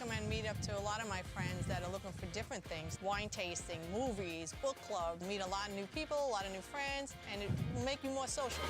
recommend Meetup to a lot of my friends that are looking for different things. Wine tasting, movies, book club, meet a lot of new people, a lot of new friends, and it will make you more social.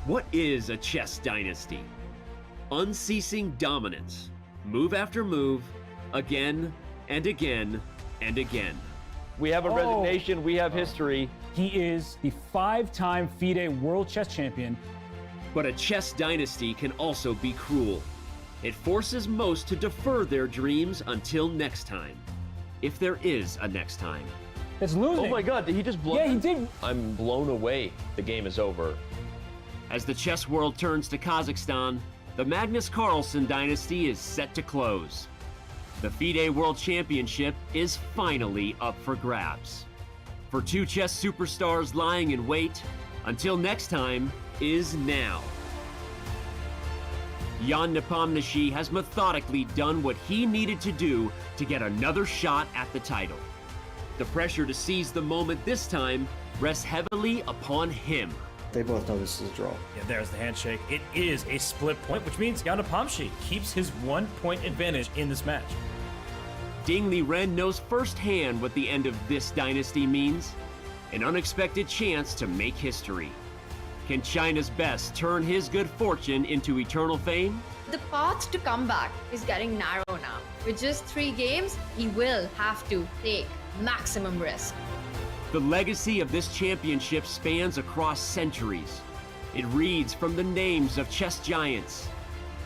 What is a chess dynasty? Unceasing dominance, move after move, again and again and again. We have a resignation, we have history. He is the 5-time FIDE World Chess Champion. But a chess dynasty can also be cruel. It forces most to defer their dreams until next time. If there is a next time. That's losing. Oh my God, did he just blow? Yeah, he did. I'm blown away. The game is over. As the chess world turns to Kazakhstan, the Magnus Carlsen dynasty is set to close. The FIDE World Championship is finally up for grabs. For two chess superstars lying in wait, until next time is now. Jan Nepomniachtchi has methodically done what he needed to do to get another shot at the title. The pressure to seize the moment this time rests heavily upon him. They both know this is a draw. Yeah, there's the handshake. It is a split point, which means Jan Nepomniachtchi keeps his 1-point advantage in this match. Ding Liren knows firsthand what the end of this dynasty means. An unexpected chance to make history. Can China's best turn his good fortune into eternal fame? The path to come back is getting narrow now. With just 3 games, he will have to take maximum risk. The legacy of this championship spans across centuries. It reads from the names of chess giants.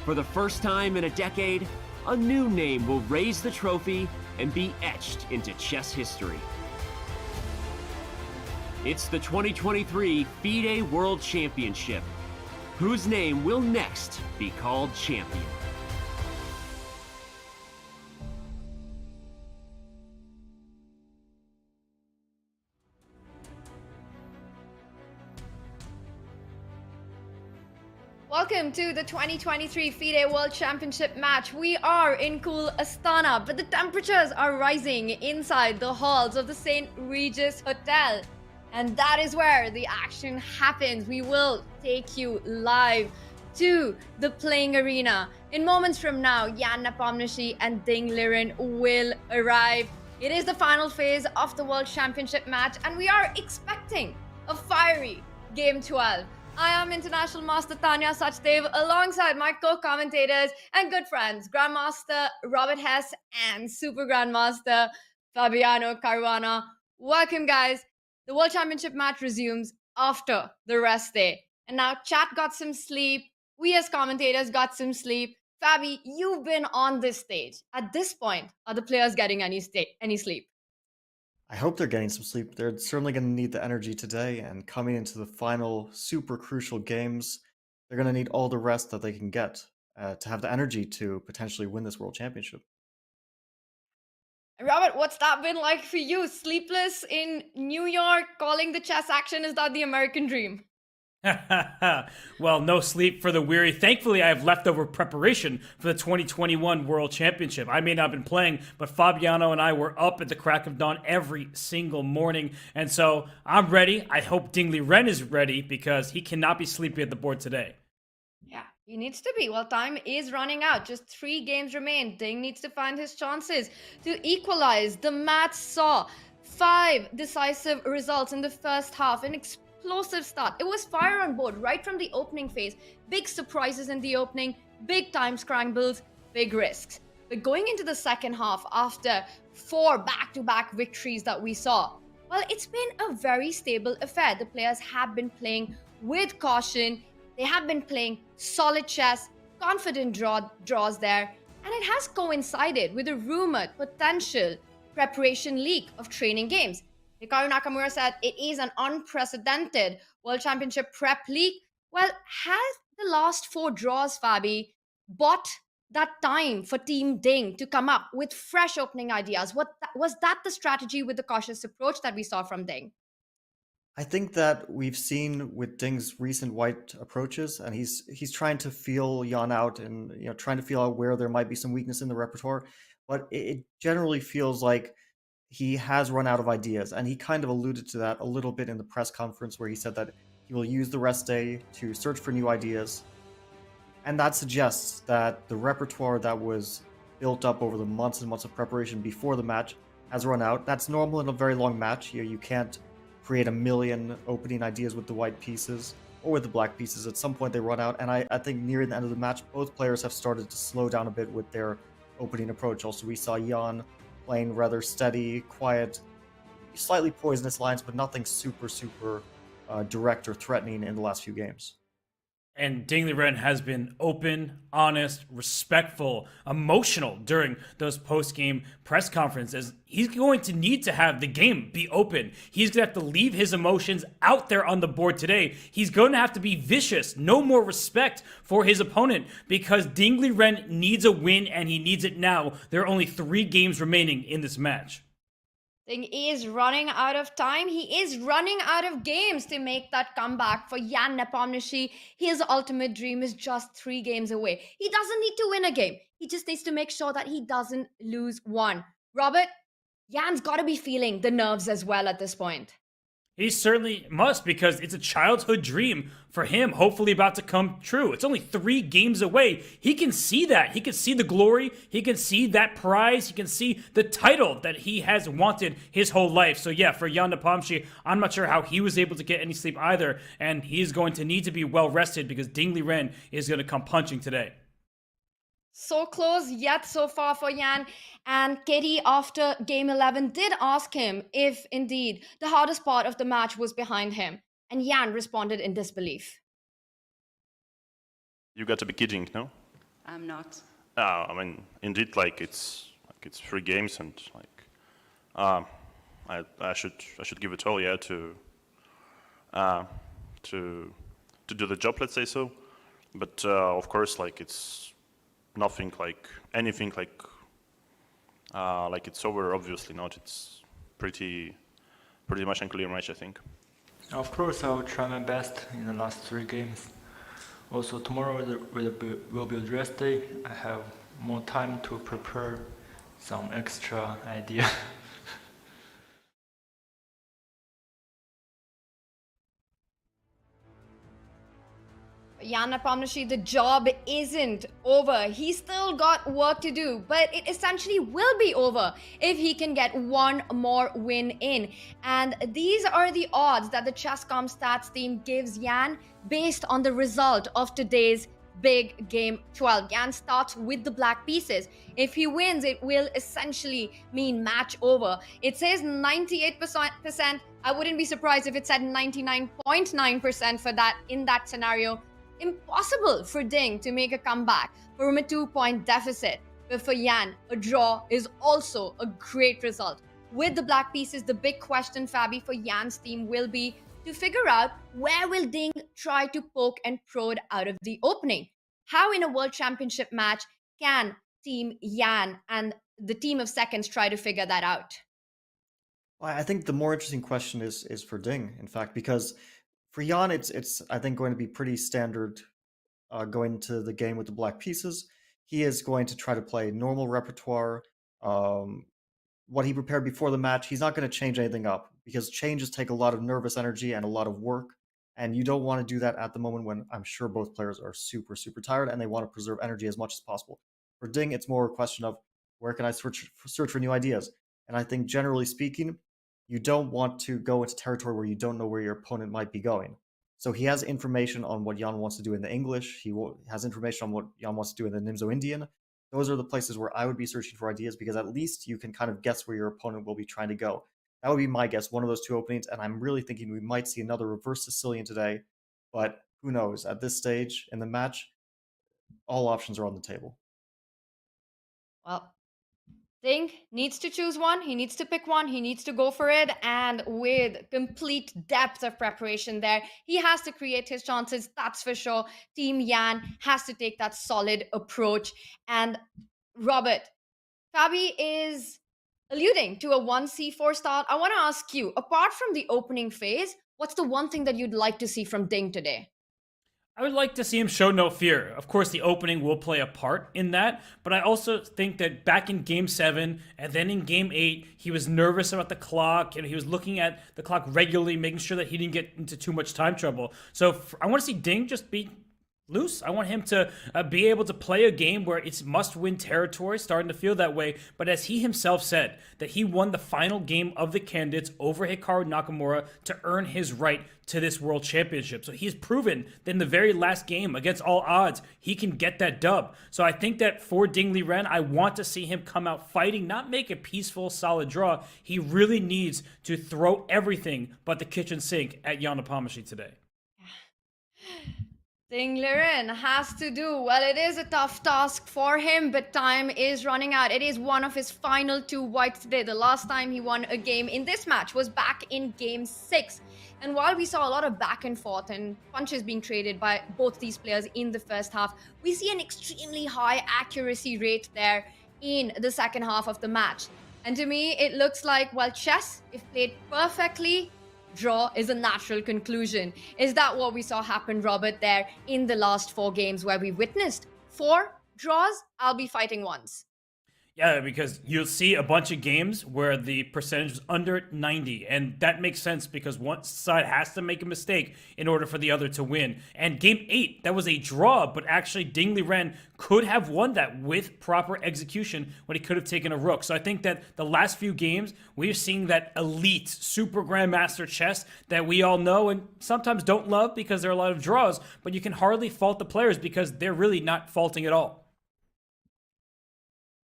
For the first time in a decade, a new name will raise the trophy and be etched into chess history. It's the 2023 FIDE World Championship. Whose name will next be called champion? Welcome to the 2023 FIDE World Championship match. We are in cool Astana, but the temperatures are rising inside the halls of the St. Regis Hotel. And that is where the action happens. We will take you live to the playing arena. In moments from now, Jan Nepomniachtchi and Ding Liren will arrive. It is the final phase of the World Championship match, and we are expecting a fiery Game 12. I am International Master Tanya Sachdev alongside my co-commentators and good friends, Grandmaster Robert Hess and Super Grandmaster Fabiano Caruana. Welcome, guys. The World Championship match resumes after the rest day. And now chat got some sleep. We as commentators got some sleep. Fabi, you've been on this stage. At this point, are the players getting any sleep? I hope they're getting some sleep. They're certainly going to need the energy today, and coming into the final super crucial games, they're going to need all the rest that they can get to have the energy to potentially win this World Championship. Robert, what's that been like for you? Sleepless in New York, calling the chess action? Is that the American dream? Well, no sleep for the weary. Thankfully, I have leftover preparation for the 2021 World Championship. I may not have been playing, but Fabiano and I were up at the crack of dawn every single morning. And so I'm ready. I hope Ding Liren is ready because he cannot be sleepy at the board today. Yeah, he needs to be. Well, time is running out. Just 3 games remain. Ding needs to find his chances to equalize. The match saw 5 decisive results in the first half. An explosive start. It was fire on board right from the opening phase. Big surprises in the opening, big time scrambles, big risks. But going into the second half, after 4 back-to-back victories that we saw, well, it's been a very stable affair. The players have been playing with caution. They have been playing solid chess, confident draws there, and it has coincided with a rumored potential preparation leak of training games. Hikaru Nakamura said it is an unprecedented World Championship prep leak. Well, has the last 4 draws, Fabi, bought that time for Team Ding to come up with fresh opening ideas? Was that the strategy with the cautious approach that we saw from Ding? I think that we've seen with Ding's recent white approaches, and he's trying to feel Jan out and trying to feel out where there might be some weakness in the repertoire, but it generally feels like he has run out of ideas, and he kind of alluded to that a little bit in the press conference where he said that he will use the rest day to search for new ideas. And that suggests that the repertoire that was built up over the months and months of preparation before the match has run out. That's normal in a very long match. You can't create a million opening ideas with the white pieces or with the black pieces. At some point they run out, and I think near the end of the match, both players have started to slow down a bit with their opening approach. Also, we saw Jan playing rather steady, quiet, slightly poisonous lines, but nothing super direct or threatening in the last few games. And Ding Liren has been open, honest, respectful, emotional during those post-game press conferences. He's going to need to have the game be open. He's going to have to leave his emotions out there on the board today. He's going to have to be vicious, no more respect for his opponent, because Ding Liren needs a win, and he needs it now. There are only 3 games remaining in this match. Ding is running out of time. He is running out of games to make that comeback for Jan Nepomniachtchi. His ultimate dream is just 3 games away. He doesn't need to win a game. He just needs to make sure that he doesn't lose one. Robert, Jan's got to be feeling the nerves as well at this point. He certainly must, because it's a childhood dream for him, hopefully about to come true. It's only 3 games away. He can see that. He can see the glory. He can see that prize. He can see the title that he has wanted his whole life. So yeah, for Jan Nepomniachtchi, I'm not sure how he was able to get any sleep either, and he's going to need to be well rested because Ding Liren is going to come punching today. So close yet so far for Jan. And Katie, after game 11, did ask him if indeed the hardest part of the match was behind him. And Jan responded in disbelief. You got to be kidding, no? I'm not. I mean, indeed, it's 3 games, and I should give it all, yeah, to do the job, let's say so. But of course, it's nothing anything it's over. Obviously not. It's pretty much unclear match, I think. Of course, I will try my best in the last 3 games. Also, tomorrow will be a rest day. I have more time to prepare some extra idea. Jan Nepomniachtchi, the job isn't over. He's still got work to do, but it essentially will be over if he can get 1 more win in. And these are the odds that the Chess.com stats team gives Jan based on the result of today's big game 12. Jan starts with the black pieces. If he wins, it will essentially mean match over. It says 98%. I wouldn't be surprised if it said 99.9% for that in that scenario. Impossible for Ding to make a comeback from a 2-point deficit. But for Jan, a draw is also a great result. With the black pieces, the big question, Fabi, for Jan's team will be to figure out where will Ding try to poke and prod out of the opening. How in a World Championship match can Team Jan and the team of seconds try to figure that out? Well, I think the more interesting question is for Ding, in fact, because for Jan, it's I think going to be pretty standard going to the game with the black pieces. He is going to try to play normal repertoire, what he prepared before the match. He's not going to change anything up because changes take a lot of nervous energy and a lot of work, and you don't want to do that at the moment when I'm sure both players are super tired and they want to preserve energy as much as possible. For Ding, it's more a question of where can I search for new ideas, and I think generally speaking, you don't want to go into territory where you don't know where your opponent might be going. So he has information on what Jan wants to do in the English. He has information on what Jan wants to do in the Nimzo-Indian. Those are the places where I would be searching for ideas because at least you can kind of guess where your opponent will be trying to go. That would be my guess, one of those 2 openings, and I'm really thinking we might see another reverse Sicilian today, but who knows? At this stage in the match, all options are on the table. Well, Ding needs to choose one. He needs to pick one. He needs to go for it. And with complete depth of preparation there, he has to create his chances. That's for sure. Team Jan has to take that solid approach. And Robert, Fabi is alluding to a 1c4 start. I want to ask you, apart from the opening phase, what's the one thing that you'd like to see from Ding today? I would like to see him show no fear. Of course, the opening will play a part in that, but I also think that back in Game 7 and then in Game 8, he was nervous about the clock, and he was looking at the clock regularly, making sure that he didn't get into too much time trouble. So I want to see Ding just be loose. I want him to be able to play a game where it's must-win territory, starting to feel that way. But as he himself said, that he won the final game of the candidates over Hikaru Nakamura to earn his right to this World Championship. So he's proven that in the very last game, against all odds, he can get that dub. So I think that for Ding Liren, I want to see him come out fighting, not make a peaceful, solid draw. He really needs to throw everything but the kitchen sink at Jan Nepomniachtchi today. Ding Liren has to do, well, it is a tough task for him, but time is running out. It is one of his final 2 whites today. The last time he won a game in this match was back in game 6. And while we saw a lot of back and forth and punches being traded by both these players in the first half, we see an extremely high accuracy rate there in the second half of the match. And to me, it looks like, well, chess, if played perfectly, draw is a natural conclusion. Is that what we saw happen, Robert, there in the last 4 games where we witnessed 4 draws? I'll be fighting once. Yeah, because you'll see a bunch of games where the percentage is under 90, and that makes sense because one side has to make a mistake in order for the other to win. And game 8, that was a draw, but actually Ding Liren could have won that with proper execution when he could have taken a rook. So I think that the last few games, we've seen that elite super grandmaster chess that we all know and sometimes don't love because there are a lot of draws, but you can hardly fault the players because they're really not faulting at all.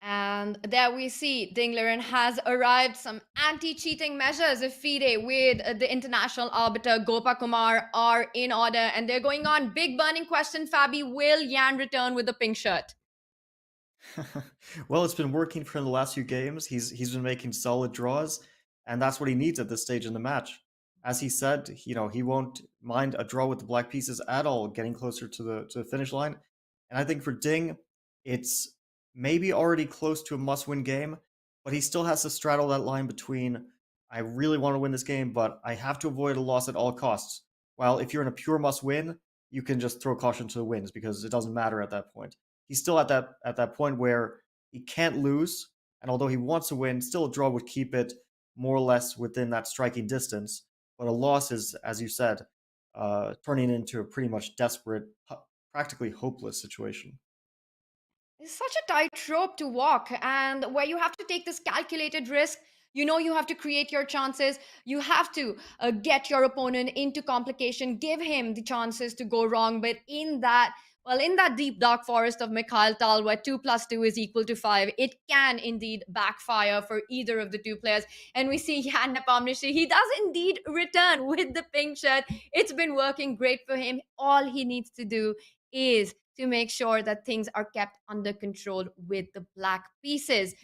And there we see Ding Liren has arrived. Some anti-cheating measures of FIDE with the international arbiter Gopa Kumar are in order, and they're going on. Big burning question, Fabi, will Jan return with the pink shirt? Well, it's been working for him the last few games. He's been making solid draws, and that's what he needs at this stage in the match. As he said, he won't mind a draw with the black pieces at all, getting closer to the finish line. And I think for Ding, it's maybe already close to a must-win game, but he still has to straddle that line between, I really want to win this game, but I have to avoid a loss at all costs. While if you're in a pure must-win, you can just throw caution to the winds because it doesn't matter at that point. He's still at that point where he can't lose, and although he wants to win, still a draw would keep it more or less within that striking distance. But a loss is, as you said, turning into a pretty much desperate, practically hopeless situation. It's such a tightrope to walk, and where you have to take this calculated risk. You have to create your chances. You have to get your opponent into complication, give him the chances to go wrong. But in that deep dark forest of Mikhail Tal, where 2 + 2 is equal to 5, it can indeed backfire for either of the 2 players. And we see Jan Nepomniachtchi, he does indeed return with the pink shirt. It's been working great for him. All he needs to do is to make sure that things are kept under control with the black pieces.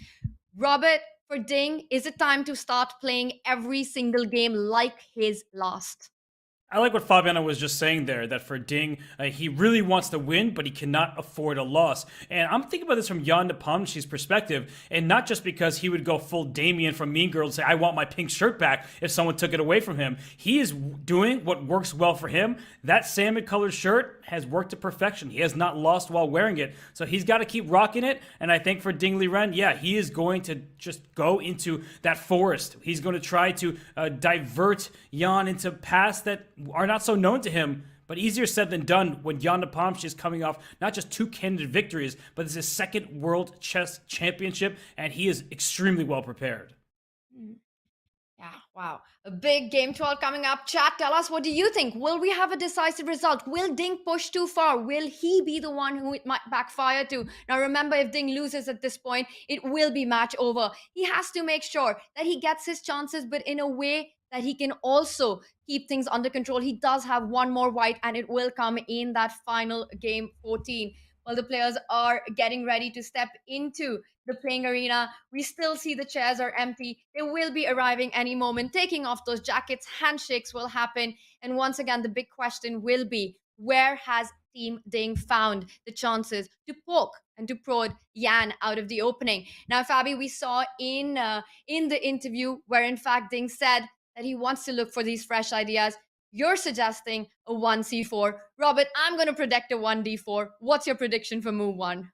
Robert, for Ding, is it time to start playing every single game like his last? I like what Fabiano was just saying there, that for Ding, he really wants to win, but he cannot afford a loss. And I'm thinking about this from Jan Nepomniachtchi's perspective, and not just because he would go full Damien from Mean Girl and say, I want my pink shirt back if someone took it away from him. He is doing what works well for him. That salmon-colored shirt has worked to perfection. He has not lost while wearing it, so he's got to keep rocking it. And I think for Ding Liren, yeah, he is going to just go into that forest. He's going to try to divert Jan into paths that are not so known to him, but easier said than done when Jan Nepomniachtchi is coming off not just 2 candidate victories, but it's his 2nd World Chess Championship, and he is extremely well prepared. Yeah, wow. A big game 12 coming up. Chat, tell us, what do you think? Will we have a decisive result? Will Ding push too far? Will he be the one who it might backfire to? Now remember, if Ding loses at this point, it will be match over. He has to make sure that he gets his chances, but in a way that he can also keep things under control. He does have 1 more white, and it will come in that final game 14. While the players are getting ready to step into the playing arena, we still see the chairs are empty. They will be arriving any moment, taking off those jackets. Handshakes will happen. And once again, the big question will be, where has Team Ding found the chances to poke and to prod Jan out of the opening? Now, Fabi, we saw in the interview where, in fact, Ding said that he wants to look for these fresh ideas. You're suggesting a 1c4. Robert, I'm going to predict a 1d4. What's your prediction for move 1?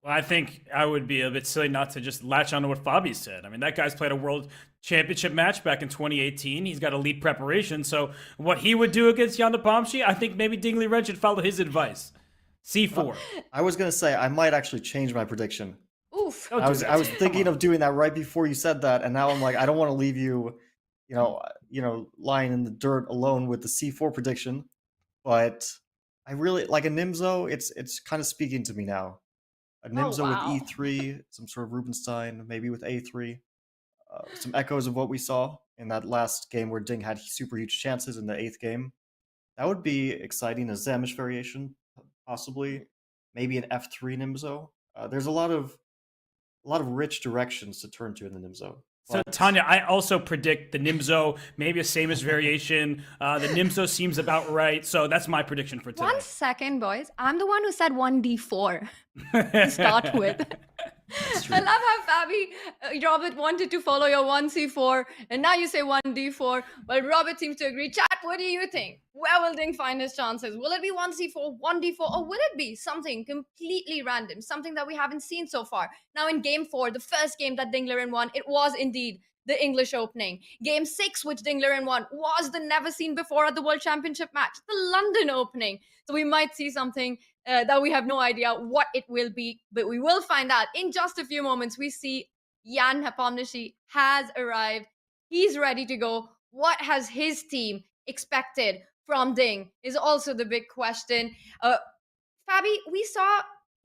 Well, I think I would be a bit silly not to just latch onto what Fabi said. I mean, that guy's played a World Championship match back in 2018. He's got elite preparation. So what he would do against Jan Nepomniachtchi, I think maybe Ding Liren should follow his advice. C4. I was gonna say I might actually change my prediction. Oof. Don't I do was that. I was Come thinking on. of doing that right before you said that, and now I'm like, I don't want to leave you, lying in the dirt alone with the C4 prediction. But I really like a Nimzo. It's kind of speaking to me now. A Oh, Nimzo with wow. E3, some sort of Rubinstein, maybe with A3. Some echoes of what we saw in that last game where Ding had super huge chances in the 8th game. That would be exciting. A Zamish variation, possibly. Maybe an F3 Nimzo. There's a lot of rich directions to turn to in the Nimzo. So, But Tanya, I also predict the Nimzo, maybe a same as variation. The Nimzo seems about right. So that's my prediction for today. 1 second, boys. I'm the one who said 1d4 to start with. I love how Fabi, Robert wanted to follow your 1c4, and now you say 1d4. But Robert seems to agree. Chat, what do you think? Where will Ding find his chances? Will it be 1c4, 1d4, or will it be something completely random, something that we haven't seen so far? Now, in game 4, the first game that Ding Liren won, it was indeed the English Opening. Game 6, which Ding Liren won, was the never seen before at the World Championship match, the London Opening. So we might see something that we have no idea what it will be, but we will find out in just a few moments. We see Jan Nepomniachtchi has arrived. He's ready to go. What has his team expected from Ding is also the big question. Fabi, we saw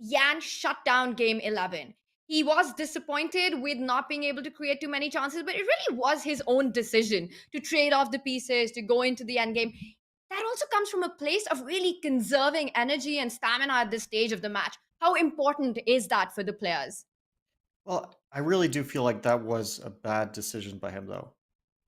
Jan shut down game 11. He was disappointed with not being able to create too many chances, but it really was his own decision to trade off the pieces, to go into the endgame. That also comes from a place of really conserving energy and stamina at this stage of the match. How important is that for the players? well, I really do feel like that was a bad decision by him, though.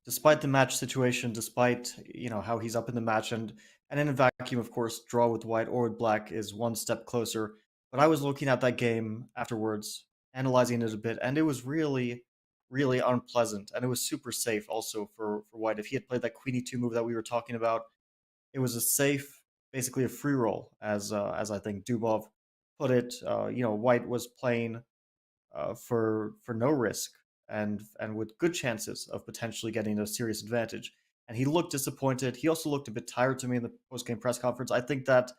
Despite the match situation, despite how he's up in the match, and in a vacuum, of course, draw with white or with black is one step closer. But I was looking at that game afterwards, analyzing it a bit, and it was really, really unpleasant, and it was super safe also for white. If he had played that queen e2 move that we were talking about, it was a safe, basically a free roll, as I think Dubov put it. White was playing for no risk and with good chances of potentially getting a serious advantage. And he looked disappointed. He also looked a bit tired to me in the post-game press conference. I think that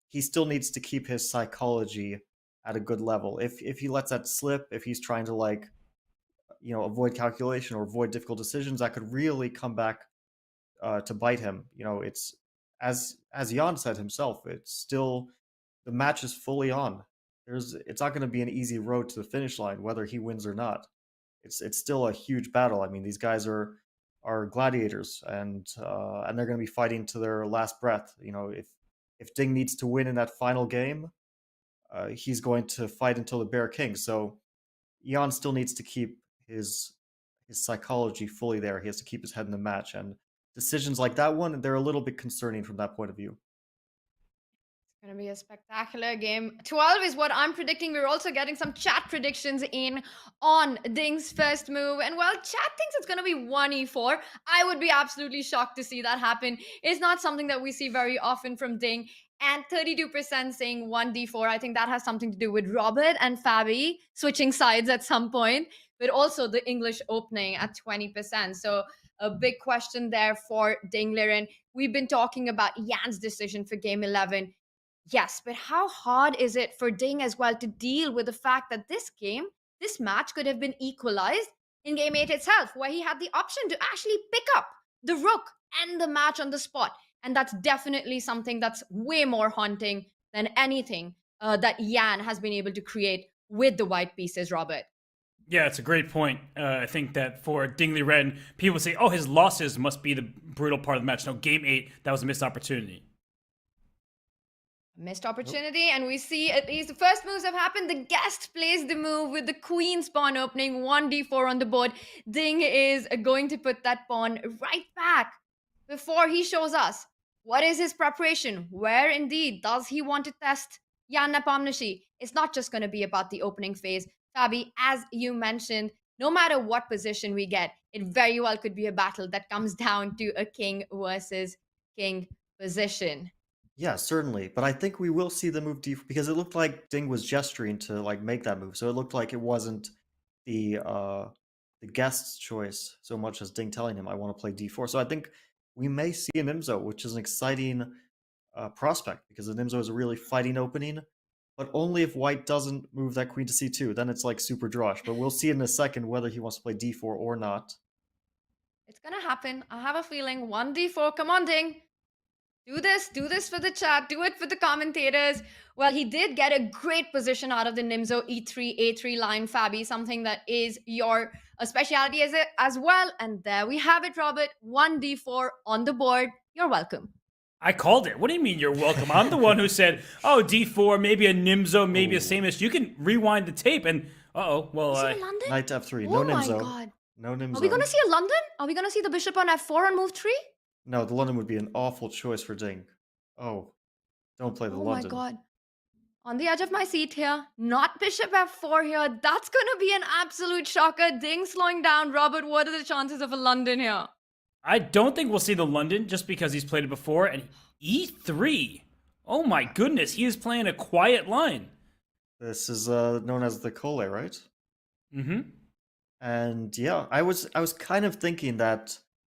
he still needs to keep his psychology at a good level. If he lets that slip, if he's trying to avoid calculation or avoid difficult decisions, that could really come back to bite him. It's as Jan said himself. It's still the match is fully on. It's not going to be an easy road to the finish line, whether he wins or not. It's still a huge battle. I mean, these guys are gladiators, and they're going to be fighting to their last breath. If Ding needs to win in that final game, he's going to fight until the Bear King. So Jan still needs to keep his psychology fully there. He has to keep his head in the match, and decisions like that one, they're a little bit concerning from that point of view. It's going to be a spectacular game. 12 is what I'm predicting. We're also getting some chat predictions in on Ding's first move. And while chat thinks it's going to be 1e4, I would be absolutely shocked to see that happen. It's not something that we see very often from Ding. And 32% saying 1d4. I think that has something to do with Robert and Fabi switching sides at some point, but also the English Opening at 20%. So a big question there for Ding Liren. We've been talking about Jan's decision for game 11. Yes, but how hard is it for Ding as well to deal with the fact that this match could have been equalized in game 8 itself, where he had the option to actually pick up the rook and the match on the spot. And that's definitely something that's way more haunting than anything that Jan has been able to create with the white pieces, Robert. Yeah, it's a great point. I think that for Ding Liren, people say, oh, his losses must be the brutal part of the match. No, game 8, that was a missed opportunity. Missed opportunity, and we see at least the first moves have happened. The guest plays the move with the queen pawn opening, 1d4 on the board. Ding is going to put that pawn right back before he shows us what is his preparation. Where indeed does he want to test Jan Nepomniachtchi? It's not just going to be about the opening phase. Fabi, as you mentioned, no matter what position we get, it very well could be a battle that comes down to a king versus king position. Yeah, certainly. But I think we will see the move D4 because it looked like Ding was gesturing to make that move. So it looked like it wasn't the guest's choice so much as Ding telling him I want to play D4. So I think we may see an Nimzo, which is an exciting prospect because the Nimzo is a really fighting opening, but only if white doesn't move that queen to c2. Then it's like super drawish. But we'll see in a second whether he wants to play d4 or not. It's gonna happen. I have a feeling. 1d4. Come on, Ding. Do this for the chat, do it for the commentators. Well, he did get a great position out of the Nimzo E3, A3 line, Fabi, something that is your specialty as well. And there we have it, Robert. 1d4 on the board. You're welcome. I called it. What do you mean you're welcome? I'm the one who said, oh, d4, maybe a Nimzo, maybe a Samish. You can rewind the tape and, well, Is it London? Knight f3, Oh no my Nimzo. God. No Nimzo. Are we going to see a London? Are we going to see the bishop on f4 on move 3? No, the London would be an awful choice for Ding. Oh, don't play the London. Oh my God. On the edge of my seat here. Not bishop f4 here. That's going to be an absolute shocker. Ding slowing down. Robert, what are the chances of a London here? I don't think we'll see the London just because he's played it before. And E3. Oh my goodness, he is playing a quiet line. This is known as the Cole, right? Mm-hmm. And yeah, I was kind of thinking that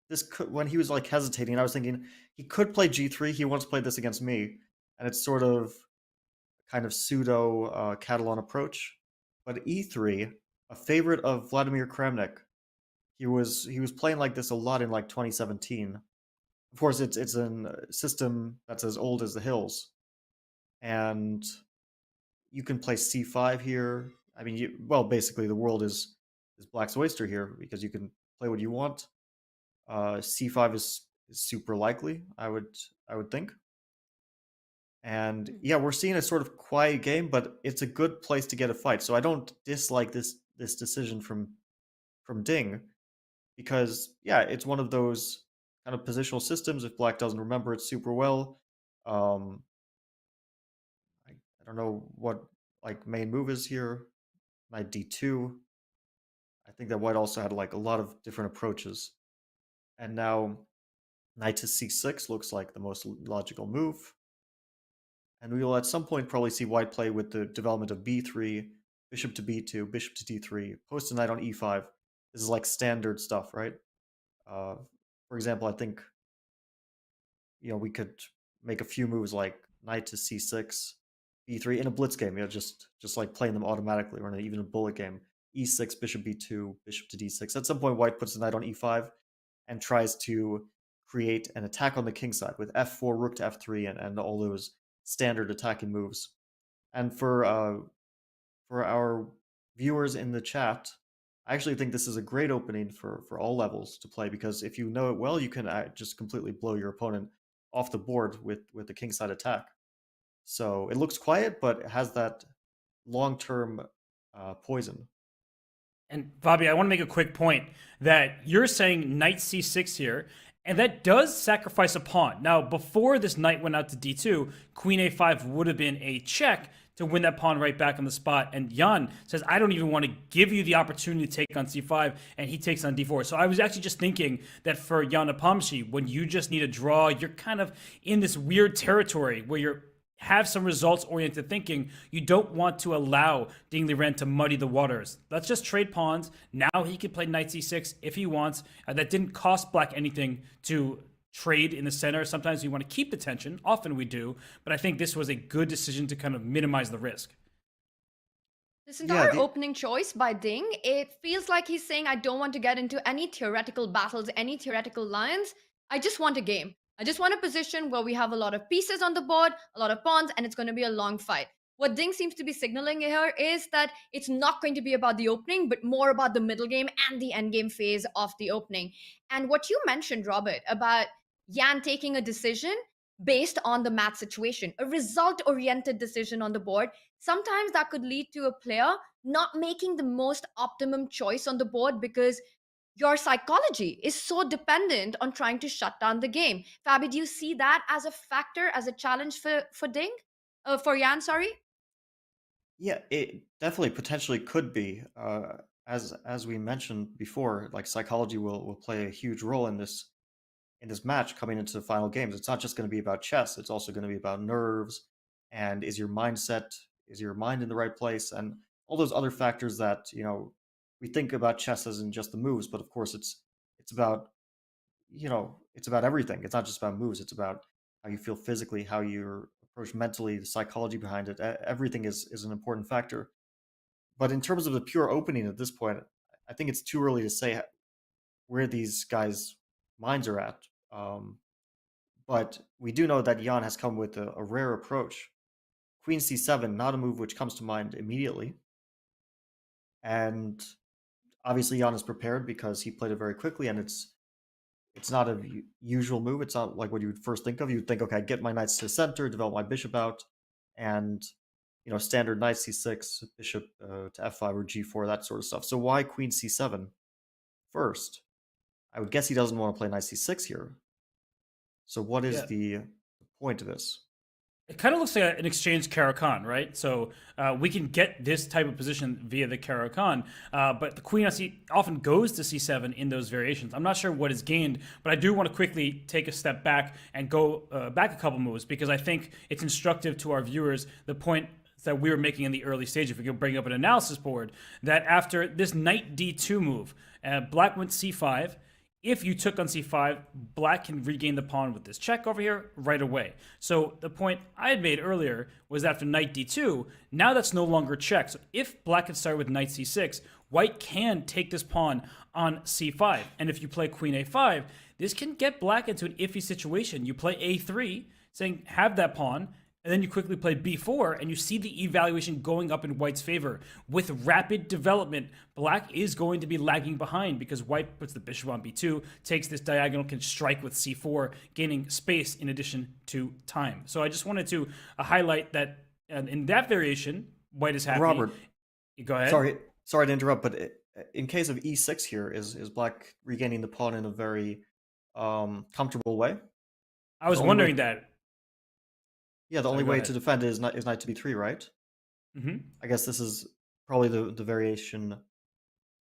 this could, when he was like hesitating, I was thinking he could play g3. He wants to play this against me, and it's sort of kind of pseudo Catalan approach. But e3, a favorite of Vladimir Kramnik, he was playing like this a lot in like 2017. Of course, it's a system that's as old as the hills, and you can play c5 here. I mean, basically the world is Black's oyster here because you can play what you want. C5 is super likely, I would think. And yeah, we're seeing a sort of quiet game, but it's a good place to get a fight. So I don't dislike this decision from Ding, because yeah, it's one of those kind of positional systems. If Black doesn't remember it super well, I don't know what like main move is here. Knight d2. I think that white also had like a lot of different approaches. And now knight to c6 looks like the most logical move. And we will at some point probably see white play with the development of b3, bishop to b2, bishop to d3, post a knight on e5. This is like standard stuff, right? For example, I think we could make a few moves like knight to c6, b3 in a blitz game, just like playing them automatically, or even a bullet game. e6, bishop b2, bishop to d6. At some point, white puts the knight on e5 and tries to create an attack on the king side with f4, rook to f3, and all those standard attacking moves. And for our viewers in the chat, I actually think this is a great opening for all levels to play, because if you know it well, you can just completely blow your opponent off the board with the kingside attack. So it looks quiet, but it has that long-term poison. And Bobby, I want to make a quick point that you're saying knight c6 here, and that does sacrifice a pawn. Now, before this knight went out to d2, queen a5 would have been a check to win that pawn right back on the spot. And Jan says, I don't even want to give you the opportunity to take on c5, and he takes on d4. So I was actually just thinking that for Jan Nepomniachtchi, when you just need a draw, you're kind of in this weird territory where you have some results-oriented thinking. You don't want to allow Ding Liren to muddy the waters. Let's just trade pawns. Now he can play knight c6 if he wants. That didn't cost Black anything to trade in the center. Sometimes we want to keep the tension. Often we do. But I think this was a good decision to kind of minimize the risk. This entire opening choice by Ding, it feels like he's saying, I don't want to get into any theoretical battles, any theoretical lines. I just want a game. I just want a position where we have a lot of pieces on the board, a lot of pawns, and it's going to be a long fight. What Ding seems to be signaling here is that it's not going to be about the opening, but more about the middle game and the end game phase of the opening. And what you mentioned, Robert, about Jan taking a decision based on the match situation, a result-oriented decision on the board, sometimes that could lead to a player not making the most optimum choice on the board because your psychology is so dependent on trying to shut down the game. Fabi, do you see that as a factor, as a challenge for Ding? For Jan, sorry? Yeah, it definitely potentially could be. As we mentioned before, like psychology will play a huge role in this match coming into the final games. It's not just going to be about chess. It's also going to be about nerves, and is your mind in the right place, and all those other factors that we think about chess as in just the moves, but of course it's about it's about everything. It's not just about moves. It's about how you feel physically, how you're approach mentally, the psychology behind it. Everything is an important factor. But in terms of the pure opening at this point, I think it's too early to say where these guys' minds are at. But we do know that Jan has come with a rare approach. Queen c7, not a move which comes to mind immediately. And obviously Jan is prepared because he played it very quickly, and it's not a usual move. It's not like what you would first think of. You would think, okay, get my knights to the center, develop my bishop out, and standard knight c6, bishop to f5 or g4, that sort of stuff. So why queen c7 first? I would guess he doesn't want to play knight c6 here. So what is the point of this? It kind of looks like an exchange Caro-Kann, right? So we can get this type of position via the Caro-Kann, but the queen often goes to c7 in those variations. I'm not sure what is gained, but I do want to quickly take a step back and go back a couple moves, because I think it's instructive to our viewers, the point that we were making in the early stage, if we could bring up an analysis board, that after this knight d2 move, black went c5. If you took on c5, black can regain the pawn with this check over here right away. So the point I had made earlier was that after knight d2, now that's no longer check. So if black had started with knight c6, white can take this pawn on c5. And if you play queen a5, this can get black into an iffy situation. You play a3, saying have that pawn, and then you quickly play b4, and you see the evaluation going up in white's favor. With rapid development, black is going to be lagging behind because white puts the bishop on b2, takes this diagonal, can strike with c4, gaining space in addition to time. So I just wanted to highlight that in that variation, white is happy. Robert, go ahead. Sorry to interrupt, but in case of e6 here, is black regaining the pawn in a very comfortable way? I was wondering that. Yeah, the only way to defend it is knight to b3, right? Mm-hmm. I guess this is probably the variation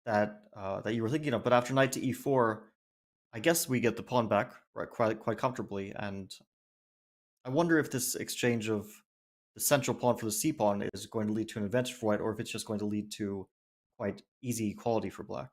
that you were thinking of. But after knight to e4, I guess we get the pawn back quite comfortably. And I wonder if this exchange of the central pawn for the c pawn is going to lead to an advantage for white, or if it's just going to lead to quite easy equality for black.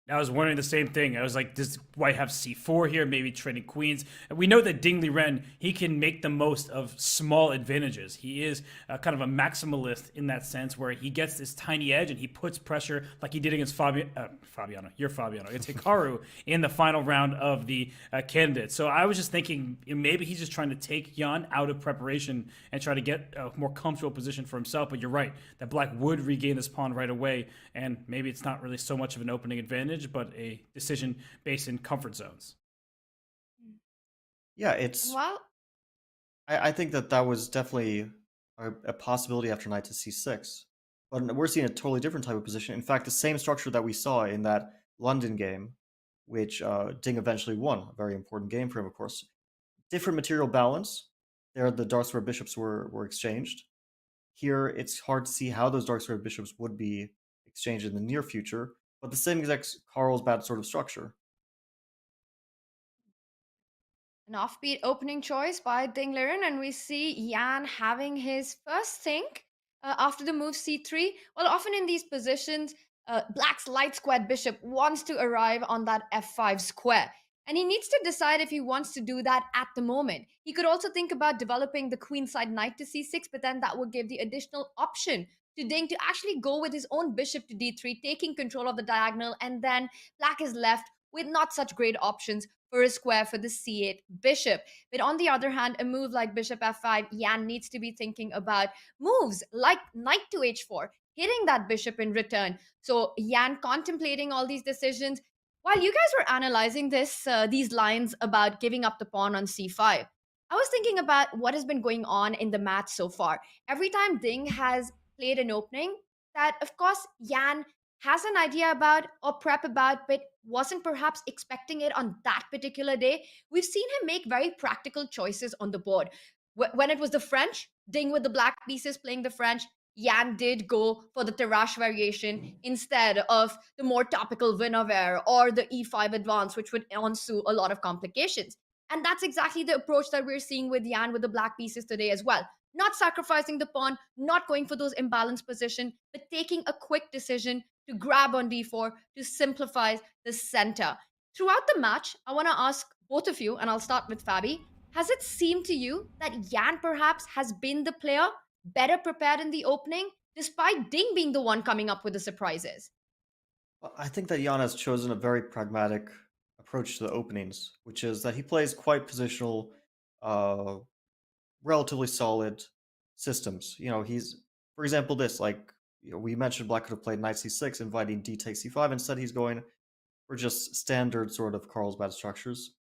I was wondering the same thing. I was like, does white have c4 here, maybe trading queens? And we know that Ding Liren, he can make the most of small advantages. He is kind of a maximalist in that sense, where he gets this tiny edge and he puts pressure like he did against Fabiano. You're Fabiano. It's Hikaru in the final round of the candidate. So I was just thinking maybe he's just trying to take Jan out of preparation and try to get a more comfortable position for himself. But you're right, that black would regain this pawn right away, and maybe it's not really so much of an opening advantage, but a decision based in comfort zones. Yeah, it's. Well, I think that was definitely a possibility after knight to c6, but we're seeing a totally different type of position. In fact, the same structure that we saw in that London game, which Ding eventually won, a very important game for him, of course. Different material balance. There, the dark square bishops were exchanged. Here, it's hard to see how those dark square bishops would be exchanged in the near future, but the same exact Carlsbad sort of structure. an offbeat opening choice by Ding Liren, and we see Jan having his first think after the move c3. Well, often in these positions, black's light squared bishop wants to arrive on that f5 square. And he needs to decide if he wants to do that at the moment. He could also think about developing the queenside knight to c6, but then that would give the additional option to Ding to actually go with his own bishop to d3, taking control of the diagonal, and then black is left with not such great options for a square for the c8 bishop. But on the other hand, a move like bishop f5, Jan needs to be thinking about moves like knight to h4, hitting that bishop in return. So Jan contemplating all these decisions. While you guys were analyzing these lines about giving up the pawn on c5, I was thinking about what has been going on in the match so far. Every time Ding has played an opening that, of course, Jan has an idea about or prep about, but wasn't perhaps expecting it on that particular day, we've seen him make very practical choices on the board. When it was the French, Ding with the black pieces playing the French, Jan did go for the Tarrasch variation instead of the more topical Winawer or the e5 advance, which would ensue a lot of complications. And that's exactly the approach that we're seeing with Jan with the black pieces today as well. Not sacrificing the pawn, not going for those imbalanced positions, but taking a quick decision to grab on d4 to simplify the center. Throughout the match, I want to ask both of you, and I'll start with Fabi, Has it seemed to you that Yan perhaps has been the player better prepared in the opening, despite Ding being the one coming up with the surprises? Well, I think that Jan has chosen a very pragmatic approach to the openings, which is that he plays quite positional, uh, relatively solid systems. He's, for example, this, like, we mentioned Black could have played knight c6, inviting d takes c5. Instead, he's going for just standard sort of Carlsbad structures.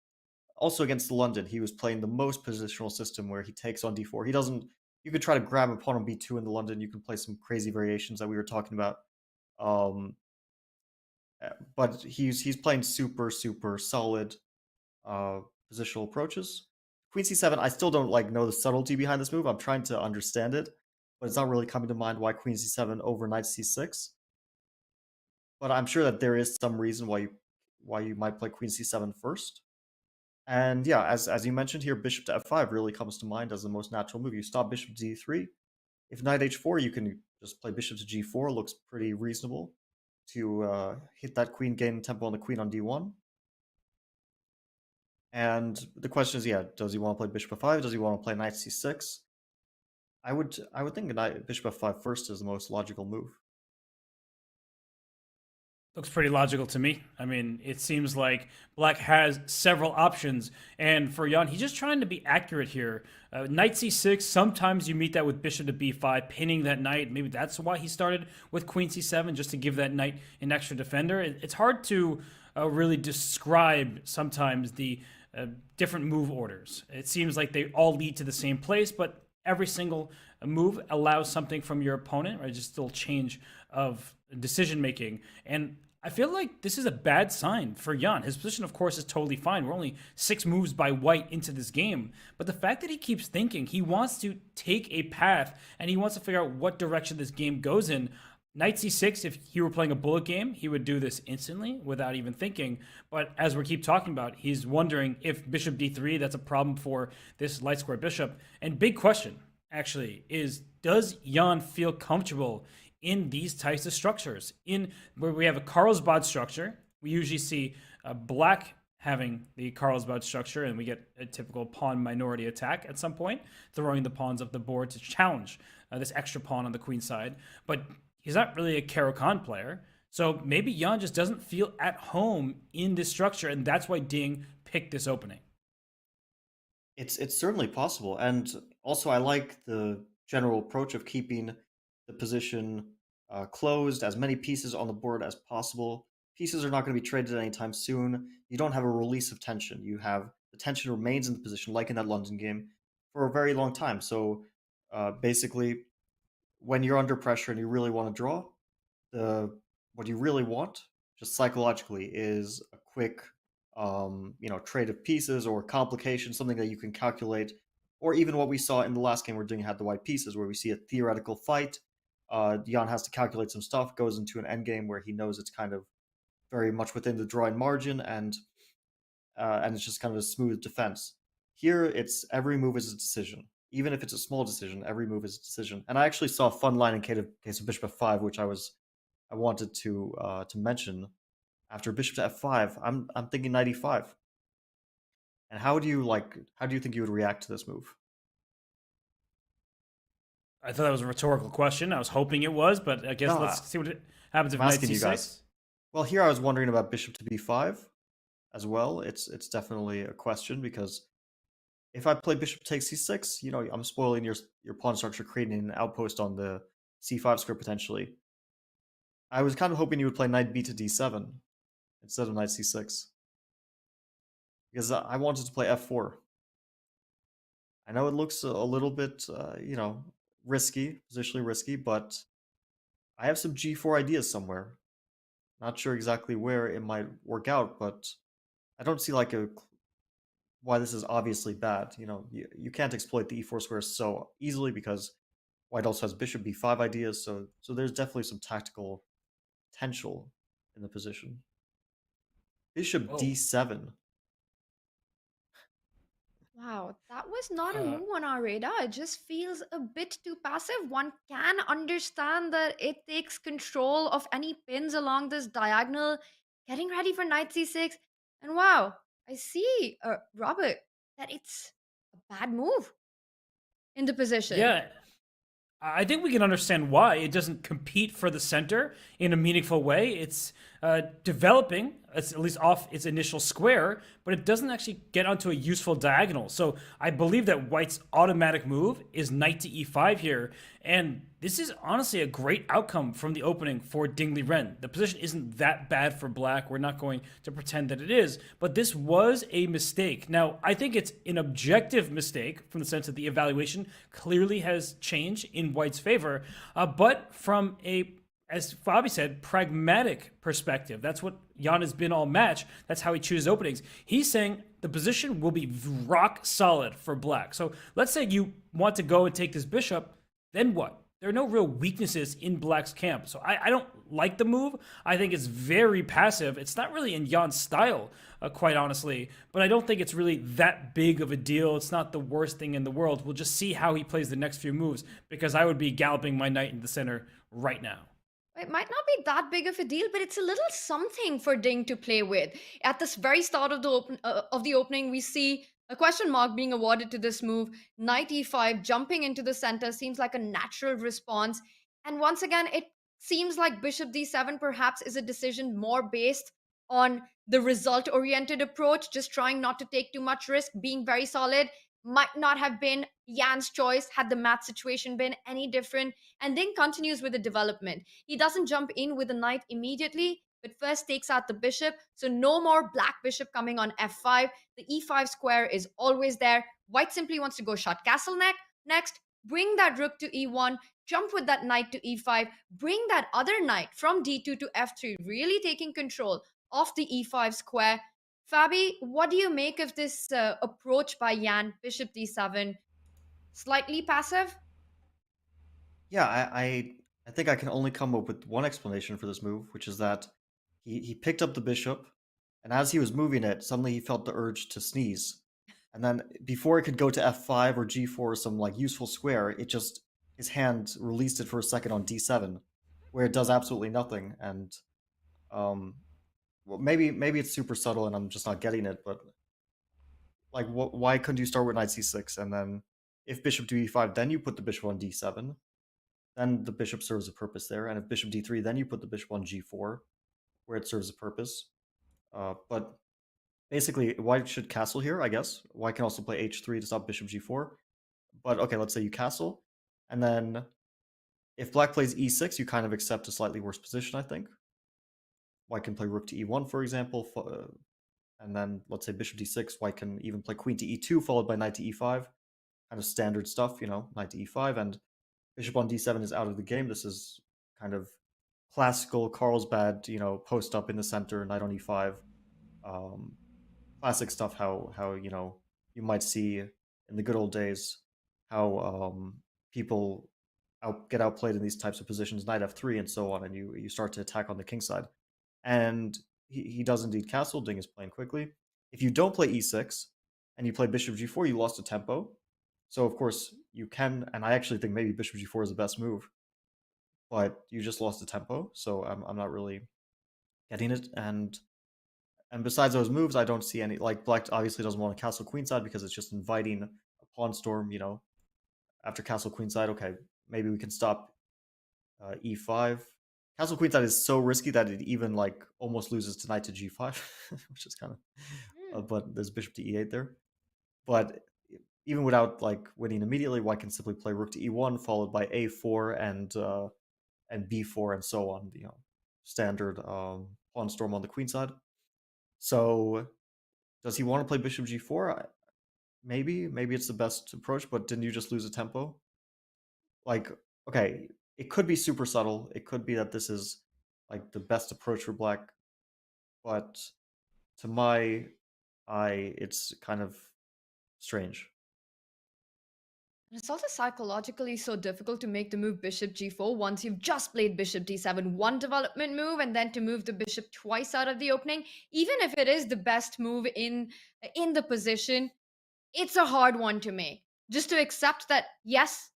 Also against the London, he was playing the most positional system where he takes on d4. He doesn't. You could try to grab a pawn on b2 in the London. You can play some crazy variations that we were talking about. But he's playing super solid positional approaches. Queen c7, I still don't know the subtlety behind this move. I'm trying to understand it, but it's not really coming to mind why Queen c7 over knight c6. But I'm sure that there is some reason why you might play Queen c7 first. And yeah, as you mentioned here, bishop to f5 really comes to mind as the most natural move. You stop bishop to d3. If knight h4, you can just play bishop to g4. Looks pretty reasonable to hit that queen, gain tempo on the queen on d1. And the question is, yeah, does he want to play bishop f5? Does he want to play knight c6? I would think bishop f5 first is the most logical move. Looks pretty logical to me. I mean, it seems like Black has several options, and for Jan, he's just trying to be accurate here. Knight c6, sometimes you meet that with bishop to b5, pinning that knight. Maybe that's why he started with queen c7, just to give that knight an extra defender. It's hard to really describe sometimes the different move orders. It seems like they all lead to the same place, but every single move allows something from your opponent, right? Just a little change of decision making. And I feel like this is a bad sign for Jan. His position, of course, is totally fine. We're only 6 moves by white into this game. But the fact that he keeps thinking, he wants to take a path and he wants to figure out what direction this game goes in. Knight c6, if he were playing a bullet game, he would do this instantly without even thinking. But as we keep talking about, he's wondering if bishop d3, that's a problem for this light square bishop. And big question, actually, is does Jan feel comfortable in these types of structures? In where we have a Carlsbad structure, we usually see Black having the Carlsbad structure, and we get a typical pawn minority attack at some point, throwing the pawns up the board to challenge this extra pawn on the queen side. But he's not really a Caro-Kann player, so maybe Jan just doesn't feel at home in this structure, and that's why Ding picked this opening. It's certainly possible, and also I like the general approach of keeping the position closed, as many pieces on the board as possible. Pieces are not going to be traded anytime soon. You don't have a release of tension. The tension remains in the position, like in that London game, for a very long time. So basically, when you're under pressure and you really want to draw, what you really want, just psychologically, is a quick trade of pieces or complication, something that you can calculate, or even what we saw in the last game where Ding had the white pieces, where we see a theoretical fight. Jan has to calculate some stuff, goes into an endgame where he knows it's kind of very much within the drawing margin, and it's just kind of a smooth defense. Here, it's every move is a decision. Even if it's a small decision, every move is a decision. And I actually saw a fun line in case of bishop f5, which I wanted to mention. After bishop to f5, I'm thinking knight e5. And how do you think you would react to this move? I thought that was a rhetorical question. I was hoping it was, but I guess let's see what happens if knight c6. Well, here I was wondering about bishop to b5 as well. It's definitely a question, because if I play bishop takes c6, I'm spoiling your pawn structure, creating an outpost on the c5 square potentially. I was kind of hoping you would play knight b to d7 instead of knight c6, because I wanted to play f4. I know it looks a little bit, risky, positionally risky, but I have some g4 ideas somewhere. Not sure exactly where it might work out, but I don't see why this is obviously bad. You can't exploit the e4 square so easily, because white also has bishop b5 ideas, so there's definitely some tactical potential in the position. Bishop d7. Wow, that was not a move on our radar. It just feels a bit too passive. One can understand that it takes control of any pins along this diagonal, getting ready for knight c6. And wow, I see, Robert, that it's a bad move in the position. Yeah, I think we can understand why it doesn't compete for the center in a meaningful way. It's developing, at least off its initial square, but it doesn't actually get onto a useful diagonal. So I believe that White's automatic move is knight to e5 here, and this is honestly a great outcome from the opening for Ding Liren. The position isn't that bad for Black. We're not going to pretend that it is, but this was a mistake. Now, I think it's an objective mistake from the sense that the evaluation clearly has changed in White's favor, but from a, as Fabi said, pragmatic perspective. That's what Jan has been all match. That's how he chooses openings. He's saying the position will be rock solid for Black. So let's say you want to go and take this bishop, then what? There are no real weaknesses in Black's camp. So I don't like the move. I think it's very passive. It's not really in Jan's style, quite honestly. But I don't think it's really that big of a deal. It's not the worst thing in the world. We'll just see how he plays the next few moves, because I would be galloping my knight in the center right now. It might not be that big of a deal, but it's a little something for Ding to play with. At the very start of the opening, we see a question mark being awarded to this move. Knight e5 jumping into the center seems like a natural response. And once again, it seems like bishop d7 perhaps is a decision more based on the result-oriented approach, just trying not to take too much risk, being very solid. Might not have been Jan's choice had the math situation been any different. And Ding continues with the development. He doesn't jump in with the knight immediately, but first takes out the bishop. So no more black bishop coming on f5. The e5 square is always there. White simply wants to go shut castle next, bring that rook to e1, jump with that knight to e5, bring that other knight from d2 to f3, really taking control of the e5 square. Fabi, what do you make of this approach by Jan, bishop d7? Slightly passive? Yeah, I think I can only come up with one explanation for this move, which is that he picked up the bishop, and as he was moving it, suddenly he felt the urge to sneeze. And then before it could go to f5 or g4 or some like useful square, his hand released it for a second on d7, where it does absolutely nothing. And well, maybe it's super subtle and I'm just not getting it, but like why couldn't you start with knight c6, and then if bishop to e5, then you put the bishop on d7, then the bishop serves a purpose there, and if bishop d3, then you put the bishop on g4, where it serves a purpose. But basically, white should castle here, I guess. White can also play h3 to stop bishop g4. But okay, let's say you castle, and then if black plays e6, you kind of accept a slightly worse position, I think. White can play rook to e1, for example, and then let's say bishop d6, white can even play queen to e2, followed by knight to e5. Kind of standard stuff, you know, knight to e5, and bishop on d7 is out of the game. This is kind of classical Carlsbad, you know, post up in the center, knight on e5. Classic stuff, how you know, you might see in the good old days how people get outplayed in these types of positions, knight f3 and so on, and you start to attack on the king side. And he does indeed castle. Ding is playing quickly. If you don't play e6 and you play bishop g4, you lost a tempo. So of course you can, and I actually think maybe bishop g4 is the best move, but you just lost the tempo. So I'm not really getting it. And besides those moves, I don't see any, like black obviously doesn't want to castle queenside because it's just inviting a pawn storm, you know, after castle queenside. Okay, maybe we can stop e5. Castle queenside is so risky that it even like almost loses to knight to g5, which is kind of, but there's bishop to e8 there. But even without like winning immediately, white can simply play rook to e1, followed by a4 and b4 and so on. You know, standard pawn storm on the queen side. So, does he want to play bishop g4? Maybe it's the best approach. But didn't you just lose a tempo? Like, okay, it could be super subtle. It could be that this is like the best approach for black, but to my eye, it's kind of strange. It's also psychologically so difficult to make the move bishop g4 once you've just played bishop d7, one development move, and then to move the bishop twice out of the opening. Even if it is the best move in the position, it's a hard one to make. Just to accept that, yes,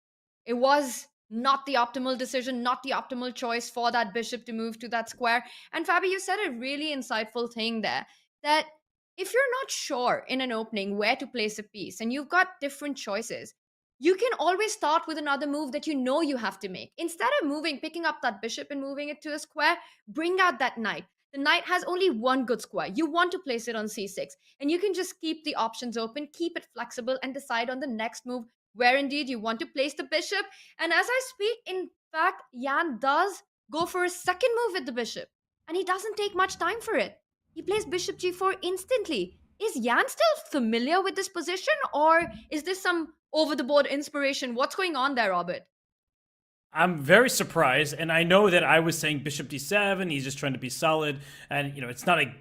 it was not the optimal decision, not the optimal choice for that bishop to move to that square. And Fabi, you said a really insightful thing there, that if you're not sure in an opening where to place a piece and you've got different choices, you can always start with another move that you know you have to make. Instead of picking up that bishop and moving it to a square, bring out that knight. The knight has only one good square. You want to place it on c6, and you can just keep the options open, keep it flexible, and decide on the next move where indeed you want to place the bishop. And as I speak, in fact, Jan does go for a second move with the bishop, and he doesn't take much time for it. He plays bishop g4 instantly. Is Jan still familiar with this position, or is this some over-the-board inspiration? What's going on there, Robert? I'm very surprised, and I know that I was saying bishop d7, he's just trying to be solid, and it's not a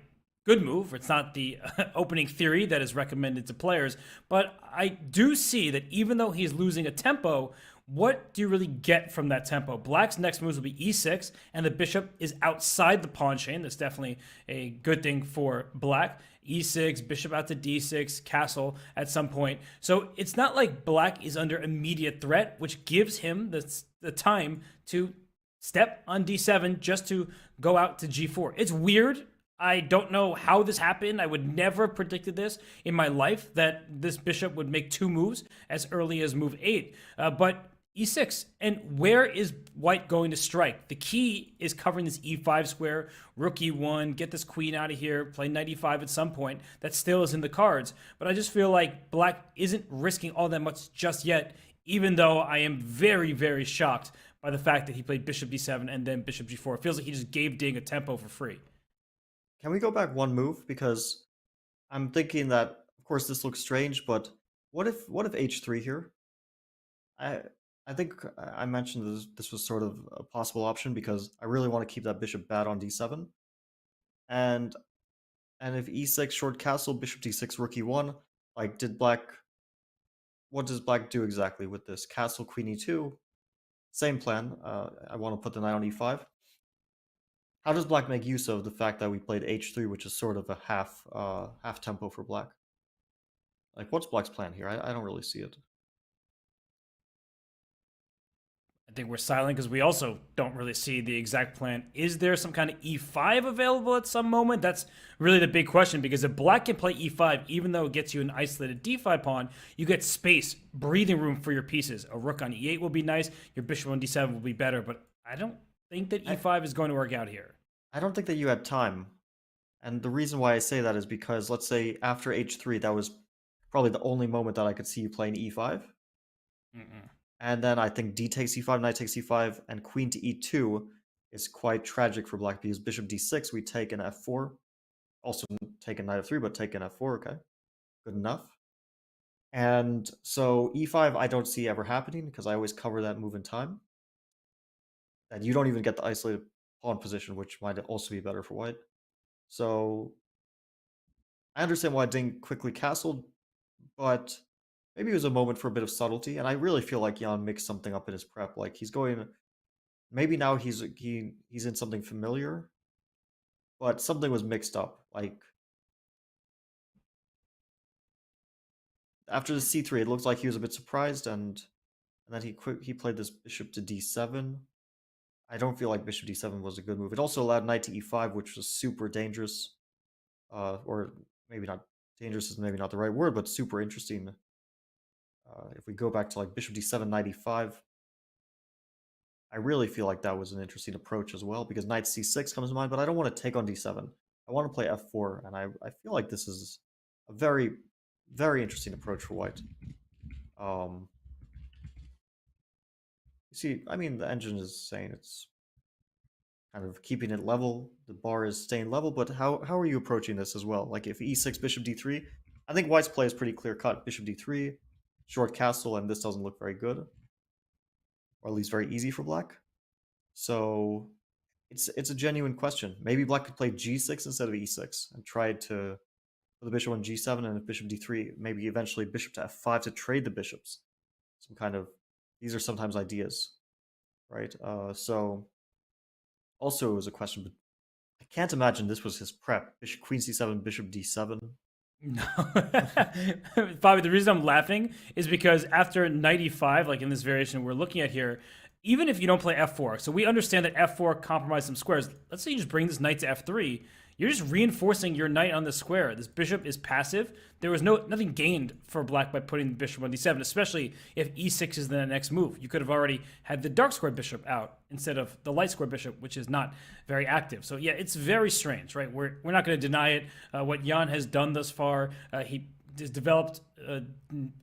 good move. It's not the opening theory that is recommended to players, but I do see that even though he's losing a tempo, what do you really get from that tempo? Black's next moves will be e6, and the bishop is outside the pawn chain. That's definitely a good thing for Black. e6, bishop out to d6, castle at some point. So it's not like Black is under immediate threat, which gives him the time to step on d7 just to go out to g4. It's weird. I don't know how this happened. I would never have predicted this in my life, that this bishop would make 2 moves as early as move 8. But e6, and where is white going to strike? The key is covering this e5 square, rook e1, get this queen out of here, play knight e5 at some point. That still is in the cards, but I just feel like Black isn't risking all that much just yet, even though I am very, very shocked by the fact that he played bishop d7 and then bishop g4. It feels like he just gave Ding a tempo for free. Can we go back one move? Because I'm thinking that, of course, this looks strange, but what if h3 here? I think I mentioned this was sort of a possible option because I really want to keep that bishop bad on d7. And if e6 short castle, bishop d6, rook e1, like what does Black do exactly with this? Castle, queen e2, same plan. I want to put the knight on e5. How does Black make use of the fact that we played h3, which is sort of a half tempo for Black? Like, what's Black's plan here? I don't really see it. I think we're silent because we also don't really see the exact plan. Is there some kind of e5 available at some moment? That's really the big question, because if Black can play e5, even though it gets you an isolated d5 pawn, you get space, breathing room for your pieces. A rook on e8 will be nice. Your bishop on d7 will be better, but I don't think that e5 is going to work out here. I don't think that you had time. And the reason why I say that is because, let's say, after h3, that was probably the only moment that I could see you playing e5. And then I think d takes e5, knight takes e5, and queen to e2 is quite tragic for Black, because bishop d6, we take an f4. Also take a knight f3, but take an f4, okay. Good enough. And so e5 I don't see ever happening, because I always cover that move in time. And you don't even get the isolated pawn position, which might also be better for white. So I understand why Ding quickly castled, but maybe it was a moment for a bit of subtlety, and I really feel like Jan mixed something up in his prep. Like, he's going, maybe now he's in something familiar, but something was mixed up. Like, after the c3, it looks like he was a bit surprised, and then he played this bishop to d7. I don't feel like bishop d7 was a good move. It also allowed knight to e5, which was super dangerous, or maybe not dangerous is maybe not the right word, but super interesting. If we go back to like bishop d7, knight e5, I really feel like that was an interesting approach as well, because knight c6 comes to mind, but I don't want to take on d7. I want to play f4, and I feel like this is a very, very interesting approach for white. You see, I mean, the engine is saying it's kind of keeping it level, the bar is staying level, but how are you approaching this as well? Like, if e6, bishop d3, I think white's play is pretty clear-cut. Bishop d3, short castle, and this doesn't look very good, or at least very easy for Black. So it's a genuine question. Maybe Black could play g6 instead of e6 and try to put the bishop on g7, and if bishop d3, maybe eventually bishop to f5 to trade the bishops. Some kind of, these are sometimes ideas, right? So also it was a question, but I can't imagine this was his prep. Bishop queen c7, bishop d7. No. Bobby, the reason I'm laughing is because after knight e5, like in this variation we're looking at here, even if you don't play f4, so we understand that f4 compromised some squares. Let's say you just bring this knight to f3. you're just reinforcing your knight on the square. This bishop is passive. There was nothing gained for black by putting the bishop on d7, especially if e6 is the next move. You could have already had the dark square bishop out instead of the light square bishop, which is not very active. So yeah, it's very strange, right? We're not going to deny it. What Jan has done thus far, he has developed.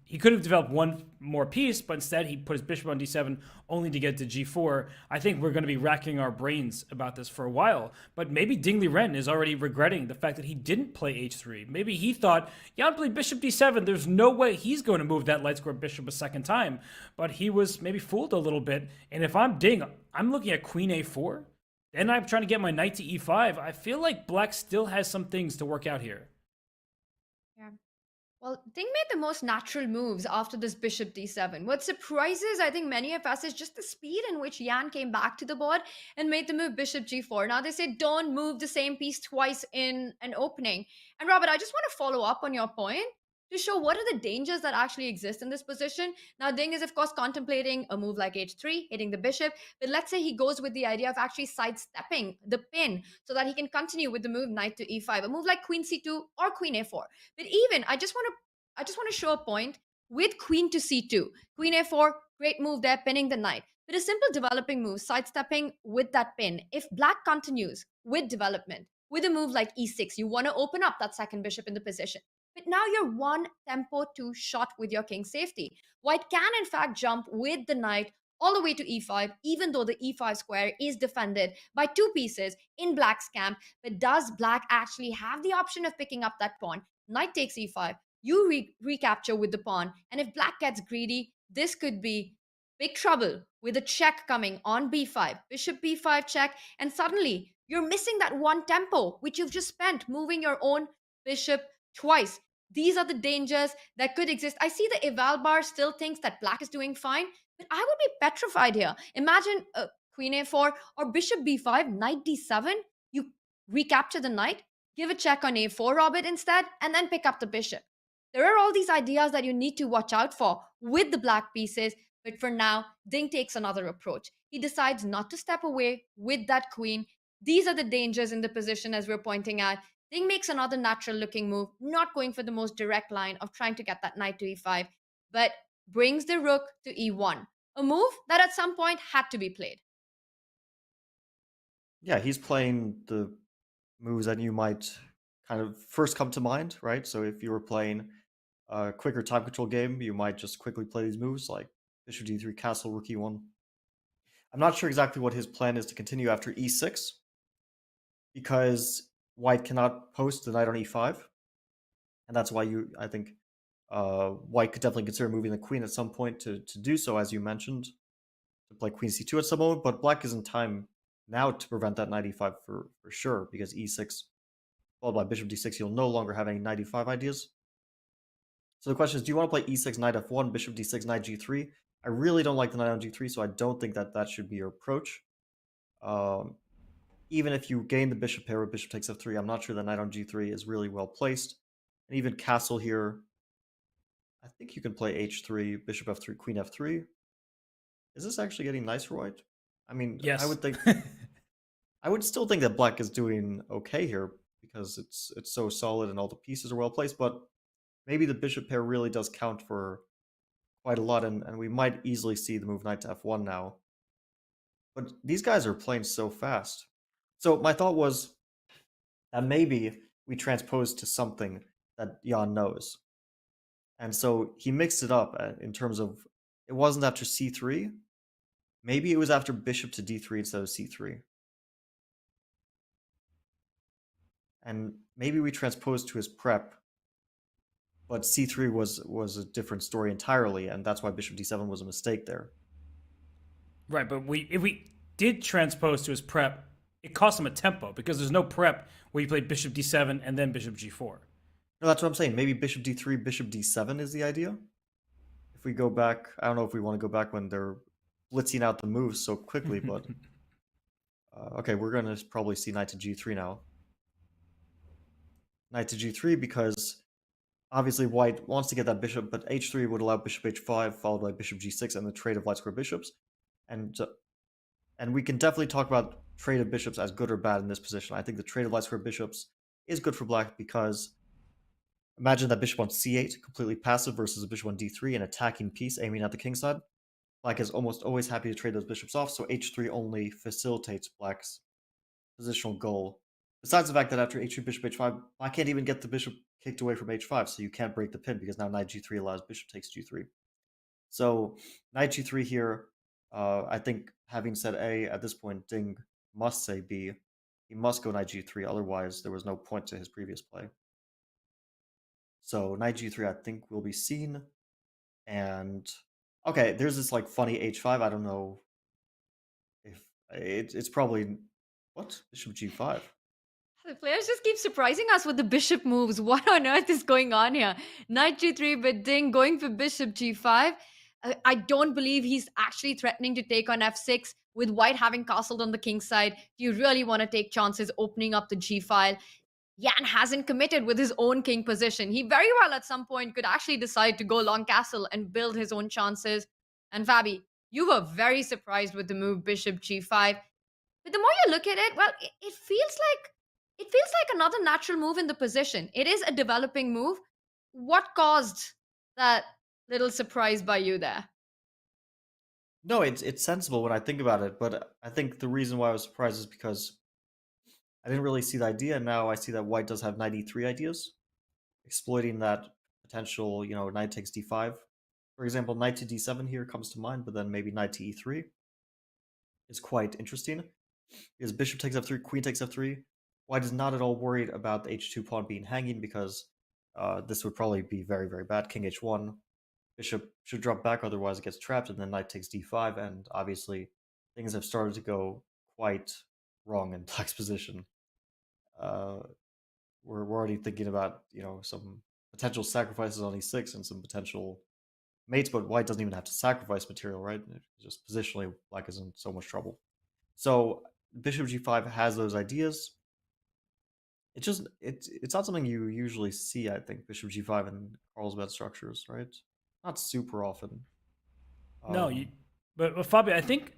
He could have developed one more piece, but instead he put his bishop on d7 only to get to g4. I think we're going to be racking our brains about this for a while, but maybe Ding Liren is already regretting the fact that he didn't play h3. Maybe he thought, Jan played bishop d7, there's no way he's going to move that light square bishop a second time, but he was maybe fooled a little bit. And if I'm Ding, I'm looking at queen a4, then I'm trying to get my knight to e5. I feel like black still has some things to work out here. Yeah. Well, Ding made the most natural moves after this bishop d7. What surprises, I think, many of us is just the speed in which Jan came back to the board and made the move bishop g4. Now, they say don't move the same piece twice in an opening. And Robert, I just want to follow up on your point to show what are the dangers that actually exist in this position. Now, Ding is, of course, contemplating a move like h3, hitting the bishop. But let's say he goes with the idea of actually sidestepping the pin so that he can continue with the move knight to e5, a move like queen c2 or queen a4. But even, I just want to show a point with queen to c2. Queen a4, great move there, pinning the knight. But a simple developing move, sidestepping with that pin. If black continues with development, with a move like e6, you want to open up that second bishop in the position. But now you're one tempo too short with your king safety. White can in fact jump with the knight all the way to e5, even though the e5 square is defended by two pieces in black's camp. But does black actually have the option of picking up that pawn? Knight takes e5, you recapture with the pawn. And if black gets greedy, this could be big trouble with a check coming on b5, bishop b5 check, and suddenly you're missing that one tempo which you've just spent moving your own bishop twice. These are the dangers that could exist. I see the eval bar still thinks that black is doing fine, but I would be petrified here. Imagine queen a4 or bishop b5, knight d7. You recapture the knight, give a check on a4, Robert, instead, and then pick up the bishop. There are all these ideas that you need to watch out for with the black pieces, but for now, Ding takes another approach. He decides not to step away with that queen. These are the dangers in the position, as we're pointing out. Ding makes another natural-looking move, not going for the most direct line of trying to get that knight to e5, but brings the rook to e1, a move that at some point had to be played. Yeah, he's playing the moves that you might kind of first come to mind, right? So if you were playing a quicker time control game, you might just quickly play these moves like bishop d3, castle, rook e1. I'm not sure exactly what his plan is to continue after e6, because white cannot post the knight on e5, and that's why I think white could definitely consider moving the queen at some point to do so, as you mentioned, to play queen c2 at some moment, but black is in time now to prevent that knight e5 for sure, because e6 followed by bishop d6, you'll no longer have any knight e5 ideas. So the question is, do you want to play e6, knight f1, bishop d6, knight g3? I really don't like the knight on g3, so I don't think that should be your approach. Even if you gain the bishop pair with bishop takes f3, I'm not sure the knight on g3 is really well placed. And even castle here, I think you can play h3, bishop f3, queen f3. Is this actually getting nice for white? I mean, yes. I would think I would still think that black is doing okay here because it's so solid and all the pieces are well placed, but maybe the bishop pair really does count for quite a lot, and we might easily see the move knight to f1 now. But these guys are playing so fast. So my thought was that maybe we transpose to something that Jan knows. And so he mixed it up in terms of, it wasn't after c3. Maybe it was after bishop to d3 instead of c3. And maybe we transposed to his prep, but c3 was a different story entirely, and that's why bishop d7 was a mistake there. Right, but if we did transpose to his prep, it cost him a tempo, because there's no prep where you played bishop d7 and then bishop g4. No, that's what I'm saying. Maybe bishop d3, bishop d7 is the idea. If we go back, I don't know if we want to go back when they're blitzing out the moves so quickly, but okay, we're going to probably see knight to g3 now. Knight to g3, because obviously white wants to get that bishop, but h3 would allow bishop h5 followed by bishop g6 and the trade of light square bishops. And we can definitely talk about trade of bishops as good or bad in this position. I think the trade of light square bishops is good for black because imagine that bishop on c8, completely passive, versus a bishop on d3, an attacking piece aiming at the king side. Black is almost always happy to trade those bishops off, so h3 only facilitates black's positional goal. Besides the fact that after h3, bishop h5, black can't even get the bishop kicked away from h5, so you can't break the pin because now knight g3 allows bishop takes g3. So knight g3 here, I think having said A at this point, Ding must say B. He must go knight g3, otherwise there was no point to his previous play. So knight g3 I think will be seen. And okay, there's this like funny h5. I don't know if it's probably what? Bishop g5. The players just keep surprising us with the bishop moves. What on earth is going on here? Knight g3, but Ding going for bishop g5. I don't believe he's actually threatening to take on f6 with white having castled on the king side. Do you really want to take chances opening up the g file? Jan hasn't committed with his own king position. He very well at some point could actually decide to go long castle and build his own chances. And Fabi, you were very surprised with the move bishop g5. But the more you look at it, well, it feels like another natural move in the position. It is a developing move. What caused that little surprise by you there? No, it's sensible when I think about it, but I think the reason why I was surprised is because I didn't really see the idea, and now I see that white does have knight e3 ideas, exploiting that potential, knight takes d5. For example, knight to d7 here comes to mind, but then maybe knight to e3 is quite interesting. Because bishop takes f3, queen takes f3. White is not at all worried about the h2 pawn being hanging because this would probably be very, very bad. King h1, bishop should drop back, otherwise it gets trapped, and then knight takes d5, and obviously things have started to go quite wrong in black's position. We're already thinking about, some potential sacrifices on e6 and some potential mates, but white doesn't even have to sacrifice material, right? Just positionally, black is in so much trouble. So bishop g5 has those ideas. It's not something you usually see, I think, bishop g5 in Carlsbad structures, right? Not super often. No, but Fabio, I think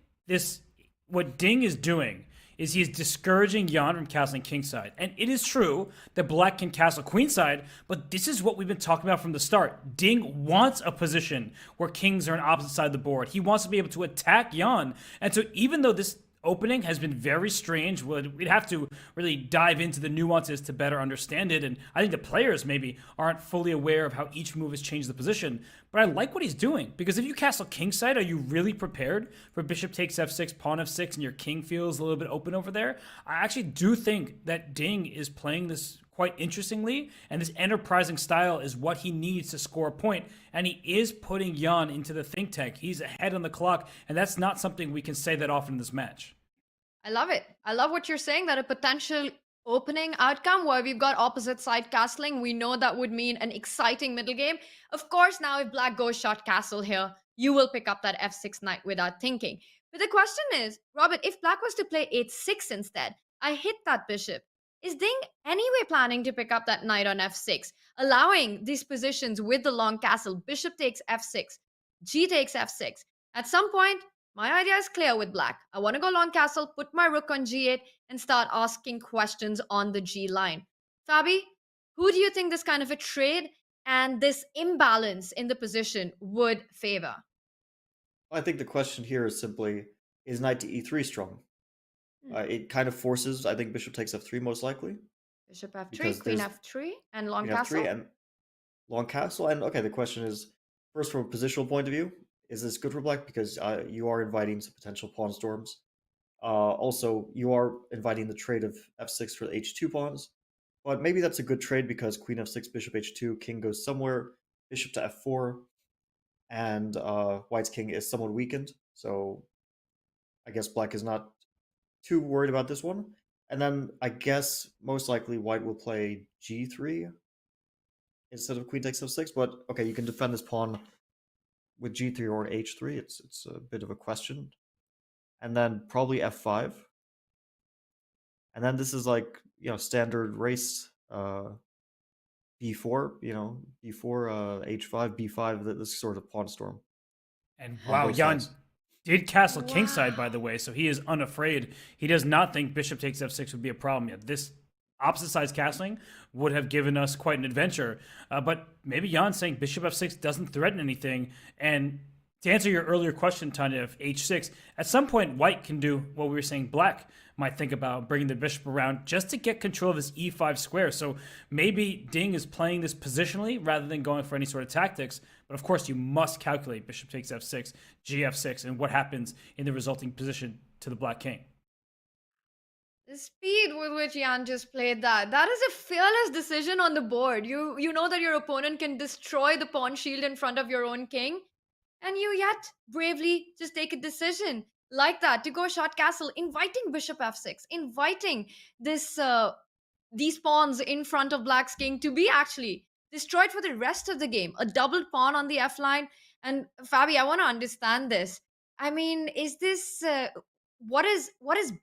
what Ding is doing is he's discouraging Jan from castling kingside. And it is true that black can castle queenside, but this is what we've been talking about from the start. Ding wants a position where kings are on opposite side of the board. He wants to be able to attack Jan. And so even though this opening has been very strange, we'd have to really dive into the nuances to better understand it, and I think the players maybe aren't fully aware of how each move has changed the position. But I like what he's doing, because if you castle kingside, are you really prepared for bishop takes f6, pawn f6, and your king feels a little bit open over there? I actually do think that Ding is playing this quite interestingly, and this enterprising style is what he needs to score a point, and he is putting Jan into the think tank. He's ahead on the clock, and that's not something we can say that often in this match. I love it. I love what you're saying, that a potential opening outcome where we've got opposite side castling, we know that would mean an exciting middle game. Of course, now if black goes short castle here, you will pick up that f6 knight without thinking. But the question is, Robert, if black was to play h6 instead, I hit that bishop. Is Ding anyway planning to pick up that knight on f6, allowing these positions with the long castle? Bishop takes f6, g takes f6. At some point, my idea is clear with black. I want to go long castle, put my rook on g8, and start asking questions on the g line. Fabi, who do you think this kind of a trade and this imbalance in the position would favor? I think the question here is simply, is knight to e3 strong? It kind of forces, I think, bishop takes f3 most likely. Bishop f3, queen f3, and long castle. F3 and long castle. And okay, the question is, first from a positional point of view, is this good for black? Because you are inviting some potential pawn storms. Also, you are inviting the trade of f6 for the h2 pawns. But maybe that's a good trade because queen f6, bishop h2, king goes somewhere, bishop to f4, and white's king is somewhat weakened. So I guess black is not too worried about this one. And then I guess most likely white will play g3 instead of queen takes f6. But okay, you can defend this pawn with g3 or h3. It's a bit of a question. And then probably f5. And then this is like, standard race b4, b4, h5, b5, this sort of pawn storm. And wow, Jan, did castle kingside, by the way, so he is unafraid. He does not think bishop takes f6 would be a problem yet. This opposite sides castling would have given us quite an adventure. But maybe Jan's saying bishop f6 doesn't threaten anything. And to answer your earlier question, Tanya, of h6, at some point white can do what we were saying black might think about, bringing the bishop around just to get control of this e5 square. So maybe Ding is playing this positionally rather than going for any sort of tactics. But of course, you must calculate bishop takes f6, gf6, and what happens in the resulting position to the black king. The speed with which Jan just played that is a fearless decision on the board. You know that your opponent can destroy the pawn shield in front of your own king, and you yet bravely just take a decision like that to go short castle, inviting bishop f6, inviting these pawns in front of black's king to be actually destroyed for the rest of the game. A doubled pawn on the f line. And Fabi, I want to understand this. I mean, is this what does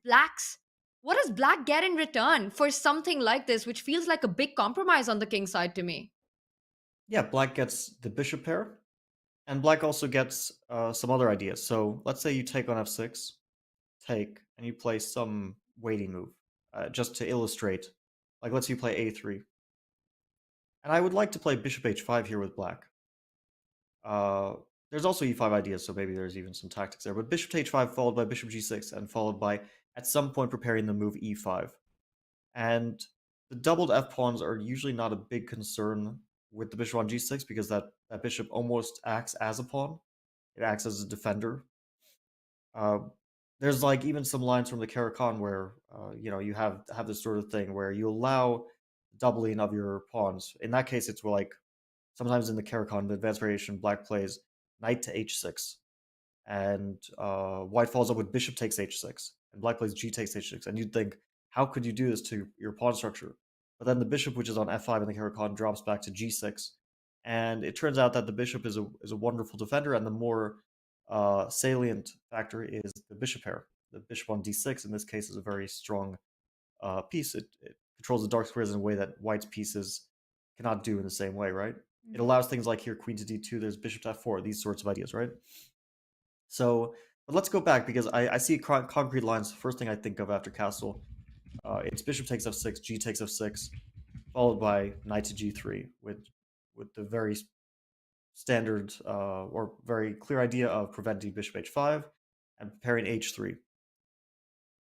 black get in return for something like this, which feels like a big compromise on the king side to me? Yeah, black gets the bishop pair, and black also gets some other ideas. So let's say you take on f6, take, and you play some waiting move, just to illustrate. Like let's say you play a3. And I would like to play bishop h5 here with black. There's also e5 ideas, so maybe there's even some tactics there. But bishop to h5 followed by bishop g6, and followed by, at some point, preparing the move e5. And the doubled f-pawns are usually not a big concern with the bishop on g6, because that bishop almost acts as a pawn. It acts as a defender. There's like even some lines from the Kazakhstan where you have this sort of thing where you allow doubling of your pawns. In that case, it's like sometimes in the Kazakhstan, the advanced variation, black plays knight to h6, and white follows up with bishop takes h6, and black plays g takes h6. And you'd think, how could you do this to your pawn structure? But then the bishop, which is on f5 in the Kazakhstan, drops back to g6, and it turns out that the bishop is a wonderful defender, and the more salient factor is the bishop pair. The bishop on d6 in this case is a very strong piece. It controls the dark squares in a way that white's pieces cannot do in the same way, right? It allows things like here, queen to d2, there's bishop to f4, these sorts of ideas, right? So, but let's go back, because I see concrete lines. First thing I think of after castle, it's bishop takes f6, g takes f6, followed by knight to g3, with the very standard or very clear idea of preventing bishop h5 and preparing h3.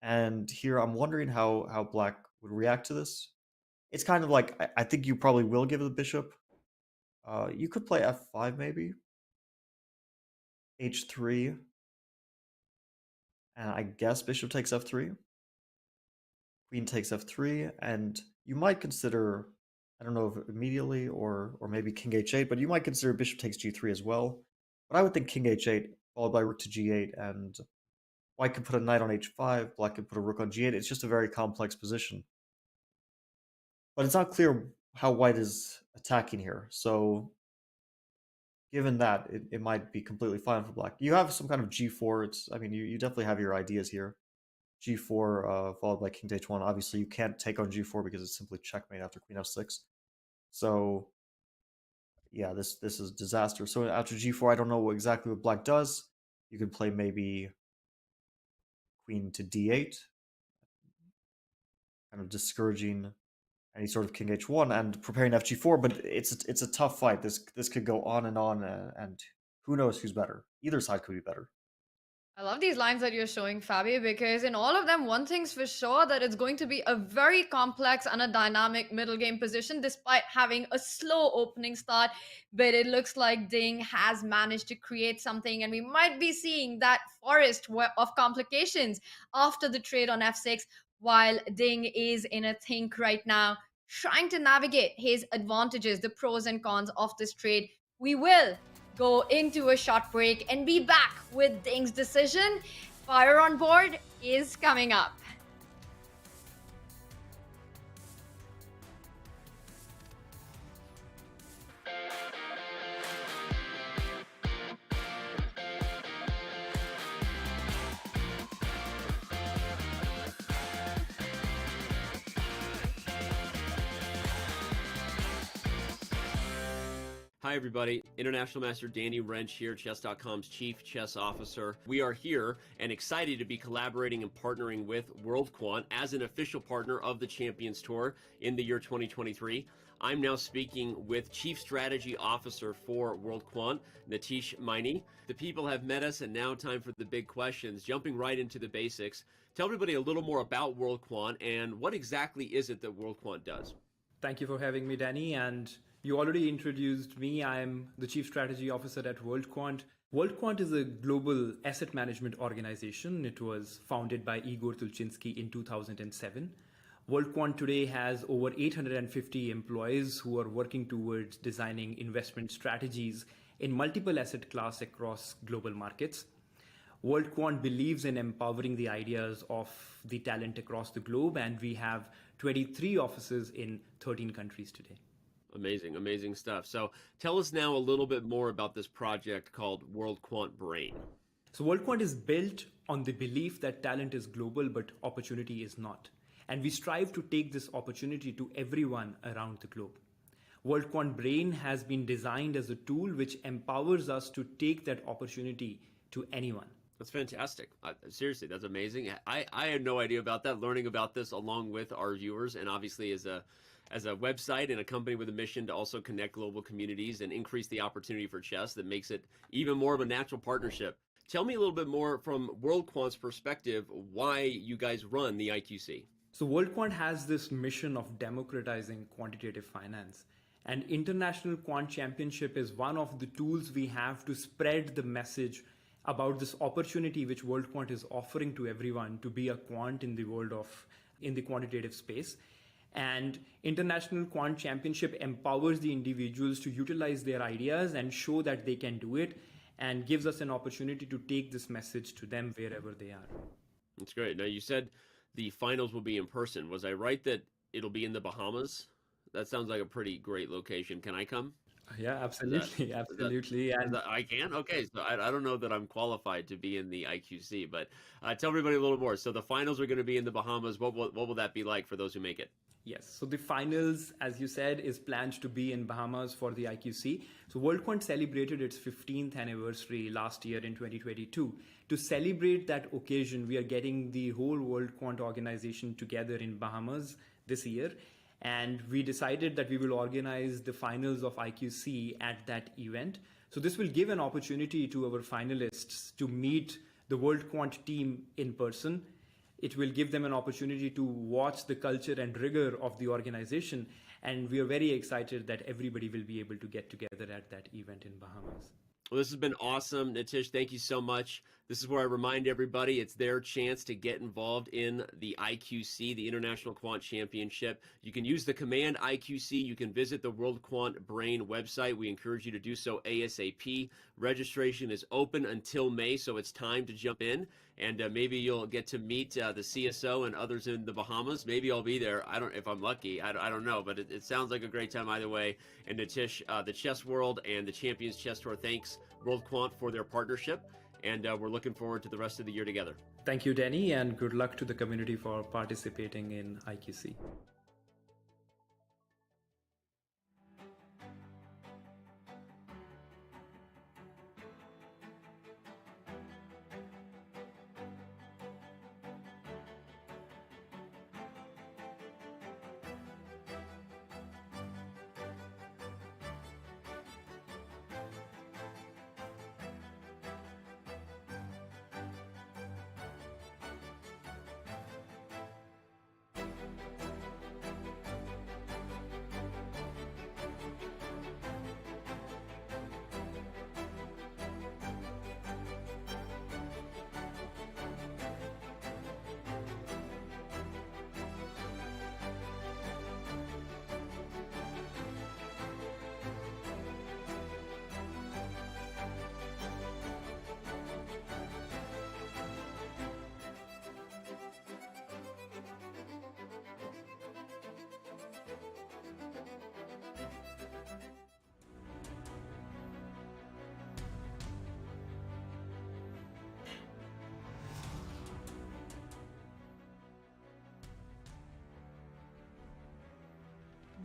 And here I'm wondering how black would react to this. It's kind of like, I think you probably will give the bishop. You could play f5 maybe, h3, and I guess bishop takes f3, queen takes f3, and you might consider, I don't know if immediately or maybe king h8, but you might consider bishop takes g3 as well. But I would think king h8 followed by rook to g8, and white could put a knight on h5, black could put a rook on g8. It's just a very complex position. But it's not clear how white is attacking here. So given that, it might be completely fine for black. You have some kind of g4. You definitely have your ideas here. g4 followed by king to h1. Obviously, you can't take on g4 because it's simply checkmate after queen f6. So yeah, this is disaster. So after g4, I don't know exactly what black does. You could play maybe queen to d8, kind of discouraging any sort of king h1 and preparing fg4. But it's a tough fight. This could go on, and who knows who's better. Either side could be better. I love these lines that you're showing, Fabi, because in all of them, one thing's for sure, that it's going to be a very complex and a dynamic middle game position, despite having a slow opening start. But it looks like Ding has managed to create something, and we might be seeing that forest of complications after the trade on f6, while Ding is in a think right now, trying to navigate his advantages, the pros and cons of this trade. We will go into a short break and be back with Ding's decision. Fire on board is coming up. Hi everybody, International Master Danny Wrench here, Chess.com's Chief Chess Officer. We are here and excited to be collaborating and partnering with World Quant as an official partner of the Champions Tour in the year 2023. I'm now speaking with Chief Strategy Officer for World Quant, Nitish Maini. The people have met us, and now time for the big questions. Jumping right into the basics, tell everybody a little more about World Quant and what exactly is it that World Quant does? Thank you for having me, Danny. And you already introduced me. I'm the Chief Strategy Officer at World Quant. World Quant is a global asset management organization. It was founded by Igor Tulchinsky in 2007. World Quant today has over 850 employees who are working towards designing investment strategies in multiple asset class across global markets. World Quant believes in empowering the ideas of the talent across the globe, and we have 23 offices in 13 countries today. Amazing, amazing stuff. So tell us now a little bit more about this project called World Quant Brain. So World Quant is built on the belief that talent is global, but opportunity is not. And we strive to take this opportunity to everyone around the globe. World Quant Brain has been designed as a tool which empowers us to take that opportunity to anyone. That's fantastic. Seriously, that's amazing. I had no idea about that. Learning about this along with our viewers, and obviously as a website and a company with a mission to also connect global communities and increase the opportunity for chess, that makes it even more of a natural partnership. Tell me a little bit more from World Quant's perspective why you guys run the IQC. So World Quant has this mission of democratizing quantitative finance. And International Quant Championship is one of the tools we have to spread the message about this opportunity which World Quant is offering to everyone to be a quant in the world in the quantitative space. And International Quant Championship empowers the individuals to utilize their ideas and show that they can do it, and gives us an opportunity to take this message to them wherever they are. That's great. Now, you said the finals will be in person. Was I right that it'll be in the Bahamas? That sounds like a pretty great location. Can I come? Yeah, absolutely. Absolutely. I can? Okay. So I don't know that I'm qualified to be in the IQC, but tell everybody a little more. So the finals are going to be in the Bahamas. What will that be like for those who make it? Yes. So the finals, as you said, is planned to be in Bahamas for the IQC. So World Quant celebrated its 15th anniversary last year in 2022. To celebrate that occasion, we are getting the whole World Quant organization together in Bahamas this year. And we decided that we will organize the finals of IQC at that event. So this will give an opportunity to our finalists to meet the World Quant team in person. It will give them an opportunity to watch the culture and rigor of the organization. And we are very excited that everybody will be able to get together at that event in Bahamas. Well, this has been awesome. Nitish, thank you so much. This is where I remind everybody it's their chance to get involved in the IQC, the International Quant Championship. You can use the command IQC. You can visit the World Quant Brain website. We encourage you to do so ASAP. Registration is open until May, so it's time to jump in. And maybe you'll get to meet the CSO and others in the Bahamas. Maybe I'll be there. If I'm lucky. I don't know, but it sounds like a great time either way. And Nitish, the Chess World and the Champions Chess Tour, thanks World Quant for their partnership. And we're looking forward to the rest of the year together. Thank you, Danny, and good luck to the community for participating in IQC.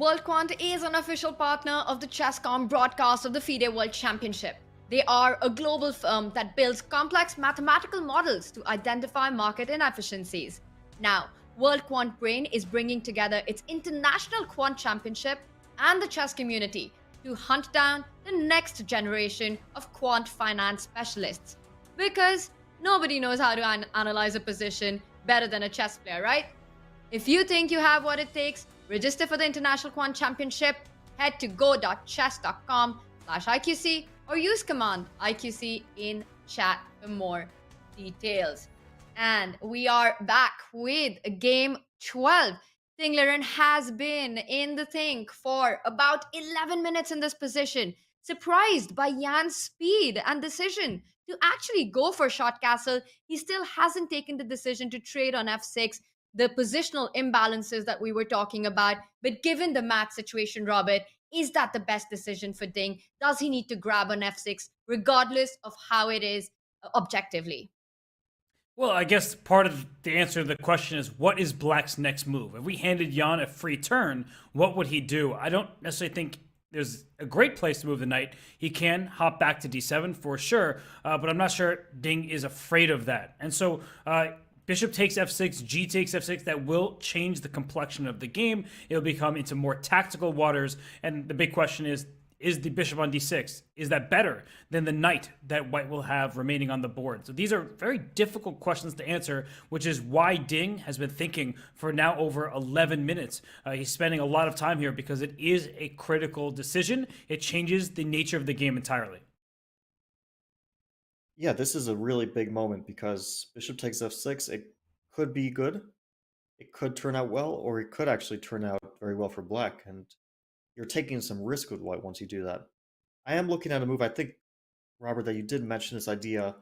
WorldQuant is an official partner of the Chess.com broadcast of the FIDE World Championship. They are a global firm that builds complex mathematical models to identify market inefficiencies. Now, World Quant Brain is bringing together its international quant championship and the chess community to hunt down the next generation of quant finance specialists. Because nobody knows how to analyze a position better than a chess player, right? If you think you have what it takes, register for the International Quant Championship, head to go.chess.com/IQC or use command IQC in chat for more details. And we are back with game 12. Ding Liren has been in the think for about 11 minutes in this position, surprised by Jan's speed and decision to actually go for short castle. He still hasn't taken the decision to trade on f6, the positional imbalances that we were talking about. But given the mat situation, Robert, is that the best decision for Ding? Does he need to grab on f6, regardless of how it is objectively? Well, I guess part of the answer to the question is, what is Black's next move? If we handed Jan a free turn, what would he do? I don't necessarily think there's a great place to move the knight. He can hop back to d7 for sure, but I'm not sure Ding is afraid of that. And so bishop takes f6, g takes f6, that will change the complexion of the game. It'll become into more tactical waters, and the big question is the bishop on d6, is that better than the knight that white will have remaining on the board? So these are very difficult questions to answer, which is why Ding has been thinking for now over 11 minutes. He's spending a lot of time here because it is a critical decision. It changes the nature of the game entirely. Yeah, this is a really big moment because bishop takes f6. It could be good. It could turn out well, or it could actually turn out very well for black. And you're taking some risk with white once you do that. I am looking at a move, I think, Robert, that you did mention this idea.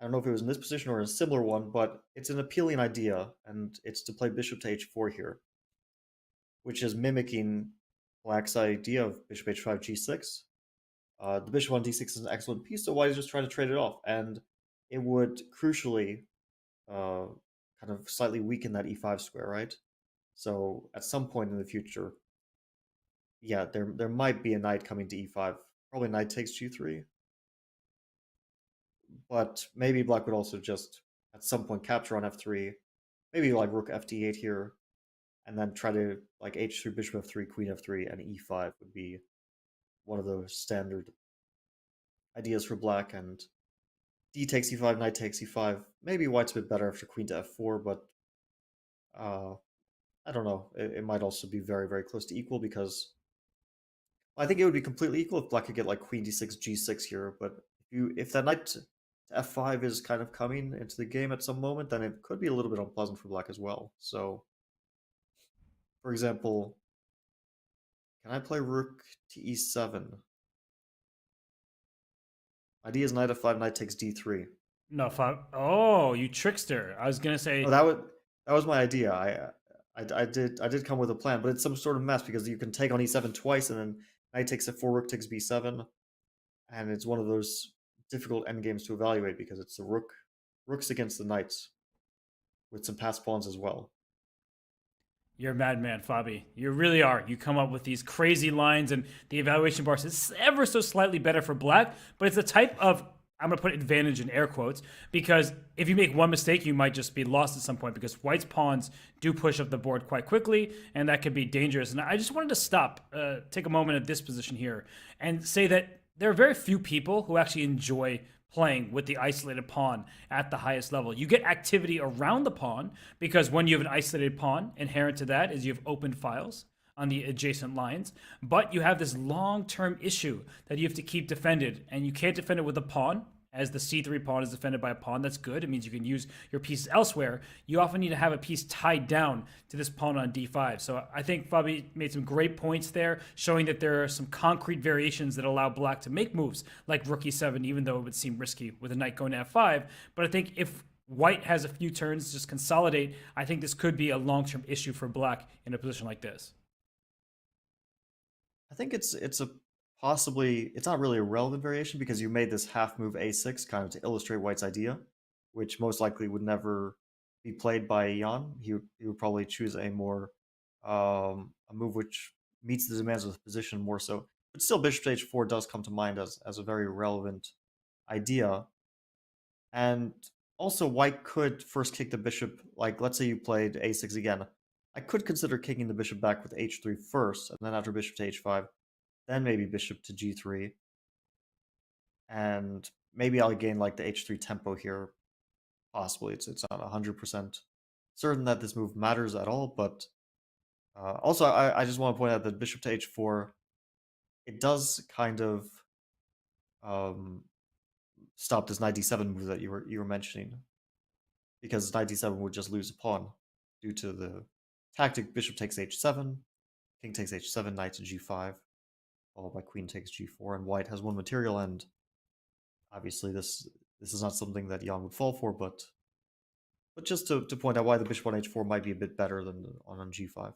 I don't know if it was in this position or a similar one, but it's an appealing idea, and it's to play bishop to h4 here, which is mimicking black's idea of bishop h5, g6. The bishop on d6 is an excellent piece, so white is just trying to trade it off, and it would crucially kind of slightly weaken that e5 square, right? So at some point in the future, yeah, there might be a knight coming to e5. Probably knight takes g3. But maybe black would also just at some point capture on f3. Maybe like rook fd8 here, and then try to like h3, bishop f3, queen f3, and e5 would be one of those standard ideas for black. And d takes e5, knight takes e5. Maybe white's a bit better after queen to f4, but I don't know. It might also be very, very close to equal because I think it would be completely equal if black could get like queen d6, g6 here, but if that knight to f5 is kind of coming into the game at some moment, then it could be a little bit unpleasant for black as well. So, for example, can I play rook to e7? Idea is knight f5, knight takes d3. No, 5. Oh, you trickster. I was going to say... Oh, that was my idea. I did come with a plan, but it's some sort of mess because you can take on e7 twice, and then knight takes f4, rook takes b7, and it's one of those difficult endgames to evaluate because it's the rooks against the knights with some passed pawns as well. You're a madman, Fabi. You really are. You come up with these crazy lines, and the evaluation bar is ever so slightly better for black, but it's a type of, I'm going to put advantage in air quotes, because if you make one mistake, you might just be lost at some point because white's pawns do push up the board quite quickly, and that could be dangerous. And I just wanted to stop, take a moment at this position here, and say that there are very few people who actually enjoy playing with the isolated pawn at the highest level. You get activity around the pawn because when you have an isolated pawn, inherent to that is you have open files on the adjacent lines, but you have this long-term issue that you have to keep defended, and you can't defend it with a pawn. As the c3 pawn is defended by a pawn, that's good. It means you can use your pieces elsewhere. You often need to have a piece tied down to this pawn on d5. So I think Fabi made some great points there, showing that there are some concrete variations that allow black to make moves like rook e7, even though it would seem risky with a knight going to f5. But I think if white has a few turns, just consolidate, I think this could be a long-term issue for black in a position like this. I think it's not really a relevant variation because you made this half move a6 kind of to illustrate white's idea, which most likely would never be played by Jan. He would probably choose a more a move which meets the demands of the position more so. But still, bishop to h4 does come to mind as a very relevant idea. And also, white could first kick the bishop, like let's say you played a6 again. I could consider kicking the bishop back with h3 first, and then after bishop to h5, then maybe bishop to g3. And maybe I'll gain like the h3 tempo here. Possibly, it's not 100% certain that this move matters at all, but also I just want to point out that bishop to h4, it does kind of stop this knight d7 move that you were mentioning, because knight d7 would just lose a pawn due to the tactic bishop takes h7, king takes h7, knight to g5, followed by queen takes g4, and white has one material end. Obviously, this is not something that Jan would fall for, but just to point out why the bishop on h4 might be a bit better than on g5.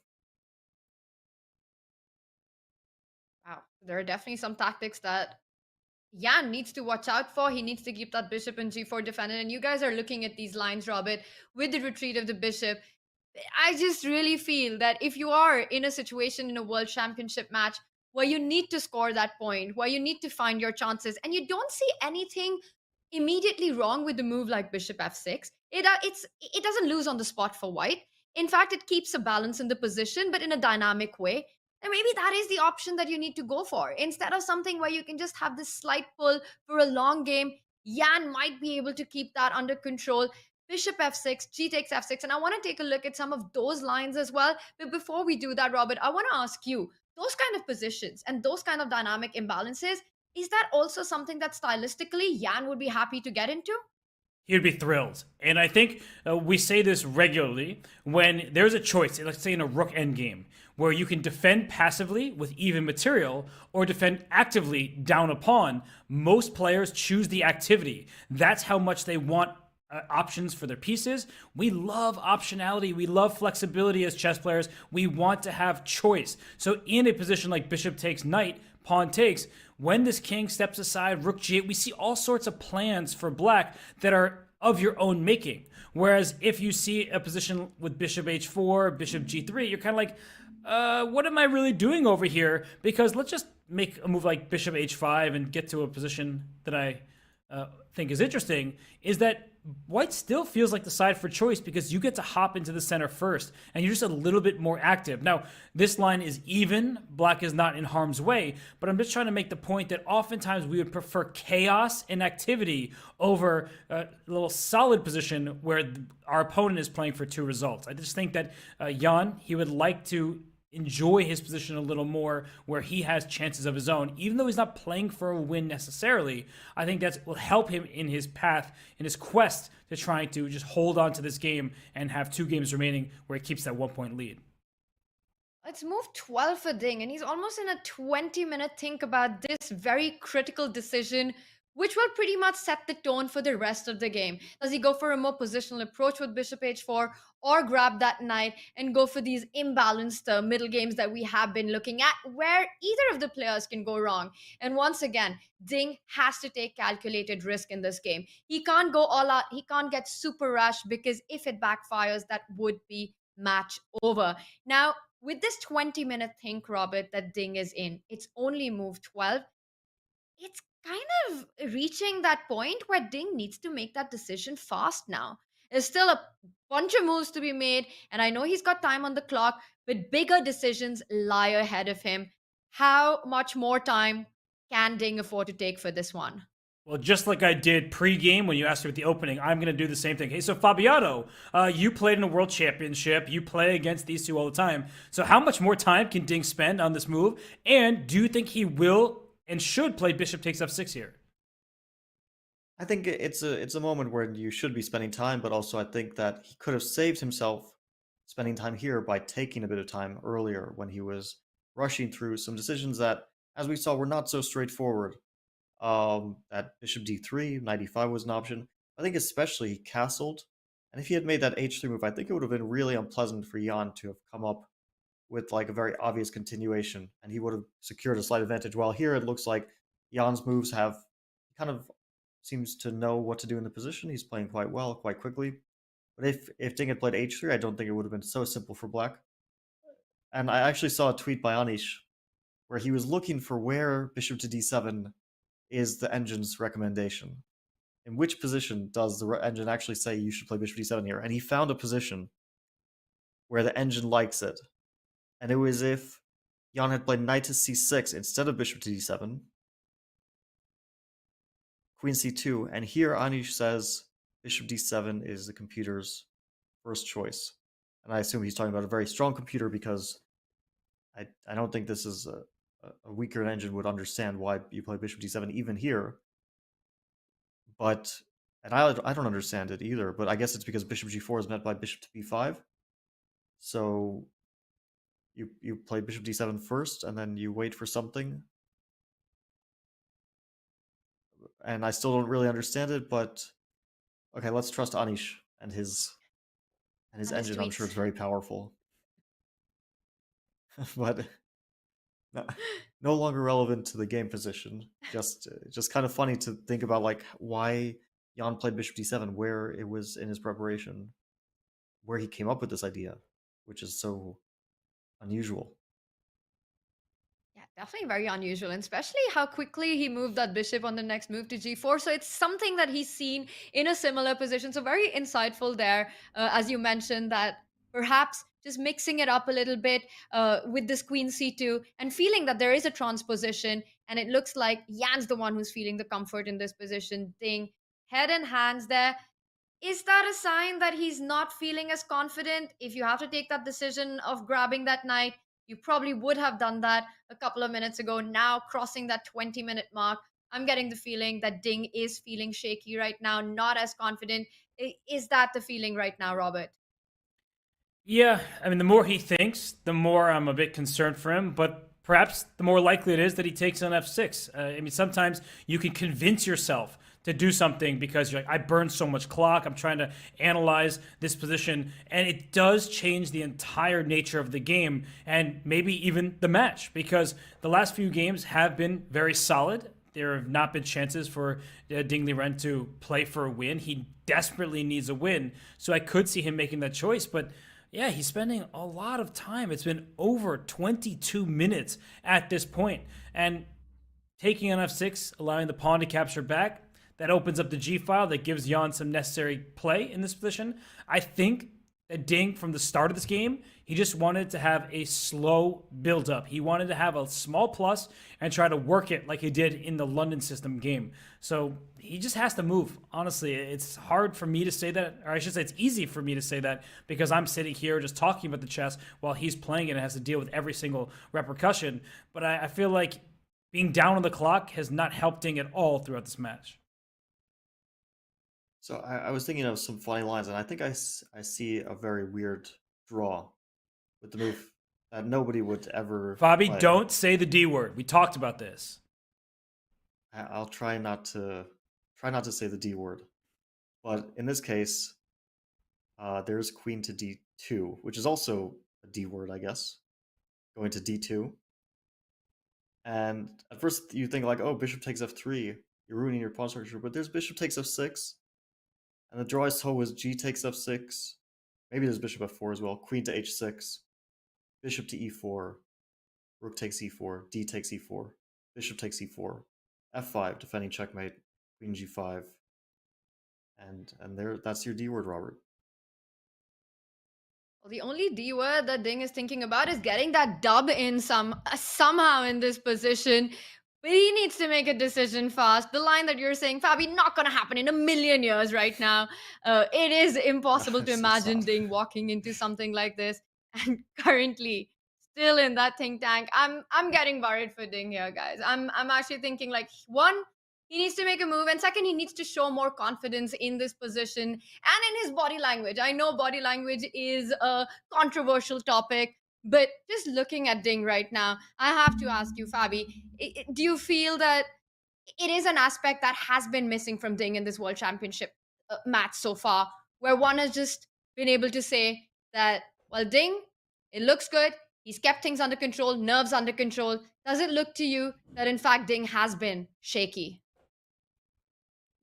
Wow, there are definitely some tactics that Jan needs to watch out for. He needs to keep that bishop in g4 defended. And you guys are looking at these lines, Robert, with the retreat of the bishop. I just really feel that if you are in a situation in a world championship match where you need to score that point, where you need to find your chances, and you don't see anything immediately wrong with the move like bishop f6, it doesn't lose on the spot for white. In fact, it keeps a balance in the position, but in a dynamic way. And maybe that is the option that you need to go for instead of something where you can just have this slight pull for a long game. Jan might be able to keep that under control. Bishop f6, g takes f6, and I want to take a look at some of those lines as well. But before we do that, Robert, I want to ask you, those kind of positions and those kind of dynamic imbalances, is that also something that stylistically Jan would be happy to get into? He'd be thrilled. And I think we say this regularly when there's a choice, let's say in a rook endgame, where you can defend passively with even material or defend actively down a pawn. Most players choose the activity. That's how much they want options for their pieces. We love optionality. We love flexibility as chess players. We want to have choice. So in a position like bishop takes knight, pawn takes, when this king steps aside, rook g8, we see all sorts of plans for black that are of your own making. Whereas if you see a position with bishop h4, bishop g3, you're kind of like, what am I really doing over here? Because let's just make a move like bishop h5 and get to a position that I think is interesting, is that white still feels like the side for choice because you get to hop into the center first and you're just a little bit more active. Now, this line is even. Black is not in harm's way, but I'm just trying to make the point that oftentimes we would prefer chaos and activity over a little solid position where our opponent is playing for two results. I just think that Jan, he would like to enjoy his position a little more where he has chances of his own, even though he's not playing for a win necessarily. I think that will help him in his path, in his quest to trying to just hold on to this game and have 2 games remaining where he keeps that 1-point lead. Let's move 12 for Ding, and he's almost in a 20-minute think about this very critical decision, which will pretty much set the tone for the rest of the game. Does he go for a more positional approach with bishop h4, or grab that knight and go for these imbalanced middle games that we have been looking at, where either of the players can go wrong? And once again, Ding has to take calculated risk in this game. He can't go all out. He can't get super rash, because if it backfires, that would be match over. Now, with this 20-minute think, Robert, that Ding is in, it's only move 12. It's kind of reaching that point where Ding needs to make that decision fast now. There's still a bunch of moves to be made, and I know he's got time on the clock, but bigger decisions lie ahead of him. How much more time can Ding afford to take for this one? Well, just like I did pre-game when you asked me at the opening, I'm going to do the same thing. Hey, so Fabiano, you played in a world championship. You play against these two all the time. So how much more time can Ding spend on this move? And do you think he will and should play bishop takes f6 here? I think it's a moment where you should be spending time, but also I think that he could have saved himself spending time here by taking a bit of time earlier when he was rushing through some decisions that, as we saw, were not so straightforward. That bishop d3, knight e5 was an option. I think especially he castled, and if he had made that h3 move, I think it would have been really unpleasant for Jan to have come up with like a very obvious continuation, and he would have secured a slight advantage. While here it looks like Jan's moves have kind of seems to know what to do in the position. He's playing quite well, quite quickly. But if Ding had played h3, I don't think it would have been so simple for black. And I actually saw a tweet by Anish where he was looking for where bishop to d7 is the engine's recommendation. In which position does the engine actually say you should play bishop d7 here? And he found a position where the engine likes it. And it was if Jan had played knight to c6 instead of bishop to d7, queen c2, and here Anish says bishop d7 is the computer's first choice. And I assume he's talking about a very strong computer because I don't think this is a weaker engine would understand why you play bishop d7 even here. But, and I don't understand it either, but I guess it's because bishop g4 is met by bishop to b5. So you play bishop d7 first, and then you wait for something. And I still don't really understand it, but okay, let's trust Anish and his engine. I'm sure it's very powerful. But no longer relevant to the game position. Just kind of funny to think about, like, why Jan played bishop d7, where it was in his preparation, where he came up with this idea, which is so unusual. Yeah, definitely very unusual, and especially how quickly he moved that bishop on the next move to g4. So it's something that he's seen in a similar position. So very insightful there, as you mentioned, that perhaps just mixing it up a little bit with this queen c2 and feeling that there is a transposition. And it looks like Jan's the one who's feeling the comfort in this position. Ding, head and hands there. Is that a sign that he's not feeling as confident? If you have to take that decision of grabbing that knight, you probably would have done that a couple of minutes ago. Now, crossing that 20-minute mark, I'm getting the feeling that Ding is feeling shaky right now, not as confident. Is that the feeling right now, Robert? Yeah, I mean, the more he thinks, the more I'm a bit concerned for him. But perhaps the more likely it is that he takes on f6. I mean, sometimes you can convince yourself to do something because you're like, I burned so much clock. I'm trying to analyze this position. And it does change the entire nature of the game and maybe even the match, because the last few games have been very solid. There have not been chances for Ding Liren to play for a win. He desperately needs a win. So I could see him making that choice. But yeah, he's spending a lot of time. It's been over 22 minutes at this point. And taking on f6, allowing the pawn to capture back, that opens up the g-file, that gives Jan some necessary play in this position. I think that Ding, from the start of this game, he just wanted to have a slow build-up. He wanted to have a small plus and try to work it like he did in the London system game. So he just has to move. Honestly, it's hard for me to say that, or I should say it's easy for me to say that because I'm sitting here just talking about the chess while he's playing it and has to deal with every single repercussion. But I feel like being down on the clock has not helped Ding at all throughout this match. So I was thinking of some funny lines, and I think I see a very weird draw with the move that nobody would ever Fabi, play. don't say the D word. We talked about this. I'll try not to say the D word. But in this case, there's queen to d2, which is also a D word, I guess. Going to d2. And at first you think like, oh, bishop takes f3, you're ruining your pawn structure, but there's bishop takes f6. And the draw I saw was g takes f6. Maybe there's bishop f4 as well. Queen to h6. Bishop to e4. Rook takes e4. D takes e4. Bishop takes e4. f5, defending checkmate. Queen g5. And there, that's your D word, Robert. Well, the only D word that Ding is thinking about is getting that dub in somehow in this position. But he needs to make a decision fast. The line that you're saying, Fabi, not going to happen in a million years right now. It is impossible to imagine Ding walking into something like this. And currently, still in that think tank. I'm getting worried for Ding here, guys. I'm actually thinking like, one, he needs to make a move, and second, he needs to show more confidence in this position and in his body language. I know body language is a controversial topic, but just looking at Ding right now, I have to ask you, Fabi, do you feel that it is an aspect that has been missing from Ding in this World Championship match so far, where one has just been able to say that, well, Ding, it looks good. He's kept things under control, nerves under control. Does it look to you that, in fact, Ding has been shaky?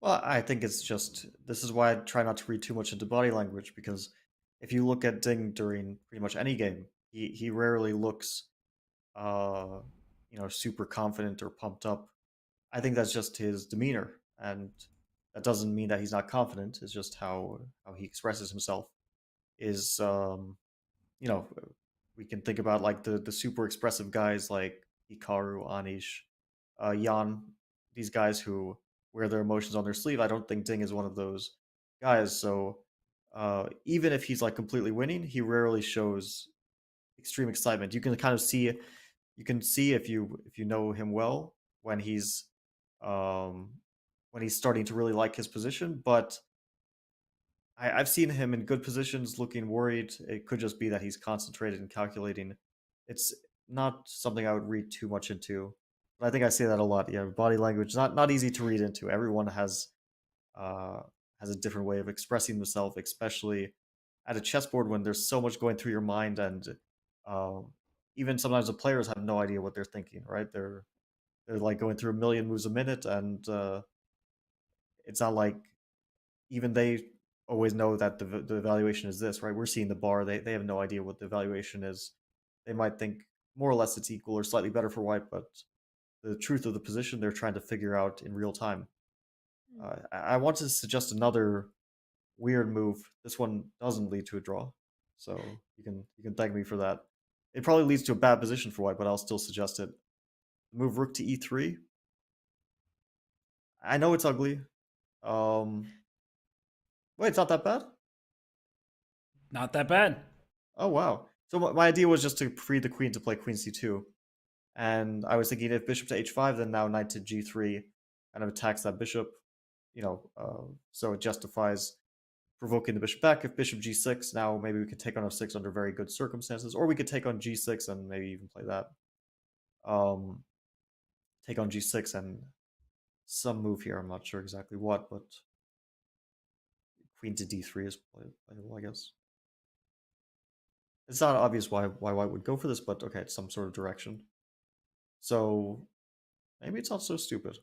Well, I think it's just, this is why I try not to read too much into body language, because if you look at Ding during pretty much any game, He rarely looks super confident or pumped up. I think that's just his demeanor, and that doesn't mean that he's not confident. It's just how he expresses himself. Is you know we can think about like the super expressive guys like Hikaru, Anish, Jan, these guys who wear their emotions on their sleeve. I don't think Ding is one of those guys. So even if he's like completely winning, he rarely shows extreme excitement. You can kind of see, you can see if you know him well when he's starting to really like his position. But I've seen him in good positions looking worried. It could just be that he's concentrated and calculating. It's not something I would read too much into. But I think I say that a lot. Yeah, body language not easy to read into. Everyone has a different way of expressing themselves, especially at a chessboard when there's so much going through your mind, and even sometimes the players have no idea what they're thinking. Right? They're like going through a million moves a minute, and it's not like even they always know that the evaluation is this, right? We're seeing the bar. They have no idea what the evaluation is. They might think more or less it's equal or slightly better for white, but the truth of the position they're trying to figure out in real time. I want to suggest another weird move. This one doesn't lead to a draw, so you can thank me for that. It probably leads to a bad position for white, but I'll still suggest it. Move rook to e3. I know it's ugly. Wait, it's not that bad? Not that bad. Oh, wow. So my idea was just to free the queen to play queen c2. And I was thinking if bishop to h5, then now knight to g3 kind of attacks that bishop. So it justifies provoking the bishop back. If bishop g6, now maybe we could take on f6 under very good circumstances. Or we could take on g6 and maybe even play that. Take on g6 and some move here. I'm not sure exactly what, but queen to d3 is playable, I guess. It's not obvious why white would go for this, but okay, it's some sort of direction. So maybe it's not so stupid.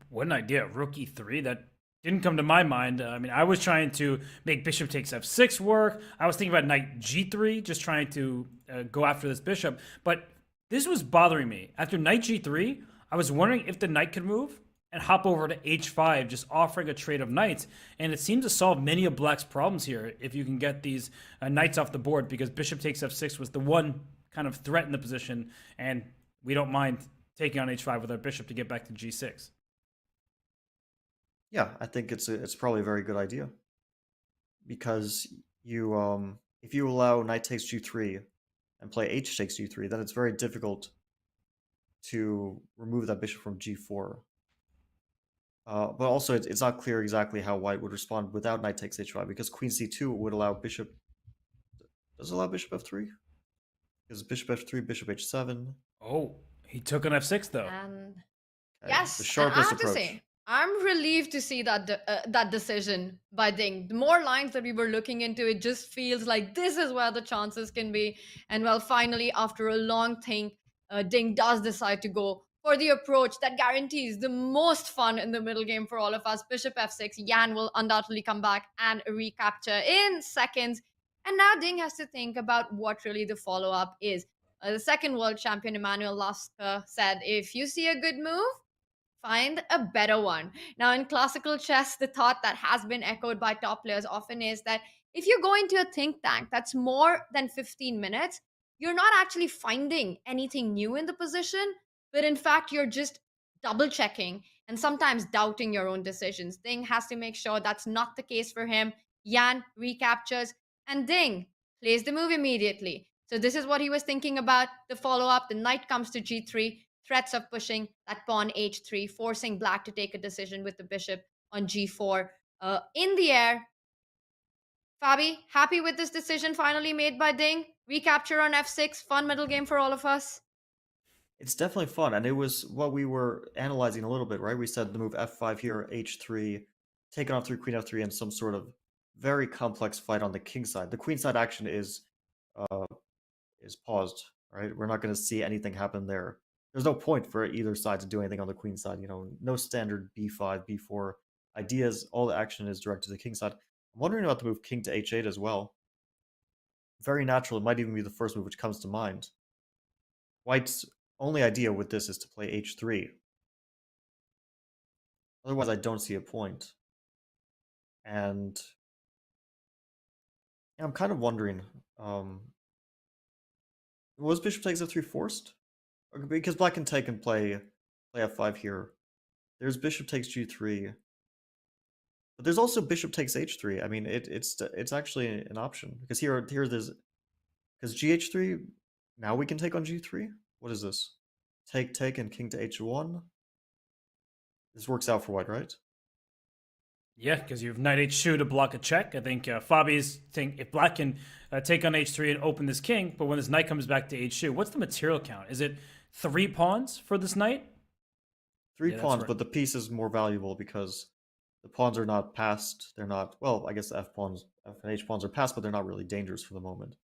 What an idea. Rook e3. That didn't come to my mind. I mean, I was trying to make bishop takes f6 work. I was thinking about knight g3, just trying to go after this bishop. But this was bothering me. After knight g3, I was wondering if the knight could move and hop over to h5, just offering a trade of knights. And it seemed to solve many of black's problems here if you can get these knights off the board, because bishop takes f6 was the one kind of threat in the position, and we don't mind taking on h5 with our bishop to get back to g6. Yeah, I think it's probably a very good idea, because you if you allow knight takes g3 and play h takes g3, then it's very difficult to remove that bishop from g4. But also, it's not clear exactly how white would respond without knight takes h5, because queen c2 would allow bishop. Does it allow bishop f3? Because bishop f3, bishop h7. Oh, he took an f6 though. And Okay, yes, the and I sharpest have to approach. say, I'm relieved to see that decision by Ding. The more lines that we were looking into, it just feels like this is where the chances can be. And well, finally, after a long think, Ding does decide to go for the approach that guarantees the most fun in the middle game for all of us. Bishop f6. Yan will undoubtedly come back and recapture in seconds. And now Ding has to think about what really the follow-up is. The second world champion, Emmanuel Lasker, said, if you see a good move, find a better one. Now, in classical chess, the thought that has been echoed by top players often is that if you go into a think tank that's more than 15 minutes, you're not actually finding anything new in the position, but in fact, you're just double checking and sometimes doubting your own decisions. Ding has to make sure that's not the case for him. Yan recaptures, and Ding plays the move immediately. So this is what he was thinking about. The follow-up, the knight comes to g3, threats of pushing that pawn h3, forcing black to take a decision with the bishop on g4 in the air. Fabi, happy with this decision finally made by Ding? Recapture on f6, fun middle game for all of us. It's definitely fun, and it was what we were analyzing a little bit, right? We said the move f5 here, h3, taken on through queen f3, and some sort of very complex fight on the king side. The queen side action is paused, right? We're not going to see anything happen there. There's no point for either side to do anything on the queen side. No standard b5, b4 ideas. All the action is directed to the king side. I'm wondering about the move king to h8 as well. Very natural. It might even be the first move which comes to mind. White's only idea with this is to play h3. Otherwise, I don't see a point. And yeah, I'm kind of wondering, was bishop takes f3 forced? Because black can take and play f5 here. There's bishop takes g3. But there's also bishop takes h3. I mean, it's actually an option. Because here there's... Because gh3, now we can take on g3? What is this? Take, and king to h1? This works out for white, right? Yeah, because you have knight h2 to block a check. I think Fabi's think if black can take on h3 and open this king, but when this knight comes back to h2, what's the material count? Is it 3 pawns for this knight? 3 pawns, right. But the piece is more valuable because the pawns are not passed. They're not, well, I guess the f and h pawns are passed, but they're not really dangerous for the moment.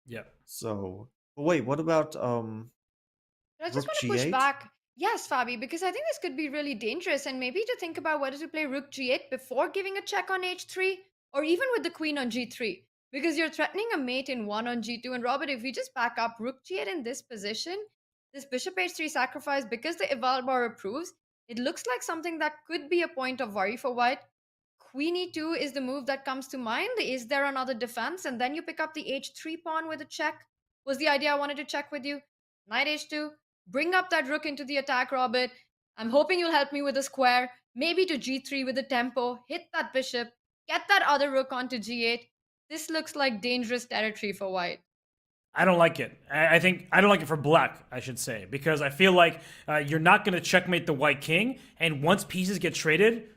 Yeah. So, but wait, what about I just want to push back. Yes, Fabi, because I think this could be really dangerous, and maybe to think about whether to play rook g8 before giving a check on h3, or even with the queen on g3, because you're threatening a mate in 1 on g2. And Robert, if we just back up rook g8 in this position, this bishop h3 sacrifice, because the eval bar approves, it looks like something that could be a point of worry for white. Queen e2 is the move that comes to mind. Is there another defense? And then you pick up the h3 pawn with a check. Was the idea I wanted to check with you. Knight h2. Bring up that rook into the attack, Robert. I'm hoping you'll help me with a square. Maybe to g3 with a tempo. Hit that bishop. Get that other rook onto g8. This looks like dangerous territory for white. I don't like it. I think I don't like it for black, I should say, because I feel like you're not going to checkmate the white king, and once pieces get traded,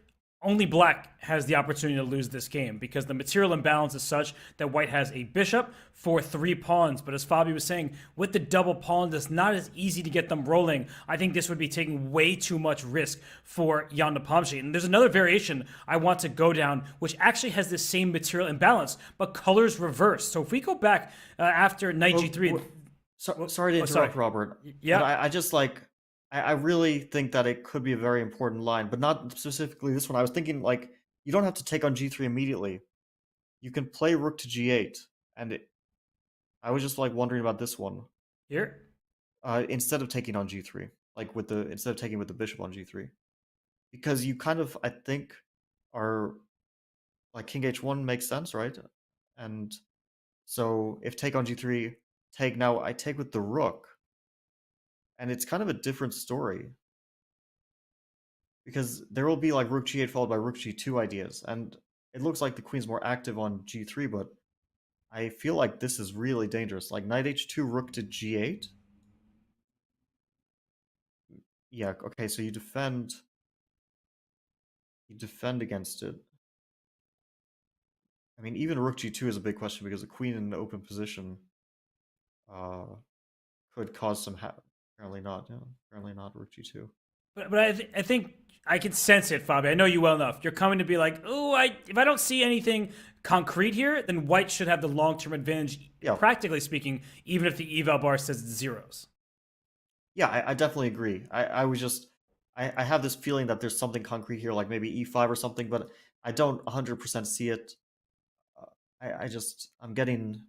only black has the opportunity to lose this game because the material imbalance is such that white has a bishop for 3 pawns. But as Fabi was saying, with the double pawns, it's not as easy to get them rolling. I think this would be taking way too much risk for Jan Nepomniachtchi. And there's another variation I want to go down, which actually has the same material imbalance, but colors reversed. So if we go back after knight g3... sorry to interrupt, Robert. Yeah. But I just like... I really think that it could be a very important line, but not specifically this one. I was thinking, like, you don't have to take on g3 immediately. You can play rook to g8, and I was just, like, wondering about this one. Here? Instead of taking on g3, like, instead of taking with the bishop on g3. Because you kind of, I think, are, like, king h1 makes sense, right? And so, if take on g3, now I take with the rook. And it's kind of a different story. Because there will be like rook g8 followed by rook g2 ideas. And it looks like the queen's more active on g3, but I feel like this is really dangerous. Like knight h2, rook to g8. Yeah, okay, so you defend against it. I mean, even rook g2 is a big question because the queen in an open position could cause some... Apparently not. Yeah, apparently not rook g2. But I think I can sense it, Fabi. I know you well enough. You're coming to be like, oh, if I don't see anything concrete here, then white should have the long-term advantage, practically speaking, even if the eval bar says it's zeros. Yeah, I definitely agree. I was just... I have this feeling that there's something concrete here, like maybe e5 or something, but I don't 100% see it. I'm getting...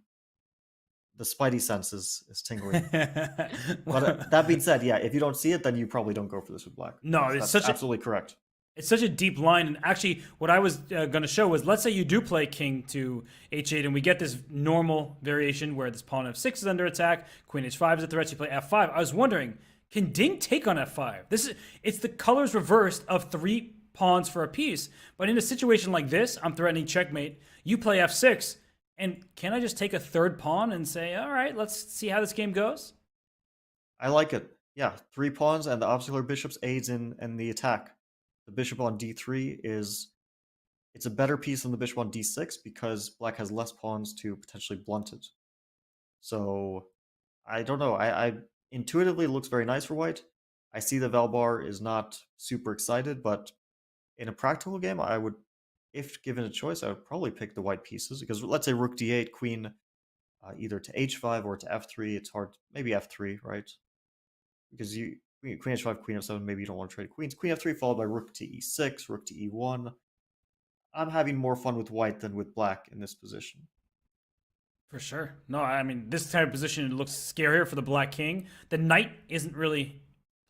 The spidey sense is tingling. But that being said, yeah, if you don't see it, then you probably don't go for this with black. No, that's absolutely correct. It's such a deep line. And actually, what I was going to show was, let's say you do play king to h8, and we get this normal variation where this pawn f6 is under attack, queen h5 is at the threat, you play f5. I was wondering, can Ding take on f5? It's the colors reversed of 3 pawns for a piece. But in a situation like this, I'm threatening checkmate. You play f6. And can I just take a 3rd pawn and say, all right, let's see how this game goes? I like it. Yeah, 3 pawns and the obstacle bishops aids in the attack. The bishop on d3 it's a better piece than the bishop on d6 because black has less pawns to potentially blunt it. So, I don't know. I intuitively, it looks very nice for white. I see the Valbar is not super excited, but in a practical game, I would... If given a choice, I would probably pick the white pieces because let's say rook d8, queen either to h5 or to f3. It's hard, maybe f3, right? Because queen h5, queen f7, maybe you don't want to trade queens. Queen f3 followed by rook to e6, rook to e1. I'm having more fun with white than with black in this position. For sure. No, I mean, this type of position looks scarier for the black king. The knight isn't really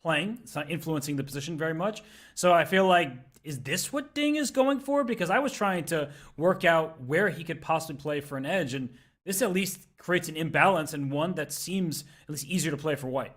playing. It's not influencing the position very much. So I feel like, is this what Ding is going for? Because I was trying to work out where he could possibly play for an edge, and this at least creates an imbalance and one that seems at least easier to play for white.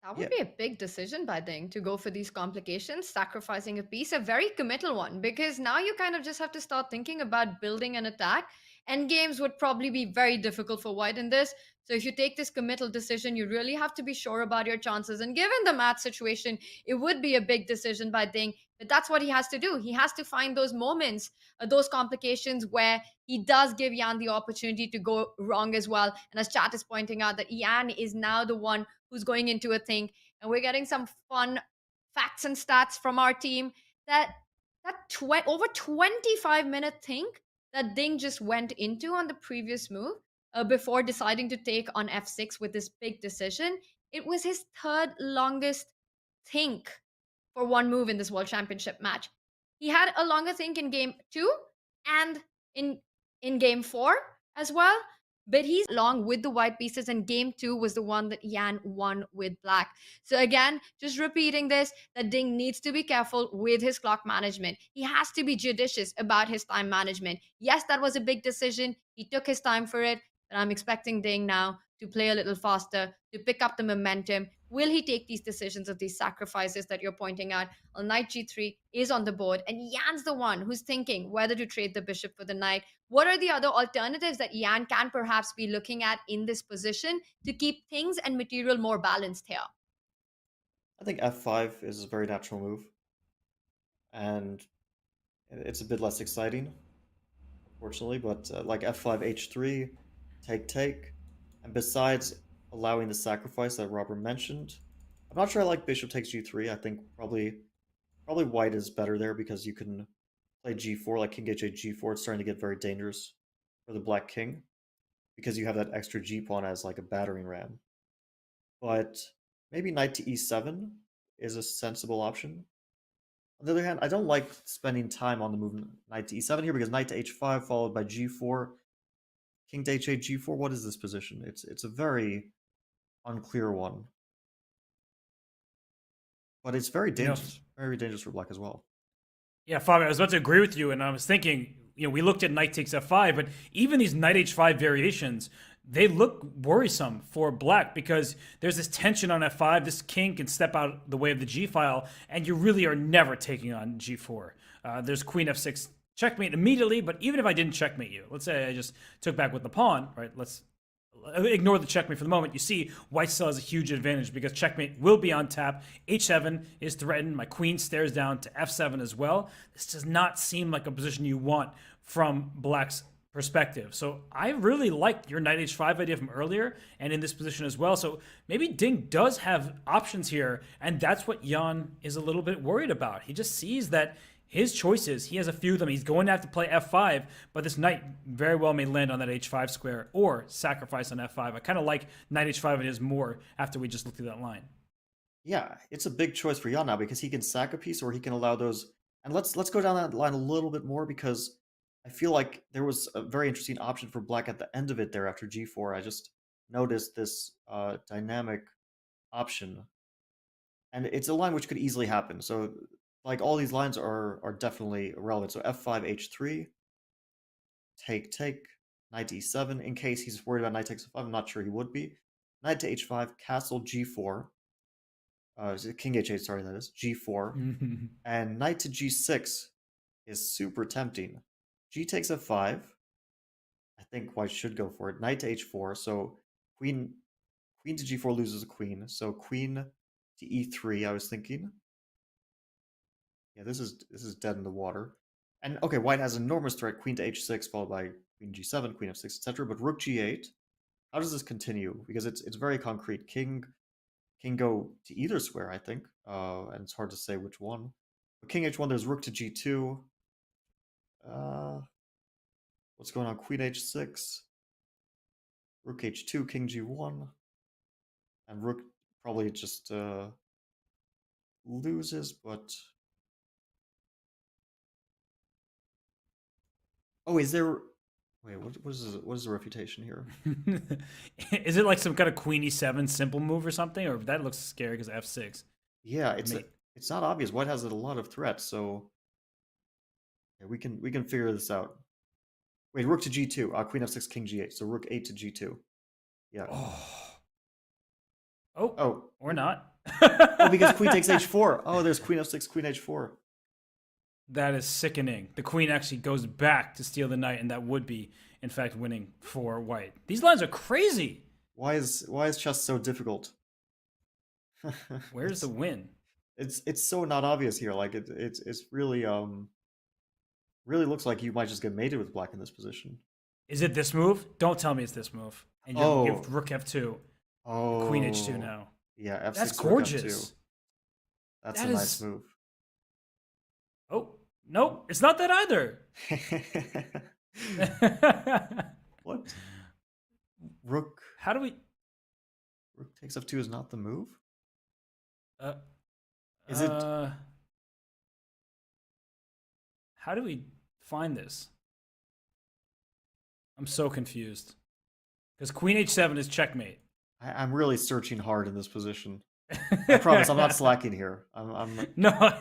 That would be a big decision by Ding to go for these complications, sacrificing a piece, a very committal one, because now you kind of just have to start thinking about building an attack. And games would probably be very difficult for white in this. So if you take this committal decision, you really have to be sure about your chances. And given the mat situation, it would be a big decision by Ding. But that's what he has to do. He has to find those moments, those complications where he does give Yan the opportunity to go wrong as well. And as chat is pointing out, that Yan is now the one who's going into a thing. And we're getting some fun facts and stats from our team that over 25-minute thing that Ding just went into on the previous move before deciding to take on f6 with this big decision. It was his third longest think for one move in this World Championship match. He had a longer think in game 2 and in game 4 as well. But he's long with the white pieces, and game 2 was the one that Yan won with black. So again, just repeating this, that Ding needs to be careful with his clock management. He has to be judicious about his time management. Yes, that was a big decision. He took his time for it, but I'm expecting Ding now to play a little faster, to pick up the momentum. Will he take these decisions of these sacrifices that you're pointing out? Well, knight g3 is on the board, and Yan's the one who's thinking whether to trade the bishop for the knight. What are the other alternatives that Yan can perhaps be looking at in this position to keep things and material more balanced here? I think f5 is a very natural move, and it's a bit less exciting, unfortunately, but like f5, h3, take, and besides allowing the sacrifice that Robert mentioned, I'm not sure I like bishop takes g3. I think probably white is better there because you can play g4, like king h8 g4. It's starting to get very dangerous for the black king because you have that extra g pawn as like a battering ram. But maybe knight to e7 is a sensible option. On the other hand, I don't like spending time on the move knight to e7 here because knight to h5 followed by g4, king to h8 g4. What is this position? It's a very unclear one, but it's very dangerous. Very dangerous for black as well. Yeah, Fabio, I was about to agree with you, and I was thinking, we looked at knight takes f5, but even these knight h5 variations, they look worrisome for black because there's this tension on f5. This king can step out the way of the g file, and you really are never taking on g4. There's queen f6 checkmate immediately, but even if I didn't checkmate you, let's say I just took back with the pawn, right? Let's ignore the checkmate for the moment. You see white still has a huge advantage because checkmate will be on tap. h7 is threatened. My queen stares down to f7 as well. This does not seem like a position you want from black's perspective. So I really like your knight h5 idea from earlier and in this position as well. So maybe Ding does have options here, and that's what Yan is a little bit worried about. He just sees that his choices, he has a few of them. He's going to have to play f5, but this knight very well may land on that h5 square or sacrifice on f5. I kind of like knight h5 it is more after we just looked through that line. Yeah, it's a big choice for Yan now because he can sack a piece or he can allow those. And let's go down that line a little bit more because I feel like there was a very interesting option for black at the end of it there after g4. I just noticed this dynamic option. And it's a line which could easily happen. So like all these lines are definitely relevant. So f5, h3, take, knight to e7. In case he's worried about knight takes f5, I'm not sure he would be. Knight to h5, castle g4. King h8, sorry, that is g4. And knight to g6 is super tempting. G takes f5. I think white should go for it. Knight to h4. So queen to g4 loses a queen. So queen to e3, I was thinking. Yeah, this is dead in the water. And okay, white has enormous threat, queen to h6, followed by queen g7, queen f6, etc. But rook g8, how does this continue? Because it's very concrete. King go to either square, I think. And it's hard to say which one. But king h1, there's rook to g2. What's going on? Queen h6. Rook h2, king g1. And rook probably just loses, but Oh, is there? Wait, what is the refutation here? Is it like some kind of queen e7 simple move or something? Or that looks scary because f6. Yeah, it's not obvious. White has a lot of threats, so yeah, we can figure this out. Wait, rook to g2. Queen f6, king g8. So rook 8 to g2. Yeah. Oh, or not. Oh, because queen takes h4. Oh, there's queen f6, queen h4. That is sickening. The queen actually goes back to steal the knight, and that would be, in fact, winning for white. These lines are crazy. Why is chess so difficult? Where's the win? It's so not obvious here. Like it's really really looks like you might just get mated with black in this position. Is it this move? Don't tell me it's this move. And you give rook f2. Oh, Queen h2 now. Yeah, f6. That's gorgeous. That's a nice move. Oh, no, it's not that either. What? Rook. How do we? Rook takes f2 is not the move? Is it? How do we find this? I'm so confused. Because queen h7 is checkmate. I'm really searching hard in this position. I promise, I'm not slacking here. I'm No.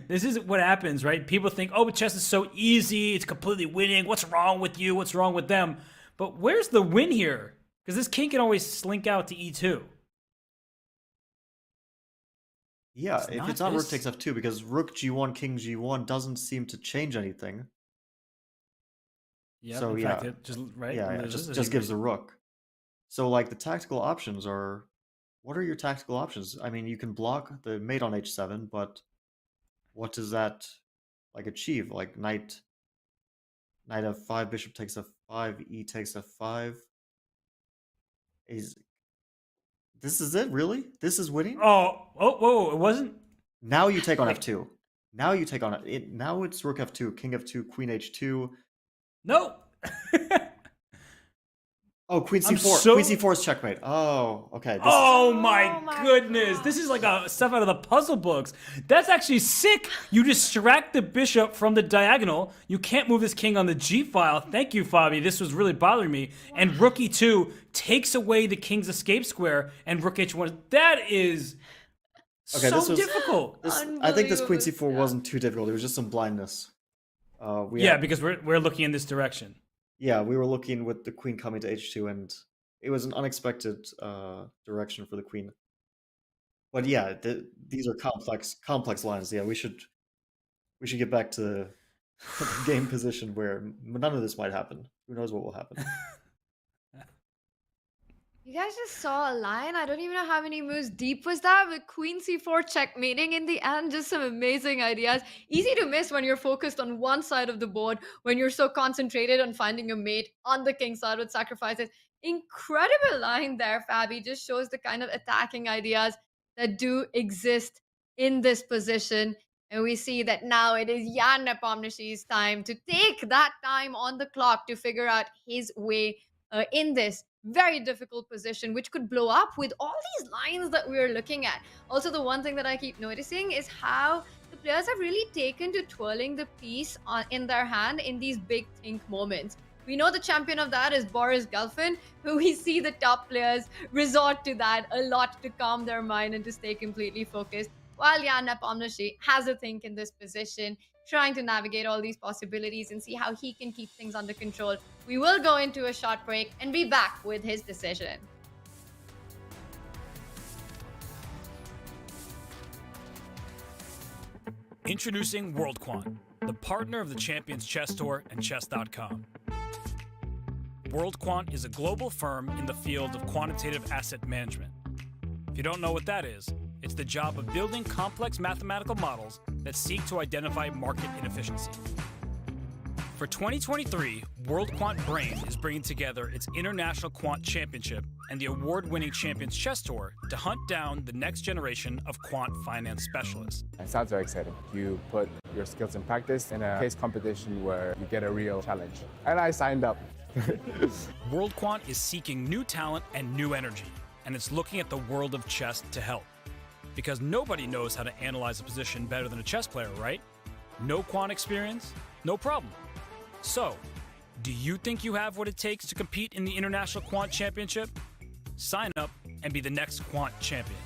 This is what happens, right? People think, oh, but chess is so easy. It's completely winning. What's wrong with you? What's wrong with them? But where's the win here? Because this king can always slink out to e2. Yeah, if it's not rook takes f2, because rook g1, king g1 doesn't seem to change anything. Yeah, so in fact, it just right. Yeah, it just gives the rook. So like the tactical options are, what are your tactical options? I mean, you can block the mate on h7, but what does that like achieve? Like knight f5, bishop takes f5, e takes f5. This is it, really? This is winning? Whoa, it wasn't? Now you take on f2. Now you take on it. Now it's rook f2, king f2, queen h2. No. Oh, queen c4. Queen c4 is checkmate. Oh, okay. Oh my goodness. This is like stuff out of the puzzle books. That's actually sick. You distract the bishop from the diagonal. You can't move this king on the g file. Thank you, Fabi. This was really bothering me. And rook e2 takes away the king's escape square, and rook h1. That is so difficult. I think this queen c4 wasn't too difficult. It was just some blindness. Because we're looking in this direction. Yeah, we were looking with the queen coming to h2, and it was an unexpected direction for the queen. But yeah, these are complex lines. Yeah, we should get back to the game position where none of this might happen. Who knows what will happen? You guys just saw a line. I don't even know how many moves deep was that, with queen c4 checkmating in the end. Just some amazing ideas. Easy to miss when you're focused on one side of the board, when you're so concentrated on finding a mate on the king side with sacrifices. Incredible line there, Fabi. Just shows the kind of attacking ideas that do exist in this position. And we see that now it is Jan Nepomniachtchi's time to take that time on the clock to figure out his way in this very difficult position, which could blow up with all these lines that we're looking at. Also, the one thing that I keep noticing is how the players have really taken to twirling the piece in their hand in these big think moments. We know the champion of that is Boris Gelfand, who we see the top players resort to that a lot to calm their mind and to stay completely focused, while Jan Nepomniachtchi has a think in this position, trying to navigate all these possibilities and see how he can keep things under control. We will go into a short break and be back with his decision. Introducing WorldQuant, the partner of the Champions Chess Tour and Chess.com. WorldQuant is a global firm in the field of quantitative asset management. If you don't know what that is, it's the job of building complex mathematical models that seek to identify market inefficiency. For 2023, WorldQuant Brain is bringing together its International Quant Championship and the award-winning Champions Chess Tour to hunt down the next generation of quant finance specialists. It sounds very exciting. You put your skills in practice in a case competition where you get a real challenge. And I signed up. WorldQuant is seeking new talent and new energy, and it's looking at the world of chess to help. Because nobody knows how to analyze a position better than a chess player, right? No quant experience? No problem. So, do you think you have what it takes to compete in the International Quant Championship? Sign up and be the next Quant champion.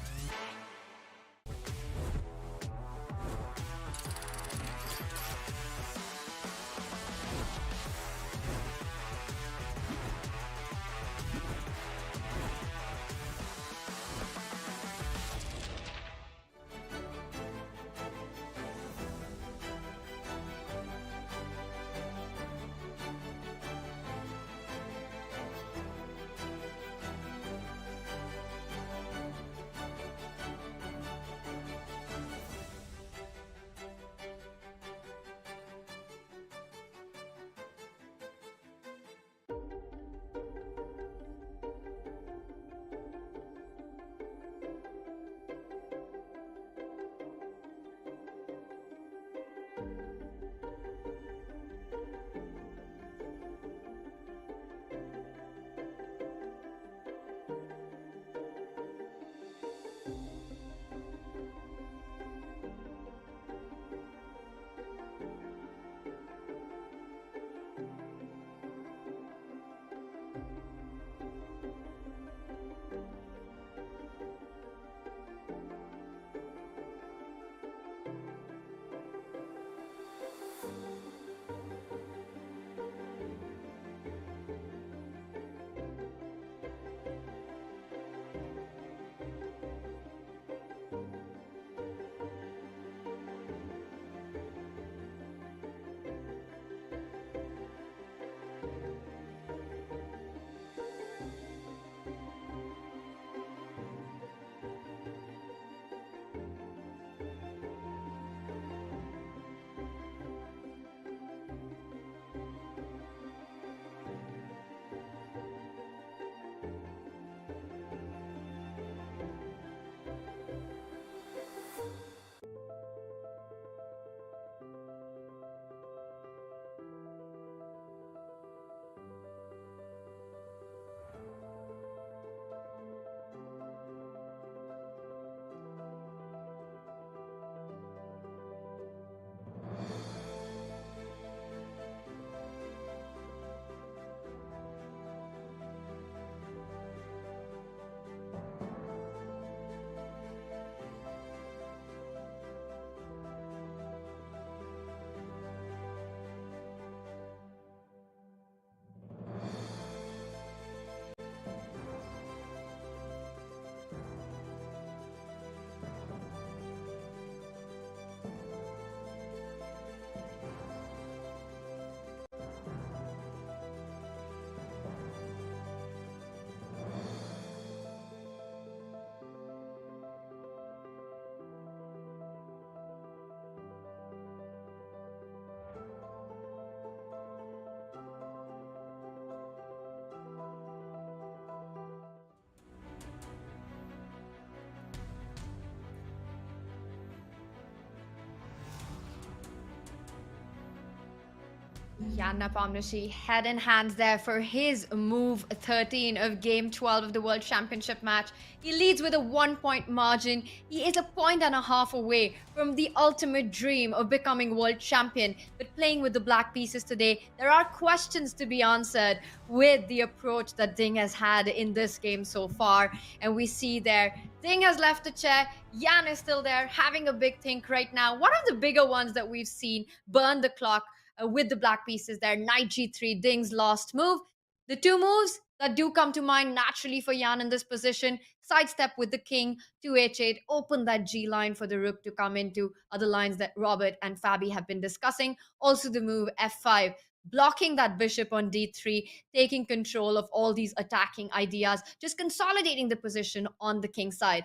Jan Nepomniachtchi head and hands there for his move 13 of game 12 of the World Championship match. He leads with a 1-point margin. He is a point and a half away from the ultimate dream of becoming world champion. But playing with the black pieces today, there are questions to be answered with the approach that Ding has had in this game so far. And we see there, Ding has left the chair. Jan is still there having a big think right now. One of the bigger ones that we've seen burn the clock with the black pieces there. Knight g3, Ding's last move. The two moves that do come to mind naturally for Jan in this position: sidestep with the king to h8, open that g line for the rook to come into other lines that Robert and Fabi have been discussing. Also the move f5, blocking that bishop on d3, taking control of all these attacking ideas, just consolidating the position on the king side.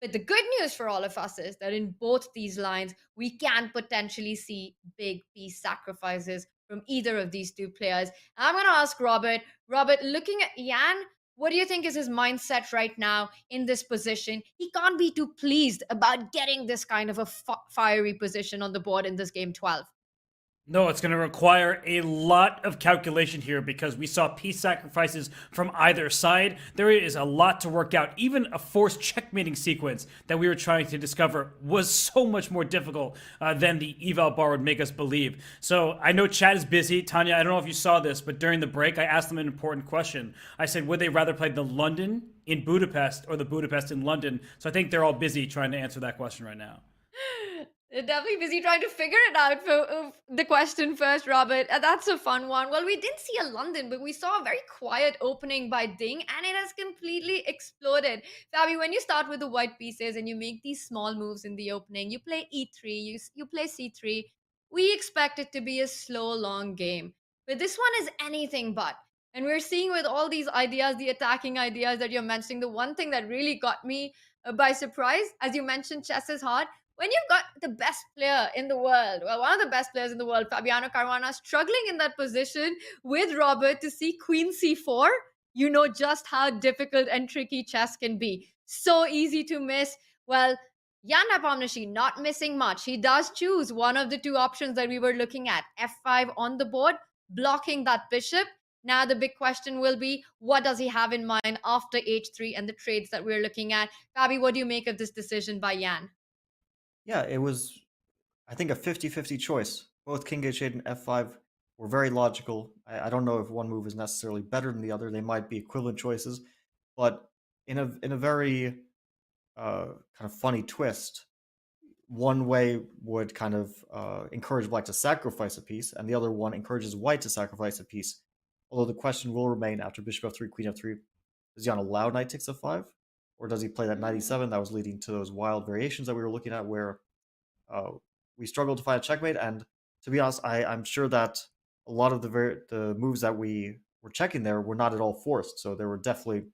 But the good news for all of us is that in both these lines, we can potentially see big piece sacrifices from either of these two players. I'm going to ask Robert. Robert, looking at Jan, what do you think is his mindset right now in this position? He can't be too pleased about getting this kind of a fiery position on the board in this game 12. No, it's going to require a lot of calculation here because we saw piece sacrifices from either side. There is a lot to work out. Even a forced checkmating sequence that we were trying to discover was so much more difficult than the eval bar would make us believe. So I know Chad is busy. Tanya, I don't know if you saw this, but during the break, I asked them an important question. I said, would they rather play the London in Budapest or the Budapest in London? So I think they're all busy trying to answer that question right now. They're definitely busy trying to figure it out for the question first, Robert. That's a fun one. Well, we didn't see a London, but we saw a very quiet opening by Ding, and it has completely exploded. Fabi, when you start with the white pieces and you make these small moves in the opening, you play e3, you play c3, we expect it to be a slow, long game. But this one is anything but. And we're seeing with all these ideas, the attacking ideas that you're mentioning, the one thing that really got me by surprise, as you mentioned, chess is hard. When you've got the best player in the world, well, one of the best players in the world, Fabiano Caruana, struggling in that position with Robert to see Queen C4, you know just how difficult and tricky chess can be. So easy to miss. Well, Jan Nepomniachtchi not missing much. He does choose one of the two options that we were looking at, F5 on the board, blocking that bishop. Now the big question will be, what does he have in mind after H3 and the trades that we're looking at? Fabi, what do you make of this decision by Jan? Yeah, it was, I think, a 50-50 choice. Both King H8 and F5 were very logical. I don't know if one move is necessarily better than the other. They might be equivalent choices, but in a very kind of funny twist, one way would kind of encourage black to sacrifice a piece, and the other one encourages white to sacrifice a piece. Although the question will remain after bishop f3, queen f3, does Jan allow knight takes f5? Or does he play that knight e7 that was leading to those wild variations that we were looking at where we struggled to find a checkmate? And to be honest, I'm sure that a lot of the moves that we were checking there were not at all forced. So there were definitely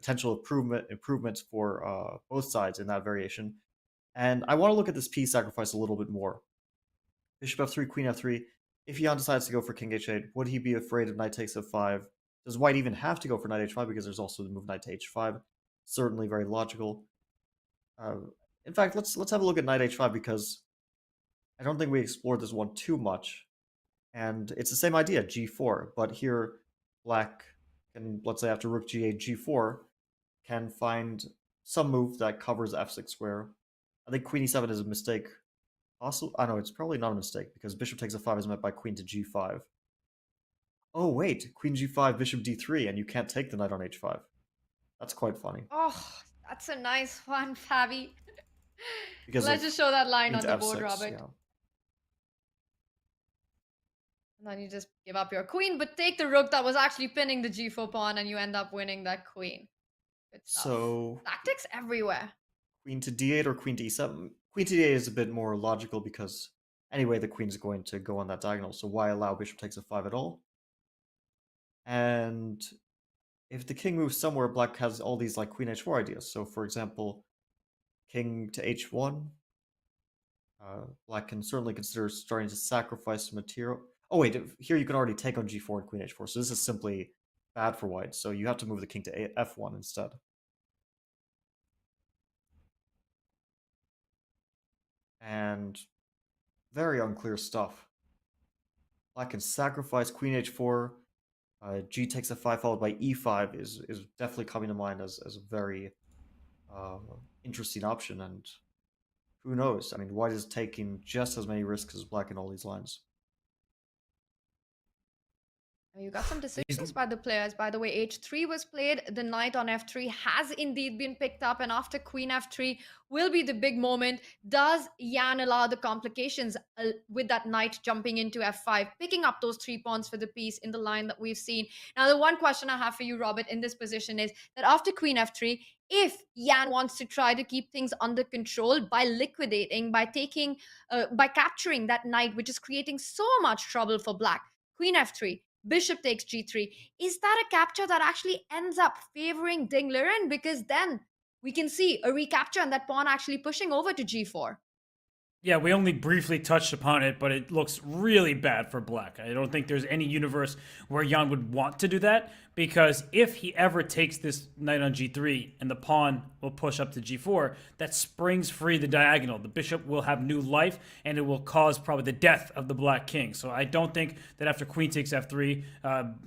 potential improvements for both sides in that variation. And I want to look at this piece sacrifice a little bit more. Bishop f3, queen f3. If Jan decides to go for king h8, would he be afraid of knight takes f5? Does white even have to go for knight h5 because there's also the move knight to h5? Certainly very logical. In fact, let's have a look at knight h5 because I don't think we explored this one too much. And it's the same idea, g4, but here black can, let's say after rook g8, g4, can find some move that covers f6 square. I think queen e7 is a mistake. Also, I know it's probably not a mistake because bishop takes f5 is met by queen to g5. Oh wait, queen g5, bishop d3, and you can't take the knight on h5. That's quite funny. Oh, that's a nice one, Fabi. Because let's just show that line on the f6, board, Robert. Yeah. And then you just give up your queen, but take the rook that was actually pinning the g4 pawn, and you end up winning that queen. Good stuff. So tactics everywhere. Queen to d8 or queen to e7? Queen to d8 is a bit more logical because anyway the queen's going to go on that diagonal, so why allow bishop takes f5 at all? And if the king moves somewhere, black has all these like queen h4 ideas. So for example, king to h1, black can certainly consider starting to sacrifice some material. Oh wait, here you can already take on g4 and queen h4, so this is simply bad for white. So you have to move the king to f1 instead. And very unclear stuff. Black can sacrifice queen h4. G takes f5 followed by e5 is definitely coming to mind as a very interesting option. And who knows? I mean, white is taking just as many risks as black in all these lines. You got some decisions by the players. By the way, h3 was played. The knight on f3 has indeed been picked up. And after queen f3 will be the big moment. Does Jan allow the complications with that knight jumping into f5, picking up those 3 pawns for the piece in the line that we've seen? Now, the one question I have for you, Robert, in this position is that after queen f3, if Jan wants to try to keep things under control by liquidating, by capturing that knight, which is creating so much trouble for black, queen f3, bishop takes g3. Is that a capture that actually ends up favoring Ding Liren? Because then we can see a recapture and that pawn actually pushing over to g4. Yeah, we only briefly touched upon it, but it looks really bad for black. I don't think there's any universe where Jan would want to do that, because if he ever takes this knight on g3 and the pawn will push up to g4, that springs free the diagonal. The bishop will have new life, and it will cause probably the death of the black king. So I don't think that after queen takes f3,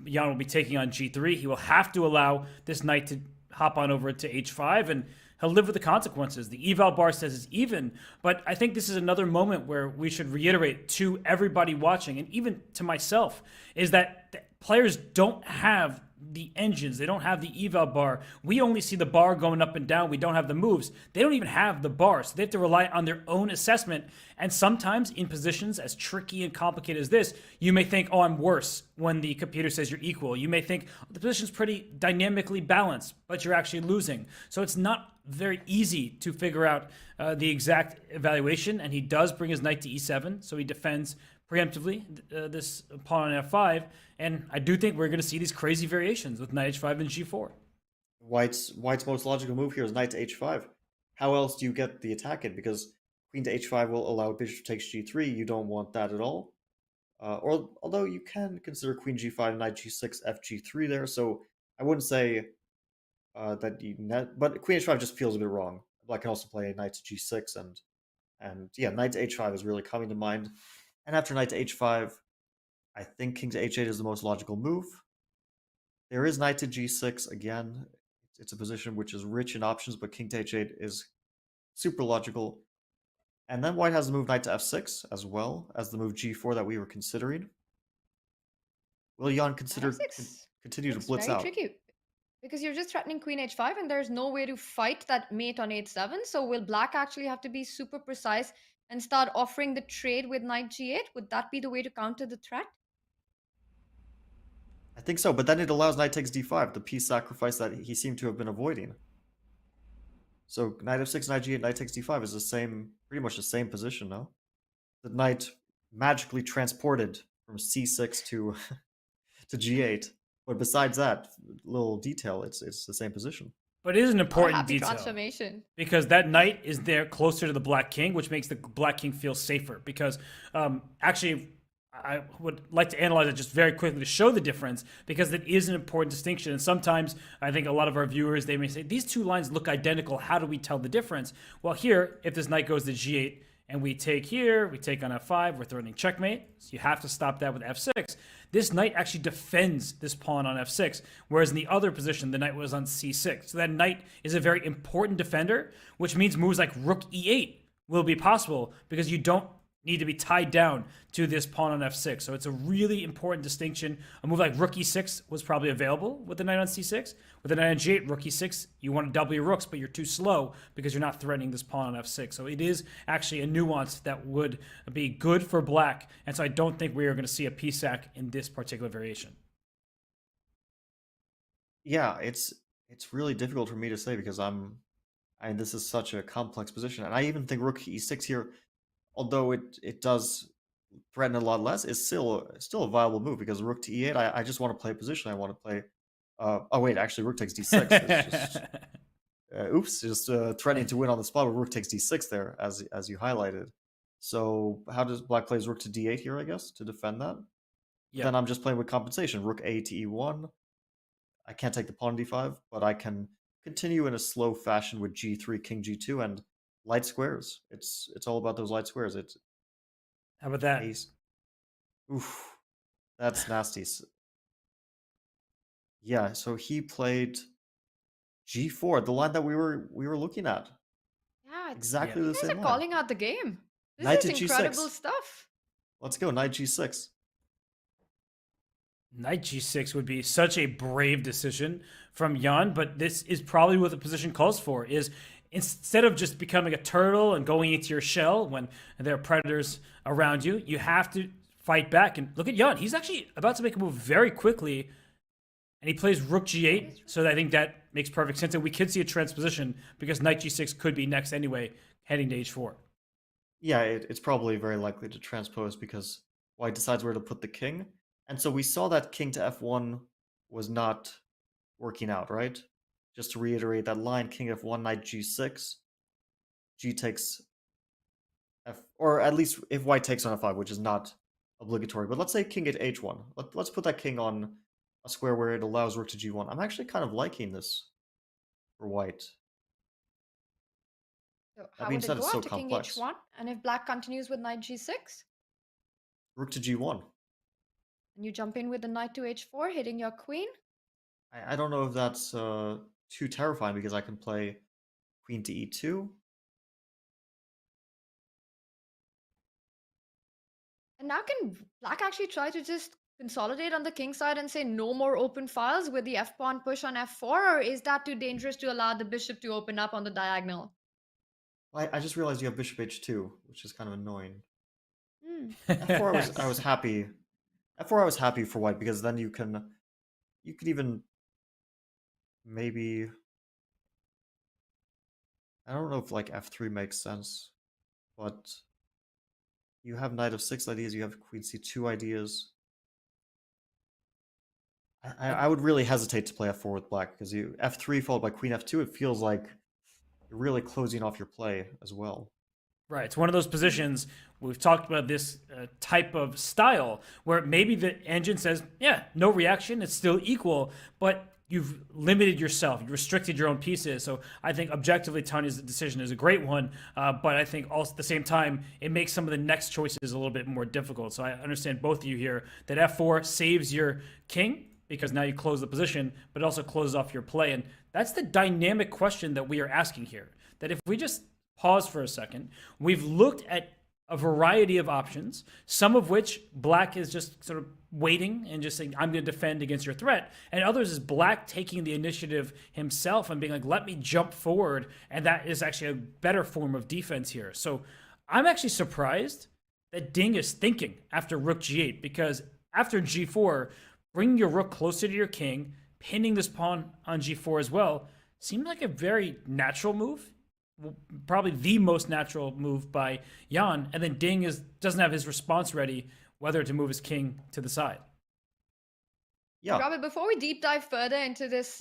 Jan will be taking on g3. He will have to allow this knight to hop on over to h5, and he'll live with the consequences. The eval bar says it's even, but I think this is another moment where we should reiterate to everybody watching, and even to myself, is that players don't have the engines. They don't have the eval bar. We only see the bar going up and down. We don't have the moves. They don't even have the bar, so they have to rely on their own assessment. And sometimes in positions as tricky and complicated as this, you may think, oh, I'm worse, when the computer says you're equal. You may think the position's pretty dynamically balanced, but you're actually losing. So it's not very easy to figure out the exact evaluation, and he does bring his knight to e7, so he defends preemptively this pawn on f5, and I do think we're going to see these crazy variations with knight h5 and g4. White's most logical move here is knight to h5. How else do you get the attack in? Because queen to h5 will allow bishop takes g3. You don't want that at all. Or although you can consider queen g5, knight g6, f g3 there. So I wouldn't say that you net, but queen h5 just feels a bit wrong. Black can also play knight to g6, and yeah, knight to h5 is really coming to mind. And after knight to h5, I think king to h8 is the most logical move. There is knight to g6 again. It's a position which is rich in options, but king to h8 is super logical. And then white has the move knight to f6 as well as the move g4 that we were considering. Will Jan continue to blitz out? Tricky, because you're just threatening queen h5 and there's no way to fight that mate on h7. So will black actually have to be super precise and start offering the trade with knight g8? Would that be the way to counter the threat? I think so, but then it allows knight takes d5, the piece sacrifice that he seemed to have been avoiding. So knight f6, knight g8, knight takes d5 is the same, pretty much the same position, no? The knight magically transported from c6 to to g8, but besides that little detail, it's the same position. But it is an important happy detail, transformation, because that knight is there closer to the black king, which makes the black king feel safer. Because actually, I would like to analyze it just very quickly to show the difference, because it is an important distinction. And sometimes I think a lot of our viewers, they may say, these two lines look identical. How do we tell the difference? Well, here, if this knight goes to g8 and we take here, we take on f5, we're threatening checkmate. So you have to stop that with f6. This knight actually defends this pawn on f6, whereas in the other position, the knight was on c6. So that knight is a very important defender, which means moves like rook e8 will be possible, because you don't need to be tied down to this pawn on f6. So it's a really important distinction. A move like rook e6 was probably available with the knight on c6. With the knight on g8, rook e6, you want to double your rooks, but you're too slow because you're not threatening this pawn on f6. So it is actually a nuance that would be good for black. And so I don't think we are going to see a piece sack in this particular variation. Yeah, it's really difficult for me to say, because this is such a complex position. And I even think rook e6 here, although it does threaten a lot less, is still a viable move, because rook to e8, I just want to play a position. I want to play. Oh wait, actually, rook takes d6. It's just threatening to win on the spot, but rook takes d6 there, as you highlighted. So how does black plays rook to d8 here? I guess to defend that. Yeah. Then I'm just playing with compensation. Rook a to e1. I can't take the pawn d5, but I can continue in a slow fashion with g3, king g2, and light squares. It's all about those light squares. How about that? Oof, that's nasty. Yeah, so he played g4, the line that we were looking at. Yeah, exactly the same line. You guys are calling out the game. This knight is incredible stuff. Let's go, knight g6. Knight g6 would be such a brave decision from Jan, but this is probably what the position calls for, is instead of just becoming a turtle and going into your shell when there are predators around you, you have to fight back. And look at Jan. He's actually about to make a move very quickly, and he plays rook g8, so I think that makes perfect sense. And we could see a transposition, because knight g6 could be next anyway, heading to h4. Yeah, it's probably very likely to transpose, because white decides where to put the king. And so we saw that king to f1 was not working out, right? Just to reiterate that line, king f1, knight g6, g takes or at least if white takes on f5, which is not obligatory. But let's say king at h1. Let's put that king on a square where it allows rook to g1. I'm actually kind of liking this for white. So That how being would said, it it's go so after king complex. h1? And if black continues with knight g6? Rook to g1. And you jump in with the knight to h4, hitting your queen? I don't know if that's too terrifying because I can play queen to e2. And now can black actually try to just consolidate on the king side and say no more open files with the f-pawn push on f4? Or is that too dangerous to allow the bishop to open up on the diagonal? I just realized you have bishop h2, which is kind of annoying. Hmm. f4 I was happy. f4 I was happy for white because then you could even maybe, I don't know if like f3 makes sense, but you have knight of 6 ideas, you have queen c2 ideas. I would really hesitate to play f4 with black because you f3 followed by queen f2, it feels like you're really closing off your play as well. Right. It's one of those positions, we've talked about this type of style where maybe the engine says, yeah, no reaction, it's still equal, but you've limited yourself, you restricted your own pieces. So I think objectively, Tanya's decision is a great one, but I think also at the same time, it makes some of the next choices a little bit more difficult. So I understand both of you here that f4 saves your king because now you close the position, but it also closes off your play. And that's the dynamic question that we are asking here. That if we just pause for a second, we've looked at a variety of options, some of which black is just sort of waiting and just saying, I'm going to defend against your threat. And others is black taking the initiative himself and being like, let me jump forward. And that is actually a better form of defense here. So I'm actually surprised that Ding is thinking after rook g8, because after g4, bringing your rook closer to your king, pinning this pawn on g4 as well, seemed like a very natural move. Probably the most natural move by Jan, and then Ding doesn't have his response ready whether to move his king to the side. Yeah. Robert, before we deep dive further into this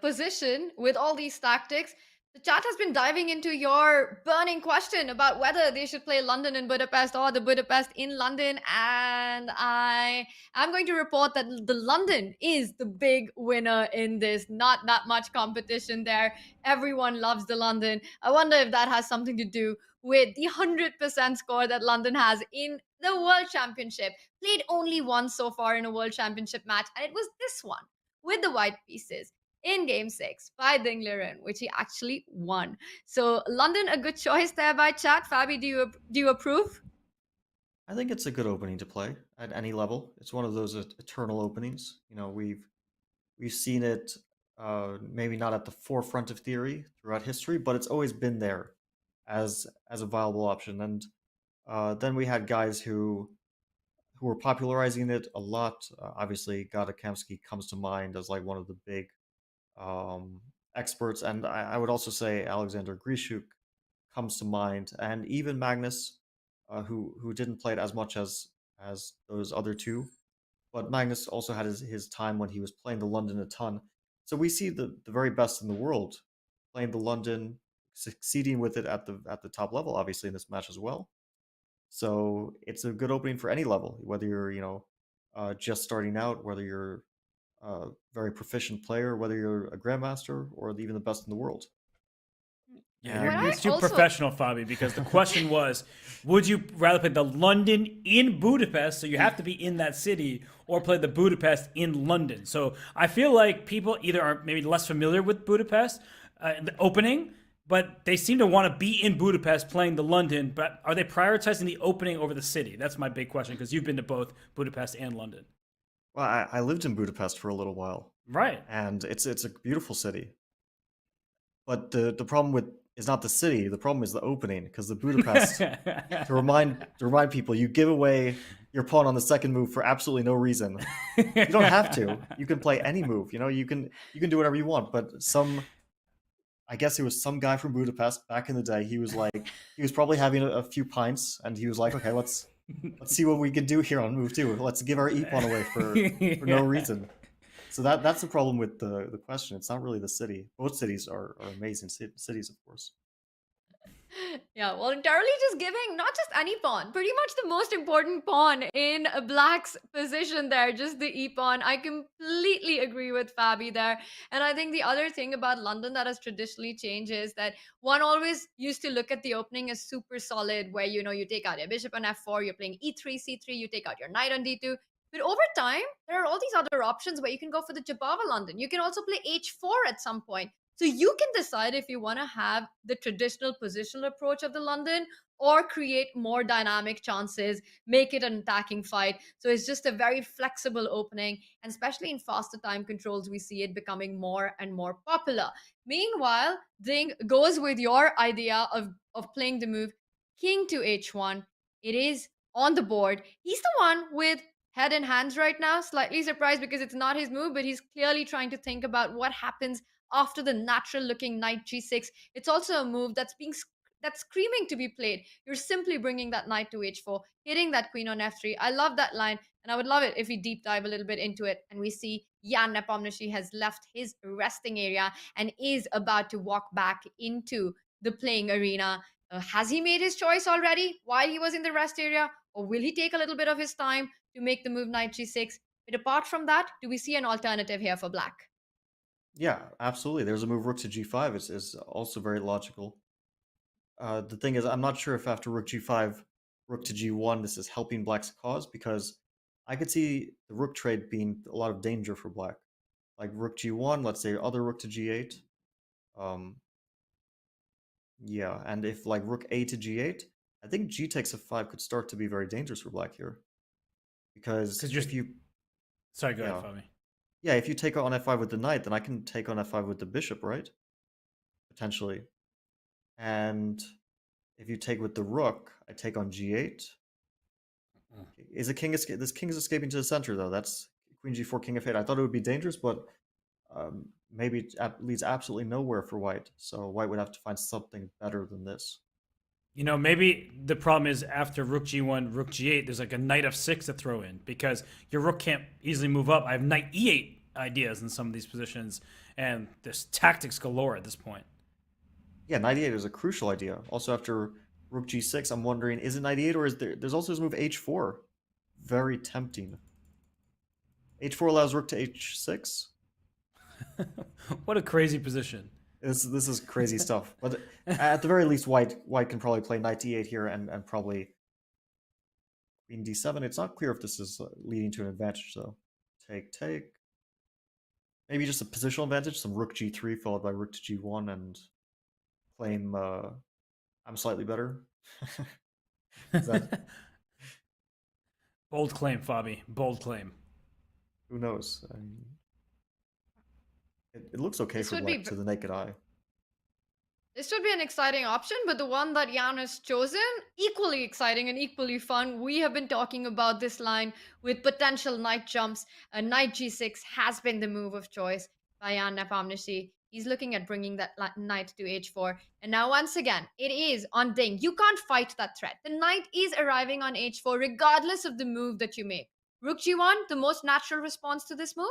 position with all these tactics, the chat has been diving into your burning question about whether they should play London in Budapest or the Budapest in London. And I am going to report that the London is the big winner in this. Not that much competition there. Everyone loves the London. I wonder if that has something to do with the 100% score that London has in the World Championship. Played only once so far in a World Championship match, and it was this one with the white pieces in game 6 by Ding Liren, which he actually won. So London, a good choice there by chat. Fabi, do you approve? I think it's a good opening to play at any level. It's one of those eternal openings. You know, we've seen it maybe not at the forefront of theory throughout history, but it's always been there as a viable option. And then we had guys who were popularizing it a lot. Obviously, Gadakamsky comes to mind as like one of the big experts, and I would also say Alexander Grishuk comes to mind, and even Magnus, who didn't play it as much as those other two, but Magnus also had his time when he was playing the London a ton. So we see the very best in the world playing the London, succeeding with it at the top level, obviously in this match as well. So it's a good opening for any level, whether you're just starting out, whether you're a very proficient player, whether you're a grandmaster or even the best in the world. Yeah, you're too professional, Fabi, because the question was, would you rather play the London in Budapest, so you have to be in that city, or play the Budapest in London? So I feel like people either are maybe less familiar with Budapest, the opening, but they seem to want to be in Budapest playing the London, but are they prioritizing the opening over the city? That's my big question, because you've been to both Budapest and London. Well, I lived in Budapest for a little while. Right. And it's a beautiful city. But the problem is not the city, the problem is the opening, because the Budapest, to remind people, you give away your pawn on the second move for absolutely no reason. You don't have to. You can play any move, you can do whatever you want, but I guess it was some guy from Budapest back in the day. He was probably having a few pints, and he was like, okay, let's see what we can do here on move 2. Let's give our e-pawn away for no reason. So that's the problem with the question. It's not really the city. Both cities are amazing cities, of course. Yeah, voluntarily just giving not just any pawn, pretty much the most important pawn in a black's position there, just the e pawn. I completely agree with Fabi there. And I think the other thing about London that has traditionally changed is that one always used to look at the opening as super solid, where you take out your bishop on f4, you're playing e3, c3, you take out your knight on d2. But over time, there are all these other options where you can go for the Jabava London. You can also play h4 at some point. So you can decide if you want to have the traditional positional approach of the London or create more dynamic chances, make it an attacking fight. So it's just a very flexible opening. And especially in faster time controls, we see it becoming more and more popular. Meanwhile, Ding goes with your idea of playing the move king to h1. It is on the board. He's the one with head in hands right now. Slightly surprised because it's not his move, but he's clearly trying to think about what happens after the natural looking knight g6. It's also a move that's screaming to be played. You're simply bringing that knight to h4, hitting that queen on f3. I love that line, and I would love it if we deep dive a little bit into it and we see Jan Nepomniachtchi has left his resting area and is about to walk back into the playing arena. Has he made his choice already while he was in the rest area, or will he take a little bit of his time to make the move knight g6? But apart from that, do we see an alternative here for black? Yeah, absolutely. There's a move rook to g5 is also very logical. The thing is, I'm not sure if after rook g5, rook to g1, this is helping black's cause, because I could see the rook trade being a lot of danger for black. Like rook g1, let's say other rook to g8. Yeah, and if like rook a to g8, I think g takes f5 could start to be very dangerous for black here. Because if you... Sorry, go ahead, Fabi. Yeah, if you take on f5 with the knight, then I can take on f5 with the bishop, right? Potentially. And if you take with the rook, I take on g8. Is a king this king is escaping to the center though? That's queen g4, king f8. I thought it would be dangerous, but maybe it leads absolutely nowhere for white. So white would have to find something better than this. Maybe the problem is after rook g1, rook g8, there's like a knight f6 to throw in because your rook can't easily move up. I have knight e8 ideas in some of these positions, and there's tactics galore at this point. Yeah, knight e8 is a crucial idea. Also, after rook g6, I'm wondering, is it knight e8 or is there's also this move h4? Very tempting. h4 allows rook to h6. What a crazy position. This is crazy stuff. But at the very least, white can probably play knight e8 here and probably queen d7. It's not clear if this is leading to an advantage, though. Take. Maybe just a positional advantage, some rook g3 followed by rook to g1 and claim I'm slightly better. Is that... Bold claim, Fabi. Bold claim. Who knows? I mean, it looks okay for black to the naked eye. This would be an exciting option, but the one that Jan has chosen, equally exciting and equally fun. We have been talking about this line with potential knight jumps. Knight g6 has been the move of choice by Jan Nepomniachtchi. He's looking at bringing that knight to h4. And now, once again, it is on Ding. You can't fight that threat. The knight is arriving on h4 regardless of the move that you make. Rook g1, the most natural response to this move?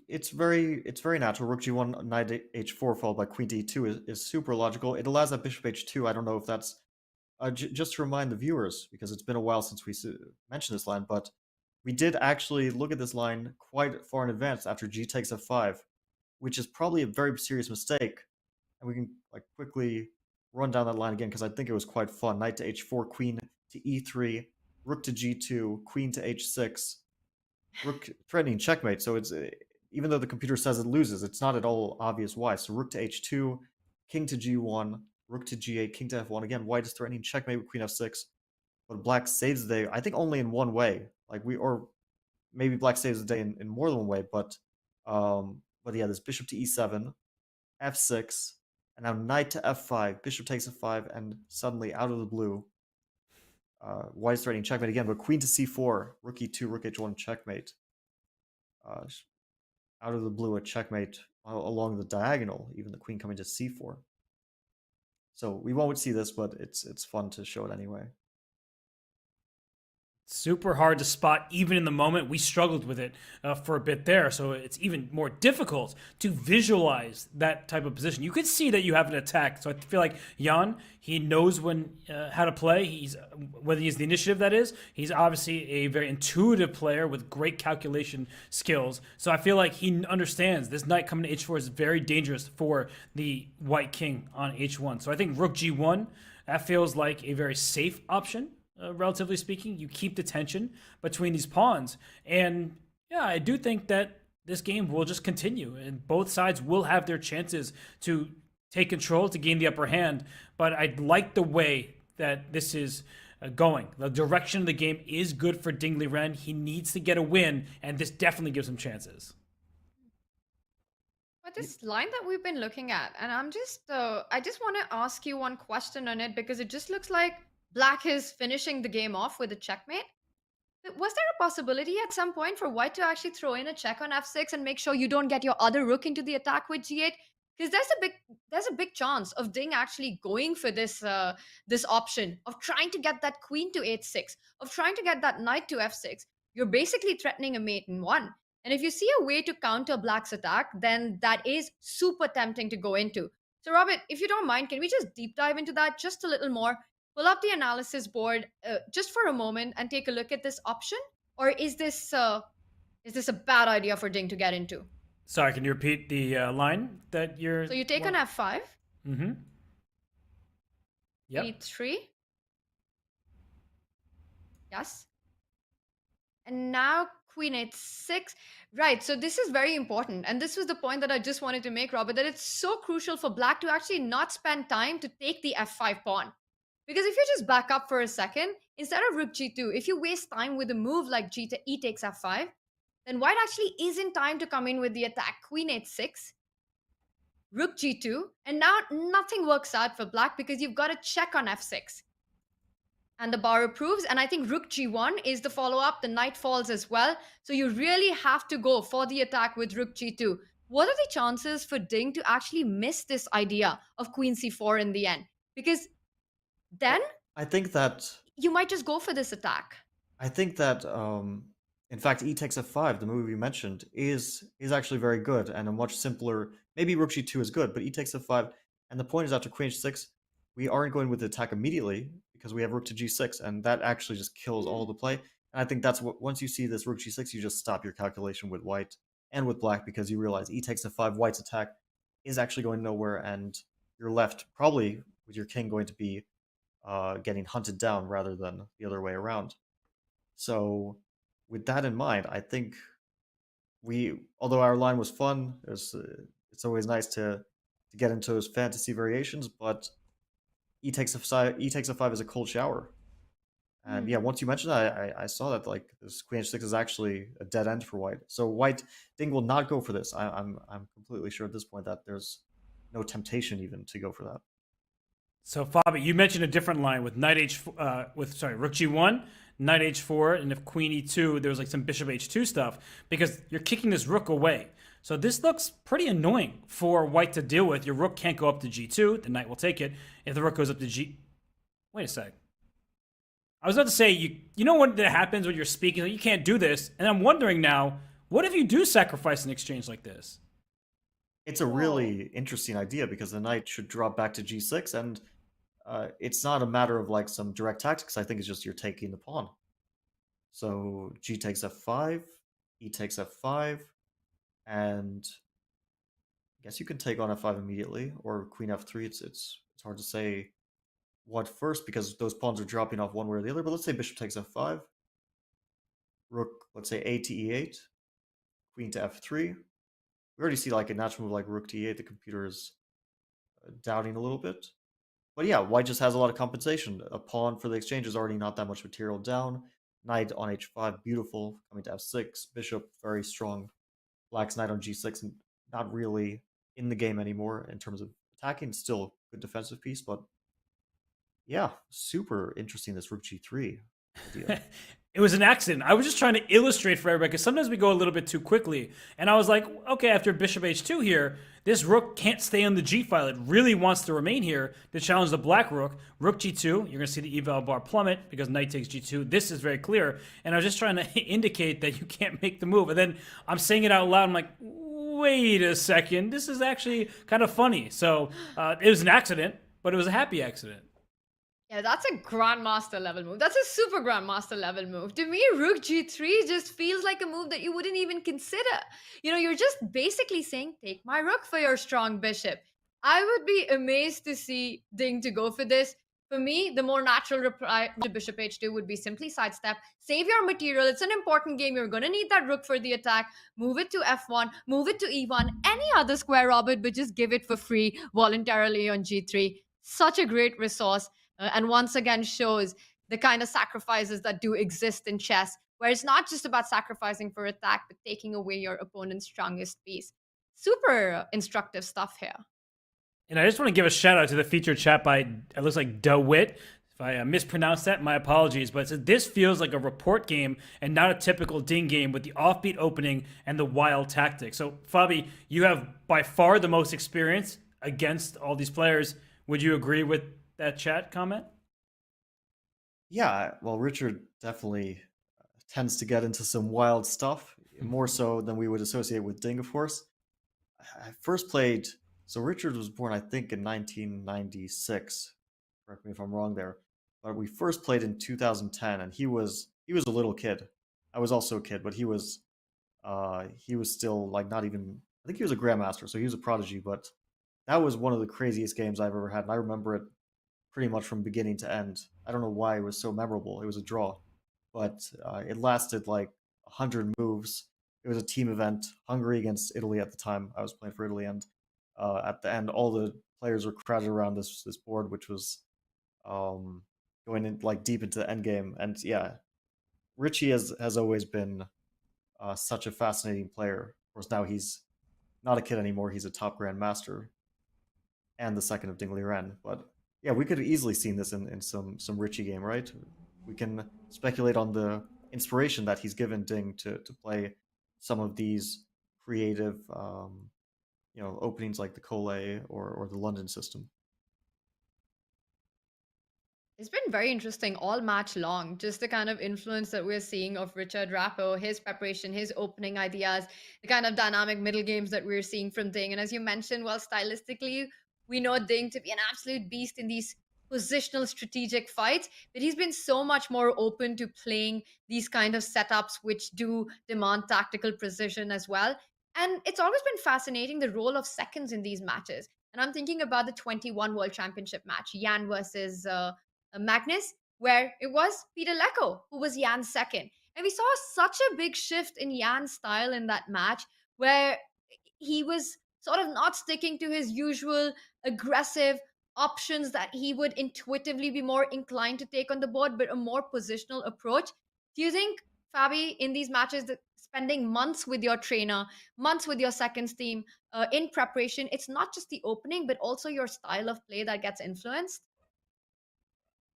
It's very natural. Rook g1, knight h4 followed by queen d2 is super logical. It allows that bishop h2. I don't know if that's just to remind the viewers, because it's been a while since we mentioned this line, but we did actually look at this line quite far in advance after g takes f5, which is probably a very serious mistake. And we can quickly run down that line again because I think it was quite fun. Knight to h4, queen to e3, rook to g2, queen to h6. Rook threatening checkmate, so it's even though the computer says it loses, it's not at all obvious why. So rook to h2, king to g1, rook to g8, king to f1. Again, white is threatening checkmate with queen f6, but black saves the day, I think only in one way. Or maybe black saves the day in more than one way, but yeah, this bishop to e7, f6, and now knight to f5, bishop takes f5, and suddenly out of the blue, white is threatening checkmate again, but queen to c4, rook e2, rook h1, checkmate. Out of the blue, a checkmate along the diagonal, even the queen coming to c4. So we won't see this, but it's fun to show it anyway. super hard to spot even in the moment. We struggled with it for a bit there, so it's even more difficult to visualize that type of position. You could see that you have an attack, so I feel like Jan, he knows how to play. Whether he's the initiative, that is. He's obviously a very intuitive player with great calculation skills, so I feel like he understands this knight coming to h4 is very dangerous for the white king on h1. So I think rook g1, that feels like a very safe option. Relatively speaking, you keep the tension between these pawns. And yeah, I do think that this game will just continue and both sides will have their chances to take control, to gain the upper hand. But I like the way that this is going. The direction of the game is good for Ding Liren. He needs to get a win, and this definitely gives him chances. But this line that we've been looking at, and I just want to ask you one question on it, because it just looks like Black is finishing the game off with a checkmate. Was there a possibility at some point for White to actually throw in a check on f6 and make sure you don't get your other rook into the attack with g8? Because there's a big chance of Ding actually going for this option of trying to get that queen to h6, of trying to get that knight to f6. You're basically threatening a mate in one. And if you see a way to counter Black's attack, then that is super tempting to go into. So Robert, if you don't mind, can we just deep dive into that just a little more? Pull up the analysis board just for a moment and take a look at this option? Or is this a bad idea for Ding to get into? Sorry, can you repeat the line that you're... So you take on f5. Mm-hmm. Yep. e3. Yes. And now queen h6. Right, so this is very important. And this was the point that I just wanted to make, Robert, that it's so crucial for Black to actually not spend time to take the f5 pawn. Because if you just back up for a second, instead of rook g2, if you waste time with a move like e takes f5, then White actually isn't time to come in with the attack. Queen h6, rook g2, and now nothing works out for Black because you've got a check on f6. And the bar approves, and I think rook g1 is the follow-up. The knight falls as well. So you really have to go for the attack with rook g2. What are the chances for Ding to actually miss this idea of queen c4 in the end? Because then I think that you might just go for this attack. I think that in fact e takes f5, the move you mentioned, is actually very good and a much simpler. Maybe rook g2 is good, but e takes f5, and the point is after queen h6, we aren't going with the attack immediately because we have rook to g6, and that actually just kills all the play. And I think that's what, once you see this rook g6, you just stop your calculation with White and with Black, because you realize e takes f5, White's attack is actually going nowhere, and you're left probably with your king going to be getting hunted down rather than the other way around. So with that in mind, I think although our line was fun, it's always nice to get into those fantasy variations, but e takes f5 is a cold shower. And yeah, once you mentioned that, I saw that like this queen h6 is actually a dead end for White. So Ding will not go for this. I'm completely sure at this point that there's no temptation even to go for that. So Fabi, you mentioned a different line with rook g1, knight h4, and if queen e2, there was like some bishop h2 stuff, because you're kicking this rook away. So this looks pretty annoying for White to deal with. Your rook can't go up to g2, the knight will take it. If the rook goes up to wait a sec. I was about to say, you know what happens when you're speaking, you can't do this, and I'm wondering now, what if you do sacrifice an exchange like this? It's a really interesting idea, because the knight should drop back to g6, and it's not a matter of like some direct tactics. I think it's just you're taking the pawn. So g takes f5, e takes f5, and I guess you can take on f5 immediately, or queen f3. It's hard to say what first, because those pawns are dropping off one way or the other. But let's say bishop takes f5, rook, let's say a to e8, queen to f3. We already see like a natural move like rook to e8. The computer is doubting a little bit. But yeah, White just has a lot of compensation. A pawn for the exchange is already not that much material down. Knight on h5, beautiful. Coming to f6. Bishop, very strong. Black's knight on g6, and not really in the game anymore in terms of attacking. Still a good defensive piece, but yeah, super interesting, this rook g3 idea. It was an accident. I was just trying to illustrate for everybody because sometimes we go a little bit too quickly. And I was like, okay, after bishop h2 here, this rook can't stay on the g file. It really wants to remain here to challenge the black rook. Rook g2, you're going to see the eval bar plummet because knight takes g2. This is very clear. And I was just trying to indicate that you can't make the move. And then I'm saying it out loud. I'm like, wait a second. This is actually kind of funny. So it was an accident, but it was a happy accident. Yeah, that's a grandmaster level move. That's a super grandmaster level move. To me, rook g3 just feels like a move that you wouldn't even consider. You know, you're just basically saying, take my rook for your strong bishop. I would be amazed to see Ding to go for this. For me, the more natural reply to bishop h2 would be simply sidestep, save your material. It's an important game. You're going to need that rook for the attack. Move it to f1, move it to e1, any other square orbit, but just give it for free voluntarily on g3. Such a great resource. And once again shows the kind of sacrifices that do exist in chess, where it's not just about sacrificing for attack, but taking away your opponent's strongest piece. Super instructive stuff here. And I just want to give a shout out to the featured chat by, it looks like DeWitt. If I mispronounced that, my apologies. But it says, this feels like a report game and not a typical Ding game with the offbeat opening and the wild tactics. So, Fabi, you have by far the most experience against all these players. Would you agree with that chat comment? Yeah, well, Richard definitely tends to get into some wild stuff, more so than we would associate with Ding, of course. I first played, so Richard was born, I think, in 1996. Correct me if I'm wrong there. But we first played in 2010, and he was a little kid. I was also a kid, but he was still like not even, I think he was a grandmaster, so he was a prodigy, but that was one of the craziest games I've ever had, and I remember it pretty much from beginning to end. I don't know why it was so memorable. It was a draw, but it lasted like 100 moves. It was a team event, Hungary against Italy at the time. I was playing for Italy, and at the end, all the players were crowded around this board, which was going in like deep into the end game. And yeah, Richie has always been such a fascinating player. Of course, now he's not a kid anymore. He's a top grandmaster and the second of Ding Liren, but yeah, we could have easily seen this in some Richie game, right? We can speculate on the inspiration that he's given Ding to play some of these creative, openings like the Cole or the London system. It's been very interesting all match long, just the kind of influence that we're seeing of Richard Rappo, his preparation, his opening ideas, the kind of dynamic middle games that we're seeing from Ding. And as you mentioned, well, stylistically, we know Ding to be an absolute beast in these positional strategic fights, but he's been so much more open to playing these kind of setups which do demand tactical precision as well. And it's always been fascinating the role of seconds in these matches. And I'm thinking about the 21 World Championship match, Jan versus Magnus, where it was Peter Lecco who was Jan's second. And we saw such a big shift in Jan's style in that match, where he was sort of not sticking to his usual aggressive options that he would intuitively be more inclined to take on the board, but a more positional approach. Do you think, Fabi, in these matches, that spending months with your trainer, months with your seconds team in preparation, it's not just the opening, but also your style of play that gets influenced?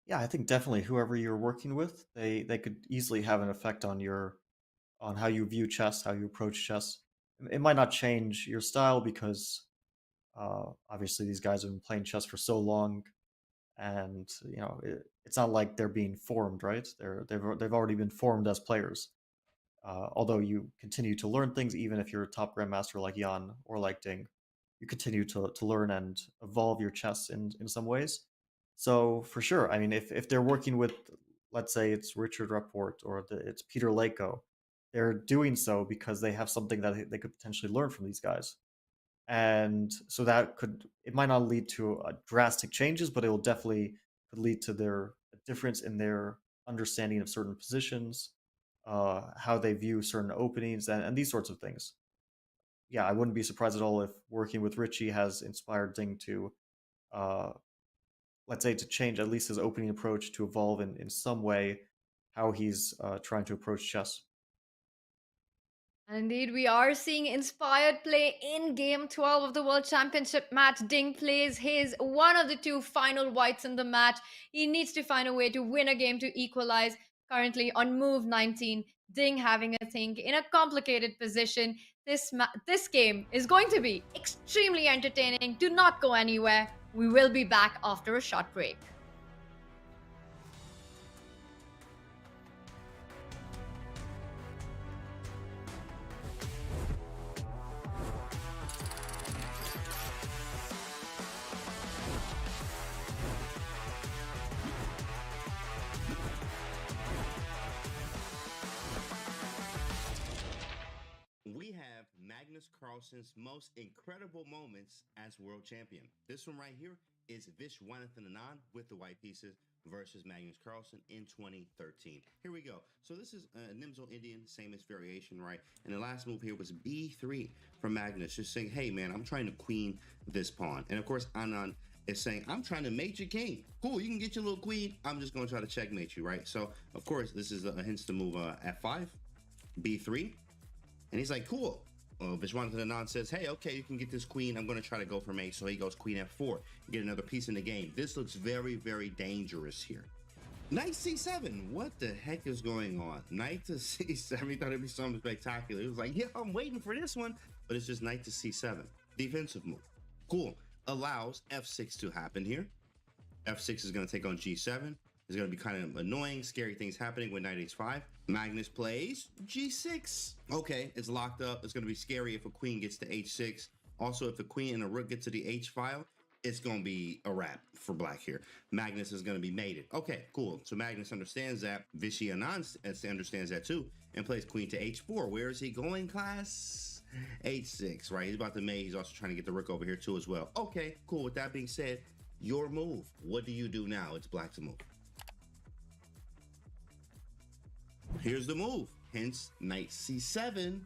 Yeah, I think definitely whoever you're working with, they could easily have an effect on how you view chess, how you approach chess. It might not change your style because obviously these guys have been playing chess for so long, and it's not like they're being formed, right? They've already been formed as players. Although you continue to learn things, even if you're a top grandmaster like Jan or like Ding, you continue to learn and evolve your chess in some ways. So for sure, I mean, if they're working with, let's say it's Richard Rapport or it's Peter Leko, they're doing so because they have something that they could potentially learn from these guys. And so it might not lead to drastic changes, but it will definitely could lead to their difference in their understanding of certain positions, how they view certain openings, and these sorts of things. Yeah, I wouldn't be surprised at all if working with Richie has inspired Ding to, let's say, to change at least his opening approach, to evolve in some way how he's trying to approach chess. Indeed, we are seeing inspired play in Game 12 of the World Championship match. Ding plays his one of the two final whites in the match. He needs to find a way to win a game to equalize. currently on move 19. Ding having a think in a complicated position. This game is going to be extremely entertaining. Do not go anywhere. We will be back after a short break. We have Magnus Carlsen's most incredible moments as world champion. This one right here is Viswanathan Anand with the white pieces versus Magnus Carlsen in 2013. Here we go. So this is a Nimzo Indian, famous variation, right? And the last move here was B3 from Magnus, just saying, hey man, I'm trying to queen this pawn. And of course, Anand is saying, I'm trying to mate your king. Cool, you can get your little queen. I'm just gonna try to checkmate you, right? So of course, this is a hint to move F5, B3. And he's like, cool. Viswanathan Anand says, hey, okay, you can get this queen. I'm going to try to go for mate. So he goes queen F4, get another piece in the game. This looks very, very dangerous here. Knight C7. What the heck is going on? Knight to C7. He thought it'd be something spectacular. He was like, yeah, I'm waiting for this one. But it's just knight to C7. Defensive move. Cool. Allows F6 to happen here. F6 is going to take on G7. It's going to be kind of annoying, scary things happening with knight H5. Magnus plays G6. Okay, it's locked up. It's going to be scary if a queen gets to H6. Also, if the queen and a rook get to the H file, it's going to be a wrap for black here. Magnus is going to be mated. Okay, cool. So Magnus understands that. Vishy Anand understands that too and plays queen to H4. Where is he going, class? H6, right? He's about to mate. He's also trying to get the rook over here too as well. Okay, cool. With that being said, your move. What do you do now? It's black to move. Here's the move, hence knight c7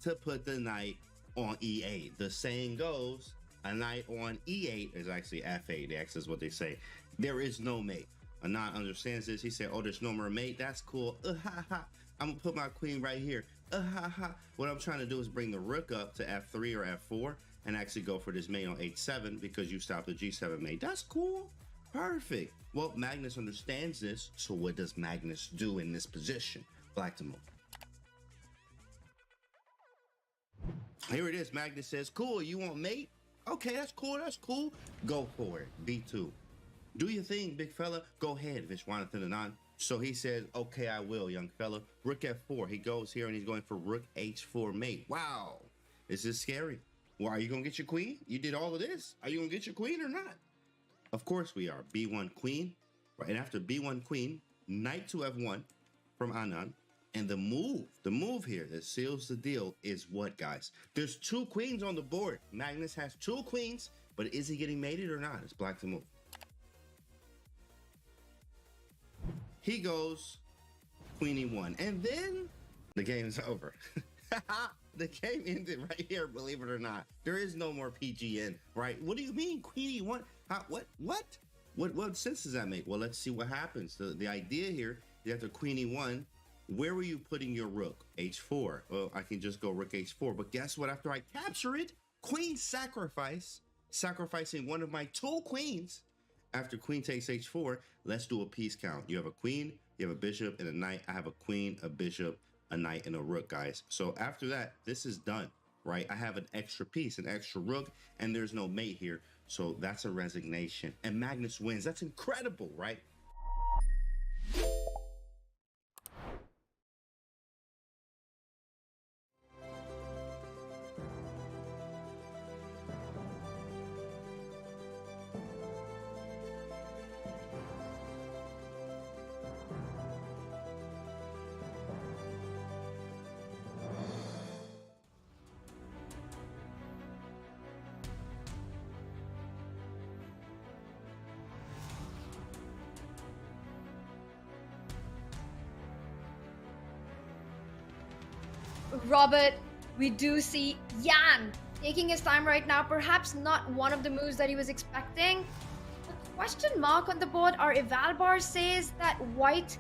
to put the knight on e8. The saying goes, a knight on e8 is actually f8. That's is what they say. There is no mate. Anand understands this. He said, oh, there's no more mate. That's cool. I'm gonna put my queen right here. What I'm trying to do is bring the rook up to f3 or f4 and actually go for this mate on h7 because you stopped the g7 mate. That's cool. Perfect. Well, Magnus understands this. So what does Magnus do in this position? Black to move. Here it is. Magnus says, cool, you want mate? Okay, that's cool, that's cool. Go for it. B2. Do your thing, big fella. Go ahead, Viswanathan Anand. So he says, okay, I will, young fella. Rook F4. He goes here and he's going for rook H4 mate. Wow. This is scary. Well, are you going to get your queen? You did all of this. Are you going to get your queen or not? Of course we are. B1 queen. Right, and after B1 queen, knight to F1 from Anand. And the move here that seals the deal is what, guys? There's two queens on the board. Magnus has two queens, but is he getting mated or not? It's black to move. He goes queen e1, and then the game's over. The game ended right here, believe it or not. There is no more PGN, right? What do you mean, queen e1? What sense does that make? Well, let's see what happens. The idea here is after queen e1, where were you putting your rook? H4. Well, I can just go rook H4, but guess what? After I capture it, queen sacrifice, sacrificing one of my two queens. After queen takes H4, let's do a piece count. You have a queen, you have a bishop, and a knight. I have a queen, a bishop, a knight, and a rook, guys. So after that, this is done, right? I have an extra piece, an extra rook, and there's no mate here. So that's a resignation. And Magnus wins. That's incredible, right? Robert, we do see Jan taking his time right now. Perhaps not one of the moves that he was expecting. The question mark on the board, our eval bar says that white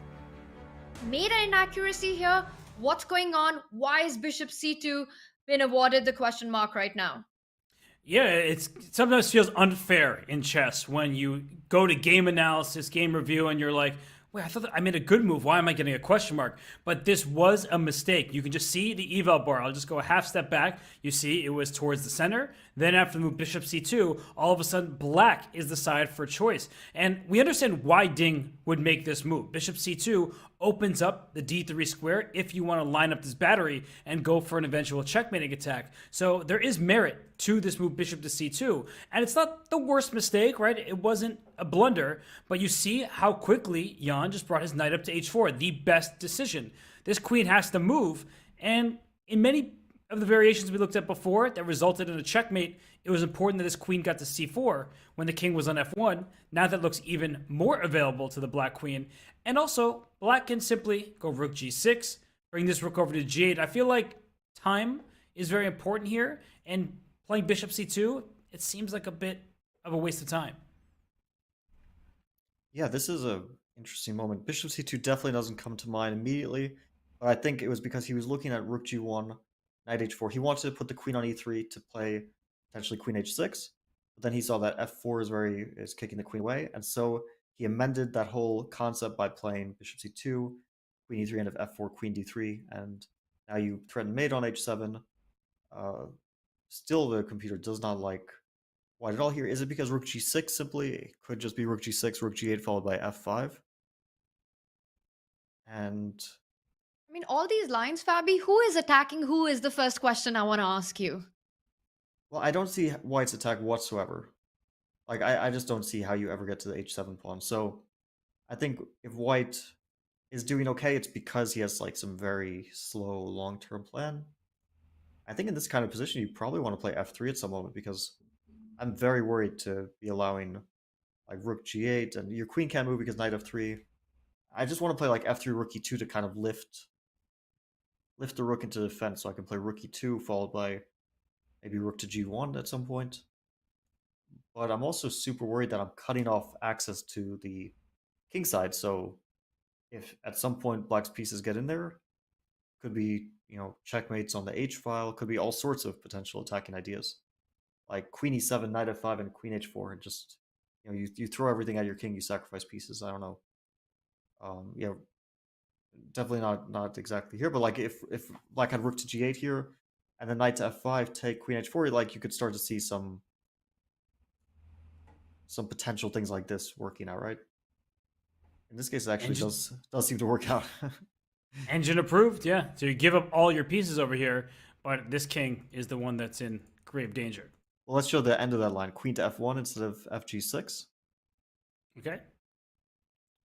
made an inaccuracy here. What's going on? Why is bishop c2 been awarded the question mark right now? Yeah, it sometimes feels unfair in chess when you go to game analysis, game review, and you're like, wait, I thought I made a good move. Why am I getting a question mark? But this was a mistake. You can just see the eval bar. I'll just go a half step back. You see it was towards the center. Then after the move bishop c2, all of a sudden black is the side for choice. And we understand why Ding would make this move. Bishop c2 opens up the d3 square if you want to line up this battery and go for an eventual checkmating attack. So there is merit to this move bishop to c2. And it's not the worst mistake, right? It wasn't a blunder, but you see how quickly Jan just brought his knight up to h4, the best decision. This queen has to move, and in many of the variations we looked at before that resulted in a checkmate, it was important that this queen got to c4 when the king was on f1. Now that looks even more available to the black queen. And also, black can simply go rook g6, bring this rook over to g8. I feel like time is very important here, and playing bishop c2, it seems like a bit of a waste of time. Yeah, this is a interesting moment. Bishop c2 definitely doesn't come to mind immediately, but I think it was because he was looking at rook g1, knight h4. He wanted to put the queen on e3 to play potentially queen h6, but then he saw that f4 is kicking the queen away, and so he amended that whole concept by playing bishop c2, queen e3, end of f4, queen d3, and now you threaten mate on h7. Still, the computer does not like white at all here. Is it because rook g6 simply? It could just be rook g6, rook g8 followed by f5. And I mean, all these lines, Fabi, who is attacking who is the first question I want to ask you. well, I don't see white's attack whatsoever. Like, I just don't see how you ever get to the h7 pawn. So I think if white is doing okay, it's because he has like some very slow long-term plan. I think in this kind of position, you probably want to play f3 at some moment, because I'm very worried to be allowing like rook g8, and your queen can't move because knight f3. I just want to play like f3, rook e2 to kind of lift the rook into defense, so I can play rook e2 followed by maybe rook to g1 at some point. But I'm also super worried that I'm cutting off access to the king side, so if at some point black's pieces get in there, could be, checkmates on the h file, could be all sorts of potential attacking ideas. Like queen e7, knight f5, and queen h4, and just, you throw everything at your king, you sacrifice pieces. I don't know. Yeah, definitely not exactly here, but like if black had rook to g8 here, and then knight to f5, take queen h4, like you could start to see some potential things like this working out, right? In this case, it actually does seem to work out. Engine approved, yeah. So you give up all your pieces over here, but this king is the one that's in grave danger. Well, let's show the end of that line. Queen to f1 instead of fg6. Okay.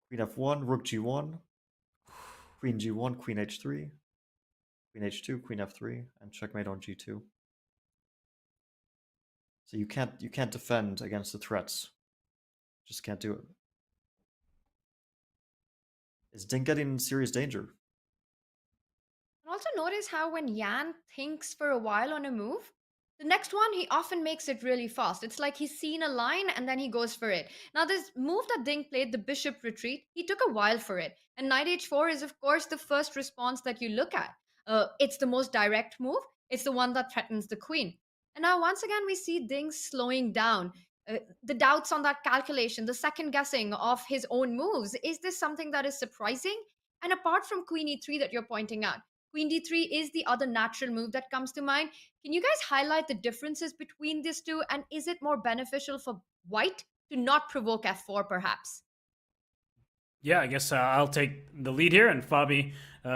Queen f1, rook g1, queen g1, queen h3, queen h2, queen f3, and checkmate on g2. So you can't defend against the threats. Just can't do it. Is Ding getting in serious danger? And also notice how when Yan thinks for a while on a move, the next one, he often makes it really fast. It's like he's seen a line and then he goes for it. Now, this move that Ding played, the bishop retreat, he took a while for it. And knight h4 is, of course, the first response that you look at. It's the most direct move. It's the one that threatens the queen. And now, once again, we see Ding slowing down. The doubts on that calculation, the second guessing of his own moves. Is this something that is surprising? And apart from queen e3 that you're pointing out, queen d3 is the other natural move that comes to mind. Can you guys highlight the differences between these two? And is it more beneficial for white to not provoke f4, perhaps? Yeah, I guess I'll take the lead here, and Fabi,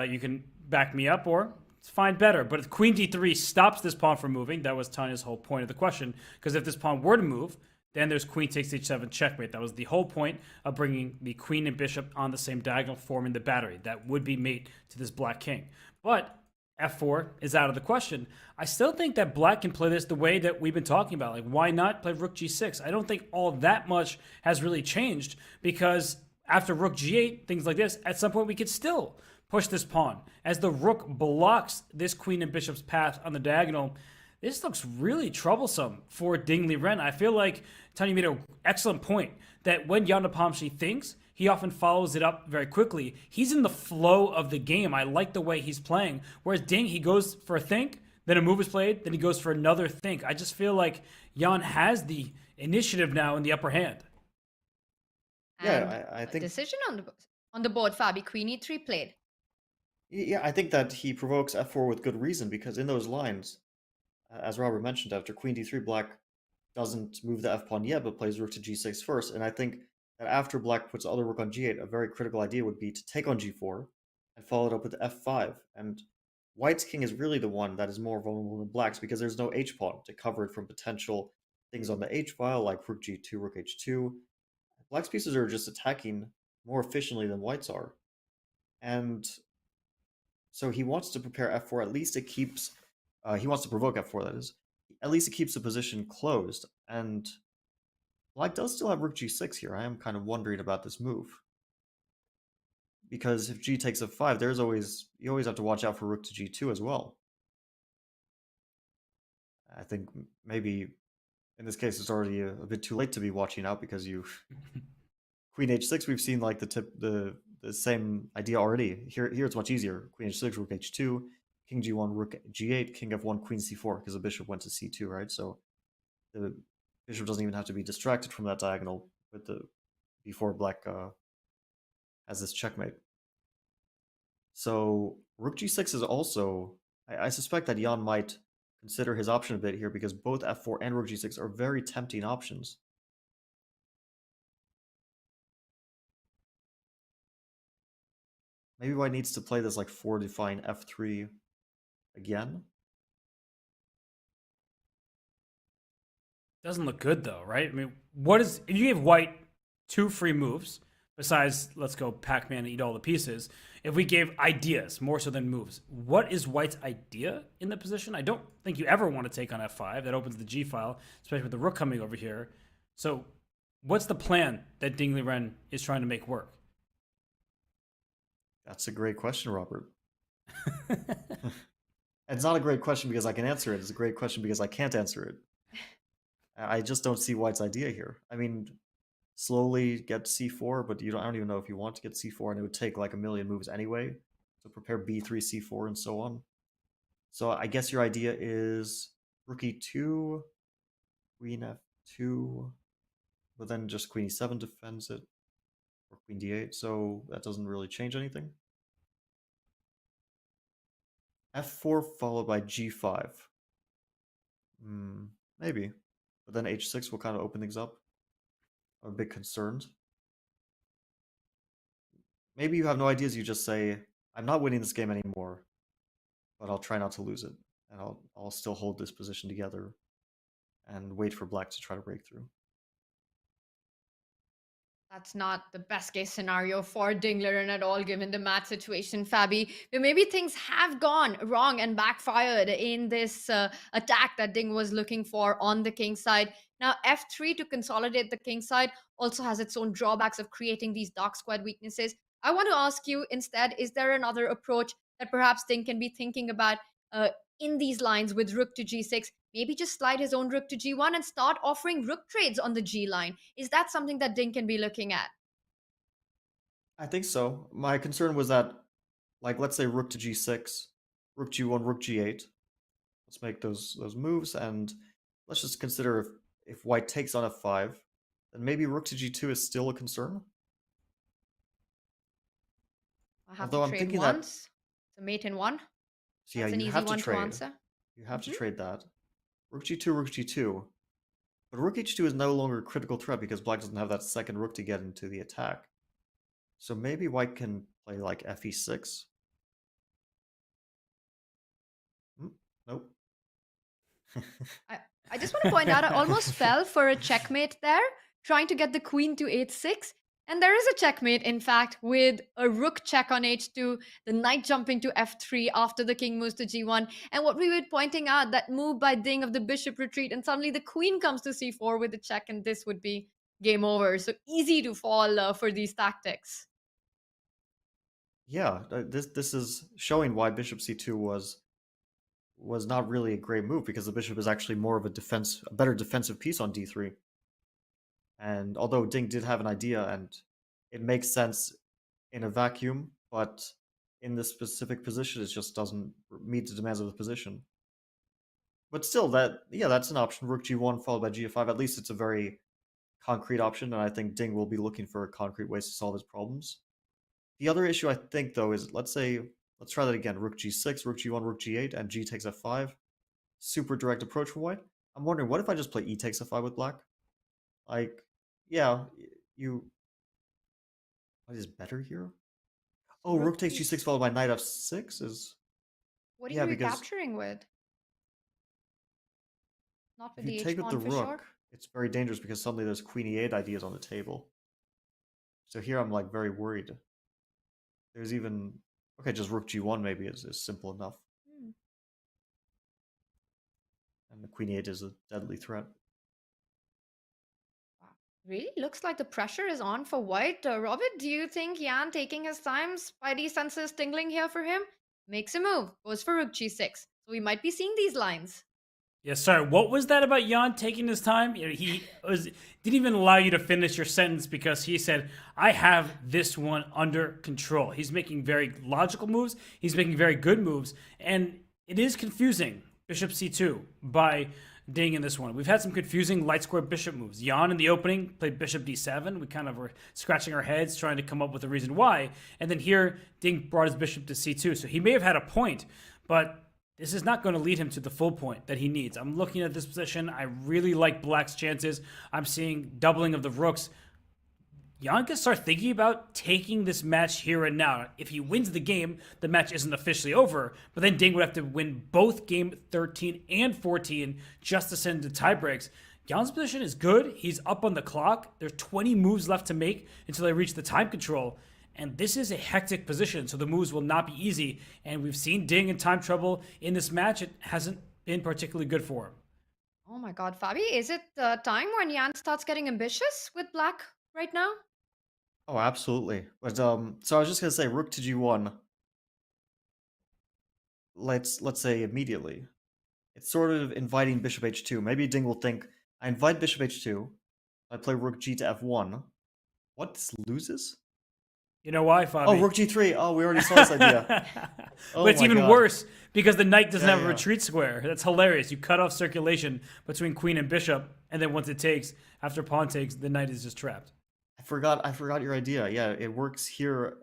you can back me up or find better. But if queen d3 stops this pawn from moving, that was Tanya's whole point of the question, because if this pawn were to move, then there's queen takes h7 checkmate. That was the whole point of bringing the queen and bishop on the same diagonal, forming the battery. That would be mate to this black king. But f4 is out of the question. I still think that black can play this the way that we've been talking about. Like, why not play rook g6? I don't think all that much has really changed, because after rook g8, things like this, at some point we could still push this pawn. As the rook blocks this queen and bishop's path on the diagonal, this looks really troublesome for Ding Liren. I feel like Tanya made an excellent point that when Jan Nepomniachtchi thinks, he often follows it up very quickly. He's in the flow of the game. I like the way he's playing. Whereas Ding, he goes for a think, then a move is played, then he goes for another think. I just feel like Jan has the initiative now in the upper hand. Yeah, I think decision on the on the board, Fabi. Queen e3 played. Yeah, I think that he provokes f4 with good reason, because in those lines, as Robert mentioned, after queen d3, black doesn't move the f-pawn yet, but plays rook to g6 first. And I think that after black puts other rook on g8, a very critical idea would be to take on g4 and follow it up with f5. And white's king is really the one that is more vulnerable than black's, because there's no h-pawn to cover it from potential things on the h-file, like rook g2, rook h2. Black's pieces are just attacking more efficiently than white's are. And so he wants to prepare f4. At least it keeps... he wants to provoke f4, that is. At least it keeps the position closed. And black does still have rook g6 here. I am kind of wondering about this move. Because if g takes f5, you always have to watch out for rook to g2 as well. I think maybe in this case it's already a bit too late to be watching out, because you queen h6, we've seen like the same idea already. Here it's much easier. Queen h6, rook h2, king g1, rook g8, king f1, queen c4, because the bishop went to c2, right? So the bishop doesn't even have to be distracted from that diagonal with before black has this checkmate. So rook g6 is also... I suspect that Jan might consider his option a bit here, because both f4 and rook g6 are very tempting options. Maybe white needs to play this like fortifying f3 again. Doesn't look good though, right? I mean, if you gave white 2 free moves, besides let's go Pac-Man and eat all the pieces, if we gave ideas more so than moves, what is white's idea in the position? I don't think you ever want to take on f5. That opens the g file, especially with the rook coming over here. So what's the plan that Ding Liren is trying to make work? That's a great question, Robert. It's not a great question because I can answer it. It's a great question because I can't answer it. I just don't see white's idea here. I mean, slowly get c4, but I don't even know if you want to get c4, and it would take like a million moves anyway. So prepare b3, c4, and so on. So I guess your idea is rook e2, queen f2, but then just queen e7 defends it, or queen d8, so that doesn't really change anything. f4 followed by g5. Maybe. But then h6 will kind of open things up. I'm a bit concerned. Maybe you have no ideas, you just say, I'm not winning this game anymore, but I'll try not to lose it. And I'll still hold this position together and wait for black to try to break through. That's not the best case scenario for Ding Liren at all, given the mat situation, Fabi. But maybe things have gone wrong and backfired in this attack that Ding was looking for on the king side. Now, f3 to consolidate the king side also has its own drawbacks of creating these dark squared weaknesses. I want to ask you instead, is there another approach that perhaps Ding can be thinking about in these lines with rook to g6? Maybe just slide his own rook to g1 and start offering rook trades on the g line. Is that something that Ding can be looking at? I think so. My concern was that, like, let's say rook to g6, rook g1, rook g8. Let's make those moves, and let's just consider if white takes on f5, then maybe rook to g2 is still a concern. I have to trade once. It's a mate in one. So yeah, that's an easy one to answer. You have to trade that. Rook g2, rook g2. But rook h2 is no longer a critical threat because black doesn't have that second rook to get into the attack. So maybe white can play like fe6. Nope. I just want to point out, I almost fell for a checkmate there, trying to get the queen to h6. And there is a checkmate, in fact, with a rook check on h2, the knight jumping to f3 after the king moves to g1. And what we were pointing out, that move by Ding of the bishop retreat, and suddenly the queen comes to c4 with a check, and this would be game over. So easy to fall for these tactics. Yeah, this is showing why bishop c2 was not really a great move, because the bishop is actually more of a better defensive piece on d3. And although Ding did have an idea, and it makes sense in a vacuum, but in this specific position, it just doesn't meet the demands of the position. But still, that's an option. Rook g1 followed by g5. At least it's a very concrete option, and I think Ding will be looking for concrete ways to solve his problems. The other issue I think though is let's try that again. Rook g6, rook g1, rook g8, and g takes f5. Super direct approach for white. I'm wondering, what if I just play e takes f5 with black? Like, yeah, what is better here? Oh, rook takes g6 followed by knight f6 is... What are yeah, you because recapturing with? Not with if you the take with the h pawn for rook, sure. it's very dangerous because suddenly there's queen e8 ideas on the table. So here I'm like very worried. There's even... okay, just rook g1 maybe is simple enough. And the queen e8 is a deadly threat. Really looks like the pressure is on for white. Robert, do you think Jan taking his time, spidey senses tingling here for him? Makes a move, goes for rook g6. So we might be seeing these lines. Yeah, sorry. What was that about Jan taking his time? He didn't even allow you to finish your sentence because he said, "I have this one under control." He's making very logical moves. He's making very good moves, and it is confusing. Bishop c2 by Ding in this one. We've had some confusing light square bishop moves. Jan in the opening played bishop d7. We kind of were scratching our heads trying to come up with a reason why. And then here, Ding brought his bishop to c2. So he may have had a point, but this is not going to lead him to the full point that he needs. I'm looking at this position. I really like black's chances. I'm seeing doubling of the rooks. Jan can start thinking about taking this match here and now. If he wins the game, the match isn't officially over, but then Ding would have to win both game 13 and 14 just to send to tiebreaks. Jan's position is good. He's up on the clock. There's 20 moves left to make until they reach the time control. And this is a hectic position, so the moves will not be easy. And we've seen Ding in time trouble in this match. It hasn't been particularly good for him. Oh my god, Fabi, is it the time when Jan starts getting ambitious with black right now? Oh, absolutely. But so I was just gonna say rook to g1. Let's say immediately. It's sort of inviting bishop h2. Maybe Ding will think, I invite bishop h2. I play rook g to f1. What? This loses? You know why, Fabi? Oh, rook g3. Oh, we already saw this idea. Oh but it's my even God. worse because the knight doesn't Yeah, have a yeah. retreat square. That's hilarious. You cut off circulation between queen and bishop, and then once it takes, after pawn takes, the knight is just trapped. I forgot your idea. Yeah, it works here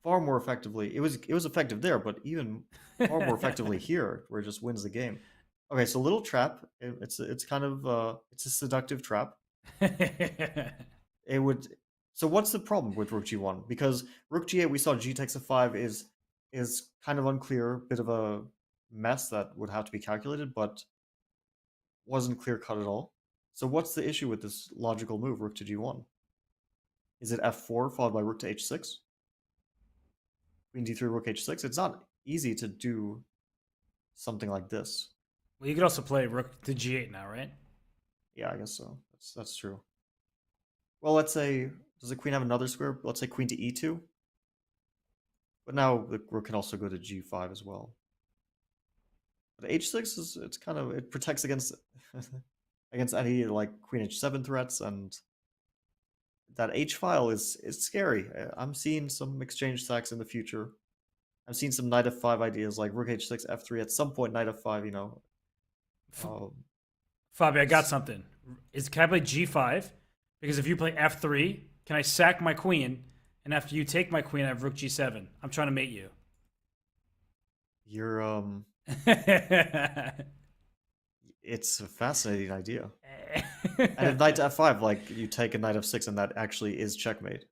far more effectively. It was effective there, but even far more effectively here, where it just wins the game. Okay, so little trap. It's kind of it's a seductive trap. It would. So what's the problem with rook g1? Because rook g8, we saw g takes f5 is kind of unclear, bit of a mess that would have to be calculated, but wasn't clear cut at all. So what's the issue with this logical move, rook to g1? Is it f4 followed by rook to h6? Queen d3, rook h6? It's not easy to do something like this. Well, you could also play rook to g8 now, right? Yeah, I guess so. That's true. Well, let's say, does the queen have another square? Let's say queen to e2. But now the rook can also go to g5 as well. But h6 is, it's kind of, it protects against against any like queen h7 threats, and that h file is scary. I'm seeing some exchange sacks in the future. I'm seeing some knight f5 ideas like rook h6, f3. At some point, knight f5, you know. Fabi, I got something. Can I play g5? Because if you play f3, can I sack my queen? And after you take my queen, I have rook g7. I'm trying to mate you. You're it's a fascinating idea. And if knight to f5, like you take a knight f6, and that actually is checkmate.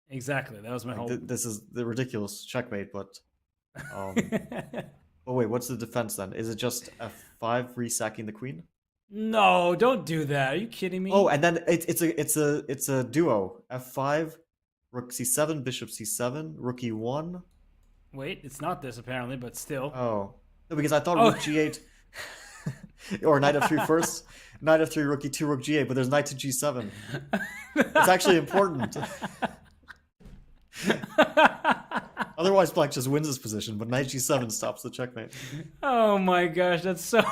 Exactly. That was my whole. This is the ridiculous checkmate, but. Oh wait, what's the defense then? Is it just f5 resacking the queen? No, don't do that. Are you kidding me? Oh, and then it's a duo. f5, rook c7, bishop c7, rook e1. Wait, it's not this apparently, but still. Oh, no, because I thought rook g8 or knight f3 first, knight f3, rook e2, rook g8, but there's knight to g7. It's actually important. Otherwise, black just wins this position, but knight g7 stops the checkmate. Oh my gosh, that's so.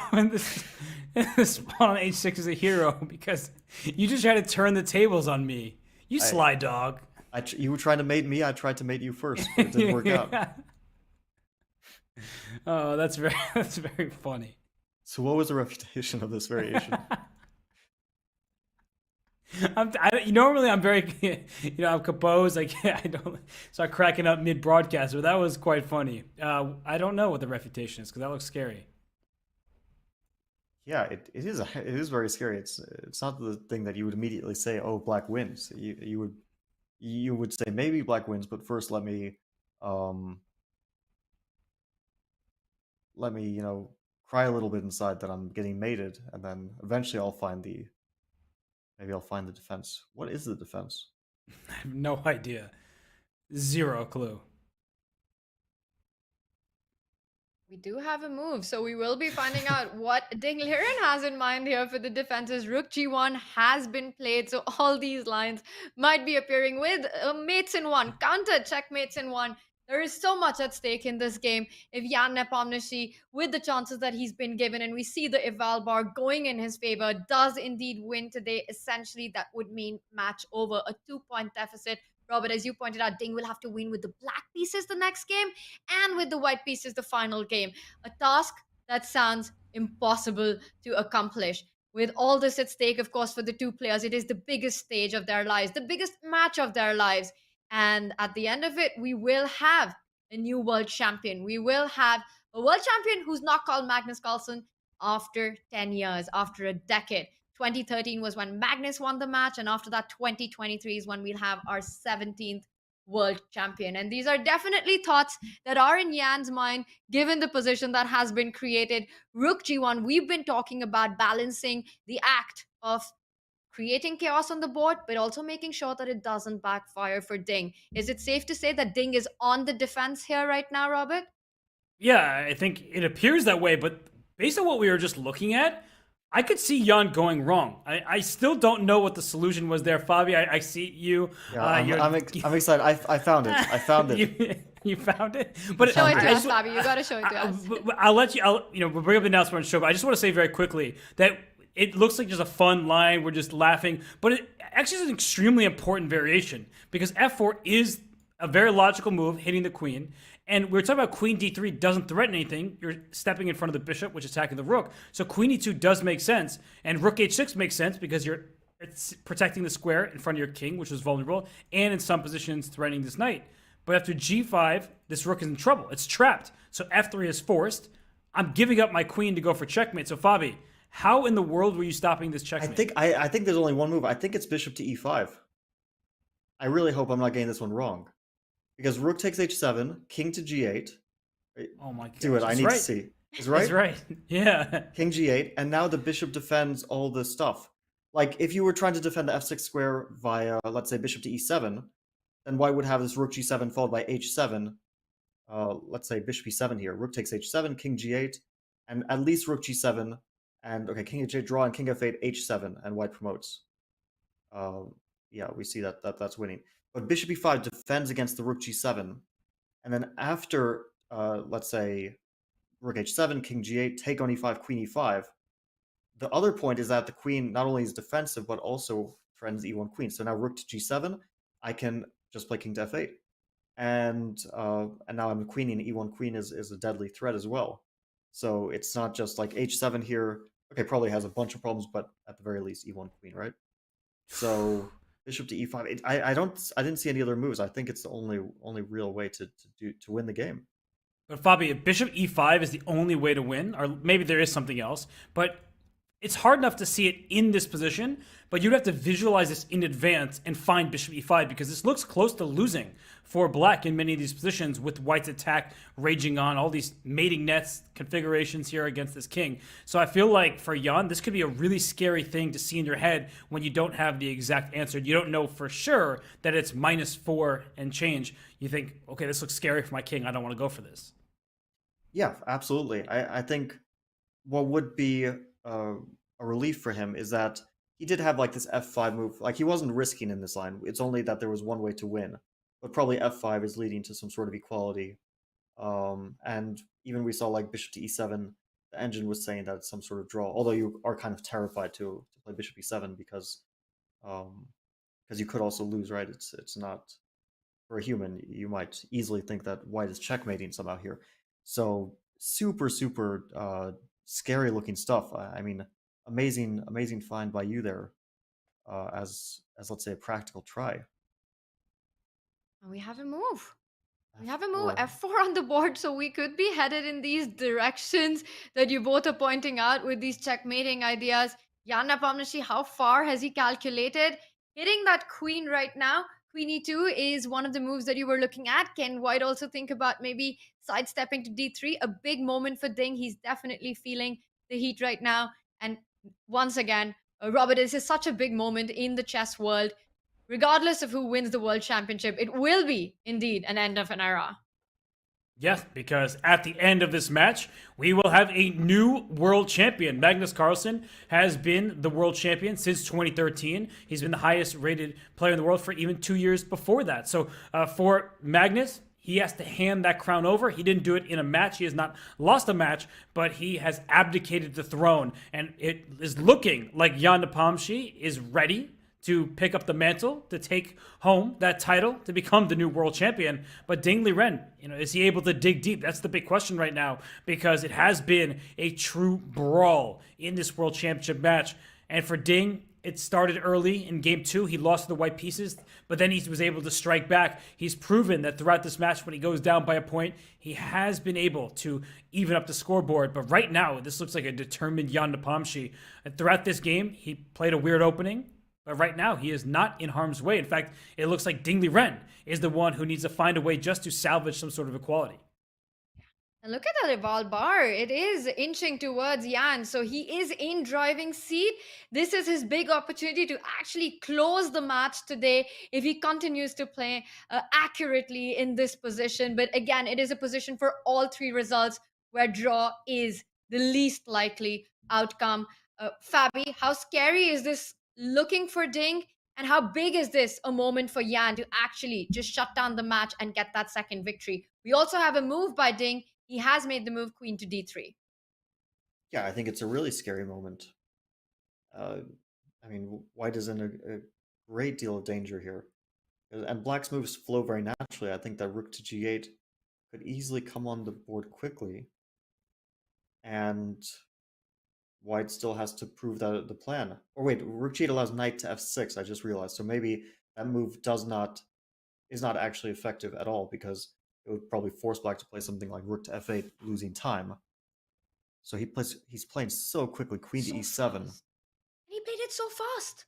This pawn on h6 is a hero because you just tried to turn the tables on me. You sly dog. You were trying to mate me. I tried to mate you first, but it didn't work out. Oh, that's very funny. So, what was the reputation of this variation? Normally I'm very, I'm composed. I don't start cracking up mid broadcast, but that was quite funny. I don't know what the refutation is because that looks scary. Yeah, it is very scary. It's not the thing that you would immediately say, oh, black wins. You would say maybe black wins, but first um let me, cry a little bit inside that I'm getting mated, and then eventually maybe I'll find the defense. What is the defense? I have no idea. Zero clue. We do have a move, so we will be finding out what Ding Liren has in mind here for the defenses. Rook G1 has been played, so all these lines might be appearing with mates in one, counter checkmates in one. There is so much at stake in this game. If Jan Nepomniachtchi, with the chances that he's been given, and we see the eval bar going in his favor, does indeed win today, essentially that would mean match over, a 2-point deficit. Robert, as you pointed out, Ding will have to win with the black pieces the next game and with the white pieces the final game. A task that sounds impossible to accomplish. With all this at stake, of course, for the two players, it is the biggest stage of their lives, the biggest match of their lives. And at the end of it, we will have a new world champion. We will have a world champion who's not called Magnus Carlsen after 10 years, after a decade. 2013 was when Magnus won the match, and after that, 2023 is when we'll have our 17th world champion. And these are definitely thoughts that are in Jan's mind, given the position that has been created. Rook G1, we've been talking about balancing the act of creating chaos on the board, but also making sure that it doesn't backfire for Ding. Is it safe to say that Ding is on the defense here right now, Robert? Yeah, I think it appears that way, but based on what we were just looking at, I could see Jan going wrong. I still don't know what the solution was there, Fabi. I see you. Yeah, I'm excited. I found it. I found it. You found it, but show it to us, Fabi. You got to show it to us. I'll let you. We'll bring up the announcement on the show. But I just want to say very quickly that it looks like just a fun line. We're just laughing, but it actually is an extremely important variation because f4 is a very logical move, hitting the queen. And we were talking about queen d3 doesn't threaten anything. You're stepping in front of the bishop, which is attacking the rook. So queen e2 does make sense. And rook h6 makes sense because it's protecting the square in front of your king, which was vulnerable, and in some positions threatening this knight. But after g5, this rook is in trouble. It's trapped. So f3 is forced. I'm giving up my queen to go for checkmate. So Fabi, how in the world were you stopping this checkmate? I think there's only one move. I think it's bishop to e5. I really hope I'm not getting this one wrong. Because rook takes h7, king to g8. Oh my god. Do it. I need to see. Is right? That's right. Yeah. King g8, and now the bishop defends all this stuff. Like, if you were trying to defend the f6 square via, let's say, bishop to e7, then white would have this rook g7 followed by h7. Let's say bishop e7 here. Rook takes h7, king g8, and at least rook g7, and, okay, king h8 draw, and king f8, h7, and white promotes. Yeah, we see that's winning. But bishop e5 defends against the rook g7, and then after, let's say, rook h7, king g8, take on e5, queen e5, the other point is that the queen not only is defensive, but also threatens e1 queen. So now rook to g7, I can just play king to f8. And now I'm queening, e1 queen is a deadly threat as well. So it's not just like h7 here. Okay, probably has a bunch of problems, but at the very least, e1 queen, right? So bishop to e5. I didn't see any other moves. I think it's the only real way to win the game. But Fabi, if bishop e5 is the only way to win, or maybe there is something else, but it's hard enough to see it in this position, but you'd have to visualize this in advance and find bishop e5 because this looks close to losing for black in many of these positions with white's attack raging on, all these mating nets configurations here against this king. So I feel like for Jan, this could be a really scary thing to see in your head when you don't have the exact answer. You don't know for sure that it's -4 and change. You think, okay, this looks scary for my king. I don't want to go for this. Yeah, absolutely. I think what would be a relief for him is that he did have like this f5 move. Like, he wasn't risking in this line. It's only that there was one way to win, but probably f5 is leading to some sort of equality. And even we saw like bishop to e7, the engine was saying that it's some sort of draw, although you are kind of terrified to play bishop e7 because you could also lose, right? It's not, for a human, you might easily think that white is checkmating somehow here. So super scary looking stuff. I mean, amazing find by you there. as let's say a practical try. And we have a move. We have a F4. move, F4 on the board, so we could be headed in these directions that you both are pointing out with these checkmating ideas. Jan Nepomniachtchi, how far has he calculated? Hitting that queen right now, queen e2 is one of the moves that you were looking at. Can White also think about maybe sidestepping to d3? A big moment for Ding. He's definitely feeling the heat right now. And once again, Robert, this is such a big moment in the chess world. Regardless of who wins the World Championship, it will be indeed an end of an era. Yes, because at the end of this match, we will have a new world champion. Magnus Carlsen has been the world champion since 2013. He's been the highest rated player in the world for even 2 years before that. So for Magnus, he has to hand that crown over. He didn't do it in a match. He has not lost a match, but he has abdicated the throne. And it is looking like Jan Nepomniachtchi is ready to pick up the mantle, to take home that title, to become the new world champion. But Ding Liren, is he able to dig deep? That's the big question right now, because it has been a true brawl in this world championship match. And for Ding, it started early in game 2. He lost to the white pieces, but then he was able to strike back. He's proven that throughout this match, when he goes down by a point, he has been able to even up the scoreboard. But right now, this looks like a determined Jan Nepomniachtchi. And throughout this game, he played a weird opening. But right now, he is not in harm's way. In fact, it looks like Ding Liren is the one who needs to find a way just to salvage some sort of equality. And look at that eval bar. It is inching towards Jan. So he is in driving seat. This is his big opportunity to actually close the match today if he continues to play accurately in this position. But again, it is a position for all 3 results where draw is the least likely outcome. Fabi, how scary is this looking for Ding, and how big is this a moment for Jan to actually just shut down the match and get that second victory? We also have a move by Ding. He has made the move queen to d3. Yeah, I think it's a really scary moment. I mean, White is in a great deal of danger here, and Black's moves flow very naturally. I think that rook to g8 could easily come on the board quickly, and White still has to prove that the plan. Or wait, rook g8 allows knight to f6, I just realized. So maybe that move is not actually effective at all, because it would probably force Black to play something like rook to f8, losing time. So he's playing so quickly, queen to e7. And he played it so fast.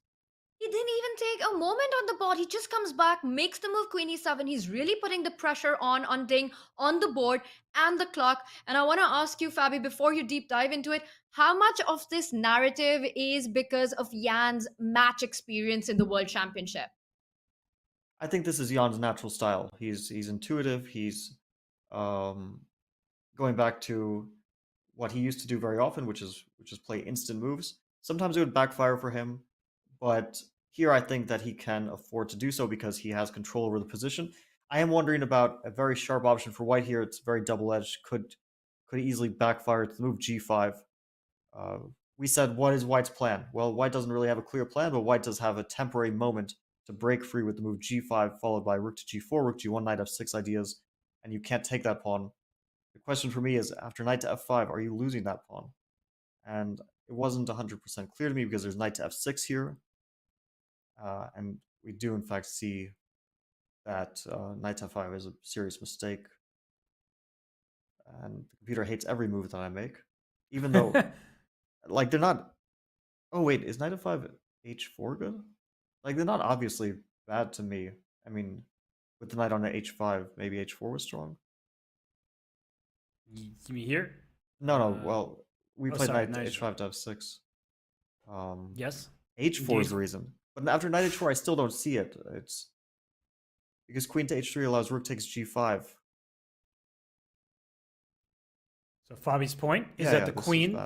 He didn't even take a moment on the board. He just comes back, makes the move queen e7. He's really putting the pressure on Ding, on the board and the clock. And I want to ask you, Fabi, before you deep dive into it, how much of this narrative is because of Jan's match experience in the World Championship? I think this is Jan's natural style. He's intuitive. He's going back to what he used to do very often, which is play instant moves. Sometimes it would backfire for him, but here I think that he can afford to do so because he has control over the position. I am wondering about a very sharp option for White here. It's very double-edged. Could easily backfire. It's the move g5. We said, what is White's plan? Well, White doesn't really have a clear plan, but White does have a temporary moment to break free with the move g5, followed by rook to g4, rook g1, knight f6 ideas, and you can't take that pawn. The question for me is, after knight to f5, are you losing that pawn? And it wasn't 100% clear to me because there's knight to f6 here, and we do in fact see that knight to f5 is a serious mistake, and the computer hates every move that I make, even though like they're not. Oh wait, is knight f5 h4 good? Like they're not obviously bad to me. I mean, with the knight on h5, maybe h4 was strong. You mean here? No. Well, we played sorry, knight to h5 to f6. Yes. h4 is the reason. But after knight h4, I still don't see it. It's because queen to h3 allows rook takes g5. So Fabi's point is that the queen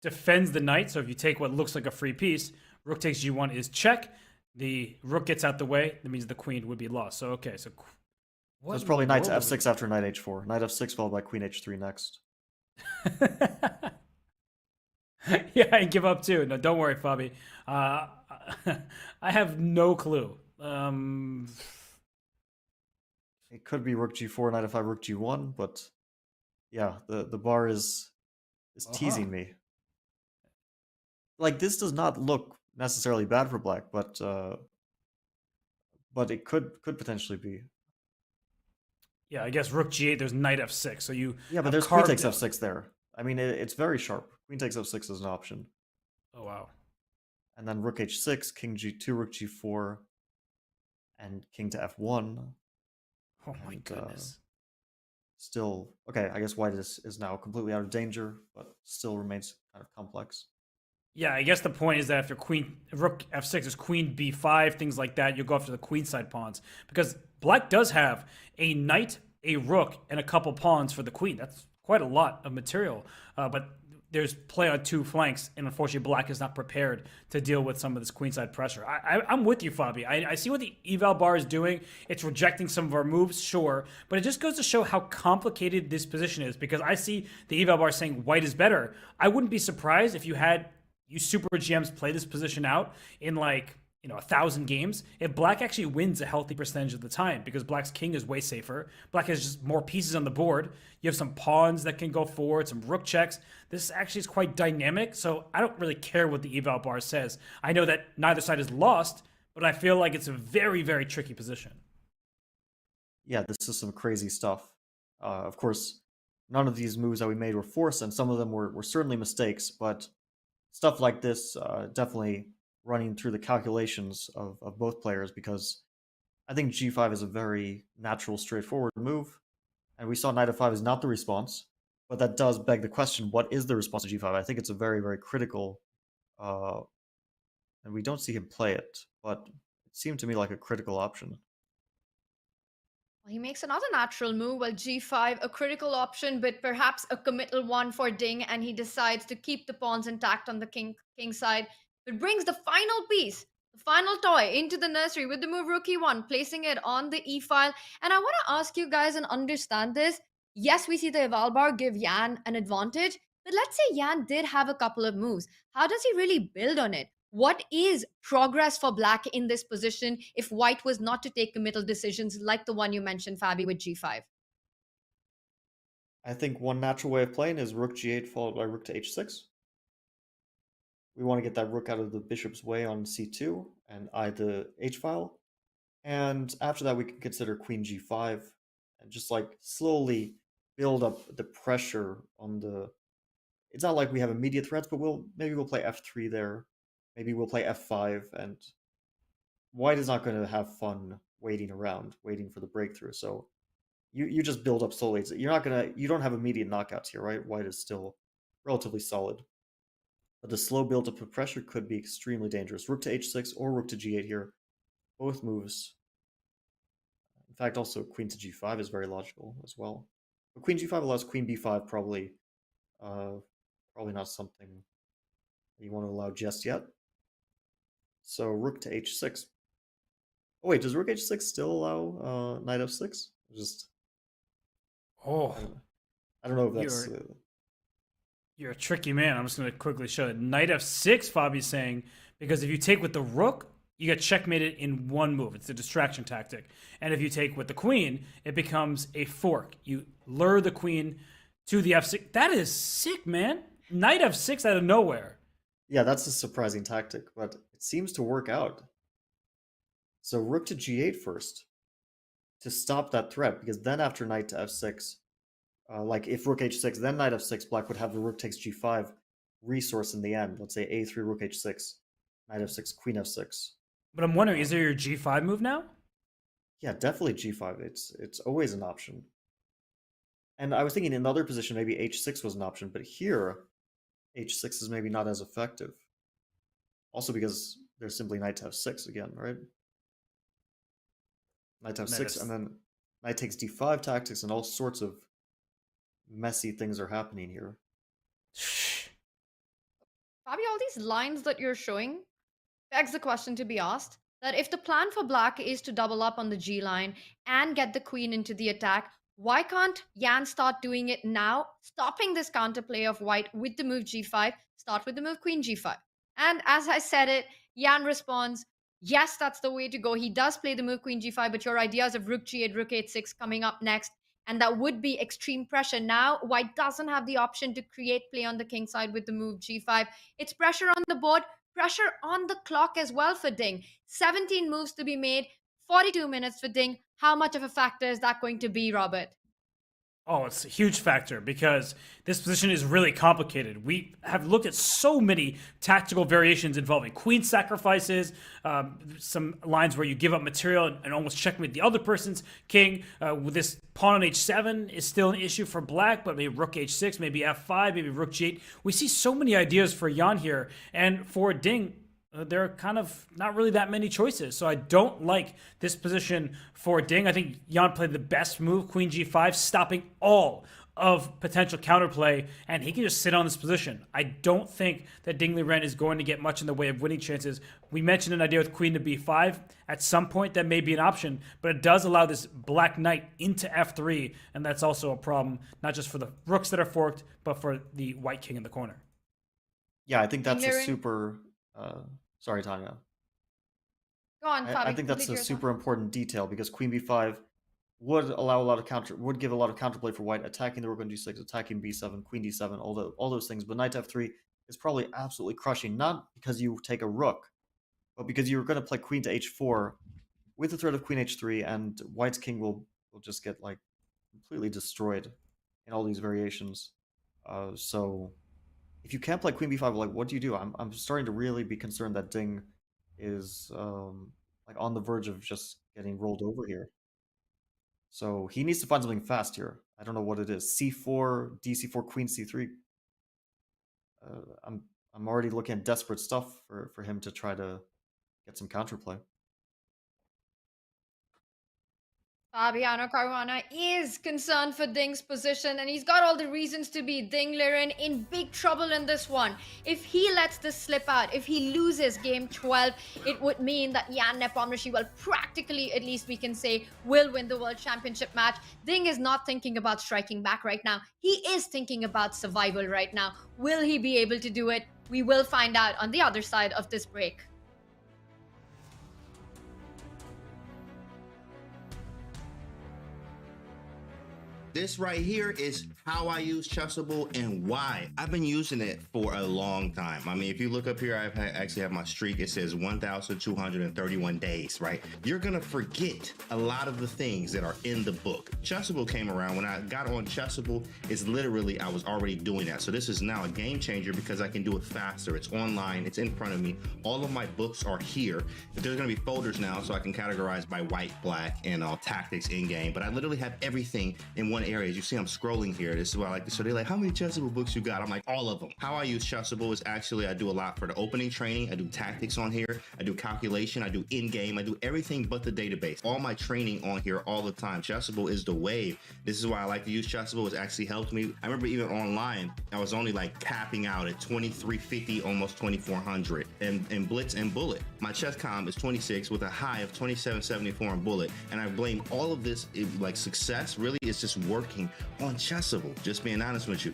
defends the knight. So if you take what looks like a free piece, rook takes g1 is check. The rook gets out the way. That means the queen would be lost. So okay, so it's probably knight to f6 after knight h4. Knight f6 followed by queen h3 next. Yeah, I give up too. No, don't worry, Fabi. I have no clue. It could be rook g4, knight f5, rook g1, but yeah, the bar is teasing me. Like, this does not look necessarily bad for black, but it could potentially be. Yeah, I guess rook g8. There's knight f6. So you Yeah, but have there's queen carved takes f6 there. I mean, it's very sharp. Queen takes f6 is an option. Oh wow. And then rook h6, king g2, rook g4, and king to f1. Oh my goodness. Still, okay, I guess white is now completely out of danger, but still remains kind of complex. Yeah, I guess the point is that after rook f6 is queen b5, things like that, you'll go after the queenside pawns. Because black does have a knight, a rook, and a couple pawns for the queen. That's quite a lot of material. But there's play on two flanks, and unfortunately black is not prepared to deal with some of this queenside pressure. I'm with you, Fabi. I see what the eval bar is doing. It's rejecting some of our moves, sure, but it just goes to show how complicated this position is, because I see the eval bar saying white is better. I wouldn't be surprised if you super GMs play this position out in 1,000 games, if black actually wins a healthy percentage of the time, because black's king is way safer. Black has just more pieces on the board. You have some pawns that can go forward, some rook checks. This actually is quite dynamic, so I don't really care what the eval bar says. I know that neither side is lost, but I feel like it's a very, very tricky position. Yeah, this is some crazy stuff. Of course, none of these moves that we made were forced, and some of them were certainly mistakes, but stuff like this definitely running through the calculations of both players, because I think g5 is a very natural, straightforward move, and we saw knight f5 is not the response, but that does beg the question, what is the response to g5? I think it's a very, very critical, and we don't see him play it, but it seemed to me like a critical option. He makes another natural move, well, g5, a critical option, but perhaps a committal one for Ding, and he decides to keep the pawns intact on the king side, but brings the final piece, the final toy, into the nursery with the move rook e1, placing it on the e-file. And I want to ask you guys and understand this. Yes, we see the eval bar give Jan an advantage, but let's say Jan did have a couple of moves. How does he really build on it? What is progress for black in this position if white was not to take committal decisions like the one you mentioned, Fabi, with g5? I think one natural way of playing is rook g8 followed by rook to h6. We want to get that rook out of the bishop's way on c2 and eye the h-file. And after that, we can consider queen g5 and just slowly build up the pressure on the... It's not like we have immediate threats, but maybe we'll play f3 there. Maybe we'll play f5, and white is not going to have fun waiting around, waiting for the breakthrough. So you just build up slowly. You don't have immediate knockouts here, right? White is still relatively solid. But the slow build-up of pressure could be extremely dangerous. Rook to h6 or rook to g8 here. Both moves. In fact, also queen to g5 is very logical as well. But queen g5 allows queen b5, probably not something you want to allow just yet. So rook to h6. Oh wait, does rook h6 still allow knight f6? I don't know if that's... You're a tricky man. I'm just going to quickly show it. Knight f6, Fabi's saying, because if you take with the rook, you get checkmated in one move. It's a distraction tactic. And if you take with the queen, it becomes a fork. You lure the queen to the f6. That is sick, man. Knight f6 out of nowhere. Yeah, that's a surprising tactic, but it seems to work out. So rook to g8 first to stop that threat, because then after knight to f6, if rook h6, then knight f6, black would have the rook takes g5 resource in the end. Let's say a3, rook h6, knight f6, queen f6. But I'm wondering, is there your g5 move now? Yeah, definitely g5. It's always an option. And I was thinking in another position, maybe h6 was an option, but here, h6 is maybe not as effective. Also because there's simply knight to f6 again, right? Knight to f6, and then knight takes d5 tactics, and all sorts of messy things are happening here. Fabi, all these lines that you're showing begs the question to be asked, that if the plan for black is to double up on the G line and get the queen into the attack, why can't Jan start doing it now, stopping this counterplay of white with the move g5, start with the move queen g5? And as I said it, Jan responds, yes, that's the way to go. He does play the move queen g5, but your ideas of rook g8, rook h6 coming up next, and that would be extreme pressure. Now, white doesn't have the option to create play on the king side with the move g5. It's pressure on the board, pressure on the clock as well for Ding. 17 moves to be made, 42 minutes for Ding. How much of a factor is that going to be, Robert? Oh, it's a huge factor because this position is really complicated. We have looked at so many tactical variations involving queen sacrifices, some lines where you give up material and almost checkmate the other person's king. With this pawn on h7 is still an issue for black, but maybe rook h6, maybe f5, maybe rook g8. We see so many ideas for Jan here, and for Ding, there are kind of not really that many choices. So I don't like this position for Ding. I think Jan played the best move, queen g5, stopping all of potential counterplay, and he can just sit on this position. I don't think that Ding Liren is going to get much in the way of winning chances. We mentioned an idea with queen to b5. At some point, that may be an option, but it does allow this black knight into f3, and that's also a problem, not just for the rooks that are forked, but for the white king in the corner. Yeah, I think that's Liren. a super... sorry, Tanya. Go on, Fabi. I think that's a super important detail because queen b5 would allow a lot of would give a lot of counterplay for white, attacking the rook on d6, attacking b7, queen d7, all those things. But knight f3 is probably absolutely crushing, not because you take a rook, but because you're going to play queen to h4 with the threat of queen h3, and white's king will just get like completely destroyed in all these variations. So if you can't play queen b5, like what do you do? I'm starting to really be concerned that Ding is like on the verge of just getting rolled over here. So he needs to find something fast here. I don't know what it is. c4, dc4, queen c3. I'm already looking at desperate stuff for him to try to get some counterplay. Fabiano Caruana is concerned for Ding's position, and he's got all the reasons to be. Ding Liren in big trouble in this one. If he lets this slip out, if he loses game 12, it would mean that Jan Nepomniachtchi, well, practically, at least we can say, will win the World Championship match. Ding is not thinking about striking back right now. He is thinking about survival right now. Will he be able to do it? We will find out on the other side of this break. This right here is how I use Chessable and why. I've been using it for a long time. I mean, if you look up here, I actually have my streak. It says 1,231 days, right? You're gonna forget a lot of the things that are in the book. Chessable came around. When I got on Chessable, it's literally, I was already doing that. So this is now a game changer because I can do it faster. It's online, it's in front of me. All of my books are here. There's gonna be folders now so I can categorize by white, black, and tactics in game. But I literally have everything in one area. As you see, I'm scrolling here. This is why I like this. So they're like, how many Chessable books you got? I'm like, all of them. How I use Chessable is actually, I do a lot for the opening training. I do tactics on here. I do calculation. I do in-game. I do everything but the database. All my training on here all the time. Chessable is the wave. This is why I like to use Chessable. It's actually helped me. I remember even online, I was only like capping out at 2350, almost 2400 and Blitz and Bullet. My Chess.com is 26 with a high of 2774 in Bullet. And I blame all of this, like success really is just working on Chessable, just being honest with you.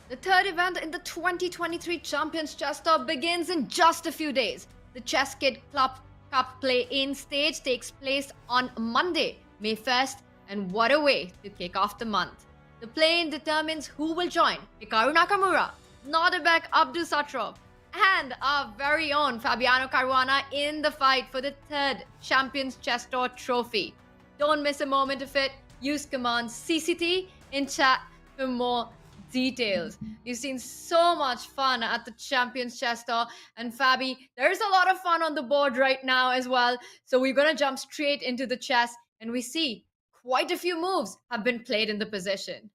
The third event in the 2023 Champions Chess Tour begins in just a few days. The Chess Kid Club Cup play-in stage takes place on Monday, May 1st, and what a way to kick off the month. The play-in determines who will join Hikaru Nakamura, Nordebek Abdusatrov, and our very own Fabiano Caruana in the fight for the third Champions Chess Tour trophy. Don't miss a moment of it. Use command CCT in chat for more details. You've seen so much fun at the Champions Chess Tour, and Fabi, there's a lot of fun on the board right now as well. So we're gonna jump straight into the chess, and we see quite a few moves have been played in the position.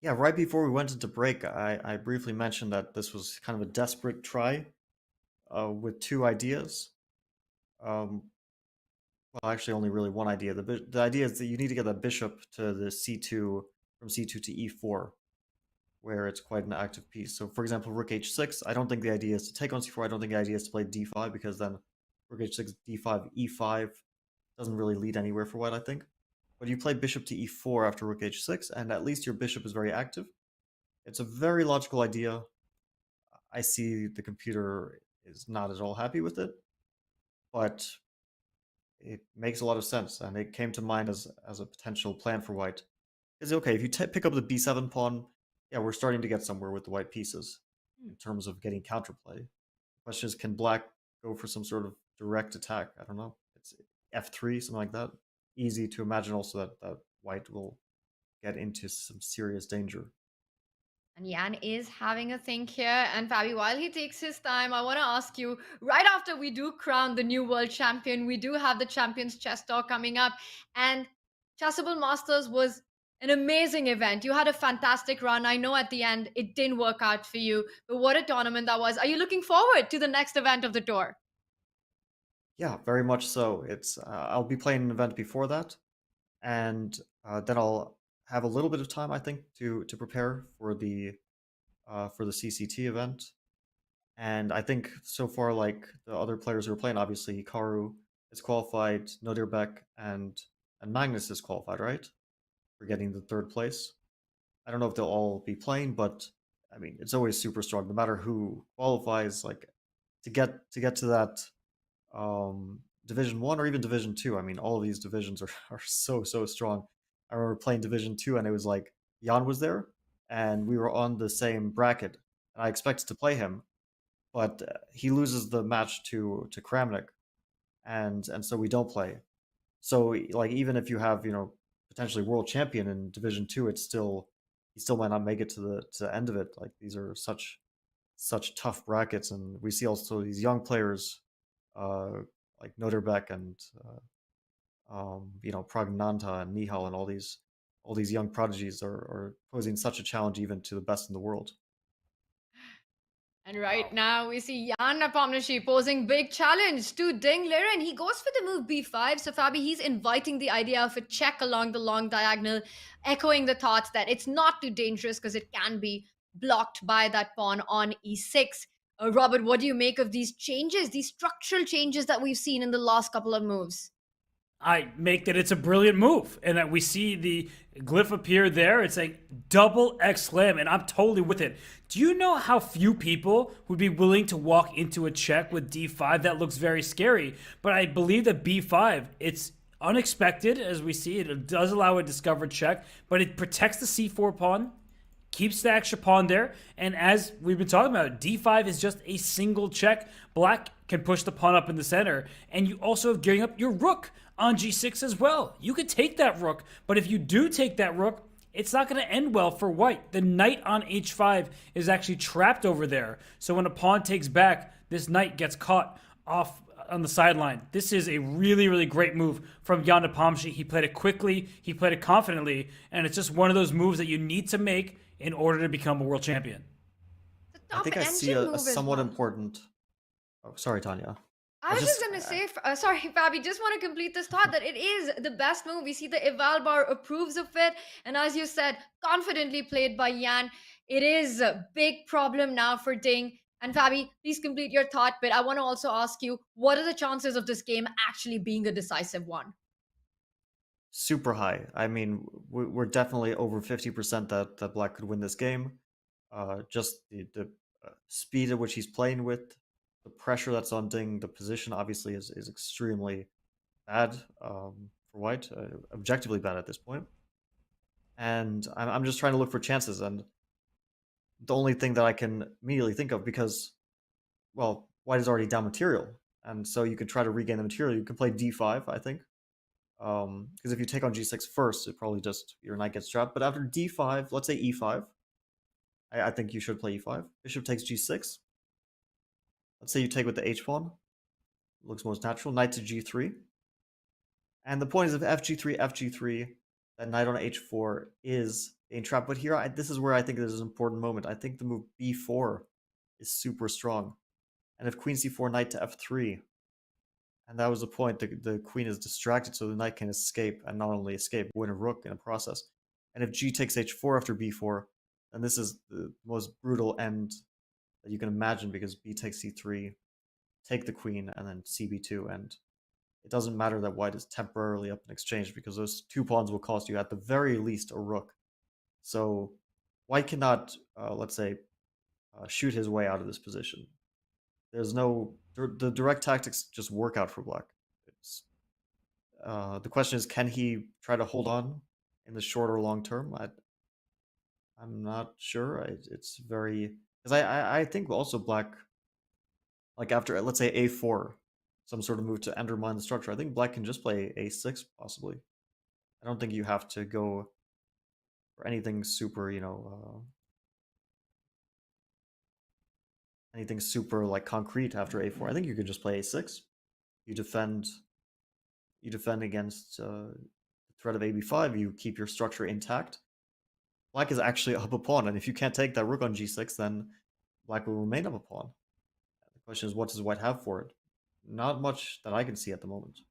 Yeah, right before we went into break, I briefly mentioned that this was kind of a desperate try with two ideas. Well, actually, only really one idea. The idea is that you need to get that bishop to the c2 from c2 to e4, where it's quite an active piece. So, for example, rook h6, I don't think the idea is to take on c4. I don't think the idea is to play d5, because then rook h6, d5, e5 doesn't really lead anywhere for white, I think. But you play bishop to e4 after rook h6, and at least your bishop is very active. It's a very logical idea. I see the computer is not at all happy with it, but it makes a lot of sense, and it came to mind as a potential plan for white. Is okay, if you pick up the b7 pawn, yeah, we're starting to get somewhere with the white pieces in terms of getting counterplay. The question is, can black go for some sort of direct attack? I don't know. It's f3, something like that. Easy to imagine also that white will get into some serious danger. And Jan is having a think here. And Fabi, while he takes his time, I want to ask you, right after we do crown the new world champion, we do have the Champions Chess Tour coming up. And Chessable Masters was an amazing event. You had a fantastic run. I know at the end it didn't work out for you, but what a tournament that was. Are you looking forward to the next event of the tour? Yeah, very much so. It's I'll be playing an event before that, and then I'll have a little bit of time, I think, to prepare for the CCT event. And I think so far, like the other players who are playing, obviously Hikaru is qualified, Nodirbek and Magnus is qualified, right? For getting the third place. I don't know if they'll all be playing, but I mean, it's always super strong, no matter who qualifies. Like to get to that Division 1 or even Division 2. I mean, all of these divisions are so strong. I remember playing Division 2 and it was like Jan was there and we were on the same bracket. And I expected to play him, but he loses the match to Kramnik, and so we don't play. So like even if you have, you know, potentially world champion in Division 2, he still might not make it to the end of it. Like these are such tough brackets, and we see also these young players like Noderbeck and you know, Pragnanta and Nihal and all these young prodigies are posing such a challenge even to the best in the world. And right now we see Jan Nepomniachtchi posing big challenge to Ding Liren. He goes for the move b5. So Fabi, he's inviting the idea of a check along the long diagonal, echoing the thoughts that it's not too dangerous because it can be blocked by that pawn on e6. Robert, what do you make of these changes, these structural changes that we've seen in the last couple of moves? I make that it's a brilliant move, and that we see the glyph appear there. It's a double X slam, and I'm totally with it. Do you know how few people would be willing to walk into a check with d5? That looks very scary, but I believe that b5, it's unexpected, as we see. It does allow a discovered check, but it protects the c4 pawn, keeps the extra pawn there, and as we've been talking about, d5 is just a single check. Black can push the pawn up in the center, and you also have gearing up your rook on g6 as well. You could take that rook, but if you do take that rook, it's not going to end well for white. The knight on h5 is actually trapped over there, so when a pawn takes back, this knight gets caught off on the sideline. This is a really great move from Jan Nepomniachtchi. He played it quickly, he played it confidently, and it's just one of those moves that you need to make in order to become a world champion. I think I see a somewhat important... Oh, sorry, Tanya. I was just going to say, sorry, Fabi, just want to complete this thought that it is the best move. We see the eval bar approves of it. And as you said, confidently played by Jan. It is a big problem now for Ding. And Fabi, please complete your thought. But I want to also ask you, what are the chances of this game actually being a decisive one? Super high. I mean, we're definitely over 50% that Black could win this game. Just the speed at which he's playing with, the pressure that's on Ding, the position obviously is extremely bad for White, objectively bad at this point. And I'm just trying to look for chances, and the only thing that I can immediately think of, because, well, White is already down material, and so you can try to regain the material. You can play d5, I think, because if you take on g6 first, it probably just your knight gets trapped. But after d5, let's say e5, I think you should play e5. Bishop takes g6. Let's say you take with the h pawn. Looks most natural. Knight to g3. And the point is, if fg3, that knight on h4 is being trapped. But here, this is where I think there's an important moment. I think the move b4 is super strong. And if queen c4, knight to f3, and that was the point, the queen is distracted so the knight can escape, and not only escape, win a rook in a process. And if g takes h4 after b4, then this is the most brutal end that you can imagine, because b takes c3, take the queen, and then cb2, and it doesn't matter that White is temporarily up in exchange, because those 2 pawns will cost you at the very least a rook. So White cannot, let's say, shoot his way out of this position. There's no, the direct tactics just work out for Black. It's, the question is, can he try to hold on in the short or long term? I'm not sure. It's very, because I think also Black, like after, let's say, a4, some sort of move to undermine the structure, I think Black can just play a6 possibly. I don't think you have to go for anything super, anything super like concrete after a4. I think you could just play a6. You defend against the threat of ab5. You keep your structure intact. Black is actually up a pawn, and if you can't take that rook on g6, then Black will remain up a pawn. The question is, what does White have for it? Not much that I can see at the moment.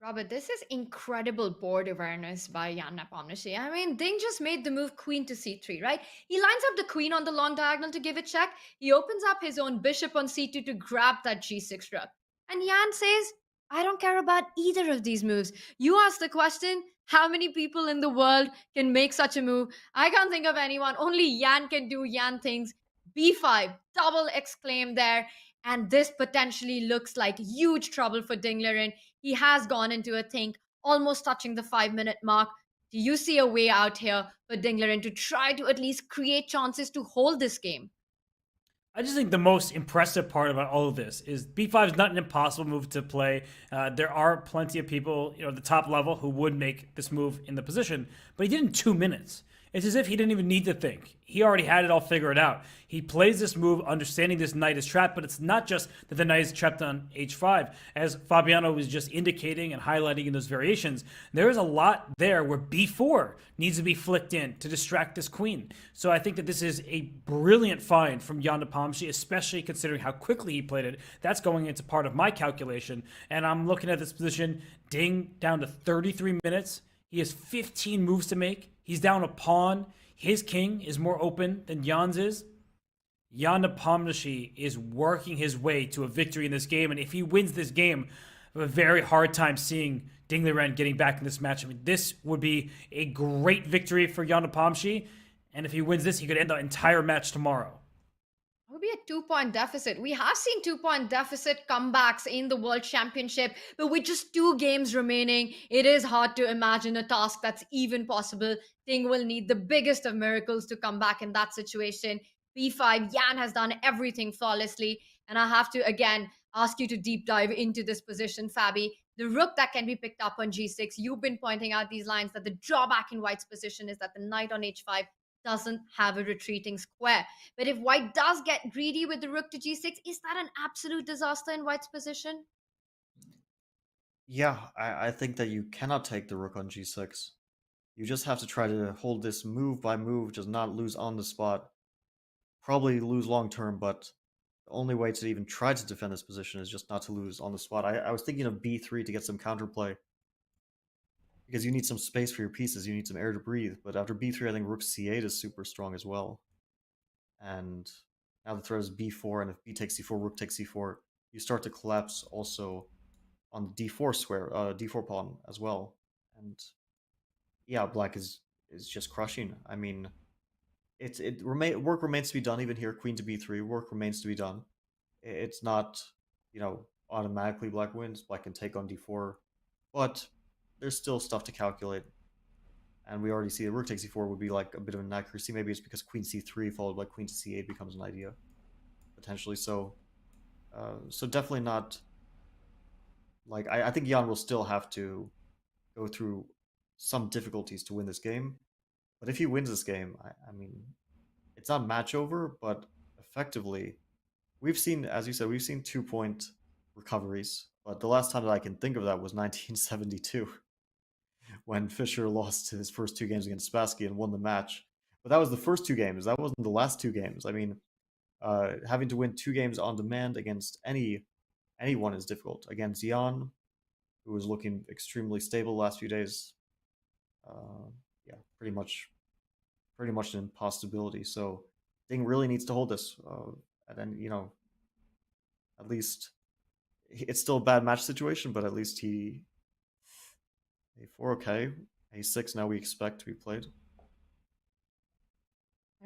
Robert, this is incredible board awareness by Jan Nepomniachtchi. I mean, Ding just made the move queen to c3, right? He lines up the queen on the long diagonal to give it check. He opens up his own bishop on c2 to grab that g6 rook. And Jan says, I don't care about either of these moves. You ask the question, how many people in the world can make such a move? I can't think of anyone. Only Jan can do Jan things. b5, double exclaim there. And this potentially looks like huge trouble for Ding Liren. He has gone into a think, almost touching the 5-minute mark. Do you see a way out here for Ding Liren to try to at least create chances to hold this game? I just think the most impressive part about all of this is b5 is not an impossible move to play. There are plenty of people, at the top level who would make this move in the position, but he did it in 2 minutes. It's as if he didn't even need to think. He already had it all figured out. He plays this move understanding this knight is trapped, but it's not just that the knight is trapped on h5. As Fabiano was just indicating and highlighting in those variations, there is a lot there where b4 needs to be flicked in to distract this queen. So I think that this is a brilliant find from Jan Nepomniachtchi, especially considering how quickly he played it. That's going into part of my calculation. And I'm looking at this position, Ding down to 33 minutes. He has 15 moves to make. He's down a pawn. His king is more open than Jan's is. Jan Nepomniachtchi is working his way to a victory in this game. And if he wins this game, I have a very hard time seeing Ding Liren getting back in this match. I mean, this would be a great victory for Jan Nepomniachtchi. And if he wins this, he could end the entire match tomorrow. It would be a 2-point deficit. We have seen 2-point deficit comebacks in the World Championship, but with just 2 games remaining, it is hard to imagine a task that's even possible. Ding will need the biggest of miracles to come back in that situation. b5, Jan has done everything flawlessly, and I have to again ask you to deep dive into this position, Fabi. The rook that can be picked up on g6, you've been pointing out these lines that the drawback in White's position is that the knight on h5 doesn't have a retreating square. But if White does get greedy with the rook to g6, is that an absolute disaster in White's position? Yeah, I think that you cannot take the rook on g6. You just have to try to hold this move by move, just not lose on the spot. Probably lose long term, but the only way to even try to defend this position is just not to lose on the spot. I was thinking of b3 to get some counterplay, because you need some space for your pieces, you need some air to breathe. But after b3, I think rook c8 is super strong as well. And now the threat is b4, and if b takes c4, rook takes c4, you start to collapse also on the d4 square, d4 pawn as well. And yeah, Black is just crushing. I mean, work remains to be done even here. Queen to b3, work remains to be done. It's not, automatically black wins. Black can take on d4, but there's still stuff to calculate. And we already see that rook takes e4 would be like a bit of an inaccuracy. Maybe it's because queen c3 followed by queen to c8 becomes an idea, potentially. So definitely not. Like I think Jan will still have to go through some difficulties to win this game. But if he wins this game, I mean, it's not match over, but effectively, we've seen, as you said, we've seen 2-point recoveries. But the last time that I can think of that was 1972, when Fischer lost his first 2 games against Spassky and won the match. But that was the first 2 games. That wasn't the last 2 games. I mean, having to win 2 games on demand against anyone is difficult. Against Jan, who was looking extremely stable the last few days, yeah, pretty much an impossibility. So Ding really needs to hold this, and then at least it's still a bad match situation, but at least he a4, okay, a6 now we expect to be played.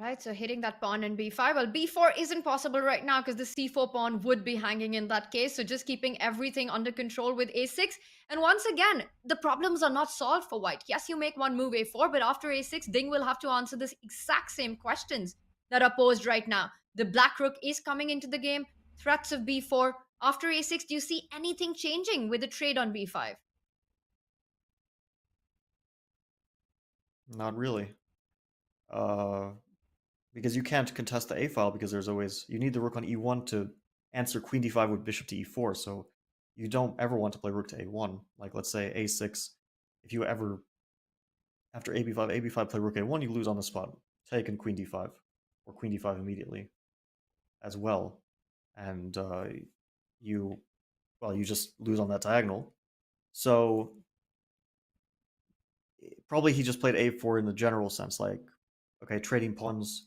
Right, so hitting that pawn in b5. Well, b4 isn't possible right now because the c4 pawn would be hanging in that case. So just keeping everything under control with a6. And once again, the problems are not solved for white. Yes, you make one move a4, but after a6, Ding will have to answer the exact same questions that are posed right now. The black rook is coming into the game. Threats of b4. After a6, do you see anything changing with the trade on b5? Not really. Because you can't contest the a file because there's always, you need the rook on e1 to answer queen d5 with bishop to e4, so you don't ever want to play rook to a1. Like, let's say a6, if you ever, after ab5 play rook a1, you lose on the spot. Take and queen d5, or queen d5 immediately as well. And you just lose on that diagonal. So probably he just played a4 in the general sense, like, okay, trading pawns,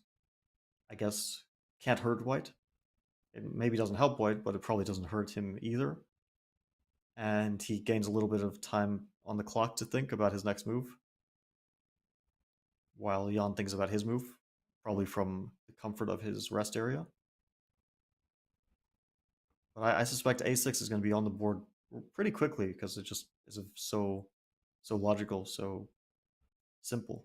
I guess, can't hurt white. It maybe doesn't help white, but it probably doesn't hurt him either. And he gains a little bit of time on the clock to think about his next move, while Jan thinks about his move, probably from the comfort of his rest area. But I suspect a6 is going to be on the board pretty quickly because it just is so logical, so simple.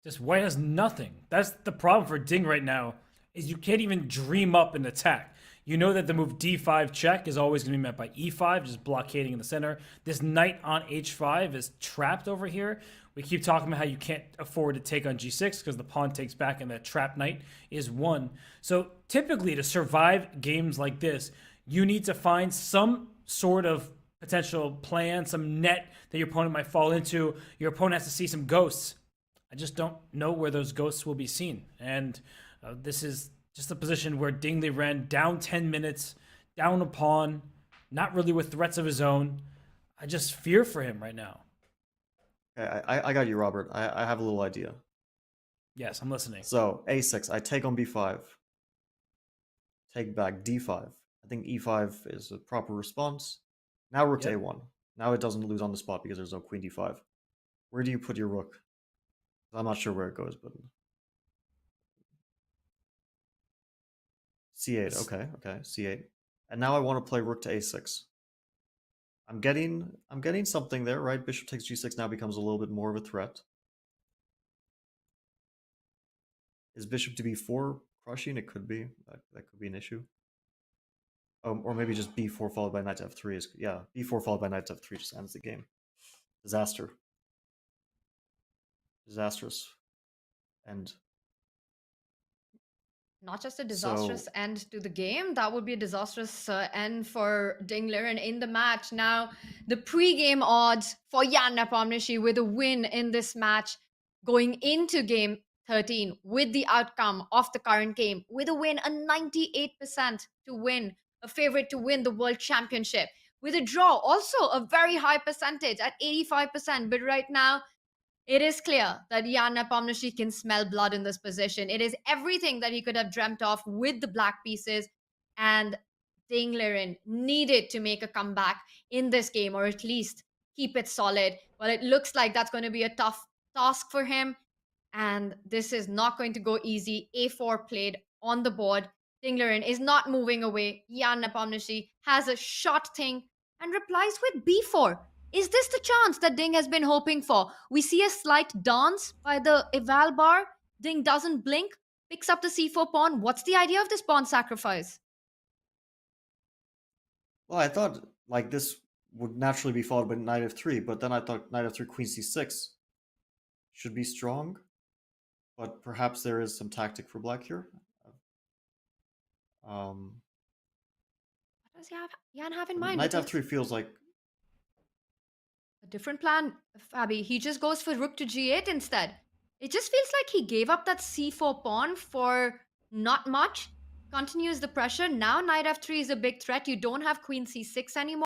Just white has nothing. That's the problem for Ding right now, is you can't even dream up an attack. You know that the move d5 check is always going to be met by e5, just blockading in the center. This knight on h5 is trapped over here. We keep talking about how you can't afford to take on g6 because the pawn takes back and that trapped knight is won. So typically to survive games like this, you need to find some sort of potential plan, some net that your opponent might fall into. Your opponent has to see some ghosts. I just don't know where those ghosts will be seen. And this is just a position where Ding Liren, down 10 minutes, down a pawn, not really with threats of his own. I just fear for him right now. Okay, I got you, Robert. I have a little idea. Yes, I'm listening. So, a6, I take on b5. Take back d5. I think e5 is a proper response. Now rook to a1. Now it doesn't lose on the spot because there's no queen d5. Where do you put your rook? I'm not sure where it goes, but c8. Okay, c8. And now I want to play rook to a6. I'm getting something there, right? Bishop takes g6 now becomes a little bit more of a threat. Is bishop to b4 crushing? It could be. That could be an issue. Or maybe just b4 followed by knight to f3 is, yeah, b4 followed by knight to f3 just ends the game. Disaster. Disastrous end. Not just a disastrous end to the game, that would be a disastrous end for Ding Liren in the match. Now, the pre-game odds for Jan Nepomniachtchi with a win in this match going into game 13 with the outcome of the current game, with a win, a 98% to win, a favorite to win the World Championship. With a draw, also a very high percentage at 85%, but right now, it is clear that Jan Nepomniachtchi can smell blood in this position. It is everything that he could have dreamt of with the black pieces, and Ding Liren needed to make a comeback in this game, or at least keep it solid. Well, it looks like that's going to be a tough task for him. And this is not going to go easy. A4 played on the board. Ding Liren is not moving away. Jan Nepomniachtchi has a short thing and replies with B4. Is this the chance that Ding has been hoping for? We see a slight dance by the eval bar. Ding doesn't blink, picks up the C4 pawn. What's the idea of this pawn sacrifice? Well, I thought like this would naturally be followed by knight f3, but then I thought knight f3, queen c6 should be strong, but perhaps there is some tactic for black here. What does Jan have in mind? Knight f3 feels like a different plan, Fabi. He just goes for rook to g8 instead. It just feels like he gave up that c4 pawn for not much. Continues the pressure. Now knight f3 is a big threat. You don't have queen c6 anymore.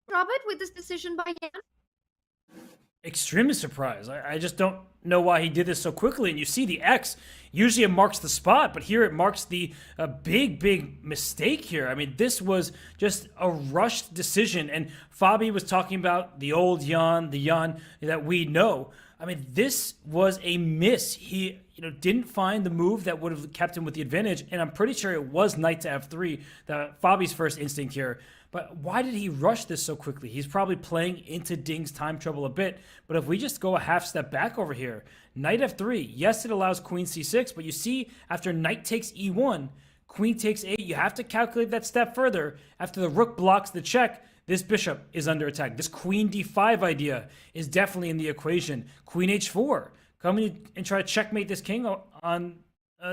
Robert, with this decision by Jan? Extremely surprised. I just don't know why he did this so quickly. And you see the X, usually it marks the spot, but here it marks the big mistake here. I mean, this was just a rushed decision. And Fabi was talking about the old Jan, the Jan that we know. I mean, this was a miss. He didn't find the move that would have kept him with the advantage. And I'm pretty sure it was knight to f3, Fabi's first instinct here. But why did he rush this so quickly? He's probably playing into Ding's time trouble a bit. But if we just go a half step back over here, knight f3, yes, it allows queen c6, but you see after knight takes e1, queen takes a, you have to calculate that step further. After the rook blocks the check, this bishop is under attack. This queen d5 idea is definitely in the equation. Queen h4, come in and try to checkmate this king on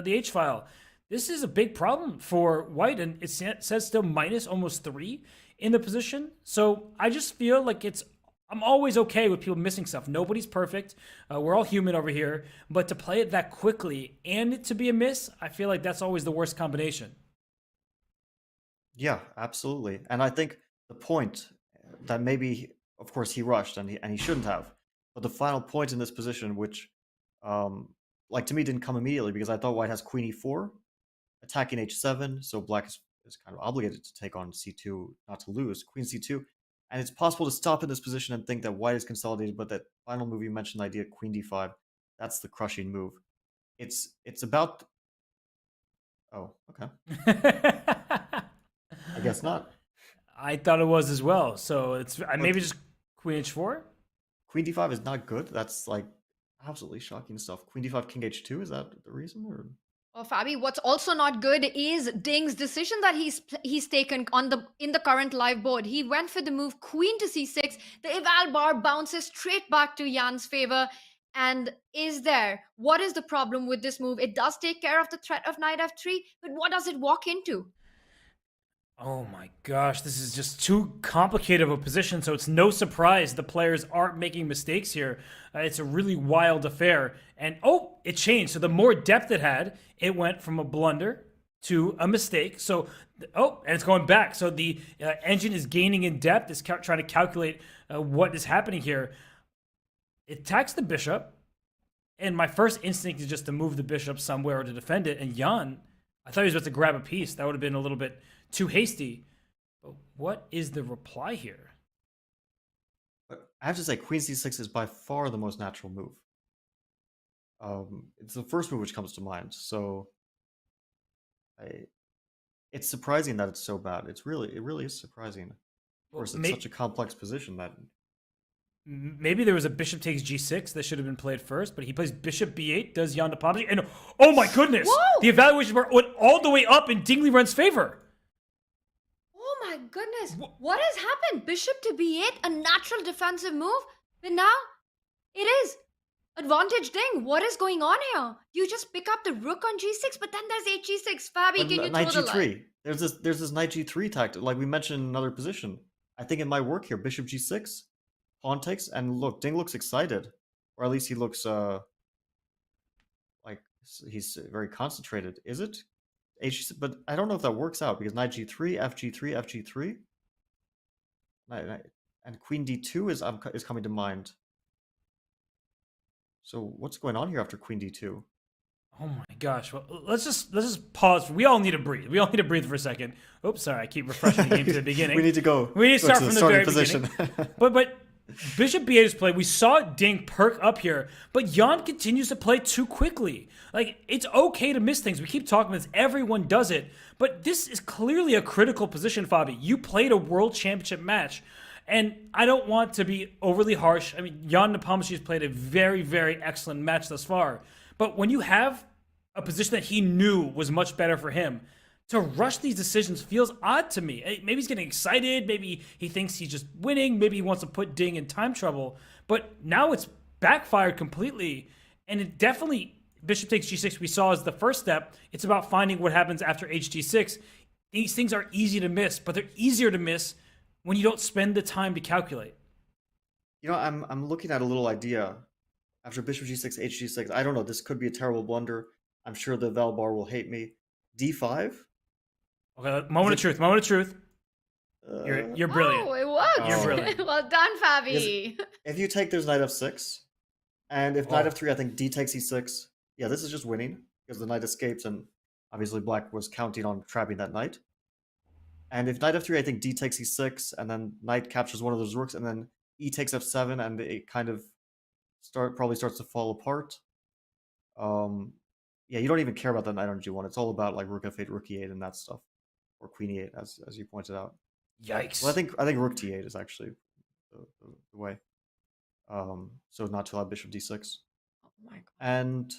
the h-file. This is a big problem for white, and it says still minus almost 3 in the position. So I just feel like I'm always okay with people missing stuff. Nobody's perfect. We're all human over here. But to play it that quickly and it to be a miss, I feel like that's always the worst combination. Yeah, absolutely. And I think the point that maybe, of course, he rushed and he shouldn't have, but the final point in this position, which, like to me, didn't come immediately because I thought white has queen e4, attacking h7, so black is kind of obligated to take on c2, not to lose, queen c2, and it's possible to stop in this position and think that white is consolidated, but that final move you mentioned, the idea queen d5, that's the crushing move. It's about... Oh, okay. I guess not. I thought it was as well, so it's maybe just queen h4? Queen d5 is not good. That's like absolutely shocking stuff. Queen d5, king h2, is that the reason? Or... Oh, Fabi, what's also not good is Ding's decision that he's taken in the current live board. He went for the move queen to c6. The eval bar bounces straight back to Jan's favor. And what is the problem with this move? It does take care of the threat of knight f3, but what does it walk into? Oh my gosh, this is just too complicated of a position, so it's no surprise the players aren't making mistakes here. It's a really wild affair. And it changed. So the more depth it had, it went from a blunder to a mistake. So, and it's going back. So the engine is gaining in depth. It's trying to calculate what is happening here. It attacks the bishop. And my first instinct is just to move the bishop somewhere or to defend it. And Jan, I thought he was about to grab a piece. That would have been a little bit too hasty. But what is the reply here? I have to say, queen c6 is by far the most natural move. It's the first move which comes to mind. So it's surprising that it's so bad. It really is surprising. Of course, it's such a complex position that... Maybe there was a bishop takes g6 that should have been played first, but he plays bishop b8, does Jan Nepomniachtchi, and oh my goodness! Whoa! The evaluation bar went all the way up in Ding Liren's favor. Oh my goodness, what has happened? Bishop to b8, a natural defensive move, but now it is advantage Ding. What is going on here? You just pick up the rook on g6, but then there's hg6. Fabi, can you knight throw the g3. line? There's this knight g3 tactic, like we mentioned in another position. I think it might work here. Bishop g6, pawn takes, and look, Ding looks excited, or at least he looks like he's very concentrated. Is it? But I don't know if that works out because knight g3, fg3, fg3, and queen d2 is coming to mind. So what's going on here after queen d2? Oh my gosh! Well, let's just pause. We all need to breathe. We all need to breathe for a second. Oops, sorry, I keep refreshing the game to the beginning. We need to go. We need to start from the very position. beginning. But Bishop b8's play, we saw Ding perk up here, but Jan continues to play too quickly. Like, it's okay to miss things. We keep talking about this. Everyone does it. But this is clearly a critical position, Fabi. You played a World Championship match. And I don't want to be overly harsh. I mean, Jan Nepomniachtchi has played a very, very excellent match thus far. But when you have a position that he knew was much better for him, to rush these decisions feels odd to me. Maybe he's getting excited. Maybe he thinks he's just winning. Maybe he wants to put Ding in time trouble. But now it's backfired completely. And it definitely, Bishop takes G6, we saw as the first step. It's about finding what happens after HG6. These things are easy to miss, but they're easier to miss when you don't spend the time to calculate. You know, I'm looking at a little idea. After Bishop G6, HG6, I don't know, this could be a terrible blunder. I'm sure the Valbar will hate me. D5? Okay, moment of truth. You're brilliant. Oh, it worked. You're brilliant. Well done, Fabi. If you take, there's knight f6. And if knight f3, I think d takes e6. Yeah, this is just winning because the knight escapes, and obviously black was counting on trapping that knight. And if knight f3, I think d takes e6, and then knight captures one of those rooks, and then e takes f7, and it kind of probably starts to fall apart. Yeah, you don't even care about that knight on g1. It's all about like rook f8, rook e8, and that stuff, or queen e8, as you pointed out. Yikes! Well, I think rook d8 is actually the way. So not to allow bishop d6. Oh my god!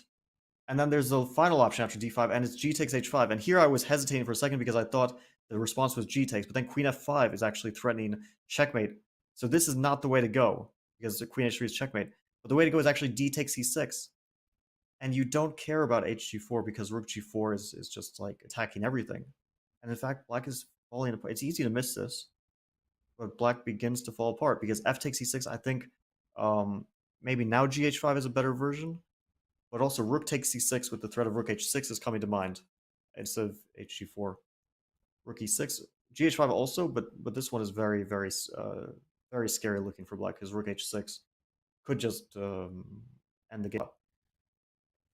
And then there's the final option after d5, and it's g takes h5. And here I was hesitating for a second because I thought the response was g takes, but then queen f5 is actually threatening checkmate. So this is not the way to go because the queen h3 is checkmate. But the way to go is actually d takes e6. And you don't care about hg4 because rook g4 is just like attacking everything. And in fact, black is falling apart. It's easy to miss this, but black begins to fall apart because f takes e6. I think maybe now gh5 is a better version, but also rook takes c6 with the threat of rook h6 is coming to mind instead of hg4. Rook e6, gh5 also, but this one is very, very, very scary looking for black because rook h6 could just end the game.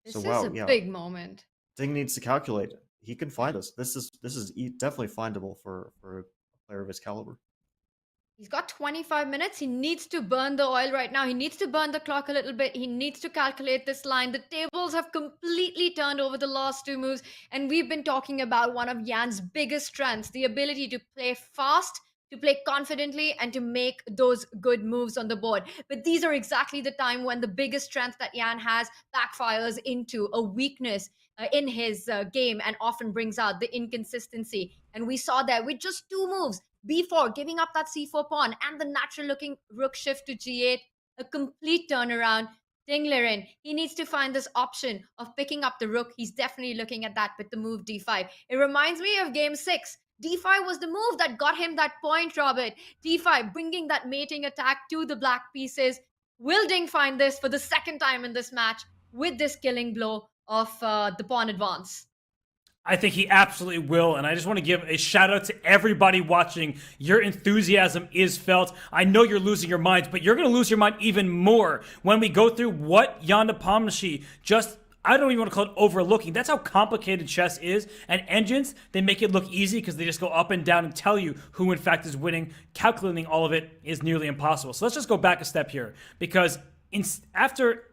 This So is wow, a yeah. big moment. Ding needs to calculate. He can find us. This is definitely findable for a player of his caliber. He's got 25 minutes. He needs to burn the oil right now. He needs to burn the clock a little bit. He needs to calculate this line. The tables have completely turned over the last two moves. And we've been talking about one of Jan's biggest strengths, the ability to play fast, to play confidently, and to make those good moves on the board. But these are exactly the time when the biggest strength that Jan has backfires into a weakness in his game and often brings out the inconsistency. And we saw that with just two moves, b4, giving up that c4 pawn, and the natural looking rook shift to g8, a complete turnaround. Ding Liren, he needs to find this option of picking up the rook. He's definitely looking at that with the move d5. It reminds me of game 6. d5 was the move that got him that point, Robert. d5, bringing that mating attack to the black pieces. Will Ding find this for the second time in this match with this killing blow of the pawn advance? I think he absolutely will, and I just want to give a shout out to everybody watching. Your enthusiasm is felt. I know you're losing your minds, but you're going to lose your mind even more when we go through what Jan Nepomniachtchi just, I don't even want to call it overlooking. That's how complicated chess is. And engines, they make it look easy because they just go up and down and tell you who in fact is winning. Calculating all of it is nearly impossible. So let's just go back a step here, because after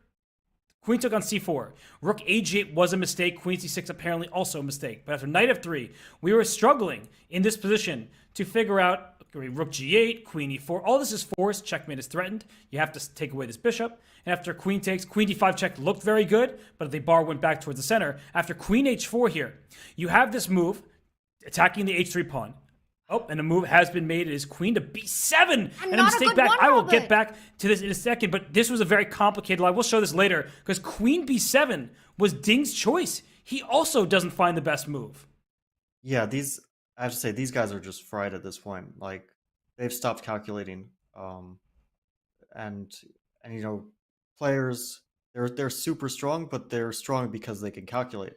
queen took on c4, rook a8 was a mistake, queen c6 apparently also a mistake. But after knight f3, we were struggling in this position to figure out, okay, rook g8, queen e4, all this is forced, checkmate is threatened, you have to take away this bishop. And after queen takes, queen d5 check looked very good, but the bar went back towards the center. After queen h4 here, you have this move, attacking the h3 pawn. Oh, and a move has been made. It is queen to b7 and a mistake back. I will get back to this in a second, but this was a very complicated line. We'll show this later because queen b7 was Ding's choice. He also doesn't find the best move. Yeah, I have to say these guys are just fried at this point. Like they've stopped calculating, and you know, players they're super strong, but they're strong because they can calculate.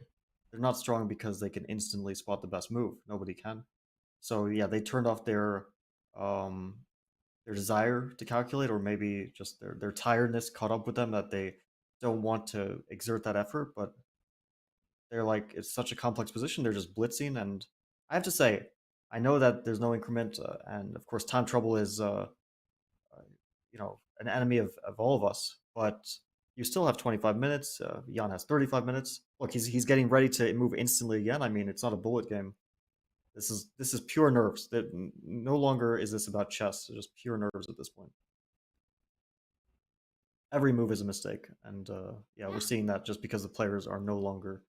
They're not strong because they can instantly spot the best move. Nobody can. So yeah, they turned off their desire to calculate, or maybe just their tiredness caught up with them that they don't want to exert that effort. But they're like, it's such a complex position. They're just blitzing, and I have to say, I know that there's no increment, and of course, time trouble is an enemy of all of us. But you still have 25 minutes. Jan has 35 minutes. Look, he's getting ready to move instantly again. I mean, it's not a bullet game. This is pure nerves. That no longer is this about chess. It's just pure nerves at this point. Every move is a mistake, and we're seeing that just because the players are no longer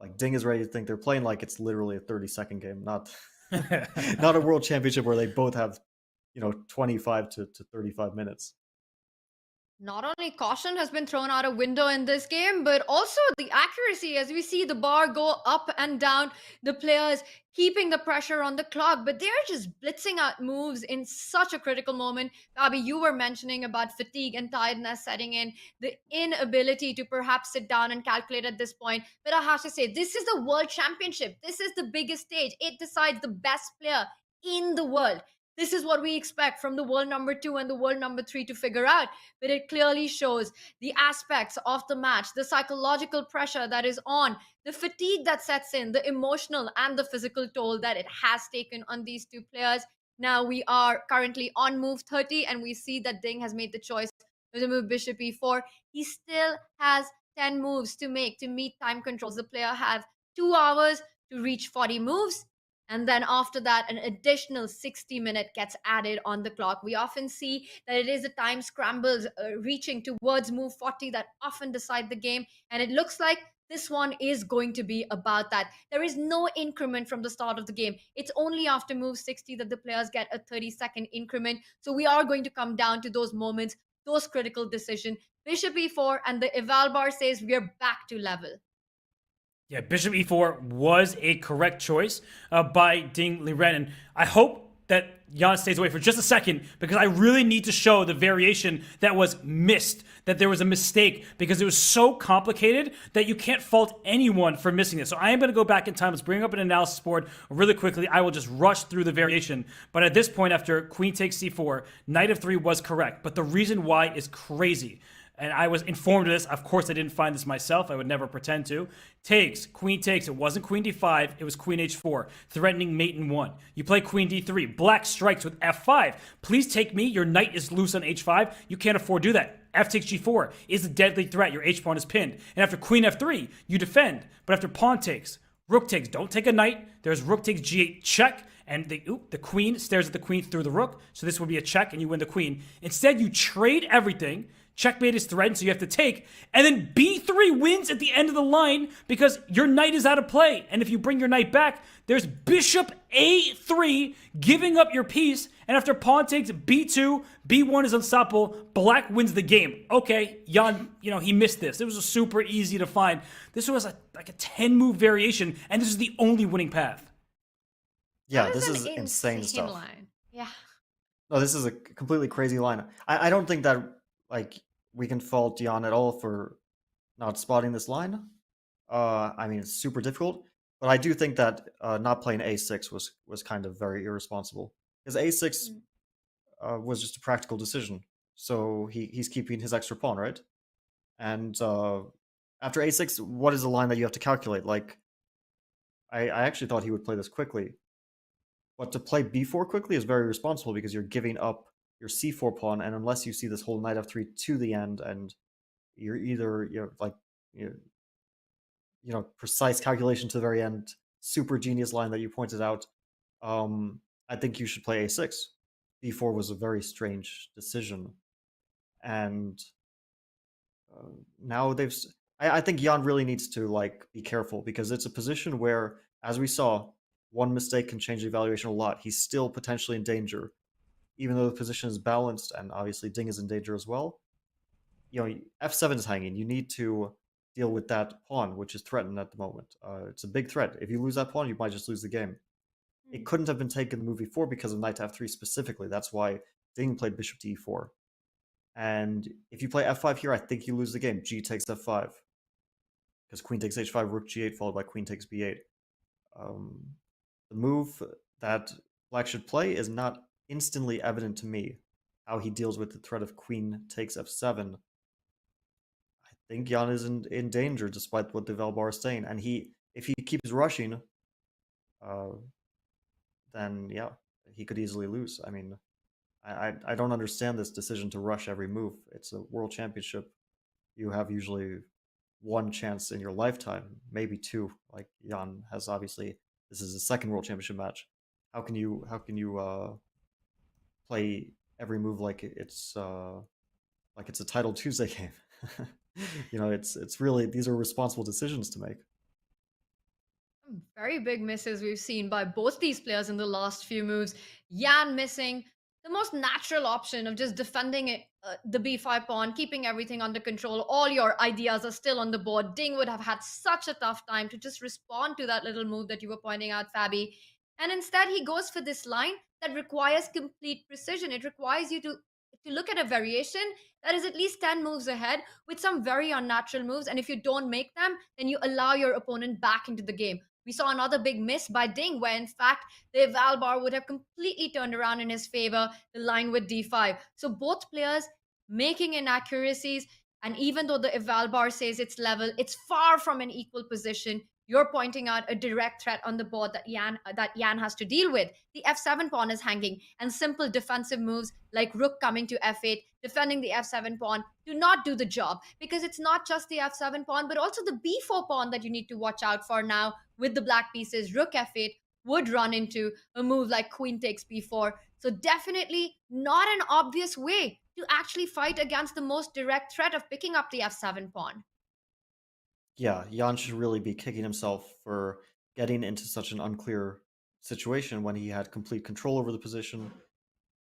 like Ding is ready to think they're playing like it's literally a 30-second game, not not a world championship where they both have 25 to 35 minutes. Not only caution has been thrown out a window in this game, but also the accuracy, as we see the bar go up and down, the players keeping the pressure on the clock, but they're just blitzing out moves in such a critical moment. Fabi, you were mentioning about fatigue and tiredness setting in, the inability to perhaps sit down and calculate at this point. But I have to say, this is the World Championship. This is the biggest stage. It decides the best player in the world. This is what we expect from the world number 2 and the world number 3 to figure out. But it clearly shows the aspects of the match, the psychological pressure that is on, the fatigue that sets in, the emotional and the physical toll that it has taken on these two players. Now we are currently on move 30, and we see that Ding has made the choice to move bishop e4. He still has 10 moves to make to meet time controls. The player has 2 hours to reach 40 moves. And then after that, an additional 60-minute gets added on the clock. We often see that it is the time scrambles reaching towards move 40 that often decide the game. And it looks like this one is going to be about that. There is no increment from the start of the game. It's only after move 60 that the players get a 30-second increment. So we are going to come down to those moments, those critical decisions. Bishop e4, and the eval bar says we are back to level. Yeah, bishop e4 was a correct choice by Ding Liren. And I hope that Jan stays away for just a second, because I really need to show the variation that was missed, that there was a mistake, because it was so complicated that you can't fault anyone for missing it. So I am going to go back in time. Let's bring up an analysis board really quickly. I will just rush through the variation. But at this point, after queen takes c4, knight of 3 was correct. But the reason why is crazy. And I was informed of this. Of course, I didn't find this myself. I would never pretend to. Takes, queen takes. It wasn't queen d5. It was queen h4, threatening mate in 1. You play queen d3. Black strikes with f5. Please take me. Your knight is loose on h5. You can't afford to do that. F takes g4 is a deadly threat. Your h-pawn is pinned. And after queen f3, you defend. But after pawn takes, rook takes. Don't take a knight. There's rook takes g8 check. And the queen stares at the queen through the rook. So this would be a check, and you win the queen. Instead, you trade everything. Checkmate is threatened, so you have to take. And then b3 wins at the end of the line because your knight is out of play. And if you bring your knight back, there's bishop a3, giving up your piece. And after pawn takes b2, b1 is unstoppable. Black wins the game. Okay, Jan, he missed this. It was super easy to find. This was like a 10-move variation, and this is the only winning path. Yeah, this is insane stuff. Line. Yeah. No, this is a completely crazy line. I don't think that we can fault Jan at all for not spotting this line. I mean, it's super difficult, but I do think that not playing a6 was kind of very irresponsible, because a6 was just a practical decision. So he's keeping his extra pawn, right? And after a6, what is the line that you have to calculate? Like, I actually thought he would play this quickly, but to play b4 quickly is very responsible, because you're giving up your c4 pawn, and unless you see this whole knight f3 to the end, and you're precise calculation to the very end, super genius line that you pointed out, I think you should play a6. b4 was a very strange decision, and now I think Jan really needs to be careful, because it's a position where, as we saw, one mistake can change the evaluation a lot. He's still potentially in danger, even though the position is balanced, and obviously Ding is in danger as well. F7 is hanging. You need to deal with that pawn, which is threatened at the moment. It's a big threat. If you lose that pawn, you might just lose the game. It couldn't have been taken in move e4 because of knight to f3 specifically. That's why Ding played bishop to e4. And if you play f5 here, I think you lose the game. G takes f5. Because queen takes h5, rook g8, followed by queen takes b8. The move that Black should play is not instantly evident to me. How he deals with the threat of queen takes f7. I think Jan is in danger, despite what the Velbar is saying. And if he keeps rushing, then yeah, he could easily lose. I mean, I don't understand this decision to rush every move. It's a world championship. You have usually one chance in your lifetime, maybe two. Like Jan has, obviously, this is his second world championship match. How can you play every move like it's a title Tuesday game? It's really, these are responsible decisions to make. Very big misses we've seen by both these players in the last few moves. Yan missing the most natural option of just defending it, the b5 pawn, keeping everything under control. All your ideas are still on the board. Ding would have had such a tough time to just respond to that little move that you were pointing out, Fabi. And instead, he goes for this line that requires complete precision. It requires you to look at a variation that is at least 10 moves ahead with some very unnatural moves. And if you don't make them, then you allow your opponent back into the game. We saw another big miss by Ding, where in fact the eval bar would have completely turned around in his favor, the line with d5. So both players making inaccuracies, and even though the eval bar says it's level, it's far from an equal position. You're pointing out a direct threat on the board that Yan has to deal with. The f7 pawn is hanging, and simple defensive moves like rook coming to f8, defending the f7 pawn, do not do the job, because it's not just the f7 pawn, but also the b4 pawn that you need to watch out for now with the black pieces. Rook f8 would run into a move like queen takes b4. So definitely not an obvious way to actually fight against the most direct threat of picking up the f7 pawn. Yeah, Jan should really be kicking himself for getting into such an unclear situation when he had complete control over the position.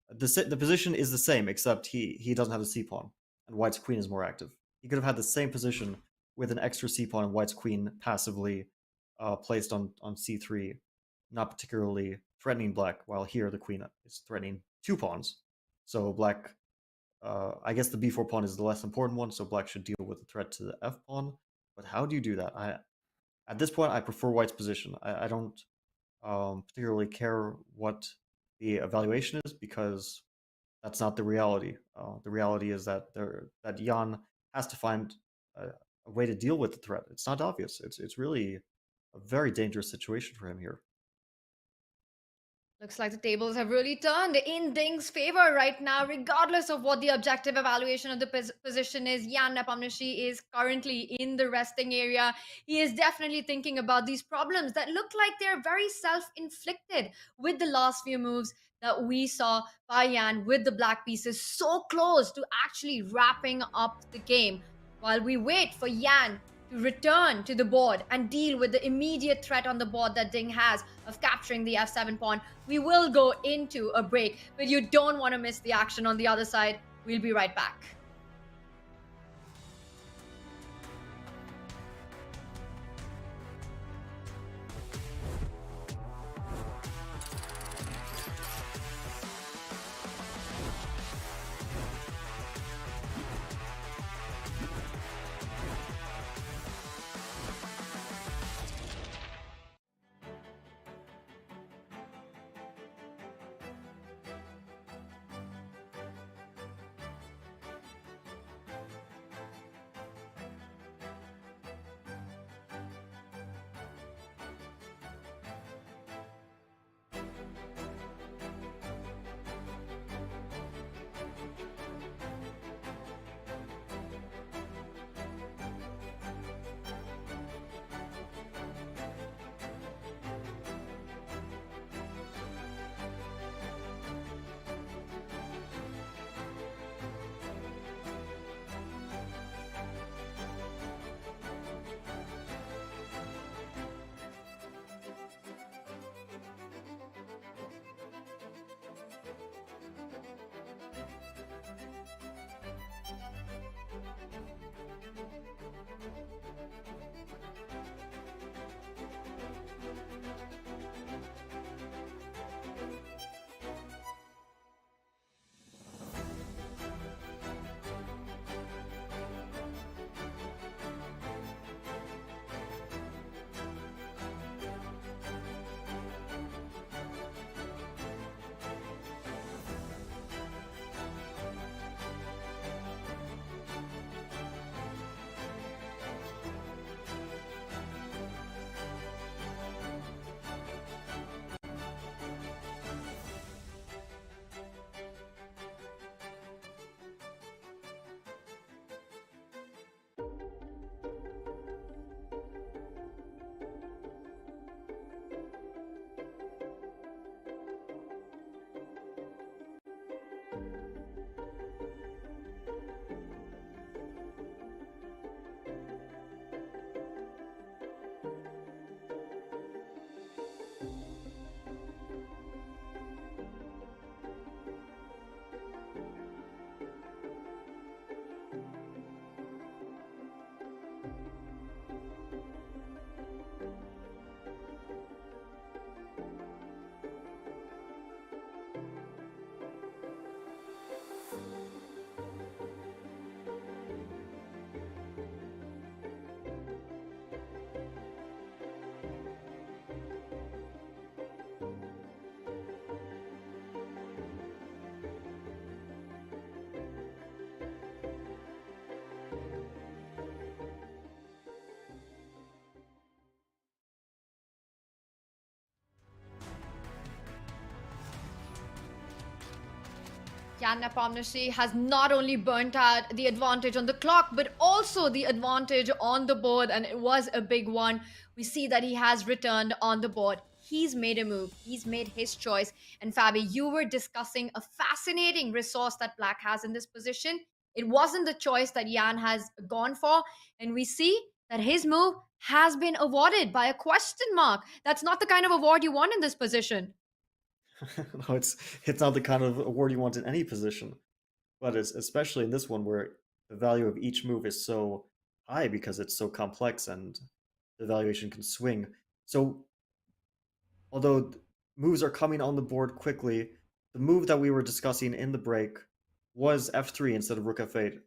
The position is the same, except he doesn't have a c-pawn, and white's queen is more active. He could have had the same position with an extra c-pawn and white's queen passively placed on c3, not particularly threatening black, while here the queen is threatening two pawns. So black, I guess the b4 pawn is the less important one, so black should deal with the threat to the f pawn. But how do you do that? At this point, I prefer white's position. I don't particularly care what the evaluation is, because that's not the reality. The reality is that Jan has to find a way to deal with the threat. It's not obvious. It's really a very dangerous situation for him here. Looks like the tables have really turned in Ding's favor right now, regardless of what the objective evaluation of the position is. Jan Nepomniachtchi is currently in the resting area. He is definitely thinking about these problems that look like they're very self-inflicted with the last few moves that we saw by Jan with the black pieces so close to actually wrapping up the game. While we wait for Jan to return to the board and deal with the immediate threat on the board that Ding has of capturing the f7 pawn, we will go into a break, but you don't want to miss the action on the other side. We'll be right back. Jan Nepomniachtchi has not only burnt out the advantage on the clock, but also the advantage on the board, and it was a big one. We see that he has returned on the board. He's made a move. He's made his choice. And Fabi, you were discussing a fascinating resource that Black has in this position. It wasn't the choice that Jan has gone for, and we see that his move has been awarded by a question mark. That's not the kind of award you want in this position. No, it's not the kind of award you want in any position, but it's especially in this one where the value of each move is so high because it's so complex and the valuation can swing. So although moves are coming on the board quickly, the move that we were discussing in the break was f3 instead of rook f8,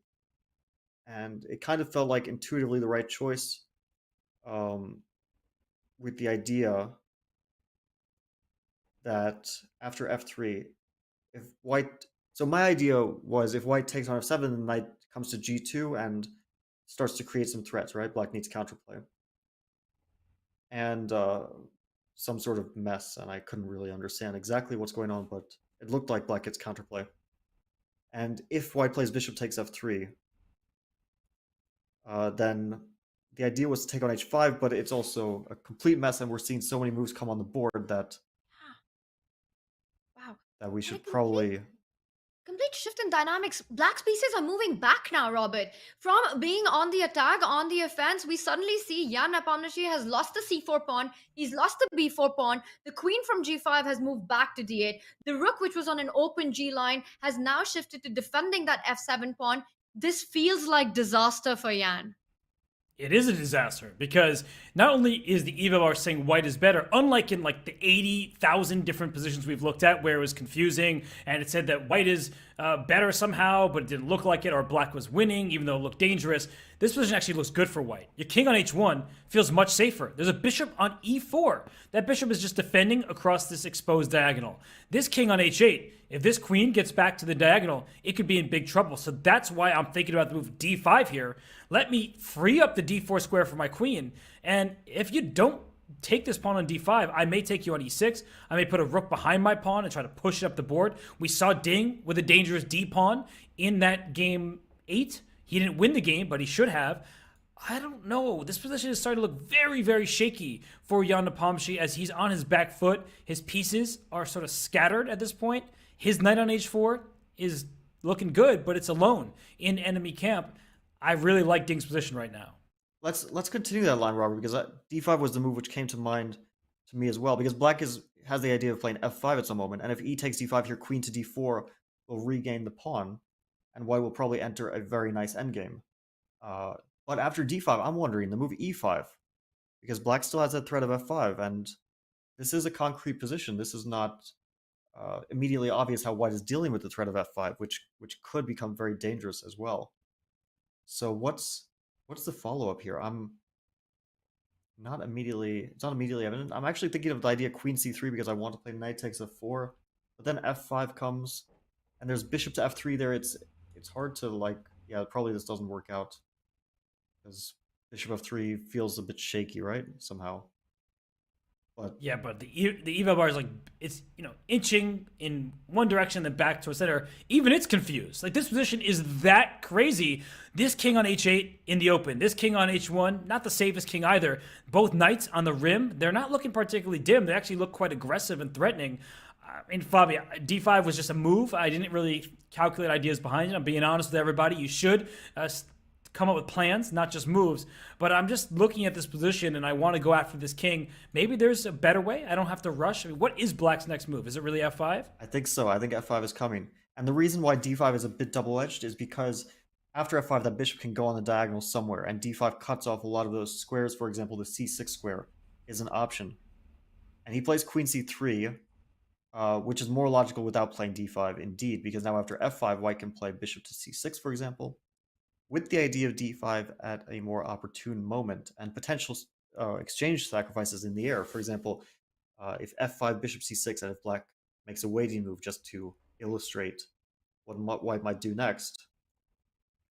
and it kind of felt like intuitively the right choice, with the idea that after f3, if white... So my idea was if white takes on f7, then knight comes to g2 and starts to create some threats, right? Black needs counterplay. And some sort of mess, and I couldn't really understand exactly what's going on, but it looked like black gets counterplay. And if white plays bishop takes f3, then the idea was to take on h5, but it's also a complete mess, and we're seeing so many moves come on the board that that we should probably... Complete shift in dynamics. Black's pieces are moving back now, Robert. From being on the attack, on the offense, we suddenly see Jan Nepomniachtchi has lost the c4 pawn. He's lost the b4 pawn. The queen from g5 has moved back to d8. The rook, which was on an open g line, has now shifted to defending that f7 pawn. This feels like disaster for Jan. It is a disaster because not only is the EVA bar saying white is better, unlike in like the 80,000 different positions we've looked at where it was confusing and it said that white is better somehow, but it didn't look like it, or black was winning even though it looked dangerous. This position actually looks good for white. Your king on h1 feels much safer. There's a bishop on e4. That bishop is just defending across this exposed diagonal. This king on h8, if this queen gets back to the diagonal, it could be in big trouble. So that's why I'm thinking about the move d5 here. Let me free up the d4 square for my queen. And if you don't take this pawn on d5, I may take you on e6. I may put a rook behind my pawn and try to push it up the board. We saw Ding with a dangerous d pawn in that game 8. He didn't win the game, but he should have. I don't know. This position is starting to look very, very shaky for Jan Nepomniachtchi as he's on his back foot. His pieces are sort of scattered at this point. His knight on h4 is looking good, but it's alone in enemy camp. I really like Ding's position right now. Let's continue that line, Robert, because d5 was the move which came to mind to me as well, because black has the idea of playing f5 at some moment, and if e takes d5 here, queen to d4 will regain the pawn, and white will probably enter a very nice endgame. But after d5, I'm wondering, the move e5, because black still has that threat of f5, and this is a concrete position. This is not immediately obvious how white is dealing with the threat of f5, which could become very dangerous as well. So what's the follow-up here? It's not immediately evident. I'm actually thinking of the idea queen c3 because I want to play knight takes f4, but then f5 comes, and there's bishop to f3 there. It's hard to, like, yeah, probably this doesn't work out because bishop f3 feels a bit shaky, right? Somehow. But yeah, but the EVA bar is like, it's, inching in one direction then back to a center. Even it's confused. Like, this position is that crazy. This king on h8 in the open. This king on h1, not the safest king either. Both knights on the rim, they're not looking particularly dim. They actually look quite aggressive and threatening. Fabi, d5 was just a move. I didn't really calculate ideas behind it. I'm being honest with everybody. You should come up with plans, not just moves. But I'm just looking at this position and I want to go after this king. Maybe there's a better way. I don't have to rush. I mean, what is black's next move? Is it really f5? I think so. I think f5 is coming. And the reason why d5 is a bit double-edged is because after f5, that bishop can go on the diagonal somewhere, and d5 cuts off a lot of those squares. For example, the c6 square is an option. And he plays queen c3, which is more logical without playing d5, indeed, because now after f5, white can play bishop to c6, for example, with the idea of d5 at a more opportune moment and potential exchange sacrifices in the air. For example, if f5, bishop c6, and if black makes a waiting move just to illustrate what white might do next,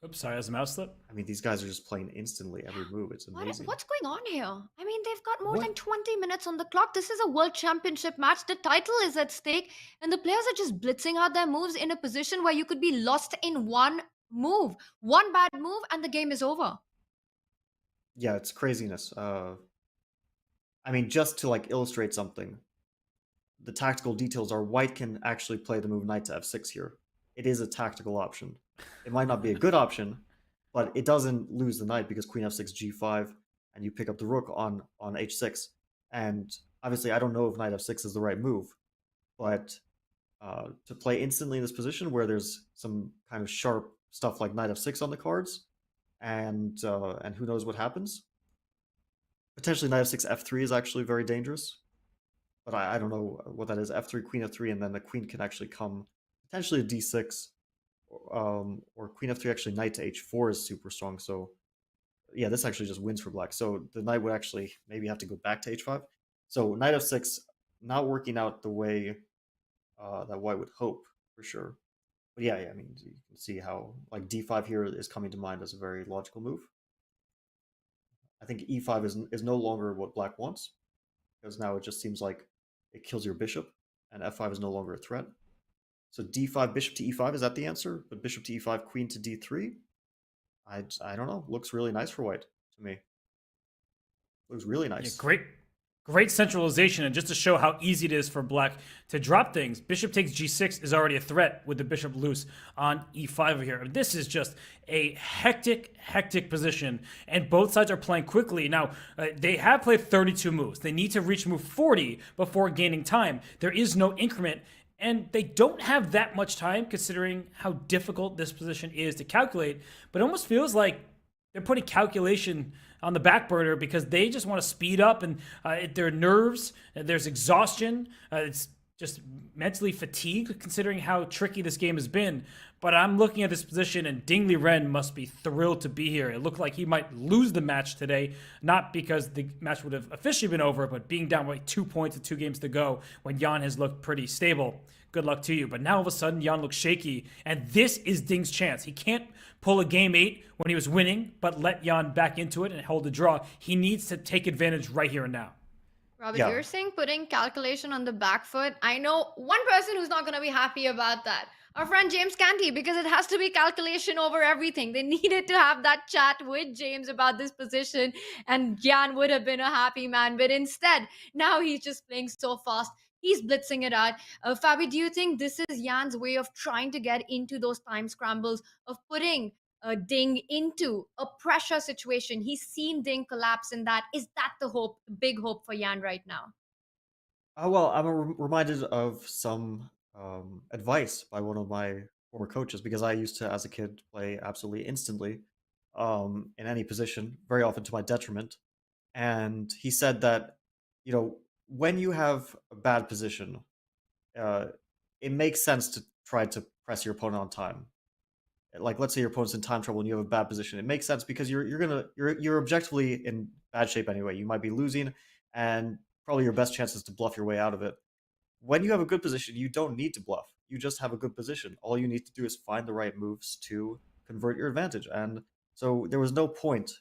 Oops, sorry, as a mouse slip. I mean, these guys are just playing instantly every move. It's amazing. What's going on here? I mean, they've got more What? than 20 minutes on the clock. This is a world championship match. The title is at stake, and the players are just blitzing out their moves in a position where you could be lost in one move. One bad move, and the game is over. Yeah, it's craziness. I mean, just to like illustrate something, the tactical details are white can actually play the move knight to f6 here. It is a tactical option. It might not be a good option, but it doesn't lose the knight because queen f6, g5, and you pick up the rook on h6. And obviously, I don't know if knight f6 is the right move, but to play instantly in this position where there's some kind of sharp stuff like knight f6 on the cards, and who knows what happens. Potentially knight f6, f3 is actually very dangerous, but I don't know what that is. f3, queen f3, and then the queen can actually come potentially to d6, or queen f3 actually knight to h4 is super strong. So yeah, this actually just wins for black. So the knight would actually maybe have to go back to h5. So knight f6 not working out the way that white would hope for sure. But yeah, I mean, you can see how like d5 here is coming to mind as a very logical move. I think e5 is no longer what black wants, because now it just seems like it kills your bishop, and f5 is no longer a threat. So d5, bishop to e5, is that the answer? But bishop to e5, queen to d3? I don't know. Looks really nice for white to me. Looks really nice. Yeah, great centralization. And just to show how easy it is for black to drop things, bishop takes g6 is already a threat with the bishop loose on e5 over here. This is just a hectic position, and both sides are playing quickly. Now, they have played 32 moves. They need to reach move 40 before gaining time. There is no increment, and they don't have that much time considering how difficult this position is to calculate, but it almost feels like they're putting calculation on the back burner because they just want to speed up, and their nerves, there's exhaustion. It's just mentally fatigued considering how tricky this game has been. But I'm looking at this position, and Ding Liren must be thrilled to be here. It looked like he might lose the match today, not because the match would have officially been over, but being down by 2 points with 2 games to go when Jan has looked pretty stable. Good luck to you. But now all of a sudden, Jan looks shaky, and this is Ding's chance. He can't pull a game 8 when he was winning, but let Jan back into it and hold a draw. He needs to take advantage right here and now. Robert, you're saying putting calculation on the back foot. I know one person who's not going to be happy about that. Our friend James Canty, because it has to be calculation over everything. They needed to have that chat with James about this position, and Jan would have been a happy man. But instead, now he's just playing so fast. He's blitzing it out. Fabi, do you think this is Jan's way of trying to get into those time scrambles, of putting Ding into a pressure situation? He's seen Ding collapse in that. Is that the hope, big hope for Jan right now? Well, I'm reminded of some advice by one of my former coaches, because I used to, as a kid, play absolutely instantly in any position, very often to my detriment. And he said that, you know, when you have a bad position, it makes sense to try to press your opponent on time. Like, let's say your opponent's in time trouble and you have a bad position. It makes sense because you're objectively in bad shape anyway. You might be losing, and probably your best chance is to bluff your way out of it. When you have a good position, you don't need to bluff. You just have a good position. All you need to do is find the right moves to convert your advantage. And so there was no point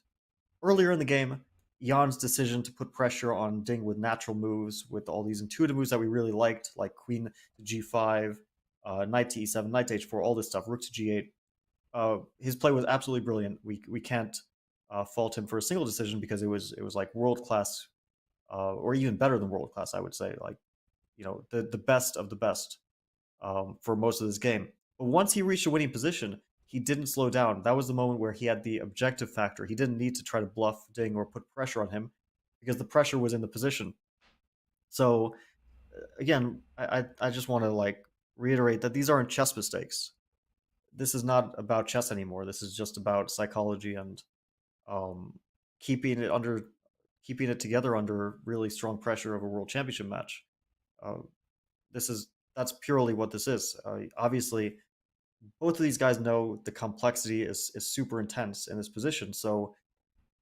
earlier in the game. Jan's decision to put pressure on Ding with natural moves, with all these intuitive moves that we really liked, like queen to g5, knight to e7, knight to h4, all this stuff, rook to g8. His play was absolutely brilliant. We can't fault him for a single decision, because it was like world class, or even better than world class, I would say. Like, you know, the best of the best for most of this game. But once he reached a winning position, he didn't slow down. That was the moment where he had the objective factor. He didn't need to try to bluff Ding or put pressure on him, because the pressure was in the position. So again, I just want to like reiterate that these aren't chess mistakes. This is not about chess anymore. This is just about psychology and keeping it together under really strong pressure of a world championship match. That's purely what this is. Obviously, both of these guys know the complexity is super intense in this position. So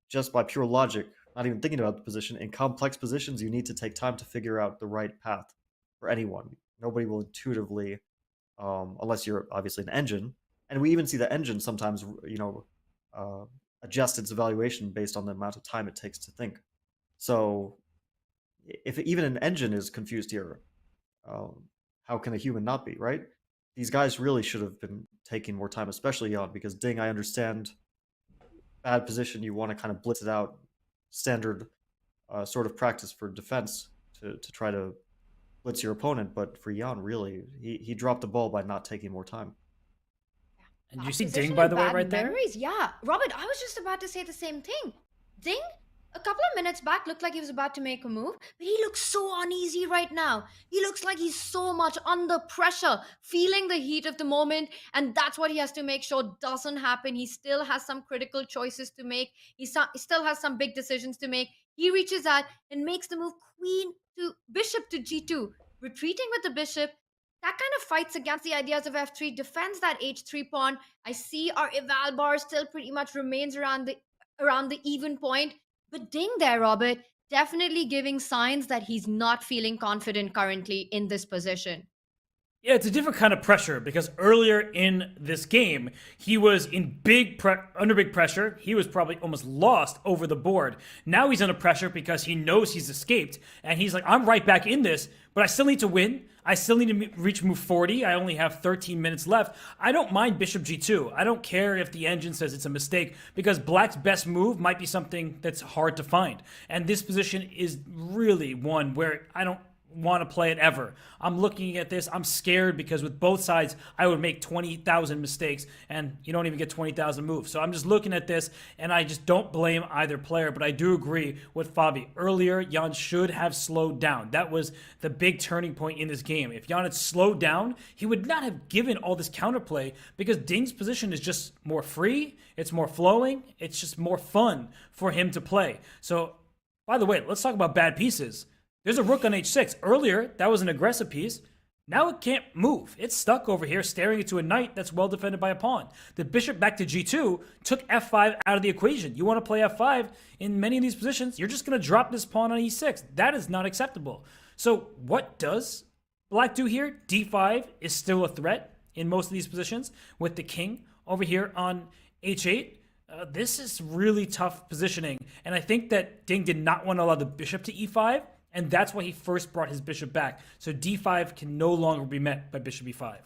just by pure logic, not even thinking about the position, in complex positions, you need to take time to figure out the right path for anyone. Nobody will intuitively, unless you're obviously an engine, And we even see the engine sometimes, adjust its evaluation based on the amount of time it takes to think. So if even an engine is confused here, how can a human not be, right? These guys really should have been taking more time, especially Jan, because Ding, I understand bad position, you want to kind of blitz it out, standard sort of practice for defense to try to blitz your opponent, but for Jan, really, he dropped the ball by not taking more time. And you see Ding, by the way, right there? Yeah, Robert, I was just about to say the same thing. Ding, a couple of minutes back, looked like he was about to make a move, but he looks so uneasy right now. He looks like he's so much under pressure, feeling the heat of the moment, and that's what he has to make sure doesn't happen. He still has some critical choices to make. He still has some big decisions to make. He reaches out and makes the move bishop to g2, retreating with the bishop. That kind of fights against the ideas of f3, defends that h3 pawn. I see our eval bar still pretty much remains around the even point. But Ding there, Robert, definitely giving signs that he's not feeling confident currently in this position. Yeah, it's a different kind of pressure because earlier in this game, he was in under big pressure. He was probably almost lost over the board. Now he's under pressure because he knows he's escaped, and he's like, I'm right back in this, but I still need to win. I still need to reach move 40. I only have 13 minutes left. I don't mind bishop g2. I don't care if the engine says it's a mistake because black's best move might be something that's hard to find. And this position is really one where I don't want to play it ever. I'm looking at this, I'm scared because with both sides I would make 20,000 mistakes and you don't even get 20,000 moves. So I'm just looking at this and I just don't blame either player, but I do agree with Fabi. Earlier, Jan should have slowed down. That was the big turning point in this game. If Jan had slowed down, he would not have given all this counterplay because Ding's position is just more free, it's more flowing, it's just more fun for him to play. So, by the way, let's talk about bad pieces. There's a rook on h6. Earlier, that was an aggressive piece. Now it can't move. It's stuck over here staring into a knight that's well defended by a pawn. The bishop back to g2 took f5 out of the equation. You want to play f5 in many of these positions, you're just going to drop this pawn on e6. That is not acceptable. So what does black do here? d5 is still a threat in most of these positions with the king over here on h8. This is really tough positioning. And I think that Ding did not want to allow the bishop to e5. And that's why he first brought his bishop back. So d5 can no longer be met by bishop e5.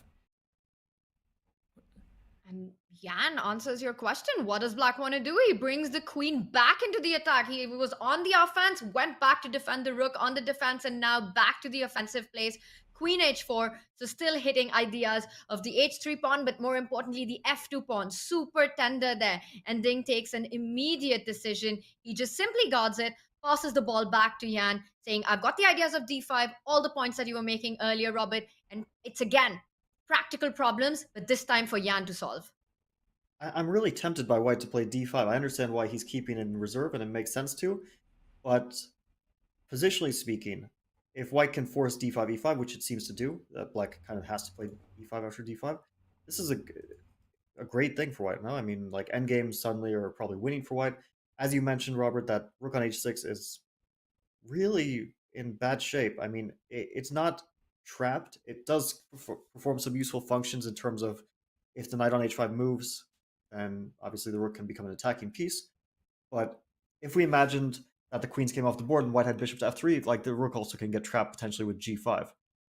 And Jan answers your question. What does black want to do? He brings the queen back into the attack. He was on the offense, went back to defend the rook on the defense, and now back to the offensive place. Queen h4, so still hitting ideas of the h3 pawn, but more importantly, the f2 pawn. Super tender there. And Ding takes an immediate decision. He just simply guards it, passes the ball back to Jan, saying, I've got the ideas of d5, all the points that you were making earlier, Robert. And it's, again, practical problems, but this time for Jan to solve. I'm really tempted by white to play d5. I understand why he's keeping it in reserve, and it makes sense to. But positionally speaking, if white can force d5, e5, which it seems to do, that black kind of has to play e5 after d5, this is a great thing for white. No, I mean, like endgames suddenly are probably winning for white. As you mentioned, Robert, that rook on h6 is really in bad shape. I mean, it's not trapped. It does perform some useful functions in terms of if the knight on h5 moves, then obviously the rook can become an attacking piece. But if we imagined that the queens came off the board and white had bishop to f3, like the rook also can get trapped potentially with g5.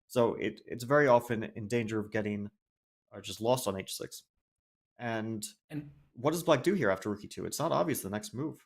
So it's very often in danger of getting just lost on h6. And what does black do here after rook e2? It's not obvious the next move.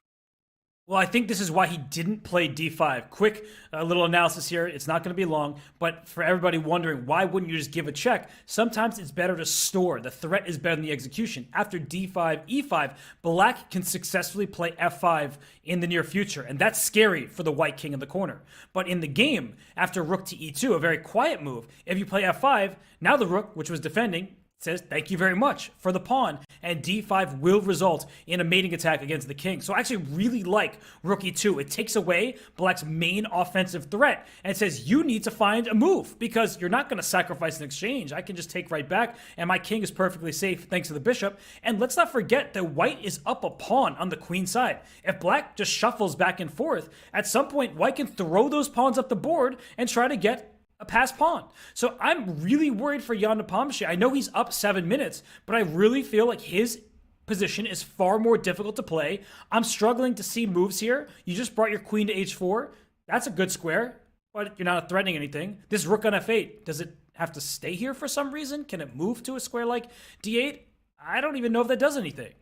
Well, I think this is why he didn't play d5. Quick little analysis here. It's not going to be long, but for everybody wondering, why wouldn't you just give a check? Sometimes it's better to store. The threat is better than the execution. After d5, e5, black can successfully play f5 in the near future, and that's scary for the white king in the corner. But in the game, after rook to e2, a very quiet move, if you play f5, now the rook, which was defending, says thank you very much for the pawn, and d5 will result in a mating attack against the king. So I actually really like rook e2. It takes away black's main offensive threat and it says you need to find a move because you're not going to sacrifice an exchange. I can just take right back and my king is perfectly safe thanks to the bishop. And let's not forget that white is up a pawn on the queen side. If black just shuffles back and forth, at some point white can throw those pawns up the board and try to get a passed pawn. So I'm really worried for Jan Nepomniachtchi. I know he's up 7 minutes, but I really feel like his position is far more difficult to play. I'm struggling to see moves here. You just brought your queen to h4. That's a good square, but you're not threatening anything. This rook on f8, does it have to stay here for some reason? Can it move to a square like d8? I don't even know if that does anything.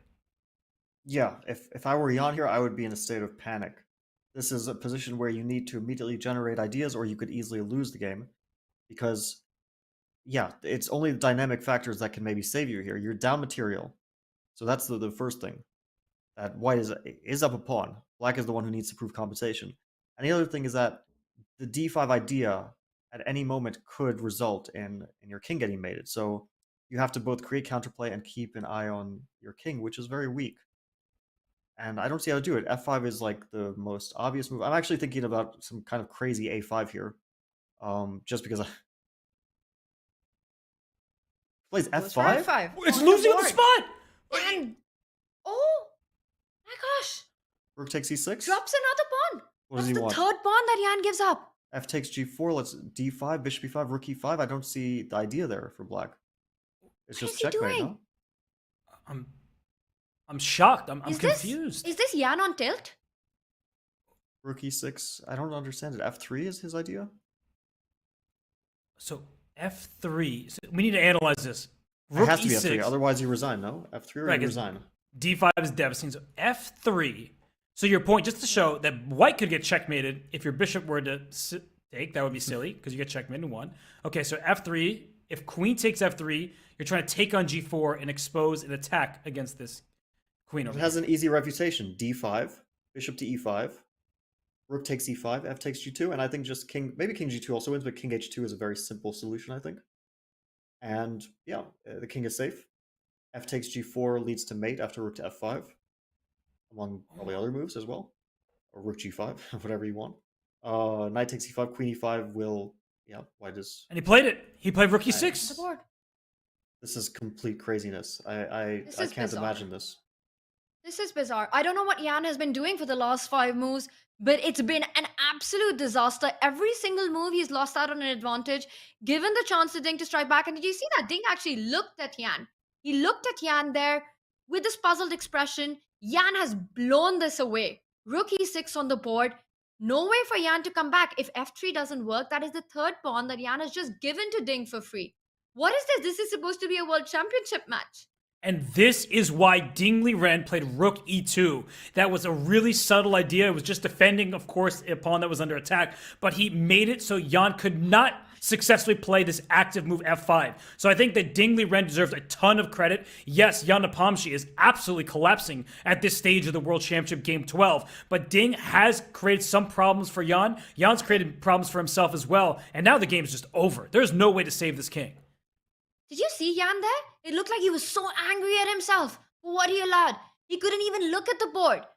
Yeah, if I were Jan here, I would be in a state of panic. This is a position where you need to immediately generate ideas, or you could easily lose the game. Because, yeah, it's only the dynamic factors that can maybe save you here. You're down material. So that's the first thing. That white is up a pawn. Black is the one who needs to prove compensation. And the other thing is that the d5 idea at any moment could result in your king getting mated. So you have to both create counterplay and keep an eye on your king, which is very weak. And I don't see how to do it. f5 is like the most obvious move. I'm actually thinking about some kind of crazy a5 here. Just because I plays f5? F5. It's on losing the the spot! And oh my gosh. Rook takes e6? Drops another pawn. What does That's he the want? third pawn that Jan gives up. F takes g4, let's d5, bishop e5, rook e5. I don't see the idea there for black. It's What just is he checkmate, doing? no? I'm shocked. I'm Is confused. Is this Jan on tilt? Rook e6, I don't understand it. f3 is his idea? So f3. So we need to analyze this. It has to be e6. f3, otherwise you resign, no? f3 or Right, you 'cause resign? d5 is devastating. So f3. So your point, just to show that white could get checkmated if your bishop were to take, that would be silly because you get checkmated in one. Okay, so f3. If queen takes f3, you're trying to take on g4 and expose an attack against this queen over It has an easy refutation. d5, bishop to e5, rook takes e5, f takes g2, and I think just maybe king g2 also wins, but king h2 is a very simple solution, I think. And yeah, the king is safe. F takes g4 leads to mate after rook to f5, among probably other moves as well. Or rook g5, whatever you want. Knight takes e5, queen e5 will, yeah, white is... And he played it. He played rook e6. Support. This is complete craziness. I This is can't bizarre. imagine this. This is bizarre. I don't know what Jan has been doing for the last 5 moves, but it's been an absolute disaster. Every single move, he's lost out on an advantage, given the chance to Ding to strike back. And did you see that? Ding actually looked at Jan. He looked at Jan there with this puzzled expression. Jan has blown this away. Rook e6 on the board. No way for Jan to come back. If f3 doesn't work, that is the third pawn that Jan has just given to Ding for free. What is this? This is supposed to be a world championship match. And this is why Ding Liren played rook e2. That was a really subtle idea. It was just defending, of course, a pawn that was under attack. But he made it so Jan could not successfully play this active move f5. So I think that Ding Liren deserves a ton of credit. Yes, Jan Nepomniachtchi is absolutely collapsing at this stage of the World Championship Game 12. But Ding has created some problems for Jan. Jan's created problems for himself as well. And now the game's just over. There's no way to save this king. Did you see Jan there? It looked like he was so angry at himself for what he allowed. He couldn't even look at the board.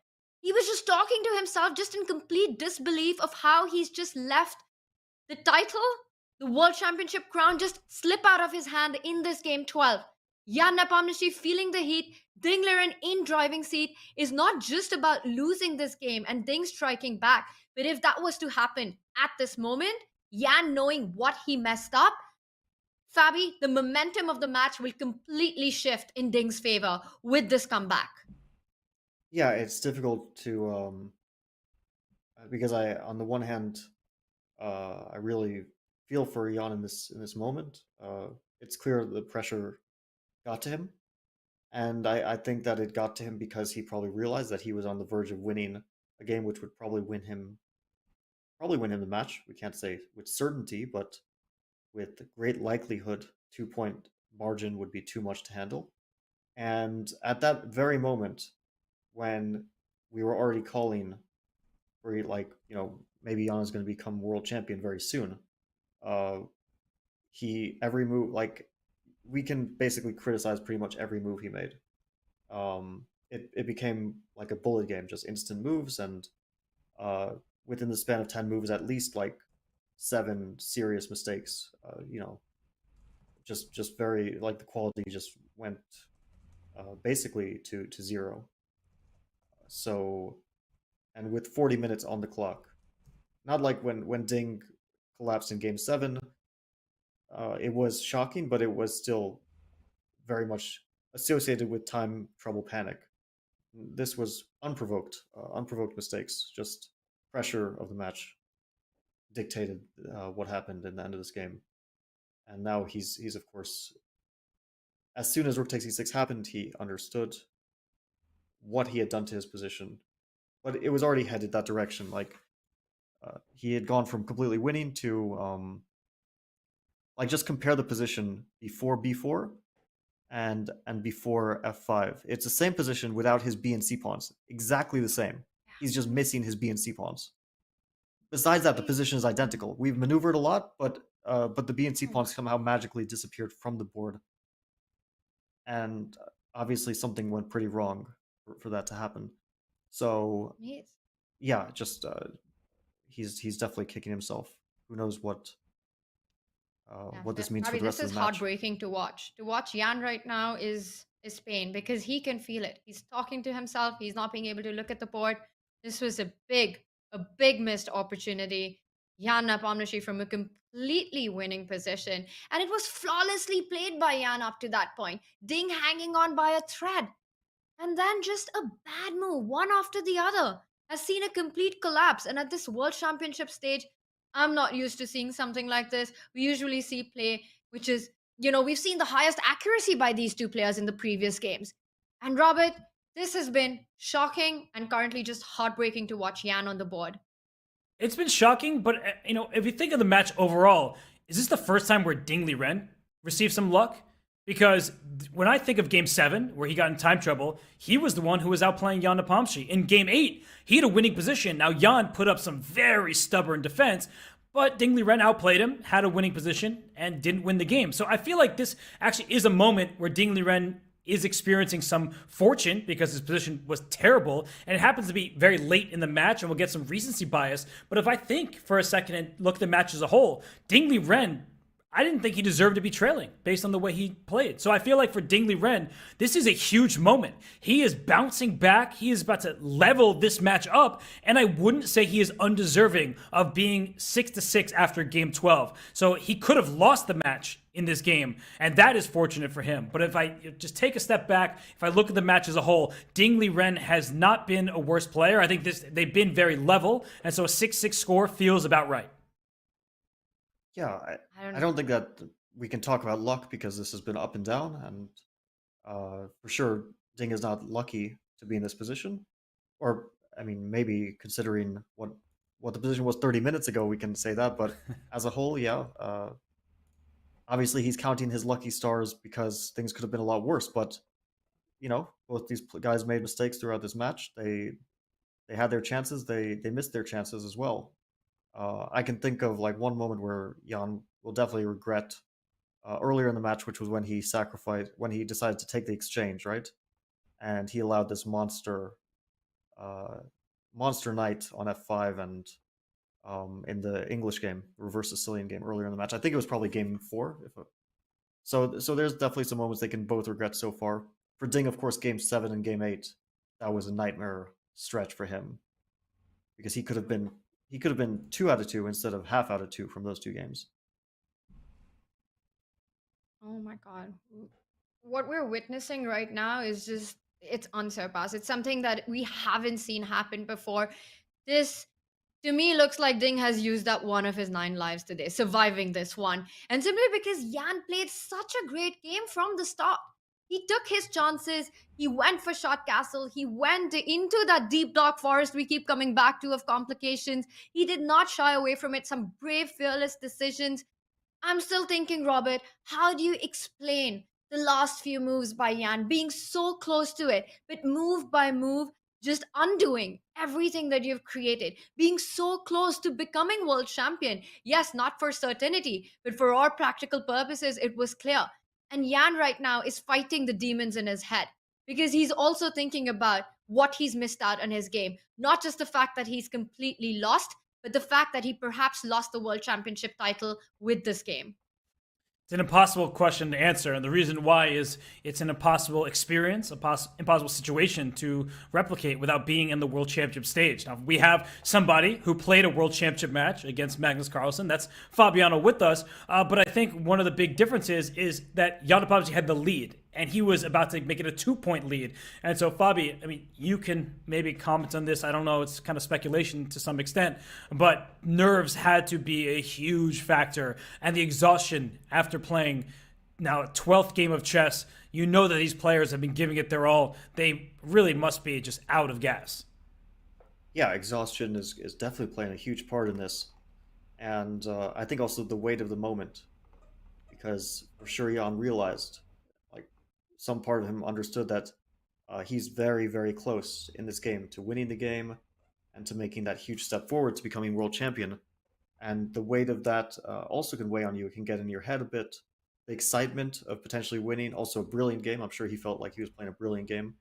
He was just talking to himself, just in complete disbelief of how he's just left the title, the World Championship crown, just slip out of his hand in this game 12. Jan Nepomniachtchi feeling the heat, Ding Liren in driving seat is not just about losing this game and Ding striking back. But if that was to happen at this moment, Jan knowing what he messed up, Fabi, the momentum of the match will completely shift in Ding's favor with this comeback. Yeah, it's difficult to because on the one hand, I really feel for Jan in this moment. It's clear the pressure got to him, and I think that it got to him because he probably realized that he was on the verge of winning a game which would probably win him the match. We can't say with certainty, but with great likelihood, 2-point margin would be too much to handle. And at that very moment, when we were already calling for, like, maybe Jan is going to become world champion very soon, every move, like, we can basically criticize pretty much every move he made. It became like a bullet game, just instant moves, and within the span of 10 moves, at least like 7 serious mistakes. Just very, like, the quality just went basically to 0. So, and with 40 minutes on the clock, not like when Ding collapsed in Game 7, it was shocking, but it was still very much associated with time, trouble, panic. This was unprovoked mistakes, just pressure of the match dictated what happened in the end of this game. And now he's of course, as soon as rook takes e6 happened, he understood what he had done to his position, but it was already headed that direction. Like he had gone from completely winning to like, just compare the position before b4 and before f5. It's the same position without his b and c pawns, exactly the same. He's just missing his b and c pawns. Besides that, the position is identical. We've maneuvered a lot, but the b and c pawns somehow magically disappeared from the board, and obviously something went pretty wrong for that to happen. So yeah, just he's definitely kicking himself. Who knows what this means for the rest of the match. This is heartbreaking to watch. To watch Jan right now is pain, because he can feel it. He's talking to himself. He's not being able to look at the board. This was a big missed opportunity. Jan Nepomniachtchi from a completely winning position, and it was flawlessly played by Jan up to that point. Ding hanging on by a thread, and then just a bad move, one after the other, has seen a complete collapse. And at this World Championship stage, I'm not used to seeing something like this. We usually see play which is, we've seen the highest accuracy by these two players in the previous games. And Robert, this has been shocking and currently just heartbreaking to watch Jan on the board. It's been shocking, but if you think of the match overall, is this the first time where Ding Liren received some luck? Because when I think of Game 7, where he got in time trouble, he was the one who was outplaying Jan Nepomniachtchi. In Game 8, he had a winning position. Now, Jan put up some very stubborn defense, but Ding Liren outplayed him, had a winning position, and didn't win the game. So I feel like this actually is a moment where Ding Liren is experiencing some fortune because his position was terrible, and it happens to be very late in the match, and we'll get some recency bias. But if I think for a second and look at the match as a whole, Ding Liren, I didn't think he deserved to be trailing based on the way he played. So I feel like for Ding Liren, this is a huge moment. He is bouncing back. He is about to level this match up. And I wouldn't say he is undeserving of being 6-6 after game 12. So he could have lost the match in this game, and that is fortunate for him. But if I just take a step back, if I look at the match as a whole, Ding Liren has not been a worse player. I think they've been very level, and so a 6-6 score feels about right. Yeah, I don't think that we can talk about luck, because this has been up and down, and for sure Ding is not lucky to be in this position. Or, I mean, maybe considering what the position was 30 minutes ago, we can say that, but as a whole, yeah. Obviously, he's counting his lucky stars because things could have been a lot worse, but, both these guys made mistakes throughout this match. They had their chances, they missed their chances as well. I can think of like one moment where Jan will definitely regret earlier in the match, which was when he decided to take the exchange, right? And he allowed this monster knight on f5, and in the English game, reverse Sicilian game earlier in the match. I think it was probably game 4. So there's definitely some moments they can both regret so far. For Ding, of course, game 7 and game 8, that was a nightmare stretch for him, because he could have been 2 out of 2 instead of half out of 2 from those two games. Oh my God. What we're witnessing right now is just, it's unsurpassed. It's something that we haven't seen happen before. This, to me, looks like Ding has used up one of his 9 lives today, surviving this one. And simply because Jan played such a great game from the start. He took his chances. He went for short castle. He went into that deep dark forest we keep coming back to of complications. He did not shy away from it. Some brave, fearless decisions. I'm still thinking, Robert, how do you explain the last few moves by Jan being so close to it, but move by move, just undoing everything that you've created, being so close to becoming world champion? Yes, not for certainty, but for all practical purposes, it was clear. And Jan right now is fighting the demons in his head, because he's also thinking about what he's missed out on his game. Not just the fact that he's completely lost, but the fact that he perhaps lost the World Championship title with this game. It's an impossible question to answer, and the reason why is it's an impossible experience, impossible situation to replicate without being in the World Championship stage. Now, we have somebody who played a World Championship match against Magnus Carlsen. That's Fabiano with us, but I think one of the big differences is that Jan Nepomniachtchi had the lead, and he was about to make it a 2-point lead. And so, Fabi, I mean, you can maybe comment on this. I don't know. It's kind of speculation to some extent. But nerves had to be a huge factor. And the exhaustion after playing now a 12th game of chess, you know that these players have been giving it their all. They really must be just out of gas. Yeah, exhaustion is definitely playing a huge part in this. And I think also the weight of the moment. Because for sure Jan realized, some part of him understood that he's very, very close in this game to winning the game and to making that huge step forward to becoming world champion. And the weight of that also can weigh on you. It can get in your head a bit. The excitement of potentially winning, also a brilliant game. I'm sure he felt like he was playing a brilliant game.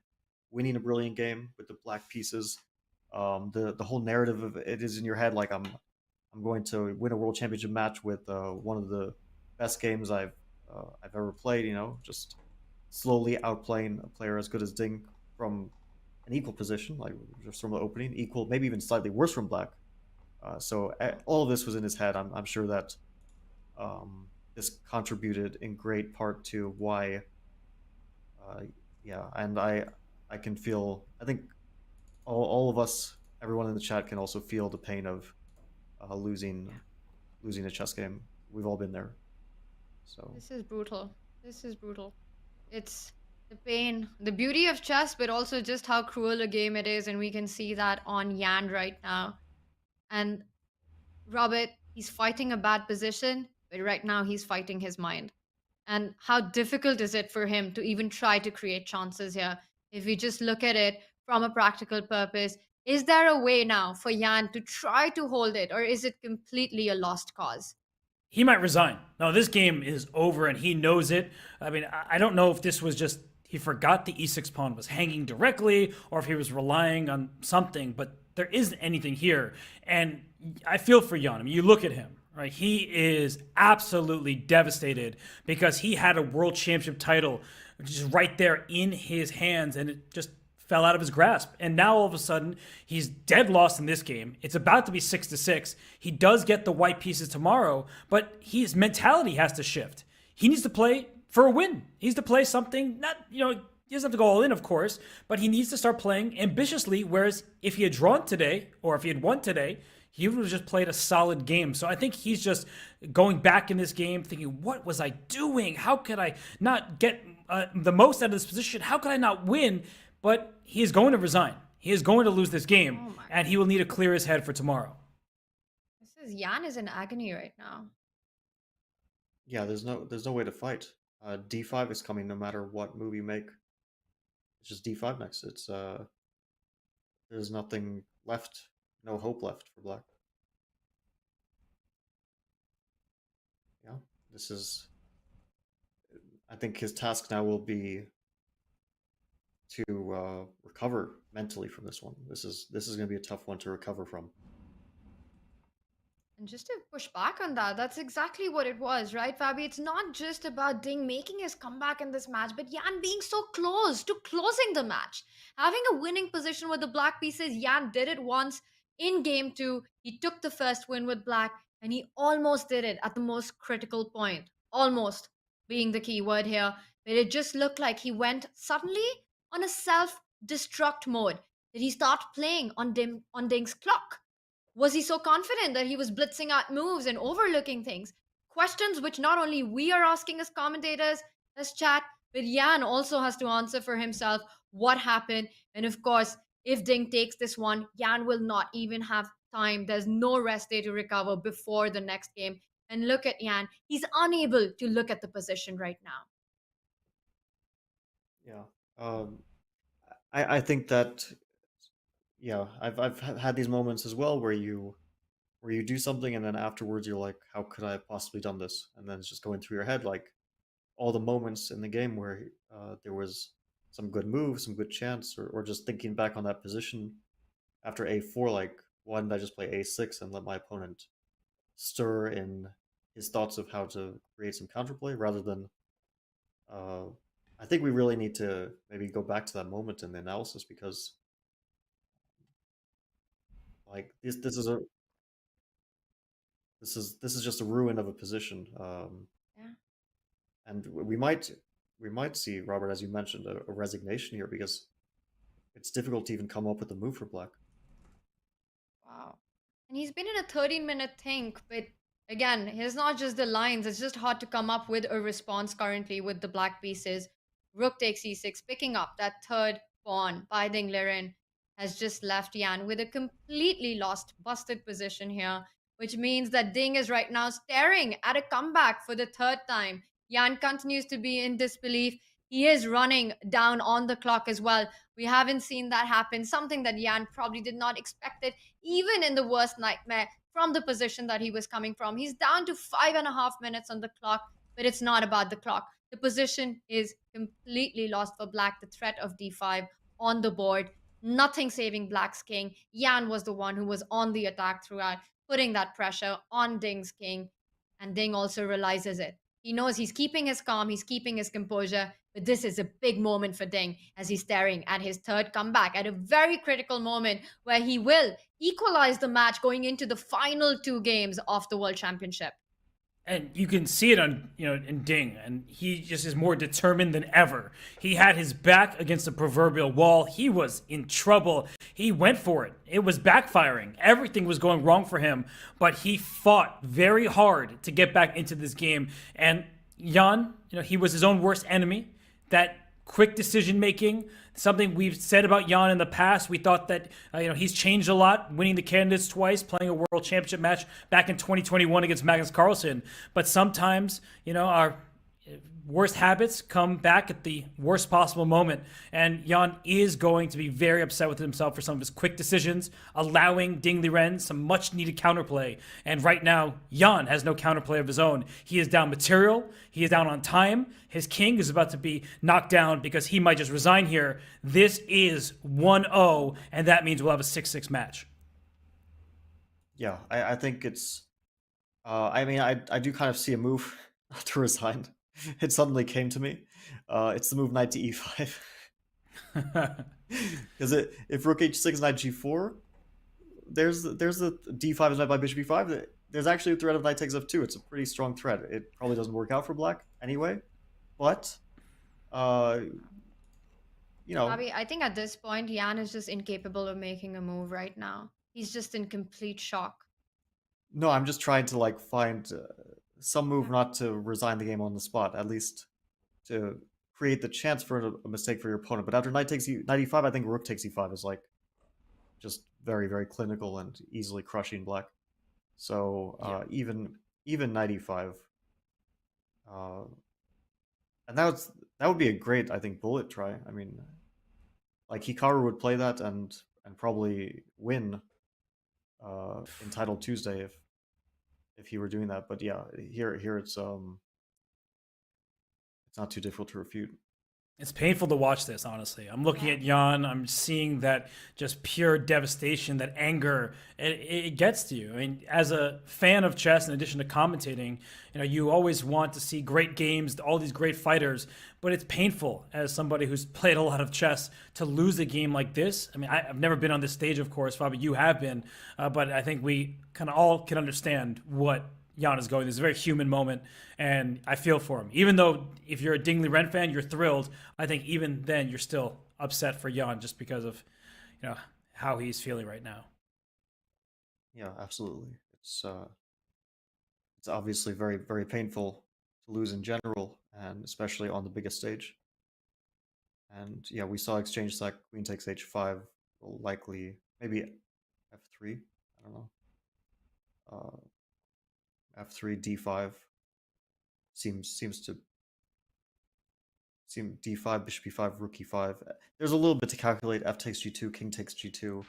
Winning a brilliant game with the black pieces. The whole narrative of it is in your head like I'm going to win a world championship match with one of the best games I've ever played, just slowly outplaying a player as good as Ding from an equal position, like just from the opening, equal, maybe even slightly worse from black. So all of this was in his head. I'm sure that this contributed in great part to why, and I can feel, I think all of us, everyone in the chat can also feel the pain of losing a chess game. We've all been there. So this is brutal. This is brutal. It's the pain, the beauty of chess, but also just how cruel a game it is. And we can see that on Jan right now. And Robert, he's fighting a bad position, but right now he's fighting his mind. And how difficult is it for him to even try to create chances here? If we just look at it from a practical purpose, is there a way now for Jan to try to hold it, or is it completely a lost cause? He might resign. No, this game is over and he knows it. I mean, I don't know if this was just he forgot the e6 pawn was hanging directly or if he was relying on something, but there isn't anything here. And I feel for Jan. I mean, you look at him, right? He is absolutely devastated because he had a world championship title just right there in his hands and it just fell out of his grasp. And now all of a sudden, he's dead lost in this game. It's about to be 6-6. He does get the white pieces tomorrow, but his mentality has to shift. He needs to play for a win. He needs to play something, he doesn't have to go all in, of course, but he needs to start playing ambitiously, whereas if he had drawn today, or if he had won today, he would have just played a solid game. So I think he's just going back in this game thinking, what was I doing? How could I not get the most out of this position? How could I not win? But he is going to resign. He is going to lose this game, and he will need to clear his head for tomorrow. Jan is in agony right now. Yeah, there's no way to fight. D5 is coming no matter what move you make. It's just D5 next. It's there's nothing left, no hope left for black. Yeah, this is. I think his task now will be to recover mentally from this one. This is going to be a tough one to recover from. And just to push back on that, that's exactly what it was, right, Fabi? It's not just about Ding making his comeback in this match, but Jan being so close to closing the match. Having a winning position with the black pieces, Jan did it once in game 2. He took the first win with black, and he almost did it at the most critical point. Almost being the key word here. But it just looked like he went suddenly on a self-destruct mode. Did he start playing on Ding's clock? Was he so confident that he was blitzing out moves and overlooking things? Questions which not only we are asking as commentators, as chat, but Jan also has to answer for himself what happened. And of course, if Ding takes this one, Jan will not even have time. There's no rest day to recover before the next game. And look at Jan. He's unable to look at the position right now. Yeah. I think that, yeah, I've had these moments as well where you do something and then afterwards you're like, how could I have possibly done this? And then it's just going through your head like all the moments in the game where there was some good move, some good chance, or just thinking back on that position after a4, like, why didn't I just play a6 and let my opponent stir in his thoughts of how to create some counterplay rather than. I think we really need to maybe go back to that moment in the analysis because, like, this is just a ruin of a position. Yeah. And we might see, Robert, as you mentioned, a resignation here because it's difficult to even come up with a move for Black. Wow. And he's been in a 13-minute think, but again, it's not just the lines. It's just hard to come up with a response currently with the black pieces. Rook takes e6, picking up that third pawn by Ding Liren has just left Yan with a completely lost, busted position here, which means that Ding is right now staring at a comeback for the third time. Yan continues to be in disbelief. He is running down on the clock as well. We haven't seen that happen, something that Yan probably did not expect it, even in the worst nightmare from the position that he was coming from. He's down to 5.5 minutes on the clock, but it's not about the clock. The position is completely lost for Black. The threat of d5 on the board, nothing saving Black's king. Yan was the one who was on the attack throughout, putting that pressure on Ding's king, and Ding also realizes it. He knows he's keeping his calm, he's keeping his composure, but this is a big moment for Ding as he's staring at his third comeback at a very critical moment where he will equalize the match going into the final 2 games of the World Championship. And you can see it on, in Ding, and he just is more determined than ever. He had his back against the proverbial wall. He was in trouble. He went for it. It was backfiring. Everything was going wrong for him, but he fought very hard to get back into this game. And Jan, he was his own worst enemy. That quick decision making, something we've said about Jan in the past. We thought that he's changed a lot, winning the candidates twice, playing a world championship match back in 2021 against Magnus Carlsen. But sometimes, our worst habits come back at the worst possible moment. And Jan is going to be very upset with himself for some of his quick decisions, allowing Ding Liren some much needed counterplay. And right now, Jan has no counterplay of his own. He is down material. He is down on time. His king is about to be knocked down because he might just resign here. This is 1-0, and that means we'll have a 6-6 match. Yeah, I think it's... I do kind of see a move to resign. It suddenly came to me. It's the move knight to e5. Because if rook h6, knight g4, there's a d5 is knight by bishop e5. There's actually a threat of knight takes f2. It's a pretty strong threat. It probably doesn't work out for Black anyway. But, Bobby, I think at this point, Jan is just incapable of making a move right now. He's just in complete shock. No, I'm just trying to find some move not to resign the game on the spot, at least to create the chance for a mistake for your opponent. But after knight e5, I think rook takes e5 is just very, very clinical and easily crushing Black. So even knight e5, and that would be a great, I think, bullet try. I mean, Hikaru would play that and probably win in Title Tuesday if he were doing that. But yeah, here it's not too difficult to refute. It's painful to watch this, honestly. I'm looking at Jan. I'm seeing that just pure devastation, that anger. It gets to you. I mean, as a fan of chess, in addition to commentating, you always want to see great games, all these great fighters. But it's painful as somebody who's played a lot of chess to lose a game like this. I mean, I've never been on this stage, of course. Probably you have been. But I think we kind of all can understand what Jan is going. This is a very human moment, and I feel for him. Even though if you're a Ding Liren fan, you're thrilled. I think even then you're still upset for Jan just because of how he's feeling right now. Yeah, absolutely. It's obviously very, very painful to lose in general, and especially on the biggest stage. And yeah, we saw exchange like queen takes h5, will likely maybe f3. I don't know. F3, d5 seems d5, bishop e5, rook e5. There's a little bit to calculate. F takes g2, king takes g2,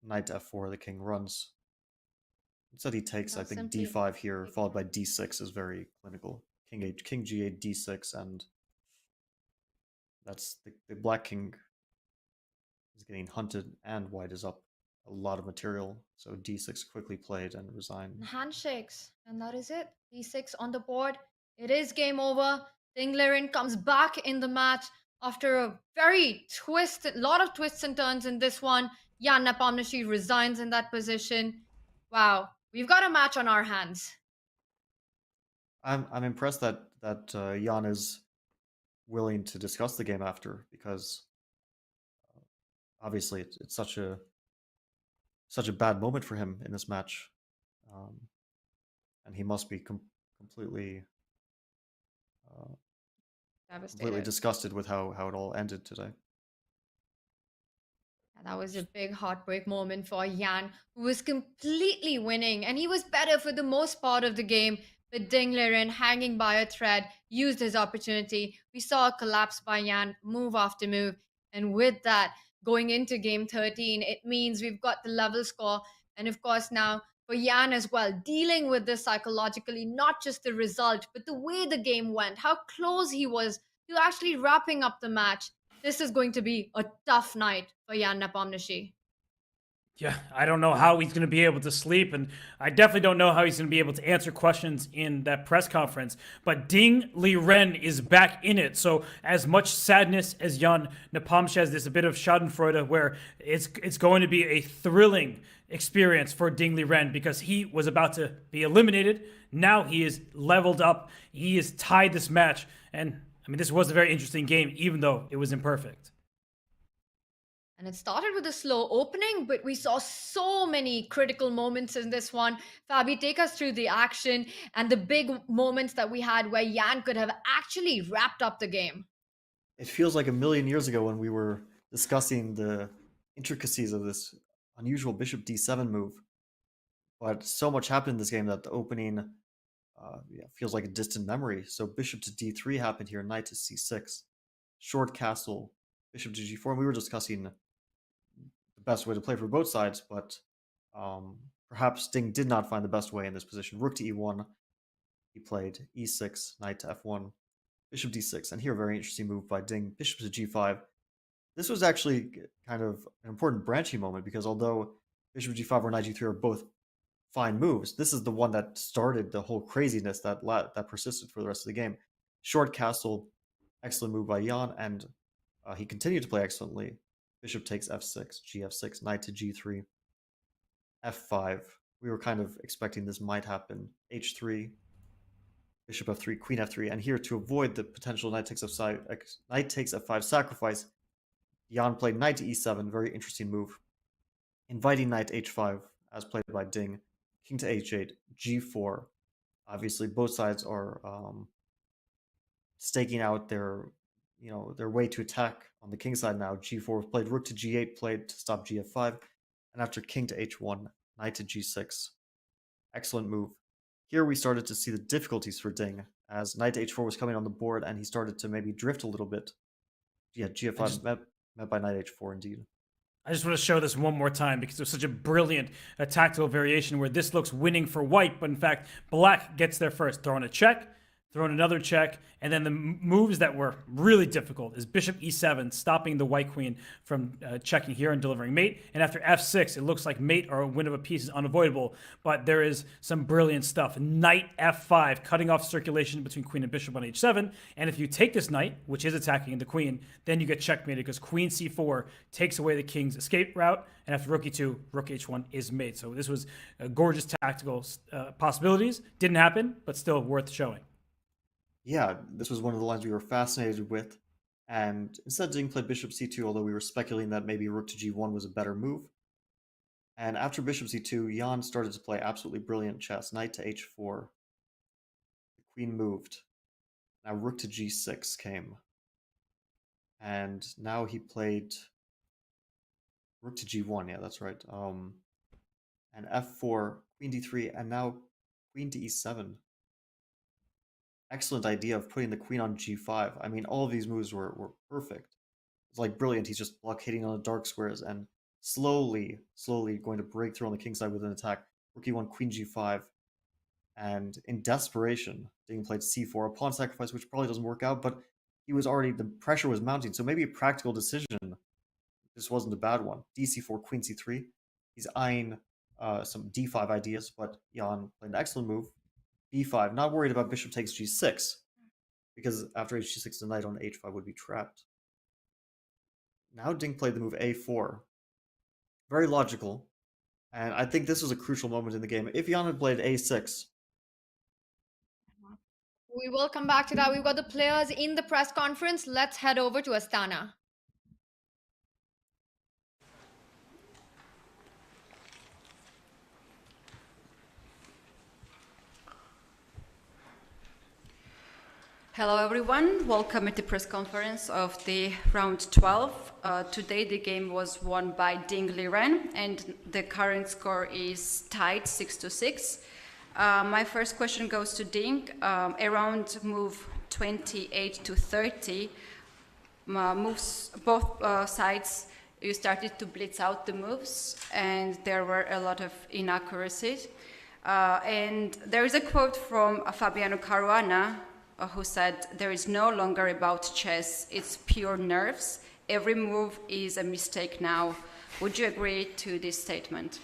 knight to f4. The king runs. Instead, he takes. I think d5 here, followed by d6 is very clinical. King g8, d6, and that's the black king is getting hunted, and white is up a lot of material. So d6 quickly played and resigned. Handshakes, and that is it. D6 on the board. It is game over. Ding Liren comes back in the match after a lot of twists and turns in this one. Jan Nepomniachtchi resigns in that position. Wow, we've got a match on our hands. I'm impressed that Jan is willing to discuss the game after, because obviously it's such a bad moment for him in this match, and he must be completely disgusted with how it all ended today. That was a big heartbreak moment for Jan, who was completely winning, and he was better for the most part of the game. But Ding Liren, hanging by a thread, used his opportunity. We saw a collapse by Jan, move after move. And with that, going into game 13, it means we've got the level score. And of course, now for Jan as well, dealing with this psychologically, not just the result, but the way the game went, how close he was to actually wrapping up the match. This is going to be a tough night for Jan Nepomniachtchi. Yeah, I don't know how he's going to be able to sleep, and I definitely don't know how he's going to be able to answer questions in that press conference. But Ding Liren is back in it, so as much sadness as Jan Nepomniachtchi has, there's a bit of schadenfreude where it's going to be a thrilling experience for Ding Liren, because he was about to be eliminated. Now he is leveled up. He has tied this match, and I mean, this was a very interesting game, even though it was imperfect. And it started with a slow opening, but we saw so many critical moments in this one. Fabi, take us through the action and the big moments that we had where Jan could have actually wrapped up the game. It feels like a million years ago when we were discussing the intricacies of this unusual bishop d7 move. But so much happened in this game that the opening feels like a distant memory. So bishop to d3 happened here, knight to c6, short castle, bishop to g4. And we were discussing the best way to play for both sides, but perhaps Ding did not find the best way in this position. Rook to e1, he played e6, knight to f1, bishop d6, and here a very interesting move by Ding, bishop to g5. This was actually kind of an important branching moment, because although bishop g5 or knight g3 are both fine moves, this is the one that started the whole craziness that persisted for the rest of the game. Short castle, excellent move by Jan, and he continued to play excellently. Bishop takes f6, gf6, knight to g3, f5. We were kind of expecting this might happen. h3, bishop f3, queen f3, and here to avoid the potential knight takes f5 sacrifice, Jan played knight to e7, very interesting move. Inviting knight h5, as played by Ding, king to h8, g4. Obviously, both sides are staking out their way to attack on the king side now. g4 was played, rook to g8 played to stop gf5, and after king to h1, knight to g6. Excellent move. Here we started to see the difficulties for Ding, as knight to h4 was coming on the board, and he started to maybe drift a little bit. Yeah, gf5 met by knight h4 indeed. I just want to show this one more time because it was such a brilliant tactical variation where this looks winning for white, but in fact, black gets there first. Throwing a check, throwing another check, and then the moves that were really difficult is bishop e7, stopping the white queen from checking here and delivering mate. And after f6, it looks like mate or a win of a piece is unavoidable, but there is some brilliant stuff. Knight f5, cutting off circulation between queen and bishop on h7. And if you take this knight, which is attacking the queen, then you get checkmated because queen c4 takes away the king's escape route. And after rook e2, rook h1 is mate. So this was gorgeous tactical possibilities. Didn't happen, but still worth showing. Yeah, this was one of the lines we were fascinated with, and instead Ding played bishop c2, although we were speculating that maybe rook to g1 was a better move. And after bishop c2, Jan started to play absolutely brilliant chess. Knight to h4. The queen moved. Now rook to g6 came. And now he played rook to g1, yeah, that's right. And f4, queen d3, and now queen to e7. Excellent idea of putting the queen on g5. I mean, all of these moves were perfect. It's like brilliant. He's just blockading on the dark squares and slowly going to break through on the king side with an attack. Rook e1, queen g5. And in desperation, Ding played c4, a pawn sacrifice, which probably doesn't work out, but the pressure was mounting, so maybe a practical decision. This wasn't a bad one. dc4, queen c3. he's eyeing some d5 ideas, but Jan played an excellent move. b5, not worried about bishop takes g6, because after h6 the knight on h5 would be trapped. Now Ding played the move a4. Very logical, and I think this was a crucial moment in the game. If Jan had played a6, We will come back to that. We've got the players in the press conference. Let's head over to Astana. Hello everyone, welcome at the press conference of the round 12. Today the game was won by Ding Liren and the current score is tied 6-6. My first question goes to Ding. Around move 28 to 30, moves both sides, you started to blitz out the moves and there were a lot of inaccuracies. And there is a quote from Fabiano Caruana who said, "There is no longer about chess, it's pure nerves. Every move is a mistake now." Would you agree to this statement?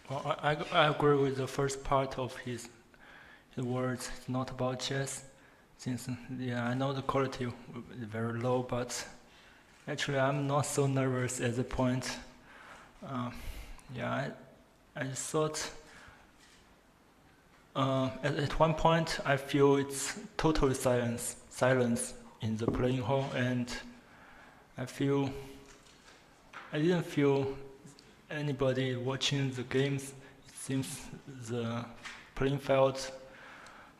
Well, I agree with the first part of his words. It's not about chess, since I know the quality is very low, but actually I'm not so nervous at the point. I thought at one point I feel it's total silence in the playing hall, and I didn't feel anybody watching the games. It seems the playing field,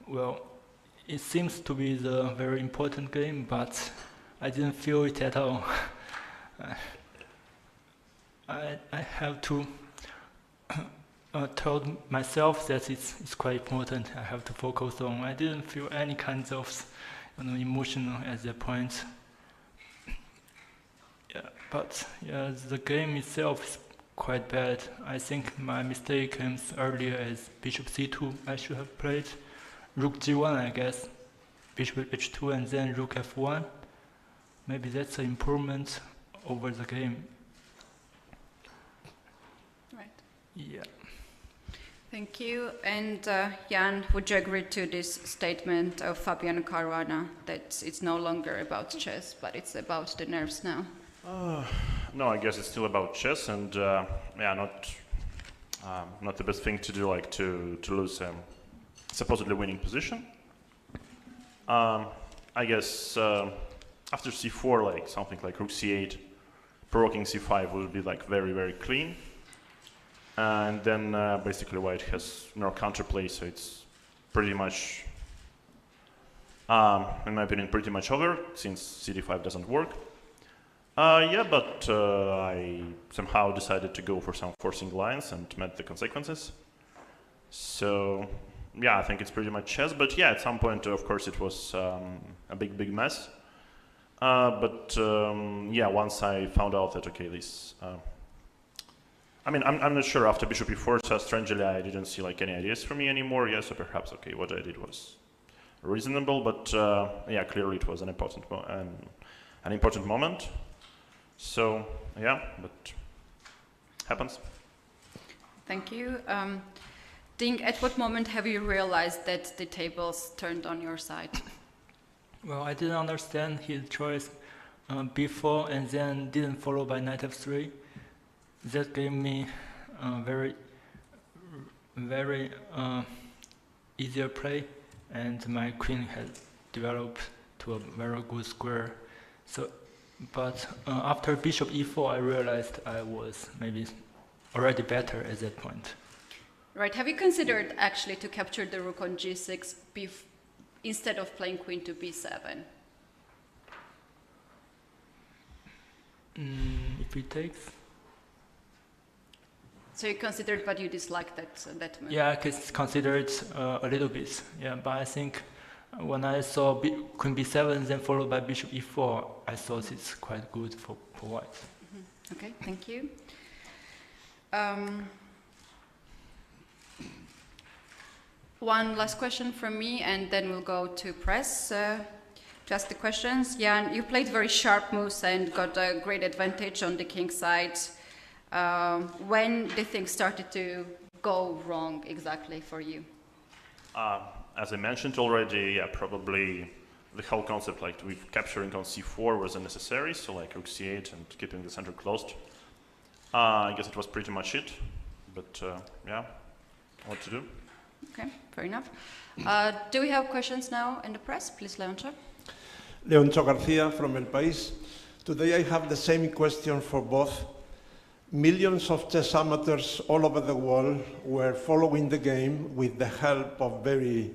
well, it seems to be the very important game, but I didn't feel it at all. I have to told myself that it's quite important. I have to focus on. I didn't feel any kinds of emotional at that point. But the game itself is quite bad. I think my mistake comes earlier as bishop c2. I should have played rook g1, I guess. Bishop h2 and then rook f1. Maybe that's an improvement over the game. Right. Yeah. Thank you. And Jan, would you agree to this statement of Fabiano Caruana that it's no longer about chess, but it's about the nerves now? No, I guess it's still about chess, and not the best thing to do, like to lose a supposedly winning position. I guess after c4, like something like rook c8, provoking c5 would be like very, very clean. And then basically white has no counterplay, so it's pretty much, in my opinion, pretty much over, since cd5 doesn't work. But I somehow decided to go for some forcing lines and met the consequences. So, yeah, I think it's pretty much chess, but yeah, at some point, of course, it was a big mess. Once I found out that, okay, this... I'm not sure. After bishop e4, so strangely, I didn't see like any ideas for me anymore. Yeah, so perhaps, okay, what I did was reasonable, but clearly it was an important moment. So, yeah, but happens. Thank you. Ding, at what moment have you realized that the tables turned on your side? Well, I didn't understand his choice b4 and then didn't follow by knight f3. That gave me very easier play, and my queen had developed to a very good square. So, but after bishop e4, I realized I was maybe already better at that point. Right. Have you considered actually to capture the rook on g6 instead of playing queen to b7? If he takes. So you considered, but you disliked that move? Yeah, I considered a little bit. Yeah, but I think when I saw queen b7, then followed by bishop e4, I thought it's quite good for white. Mm-hmm. Okay, thank you. One last question from me, and then we'll go to press to ask the questions. Jan, you played very sharp moves and got a great advantage on the king side. When the things started to go wrong exactly for you? As I mentioned already, yeah, probably the whole concept, like with capturing on c4 was unnecessary, so like rook c8 and keeping the center closed. I guess it was pretty much it, but yeah, what to do? Okay, fair enough. Do we have questions now in the press? Please, Leoncho. Leoncho Garcia from El País. Today I have the same question for both. Millions of chess amateurs all over the world were following the game with the help of very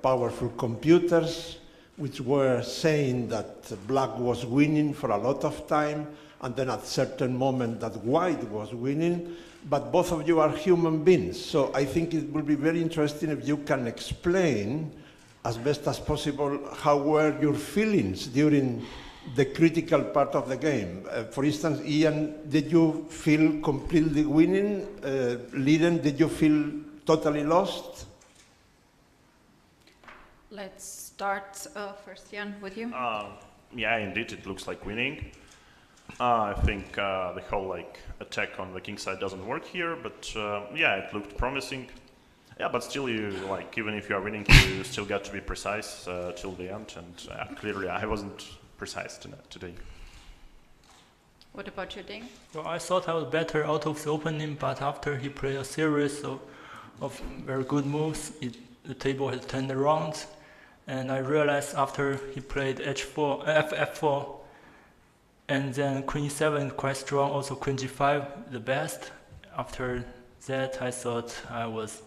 powerful computers, which were saying that black was winning for a lot of time, and then at a certain moment that white was winning. But both of you are human beings, so I think it will be very interesting if you can explain as best as possible how were your feelings during the critical part of the game. For instance, Ian, did you feel completely winning? Liren, did you feel totally lost? Let's start first, Jan, with you. Yeah, indeed, it looks like winning. I think the whole like attack on the king side doesn't work here, but yeah, it looked promising. Yeah, but still, you like even if you are winning, you still got to be precise till the end, and clearly I wasn't precise today. What about you, Ding? Well, I thought I was better out of the opening, but after he played a series of very good moves, the table had turned around, and I realized after he played f4, and then queen e7 quite strong, also queen g5 the best. After that, I thought I was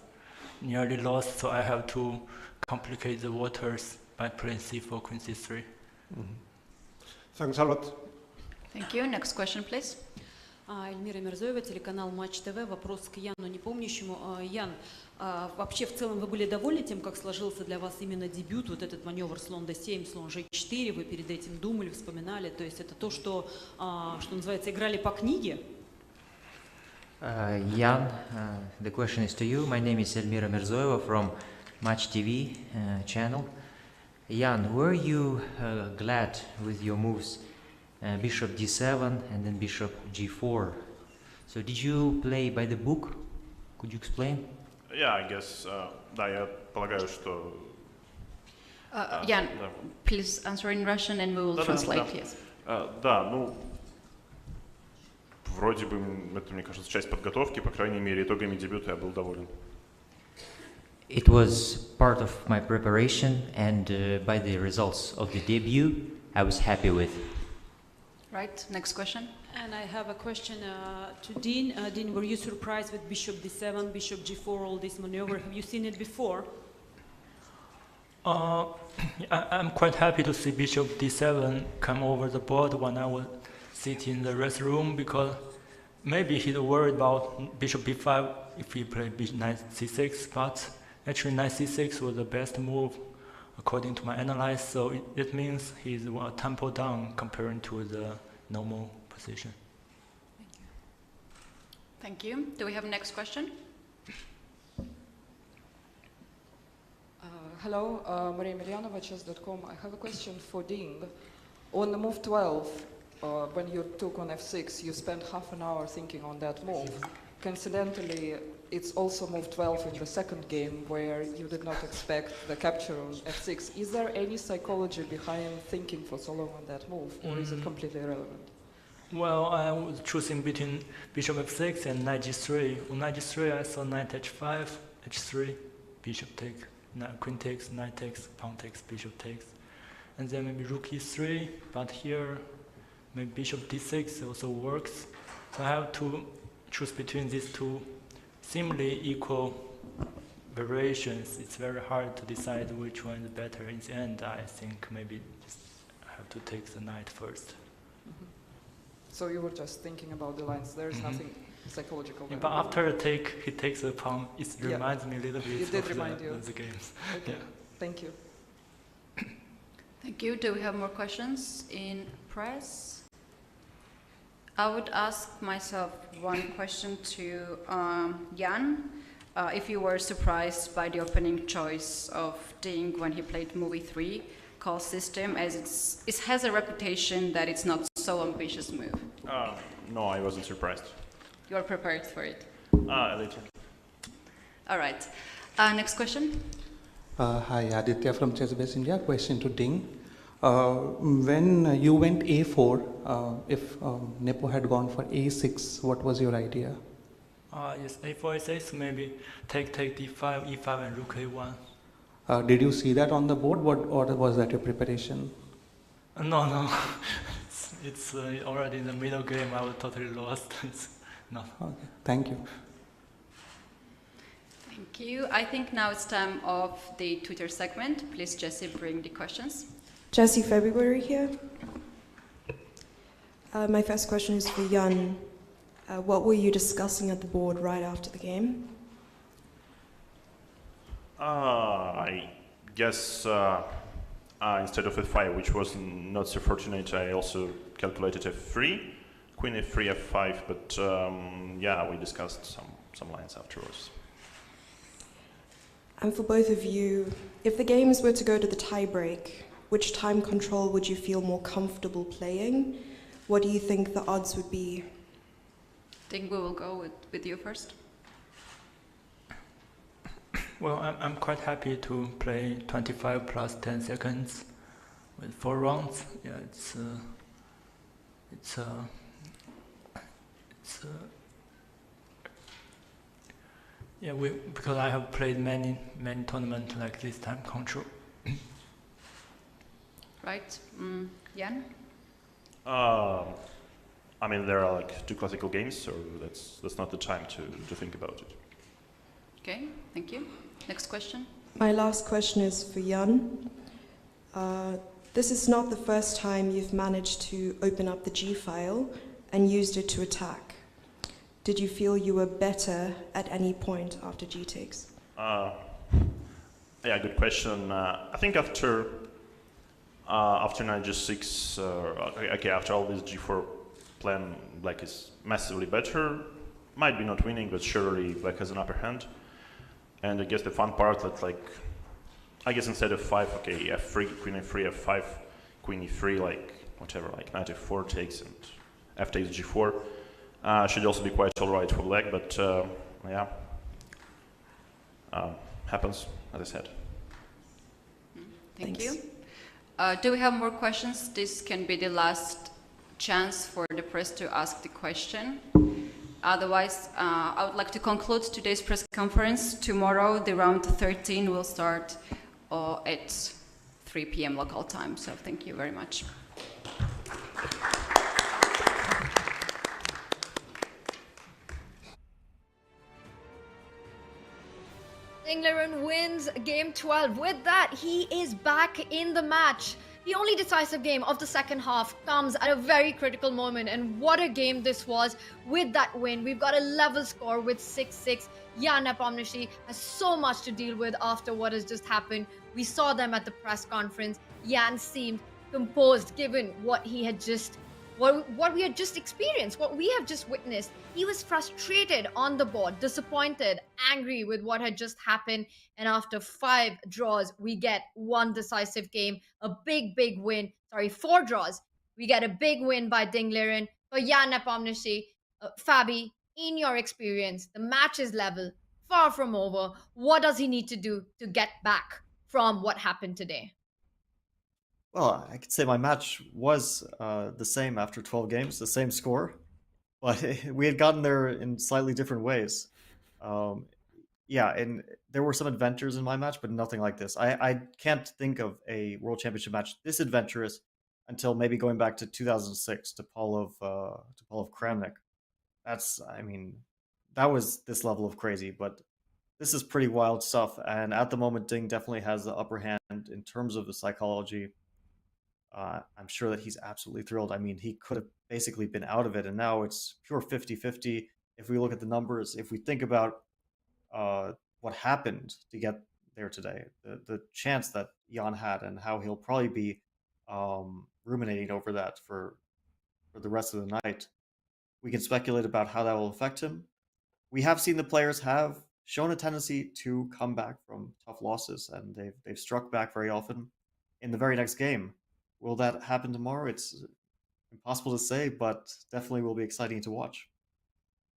nearly lost, so I have to complicate the waters by playing c4, queen c3. Thanks a lot. Thank you. Next question, please. Эльмира Мирзоева, телеканал Матч ТВ. Вопрос к Яну Непомнящему. Ян, вообще в целом вы были довольны тем, как сложился для вас именно дебют, вот этот маневр слон d7, слон g4, вы перед этим думали, вспоминали, то есть это то, что называется, играли по книге? Jan, the question is to you. My name is Elmira Mirzoeva from Match TV channel. Jan, were you glad with your moves? Bishop d7 and then bishop g4. So did you play by the book? Could you explain? Yeah, I guess, да, я полагаю, что... Jan, please answer in Russian and we will translate, yes. Да, ну, вроде бы, это, мне кажется, часть подготовки, по крайней мере, итогами дебюта я был доволен. It was part of my preparation, and by the results of the debut, I was happy with. Right, next question. And I have a question to Dean. Dean, were you surprised with bishop d7, bishop g4, all this maneuver? Have you seen it before? I'm quite happy to see bishop d7 come over the board when I was sitting in the rest room, because maybe he's worried about bishop b5 if he played knight c6, but actually knight c6 was the best move according to my analysis, so it means he's a tempo down comparing to the normal position. Thank you. Do we have a next question? Hello, Maria Milyanova, Chess.com. I have a question for Ding. On the move 12, when you took on f6, you spent half an hour thinking on that move. Coincidentally, it's also move 12 in the second game where you did not expect the capture on f6. Is there any psychology behind thinking for so long on that move, or is it completely irrelevant? Well, I was choosing between bishop f6 and knight g3. On knight g3, I saw knight h5, h3, bishop take, queen takes, knight takes, pawn takes, bishop takes. And then maybe rook e3, but here maybe bishop d6 also works. So I have to choose between these two seemingly equal variations. It's very hard to decide which one is better. In the end, I think maybe just have to take the knight first. So you were just thinking about the lines. There's nothing psychological. Yeah, but after he takes a pawn, it reminds me a little bit of the games. Okay. Yeah. Thank you. Thank you. Do we have more questions in press? I would ask myself one question to Jan. If you were surprised by the opening choice of Ding when he played movie 3 call system, as it has a reputation that it's not so ambitious move. No, I wasn't surprised. You're prepared for it? A little. All right. Next question. Hi, Aditya from Chess India. Question to Ding. When you went A4, if Nepo had gone for A6, what was your idea? Yes, A4, A6, maybe take D5, E5, and Rook A1. Did you see that on the board, or was that your preparation? No. it's already in the middle game. I was totally lost. No. Okay, thank you. Thank you. I think now it's time of the Twitter segment. Please, Jesse, bring the questions. Jesse February here. My first question is for Jan. What were you discussing at the board right after the game? I guess instead of F5, which was not so fortunate, I also calculated F3, Queen F3, F5, but yeah, we discussed some lines afterwards. And for both of you, if the games were to go to the tie-break, which time control would you feel more comfortable playing? What do you think the odds would be? I think we will go with you first. Well, I'm quite happy to play 25 plus 10 seconds with 4 rounds. Yeah, yeah, because I have played many tournaments like this time control. Right, Jan? I mean, there are like 2 classical games, so that's not the time to think about it. Okay, thank you. Next question. My last question is for Jan. This is not the first time you've managed to open up the G file and used it to attack. Did you feel you were better at any point after G takes? Yeah, good question. I think after knight G6, okay, after all this G4 plan, Black is massively better. Might be not winning, but surely Black has an upper hand. And I guess the fun part that, like, I guess instead of 5, okay, F3, Queen F3, F5, Queen E3, like, whatever, like Knight F4 takes and F takes G4. Should also be quite alright for Black, but yeah, happens, as I said. Thank you. Do we have more questions? This can be the last chance for the press to ask the question. Otherwise, I would like to conclude today's press conference. Tomorrow, the round 13 will start at 3 p.m. local time. So thank you very much. Ding Liren wins game 12. With that, he is back in the match. The only decisive game of the second half comes at a very critical moment, and what a game this was. With that win, we've got a level score with 6-6. Jan Nepomniachtchi has so much to deal with after what has just happened. We saw them at the press conference. Jan seemed composed given what he had just what we had just experienced, what we have just witnessed. He was frustrated on the board, disappointed, angry with what had just happened. And after 5 draws, we get 1 decisive game, a big win. 4 draws. We get a big win by Ding Liren. For Jan Nepomniachtchi, Fabi, in your experience, the match is level, far from over. What does he need to do to get back from what happened today? Well, I could say my match was the same after 12 games, the same score, but we had gotten there in slightly different ways. Yeah, and there were some adventures in my match, but nothing like this. I can't think of a World Championship match this adventurous until maybe going back to 2006 to Paul of Kramnik. I mean, that was this level of crazy, but this is pretty wild stuff. And at the moment, Ding definitely has the upper hand in terms of the psychology. I'm sure that he's absolutely thrilled. I mean, he could have basically been out of it, and now it's pure 50-50. If we look at the numbers, if we think about what happened to get there today, the chance that Jan had and how he'll probably be ruminating over that for the rest of the night, we can speculate about how that will affect him. We have seen the players have shown a tendency to come back from tough losses, and they've struck back very often in the very next game. Will that happen tomorrow? It's impossible to say, but definitely will be exciting to watch.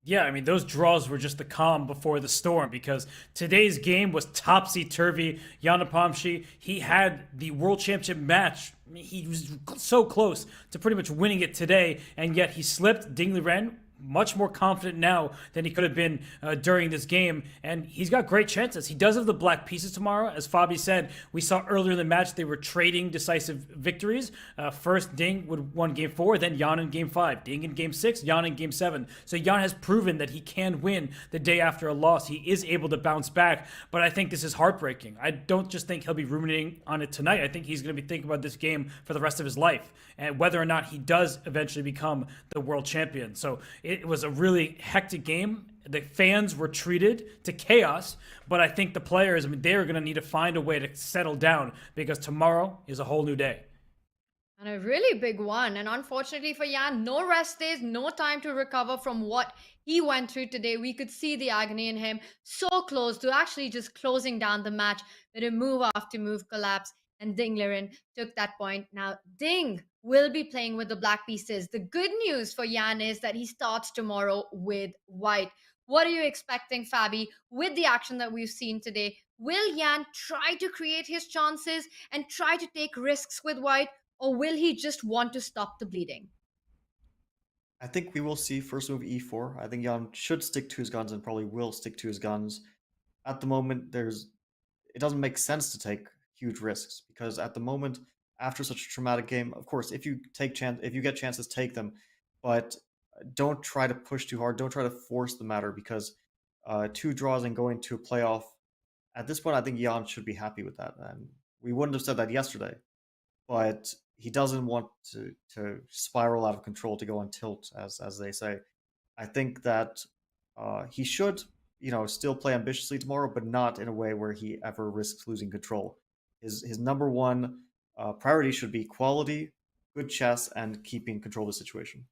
Yeah, I mean, those draws were just the calm before the storm because today's game was topsy-turvy. Jan Nepomniachtchi, he had the World Championship match. I mean, he was so close to pretty much winning it today, and yet he slipped. Ding Liren, much more confident now than he could have been during this game, and he's got great chances. He does have the black pieces tomorrow. As Fabi said, we saw earlier in the match they were trading decisive victories. First, Ding would won game 4, then Jan in game 5, Ding in game 6, Jan in game 7. So Jan has proven that he can win the day after a loss. He is able to bounce back, but I think this is heartbreaking. I don't just think he'll be ruminating on it tonight. I think he's going to be thinking about this game for the rest of his life and whether or not he does eventually become the world champion. So it was a really hectic game. The fans were treated to chaos, but I think the players, I mean, they're going to need to find a way to settle down because tomorrow is a whole new day. And a really big one. And unfortunately for Jan, no rest days, no time to recover from what he went through today. We could see the agony in him, so close to actually just closing down the match with a move after move collapse. And Ding Liren took that point. Now, Ding will be playing with the black pieces. The good news for Jan is that he starts tomorrow with white. What are you expecting, Fabi, with the action that we've seen today? Will Jan try to create his chances and try to take risks with white, or will he just want to stop the bleeding? I think we will see first move e4. I think Jan should stick to his guns and probably will stick to his guns. At the moment, it doesn't make sense to take huge risks because at the moment, after such a traumatic game, of course, if you get chances, take them, but don't try to push too hard. Don't try to force the matter because 2 draws and going to a playoff. At this point, I think Jan should be happy with that, and we wouldn't have said that yesterday. But he doesn't want to spiral out of control, to go on tilt, as they say. I think that he should, still play ambitiously tomorrow, but not in a way where he ever risks losing control. His number one priority should be quality, good chess, and keeping control of the situation.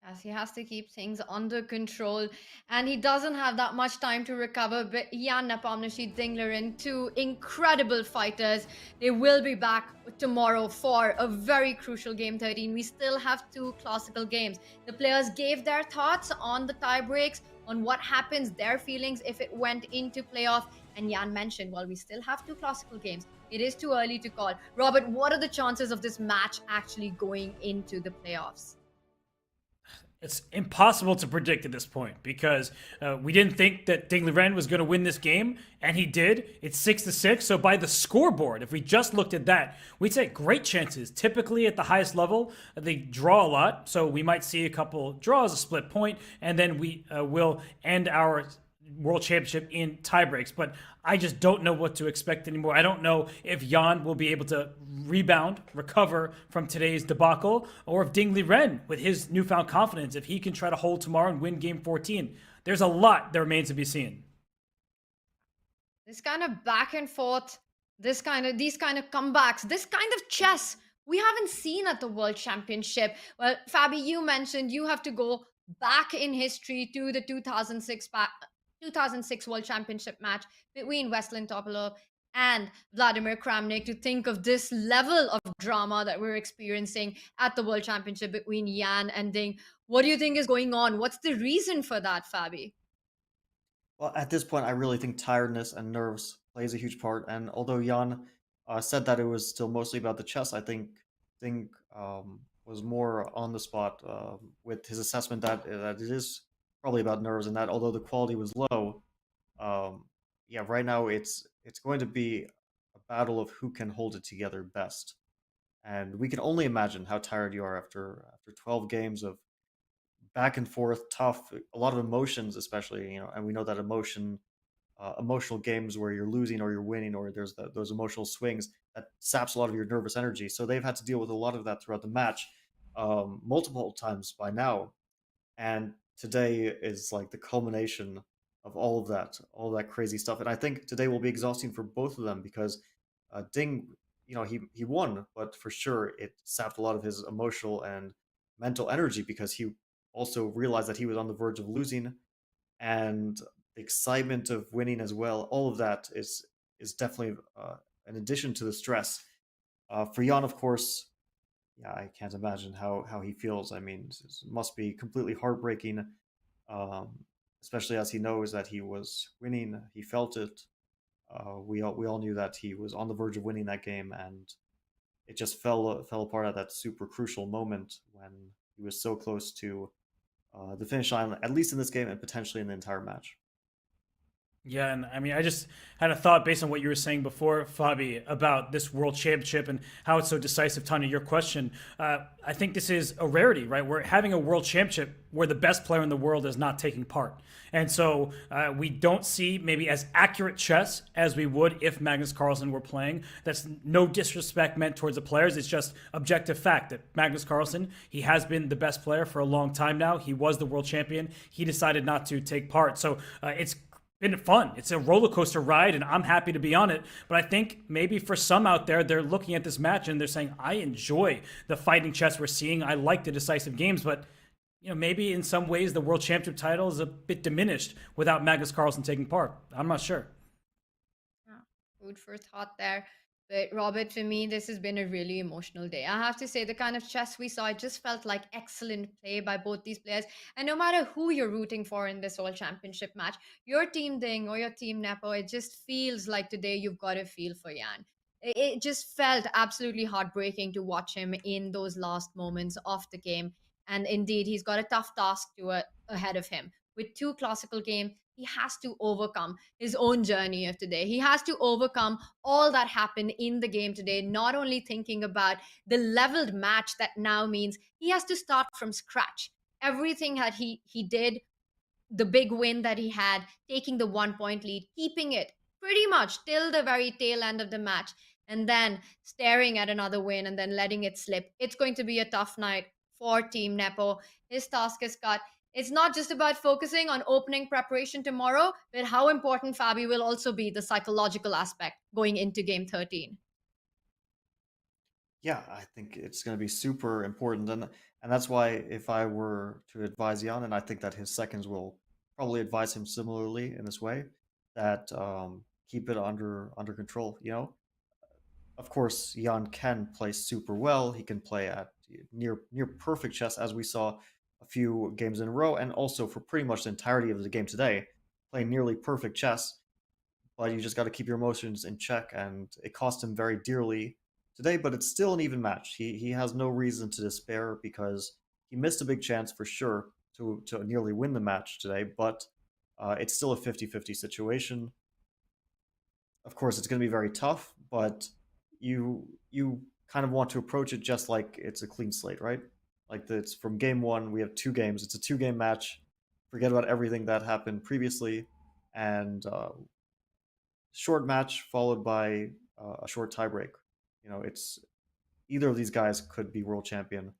As he has to keep things under control, and he doesn't have that much time to recover. But Jan Nepomniachtchi, Ding Liren, 2 incredible fighters. They will be back tomorrow for a very crucial game 13. We still have 2 classical games. The players gave their thoughts on the tie breaks, on what happens, their feelings if it went into playoff. And Jan mentioned, well, we still have 2 classical games. It is too early to call. Robert, what are the chances of this match actually going into the playoffs? It's impossible to predict at this point because we didn't think that Ding Liren was going to win this game, and he did. It's 6-6. So by the scoreboard, if we just looked at that, we'd say great chances. Typically at the highest level, they draw a lot. So we might see a couple draws, a split point, and then we will end our World Championship in tiebreaks. But I just don't know what to expect anymore. I don't know if Jan will be able to rebound, recover from today's debacle, or if Ding Liren, with his newfound confidence, if he can try to hold tomorrow and win game 14. There's a lot that remains to be seen. This kind of back and forth, these kind of comebacks, this kind of chess we haven't seen at the World Championship. Well, Fabi, you mentioned you have to go back in history to the 2006 World Championship match between Veselin Topalov and Vladimir Kramnik to think of this level of drama that we're experiencing at the World Championship between Jan and Ding. What do you think is going on? What's the reason for that, Fabi? Well, at this point, I really think tiredness and nerves plays a huge part. And although Jan said that it was still mostly about the chess, I think Ding was more on the spot with his assessment that it is probably about nerves, and that although the quality was low, right now it's going to be a battle of who can hold it together best. And we can only imagine how tired you are after 12 games of back and forth, tough, a lot of emotions, especially, and we know that emotional games where you're losing or you're winning, or there's those emotional swings that saps a lot of your nervous energy. So they've had to deal with a lot of that throughout the match, multiple times by now. And today is like the culmination of all of that crazy stuff. And I think today will be exhausting for both of them because Ding, he won, but for sure it sapped a lot of his emotional and mental energy because he also realized that he was on the verge of losing, and the excitement of winning as well. All of that is definitely an addition to the stress. For Jan, of course, yeah, I can't imagine how he feels. I mean, it must be completely heartbreaking, um, especially as he knows that he was winning. He felt it. We all knew that he was on the verge of winning that game, and it just fell apart at that super crucial moment when he was so close to the finish line, at least in this game and potentially in the entire match. Yeah, and I mean, I just had a thought based on what you were saying before, Fabi, about this World Championship and how it's so decisive. Tanya, your question, I think this is a rarity, right? We're having a World Championship where the best player in the world is not taking part. And so we don't see maybe as accurate chess as we would if Magnus Carlsen were playing. That's no disrespect meant towards the players. It's just objective fact that Magnus Carlsen, he has been the best player for a long time now. He was the world champion. He decided not to take part. So it's been fun. It's a roller coaster ride, and I'm happy to be on it. But I think maybe for some out there, they're looking at this match and they're saying, I enjoy the fighting chess we're seeing. I like the decisive games, but maybe in some ways the world championship title is a bit diminished without Magnus Carlsen taking part. I'm not sure. Food for thought there. But Robert, for me, this has been a really emotional day. I have to say, the kind of chess we saw, it just felt like excellent play by both these players. And no matter who you're rooting for in this World Championship match, your team Ding or your team Nepo, it just feels like today you've got to feel for Jan. It just felt absolutely heartbreaking to watch him in those last moments of the game. And indeed, he's got a tough task ahead of him. With 2 classical games, he has to overcome his own journey of today. He has to overcome all that happened in the game today, not only thinking about the leveled match that now means he has to start from scratch. Everything that he did, the big win that he had, taking the 1-point lead, keeping it pretty much till the very tail end of the match, and then staring at another win and then letting it slip. It's going to be a tough night for Team Nepo. His task is cut. It's not just about focusing on opening preparation tomorrow, but how important, Fabi, will also be the psychological aspect going into game 13. Yeah, I think it's going to be super important. And that's why if I were to advise Jan, and I think that his seconds will probably advise him similarly in this way, that keep it under control. Of course, Jan can play super well. He can play at near perfect chess, as we saw a few games in a row, and also for pretty much the entirety of the game today, playing nearly perfect chess. But you just got to keep your emotions in check, and it cost him very dearly today, but it's still an even match. He has no reason to despair because he missed a big chance for sure to nearly win the match today, but it's still a 50-50 situation. Of course, it's going to be very tough, but you kind of want to approach it just like it's a clean slate, right? Like it's from game 1, we have 2 games. It's a 2-game match. Forget about everything that happened previously, and short match followed by a short tiebreak. It's either of these guys could be world champion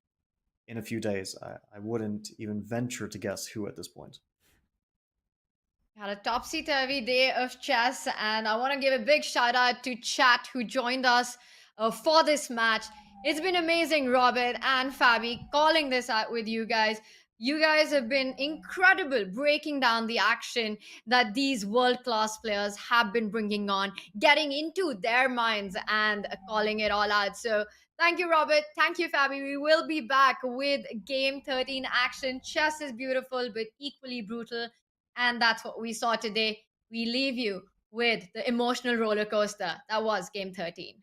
in a few days. I wouldn't even venture to guess who at this point. Had a topsy-turvy day of chess, and I want to give a big shout out to chat who joined us for this match. It's been amazing, Robert and Fabi, calling this out with you guys. You guys have been incredible breaking down the action that these world-class players have been bringing on, getting into their minds and calling it all out. So thank you, Robert. Thank you, Fabi. We will be back with Game 13 action. Chess is beautiful, but equally brutal. And that's what we saw today. We leave you with the emotional roller coaster that was Game 13.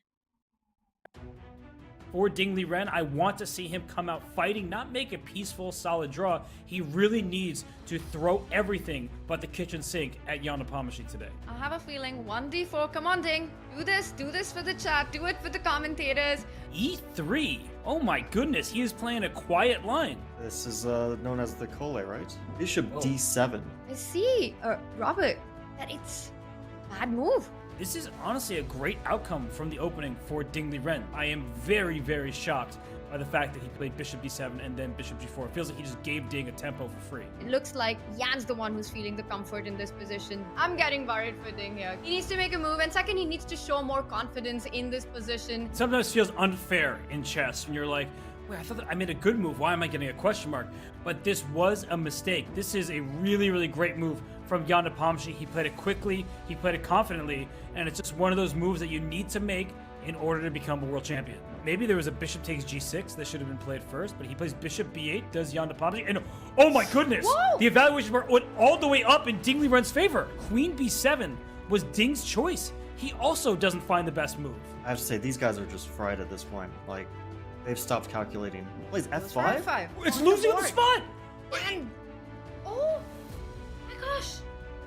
For Ding Liren, I want to see him come out fighting, not make a peaceful, solid draw. He really needs to throw everything but the kitchen sink at Jan Nepomniachtchi today. I have a feeling 1d4. Come on, Ding. Do this for the chat. Do it for the commentators. E3. Oh my goodness, he is playing a quiet line. This is known as the Cole, right? Bishop D7. I see, Robert, that it's a bad move. This is honestly a great outcome from the opening for Ding Liren. I am very, very shocked by the fact that he played Bishop D7 and then Bishop G4. It feels like he just gave Ding a tempo for free. It looks like Jan's the one who's feeling the comfort in this position. I'm getting worried for Ding here. He needs to make a move, and second, he needs to show more confidence in this position. Sometimes it feels unfair in chess when you're like, wait, I thought that I made a good move. Why am I getting a question mark? But this was a mistake. This is a really, really great move from Jan Nepomniachtchi. He played it quickly, he played it confidently, and it's just one of those moves that you need to make in order to become a world champion. Maybe there was a bishop takes g6 that should have been played first, but he plays bishop b8, does Jan Nepomniachtchi, and oh my goodness! Whoa! The evaluation bar went all the way up in Ding Liren's favor. Queen b7 was Ding's choice. He also doesn't find the best move. I have to say, these guys are just fried at this point. Like, they've stopped calculating. Plays f5? F5. It's losing the spot! And oh my gosh!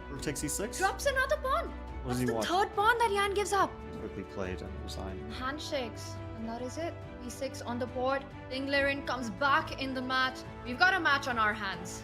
Rook takes e6? Drops another pawn. What What's does he the want? third pawn that Jan gives up? Quickly played and resigned. Handshakes. And that is it. e6 on the board. Ding Liren comes back in the match. We've got a match on our hands.